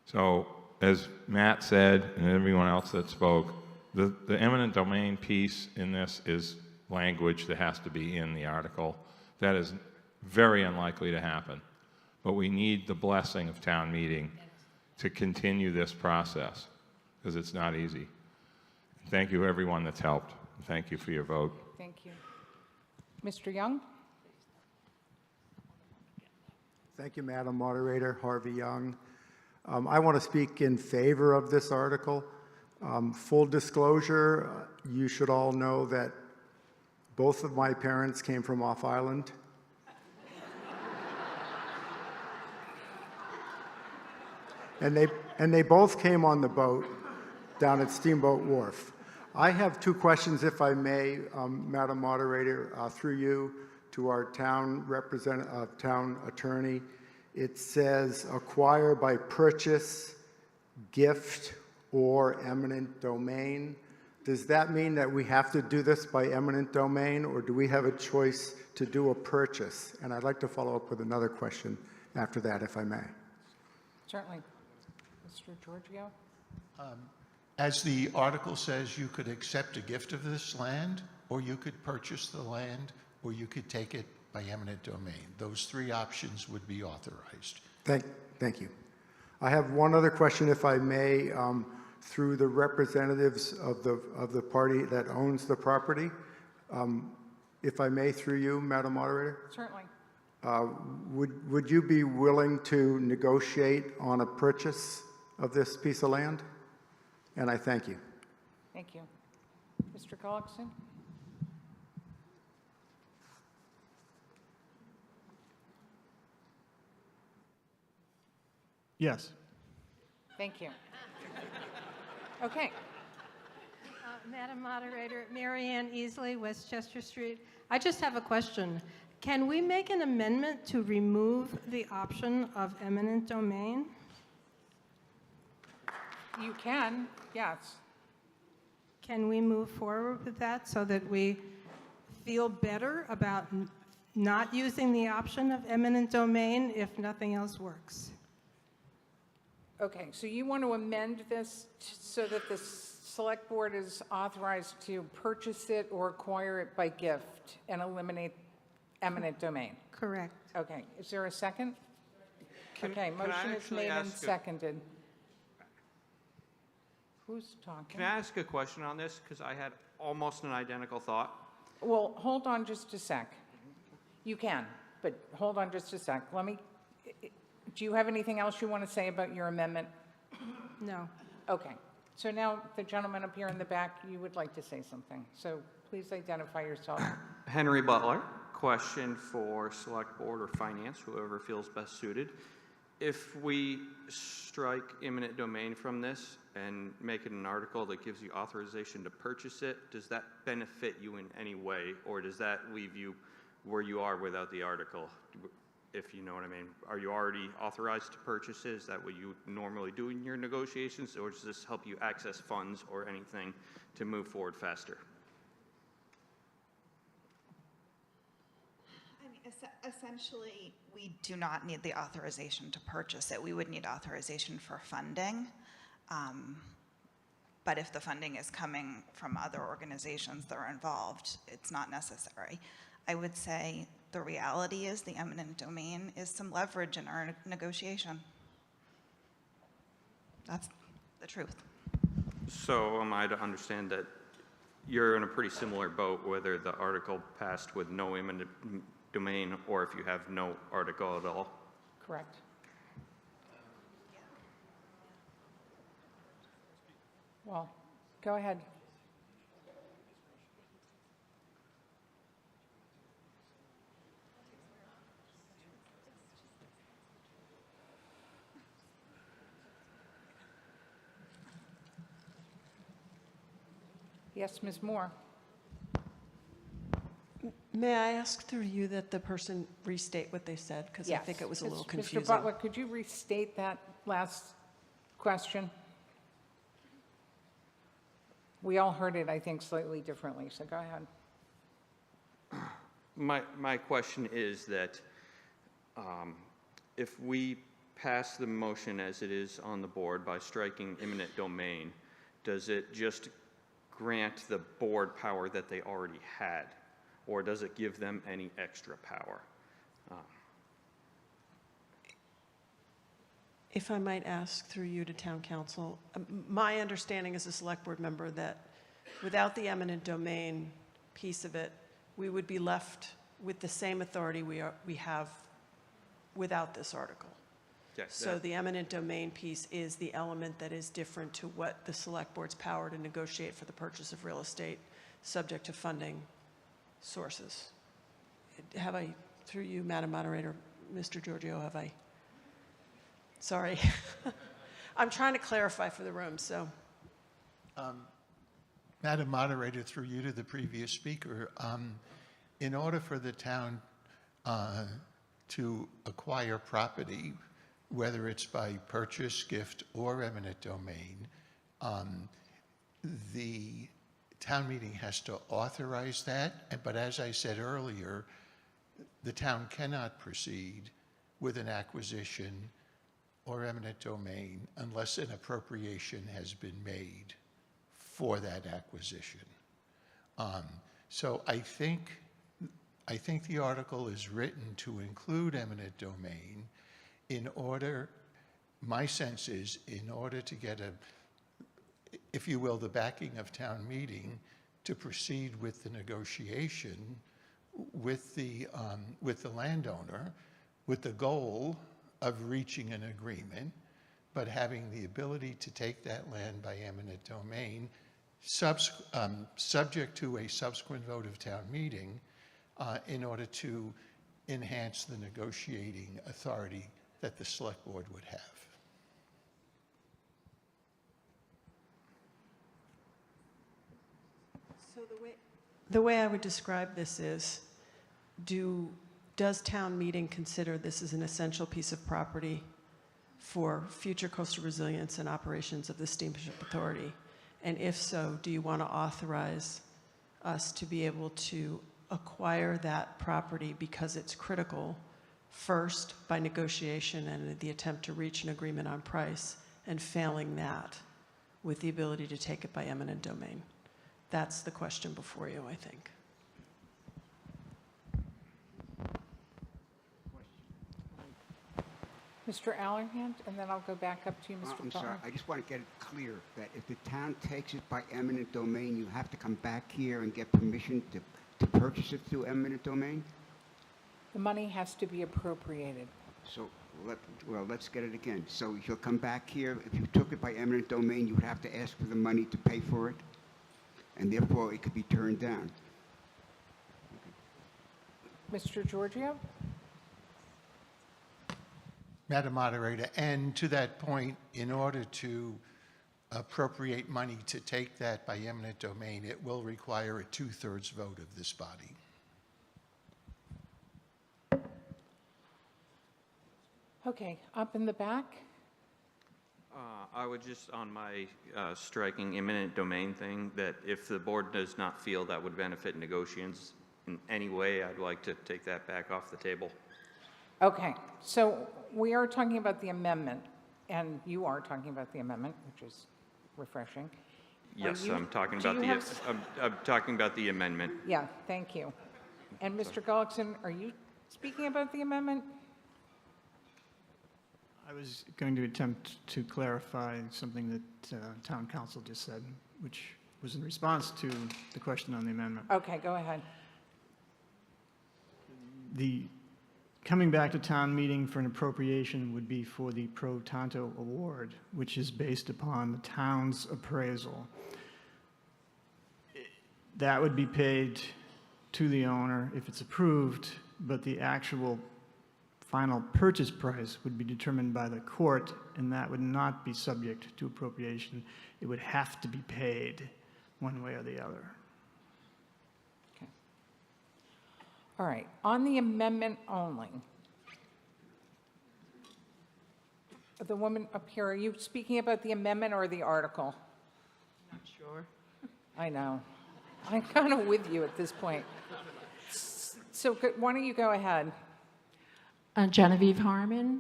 So, as Matt said, and everyone else that spoke, the eminent domain piece in this is language that has to be in the article. That is very unlikely to happen. But we need the blessing of town meeting to continue this process, because it's not easy. Thank you, everyone that's helped. Thank you for your vote.
Thank you. Mr. Young?
Thank you, Madam Moderator. Harvey Young. I want to speak in favor of this article. Full disclosure, you should all know that both of my parents came from off island. And they both came on the boat down at Steamboat Wharf. I have two questions, if I may, Madam Moderator, through you to our town town attorney. It says acquire by purchase, gift, or eminent domain. Does that mean that we have to do this by eminent domain, or do we have a choice to do a purchase? And I'd like to follow up with another question after that, if I may.
Certainly. Mr. Giorgio?
As the article says, you could accept a gift of this land, or you could purchase the land, or you could take it by eminent domain. Those three options would be authorized.
Thank you. I have one other question, if I may, through the representatives of the party that owns the property. If I may, through you, Madam Moderator?
Certainly.
Would you be willing to negotiate on a purchase of this piece of land? And I thank you.
Thank you. Mr. Gullickson?
Yes.
Thank you. Okay.
Madam Moderator, Mary Ann Easley, Westchester Street. I just have a question. Can we make an amendment to remove the option of eminent domain?
You can, yes.
Can we move forward with that so that we feel better about not using the option of eminent domain if nothing else works?
Okay, so you want to amend this so that the select board is authorized to purchase it or acquire it by gift and eliminate eminent domain?
Correct.
Okay, is there a second? Okay, motion is made and seconded. Who's talking?
Can I ask a question on this? Because I had almost an identical thought.
Well, hold on just a sec. You can, but hold on just a sec. Do you have anything else you want to say about your amendment?
No.
Okay. So now the gentleman up here in the back, you would like to say something. So please identify yourself.
Henry Butler, question for Select Board or Finance, whoever feels best suited. If we strike eminent domain from this and make it an article that gives you authorization to purchase it, does that benefit you in any way, or does that leave you where you are without the article? if you know what I mean. Are you already authorized to purchase it? Is that what you normally do in your negotiations, or does this help you access funds or anything to move forward faster?
I mean, essentially, we do not need the authorization to purchase it. We would need authorization for funding. But if the funding is coming from other organizations that are involved, it's not necessary. I would say the reality is the eminent domain is some leverage in our negotiation. That's the truth.
So am I to understand that you're in a pretty similar boat, whether the article passed with no eminent domain or if you have no article at all?
Correct. Well, go ahead. Yes, Ms. Moore.
May I ask through you that the person restate what they said? Because I think it was a little confusing.
Mr. Butler, could you restate that last question? We all heard it, I think, slightly differently, so go ahead.
My question is that if we pass the motion as it is on the board by striking eminent domain, does it just grant the board power that they already had, or does it give them any extra power?
If I might ask through you to town council, my understanding as a select board member that without the eminent domain piece of it, we would be left with the same authority we have without this article.
Yes,
So the eminent domain piece is the element that is different to what the select board's power to negotiate for the purchase of real estate subject to funding sources. Have I, through you, Madam Moderator, Mr. Giorgio, have I? Sorry. I'm trying to clarify for the room, so.
Madam Moderator, through you to the previous speaker, in order for the town to acquire property, whether it's by purchase, gift, or eminent domain, the town meeting has to authorize that. But as I said earlier, the town cannot proceed with an acquisition or eminent domain unless an appropriation has been made for that acquisition. So I think the article is written to include eminent domain in order, my sense is, in order to get if you will, the backing of town meeting to proceed with the negotiation with the landowner, with the goal of reaching an agreement, but having the ability to take that land by eminent domain, subject to a subsequent vote of town meeting, in order to enhance the negotiating authority that the select board would have.
So the way I would describe this is, does town meeting consider this as an essential piece of property for future coastal resilience and operations of the Steamship Authority? And if so, do you want to authorize us to be able to acquire that property because it's critical, first by negotiation and the attempt to reach an agreement on price, and failing that, with the ability to take it by eminent domain? That's the question before you, I think.
Mr. Allerhand, and then I'll go back up to you, Mr.
I'm
Butler.
sorry, I just want to get it clear that if the town takes it by eminent domain, you have to come back here and get permission to purchase it through eminent domain?
The money has to be appropriated.
So, let's get it again. So you'll come back here, if you took it by eminent domain, you would have to ask for the money to pay for it, and therefore it could be turned down.
Mr. Giorgio?
Madam Moderator, and to that point, in order to appropriate money to take that by eminent domain, it will require a 2/3 vote of this body.
Okay, up in the back?
I would just, on my striking eminent domain thing, that if the board does not feel that would benefit negotiations in any way, I'd like to take that back off the table.
Okay, so we are talking about the amendment, and you are talking about the amendment, which is refreshing.
Yes,
you-
I'm talking
do
about
you
the, I'm talking about the amendment.
Yeah, thank you. And Mr. Gullickson, are you speaking about the amendment?
I was going to attempt to clarify something that town council just said, which was in response to the question on the amendment.
Okay, go ahead.
The coming back to town meeting for an appropriation would be for the pro tanto award, which is based upon the town's appraisal. That would be paid to the owner if it's approved, but the actual final purchase price would be determined by the court, and that would not be subject to appropriation. It would have to be paid one way or the other.
Okay. All right, on the amendment only. The woman up here, are you speaking about the amendment or the article?
Not sure.
I know. I'm kind of with you at this point. So why don't you go ahead?
Genevieve Harmon,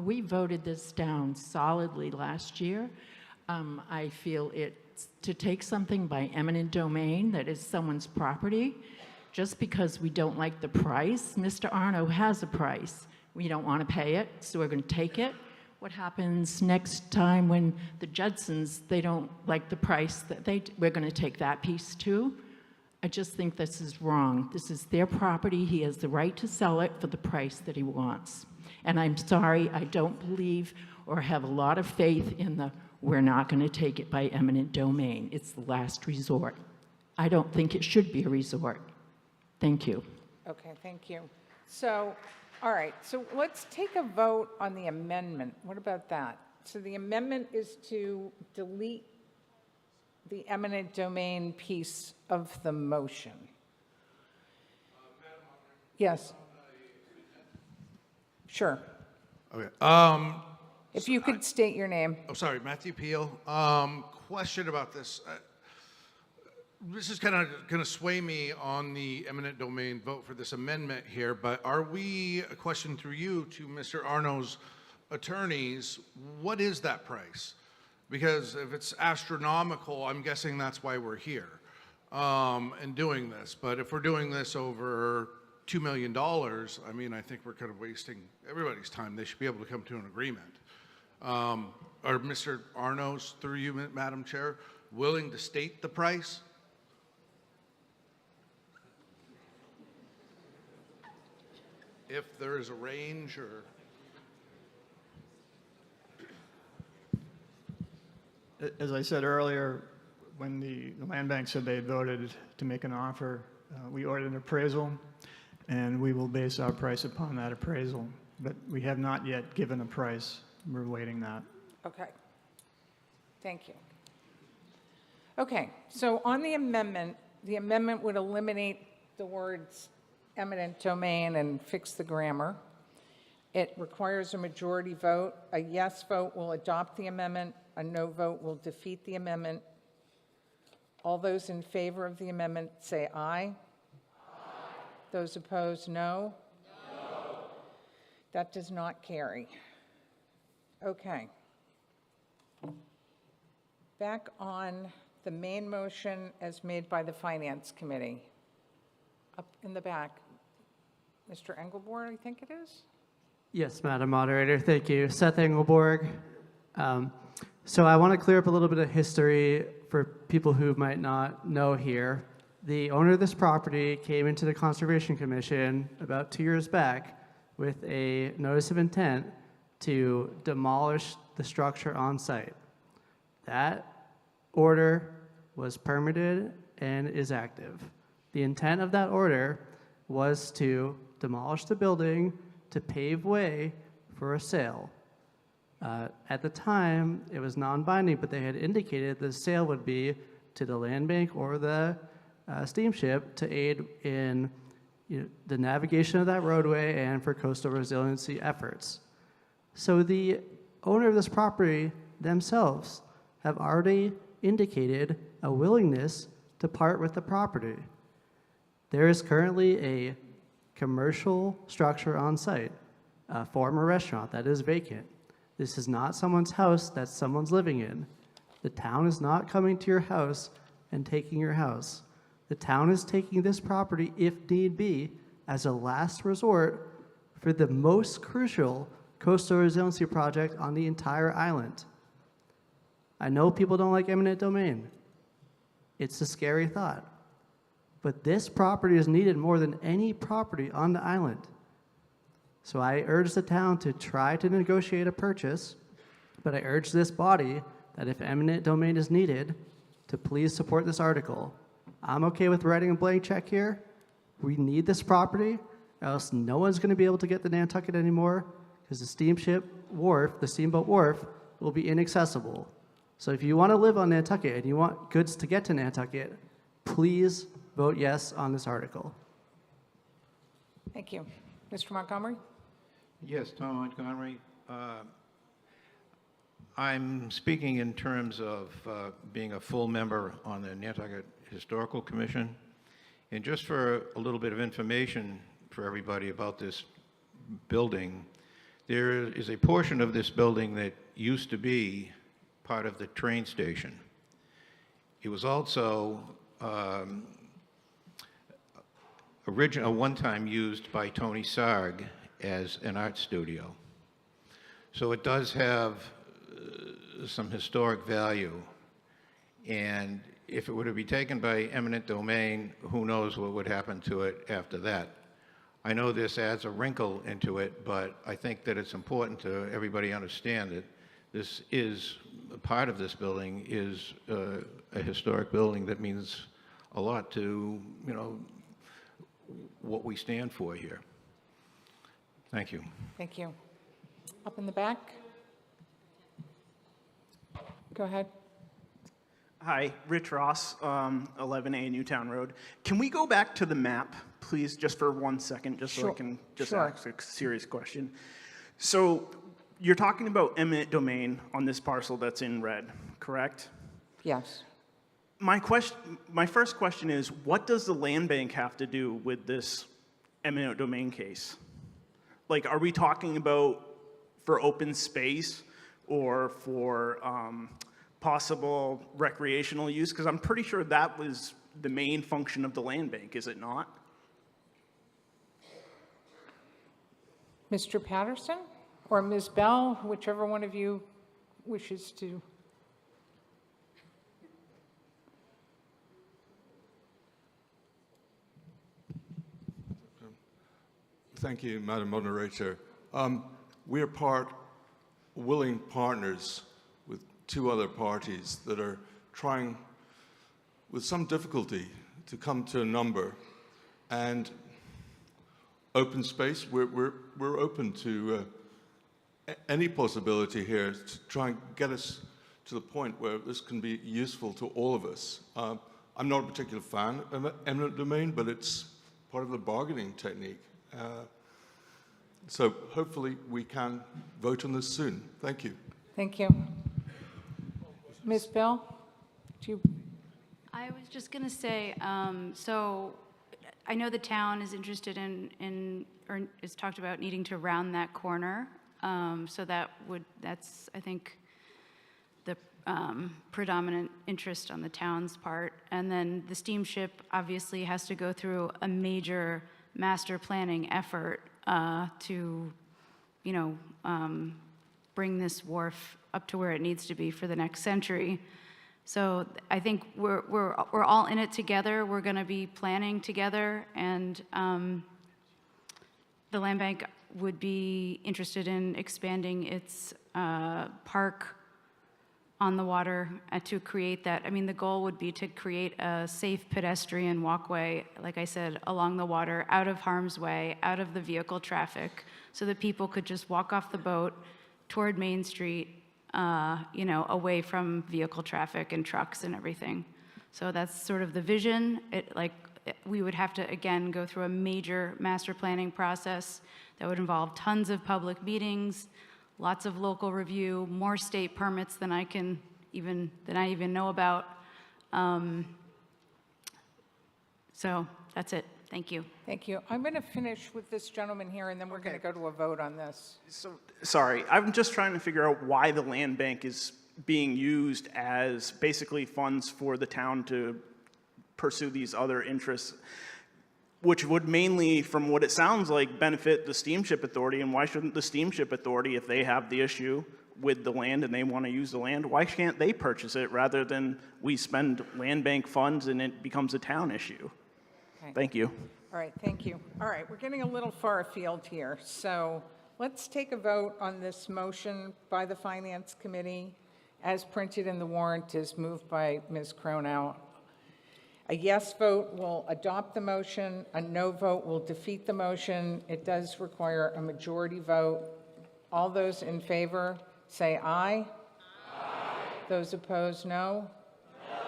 we voted this down solidly last year. I feel it's to take something by eminent domain that is someone's property, just because we don't like the price. Mr. Arno has a price. We don't want to pay it, so we're going to take it. What happens next time when the Judsons, they don't like the price that we're going to take that piece too? I just think this is wrong. This is their property. He has the right to sell it for the price that he wants. And I'm sorry, I don't believe or have a lot of faith in the we're not going to take it by eminent domain. It's the last resort. I don't think it should be a resort. Thank you.
Okay, thank you. So, all right, so let's take a vote on the amendment. What about that? So the amendment is to delete the eminent domain piece of the motion. Yes. Sure.
Okay.
If you could state your name.
I'm sorry, Matthew Peel. Question about this. This is kind of going to sway me on the eminent domain vote for this amendment here, but are we, a question through you to Mr. Arno's attorneys, what is that price? Because if it's astronomical, I'm guessing that's why we're here and doing this. But if we're doing this over $2 million, I mean, I think we're kind of wasting everybody's time. They should be able to come to an agreement. Are Mr. Arno's, through you, Madam Chair, willing to state the price? If there is a range or...
As I said earlier, when the land bank said they had voted to make an offer, we ordered an appraisal, and we will base our price upon that appraisal. But we have not yet given a price. We're waiting that.
Okay. Thank you. Okay, so on the amendment would eliminate the words eminent domain and fix the grammar. It requires a majority vote. A yes vote will adopt the amendment. A no vote will defeat the amendment. All those in favor of the amendment say aye. Aye. Those opposed, no. No. That does not carry. Okay. Back on the main motion as made by the Finance Committee. Up in the back, Mr. Engelborg, I think it is?
Yes, Madam Moderator, thank you. Seth Engelborg. So I want to clear up a little bit of history for people who might not know here. The owner of this property came into the Conservation Commission about 2 years back with a notice of intent to demolish the structure on site. That order was permitted and is active. The intent of that order was to demolish the building to pave way for a sale. At the time, it was non-binding, but they had indicated the sale would be to the land bank or the steamship to aid in the navigation of that roadway and for coastal resiliency efforts. So the owner of this property themselves have already indicated a willingness to part with the property. There is currently a commercial structure on site, a former restaurant that is vacant. This is not someone's house that someone's living in. The town is not coming to your house and taking your house. The town is taking this property, if need be, as a last resort for the most crucial coastal resiliency project on the entire island. I know people don't like eminent domain. It's a scary thought. But this property is needed more than any property on the island. So I urge the town to try to negotiate a purchase, but I urge this body that if eminent domain is needed, to please support this article. I'm okay with writing a blank check here. We need this property, or else no one's going to be able to get to Nantucket anymore because the steamship wharf, the steamboat wharf, will be inaccessible. So if you want to live on Nantucket and you want goods to get to Nantucket, please vote yes on this article.
Thank you. Mr. Montgomery?
Yes, Tom Montgomery. I'm speaking in terms of being a full member on the Nantucket Historical Commission. And just for a little bit of information for everybody about this building, there is a portion of this building that used to be part of the train station. It was also one time used by Tony Sarg as an art studio. So it does have some historic value. And if it were to be taken by eminent domain, who knows what would happen to it after that. I know this adds a wrinkle into it, but I think that it's important to everybody understand that this is, part of this building is a historic building that means a lot to, you know, what we stand for here. Thank you.
Thank you. Up in the back? Go ahead.
Hi, Rich Ross, 11A Newtown Road. Can we go back to the map, please, just for 1 second, just so I can just ask a serious question? So you're talking about eminent domain on this parcel that's in red, correct?
Yes.
My first question is, what does the land bank have to do with this eminent domain case? Like, are we talking about for open space or for possible recreational use? Because I'm pretty sure that was the main function of the land bank, is it not?
Mr. Patterson or Ms. Bell, whichever one of you wishes to.
Thank you, Madam Moderator. We are willing partners with two other parties that are trying, with some difficulty, to come to a number. And open space, we're open to any possibility here to try and get us to the point where this can be useful to all of us. I'm not a particular fan of eminent domain, but it's part of the bargaining technique. So hopefully we can vote on this soon. Thank you.
Thank you. Ms. Bell, do you?
I was just going to say, so I know the town is interested in or is talked about needing to round that corner. So that's, I think, the predominant interest on the town's part. And then the steamship obviously has to go through a major master planning effort to, you know, bring this wharf up to where it needs to be for the next century. So I think we're all in it together. We're going to be planning together, and the land bank would be interested in expanding its park on the water to create that. I mean, the goal would be to create a safe pedestrian walkway, like I said, along the water, out of harm's way, out of the vehicle traffic, so that people could just walk off the boat toward Main Street, you know, away from vehicle traffic and trucks and everything. So that's sort of the vision. We would have to, again, go through a major master planning process that would involve tons of public meetings, lots of local review, more state permits than I even know about. So that's it. Thank you.
Thank you. I'm going to finish with this gentleman here, and then we're going to go to a vote on this.
So, sorry, I'm just trying to figure out why the land bank is being used as basically funds for the town to pursue these other interests, which would mainly, from what it sounds like, benefit the Steamship Authority. And why shouldn't the Steamship Authority, if they have the issue with the land and they want to use the land, why can't they purchase it rather than we spend land bank funds and it becomes a town issue?
Okay.
Thank you.
All right, thank you. All right, we're getting a little far afield here. So let's take a vote on this motion by the Finance Committee as printed in the warrant, as moved by Ms. Cronow. A yes vote will adopt the motion. A no vote will defeat the motion. It does require a majority vote. All those in favor say aye. Aye. Those opposed, no. No.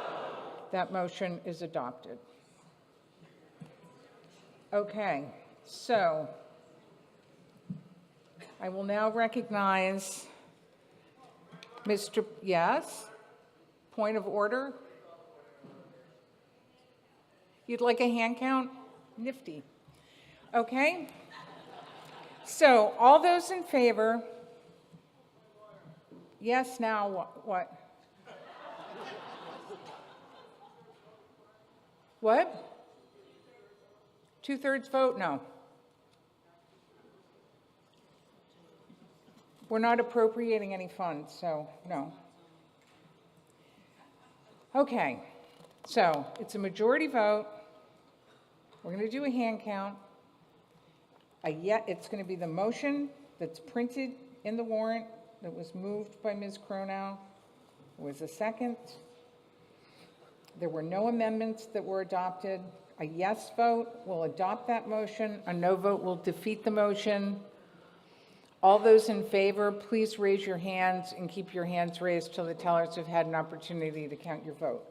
That motion is adopted. Okay, so I will now recognize Mr. Yes? Point of order? You'd like a hand count? Nifty. Okay. So all those in favor? Yes, now what? What? 2/3 vote? No. We're not appropriating any funds, so no. Okay, so it's a majority vote. We're going to do a hand count. It's going to be the motion that's printed in the warrant that was moved by Ms. Cronow. There was a second. There were no amendments that were adopted. A yes vote will adopt that motion. A no vote will defeat the motion. All those in favor, please raise your hands and keep your hands raised till the tellers have had an opportunity to count your vote.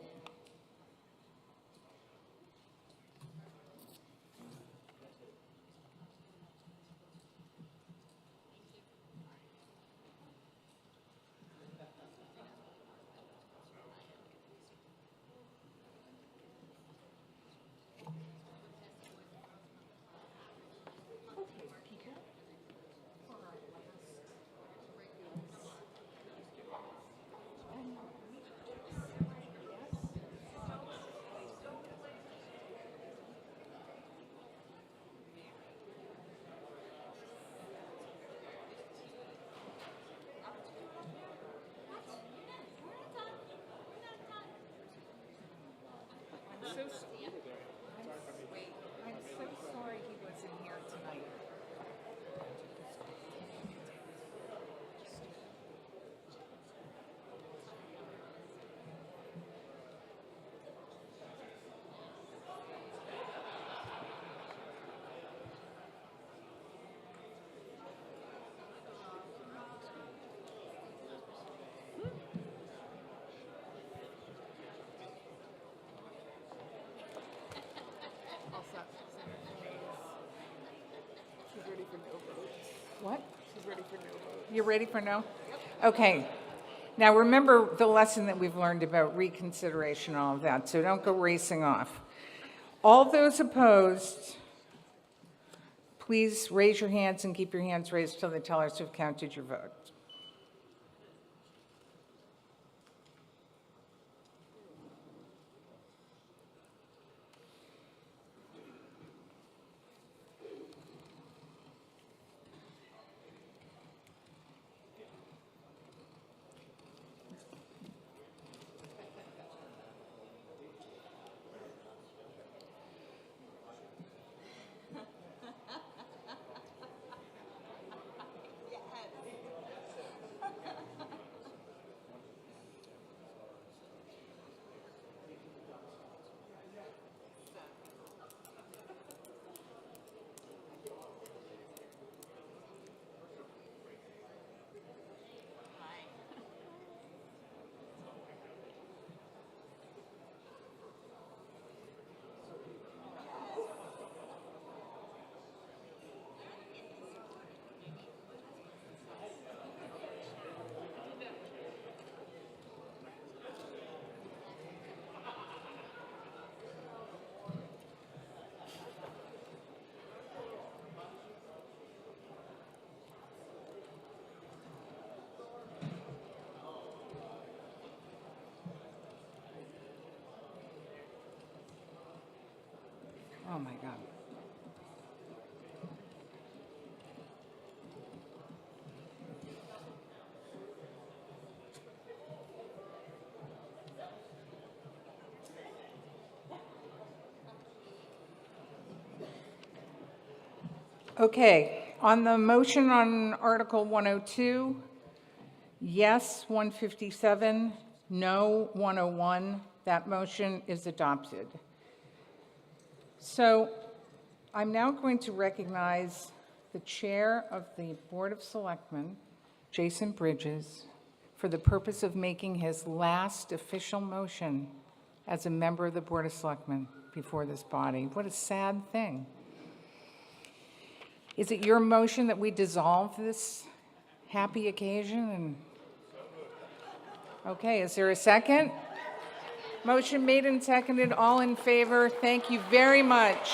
I'm so sorry he wasn't here tonight. What? She's ready for no vote. You're ready for no? Okay. Now remember the lesson that we've learned about reconsideration and all of that, so don't go racing off. All those opposed, please raise your hands and keep your hands raised till the tellers have counted your vote. Oh, my God. Okay, on the motion on Article 102, yes, 157, no, 101. That motion is adopted. So I'm now going to recognize the Chair of the Board of Selectmen, Jason Bridges, for the purpose of making his last official motion as a member of the Board of Selectmen before this body. What a sad thing. Is it your motion that we dissolve this happy occasion? Okay, is there a second? Motion made and seconded. All in favor? Thank you very much.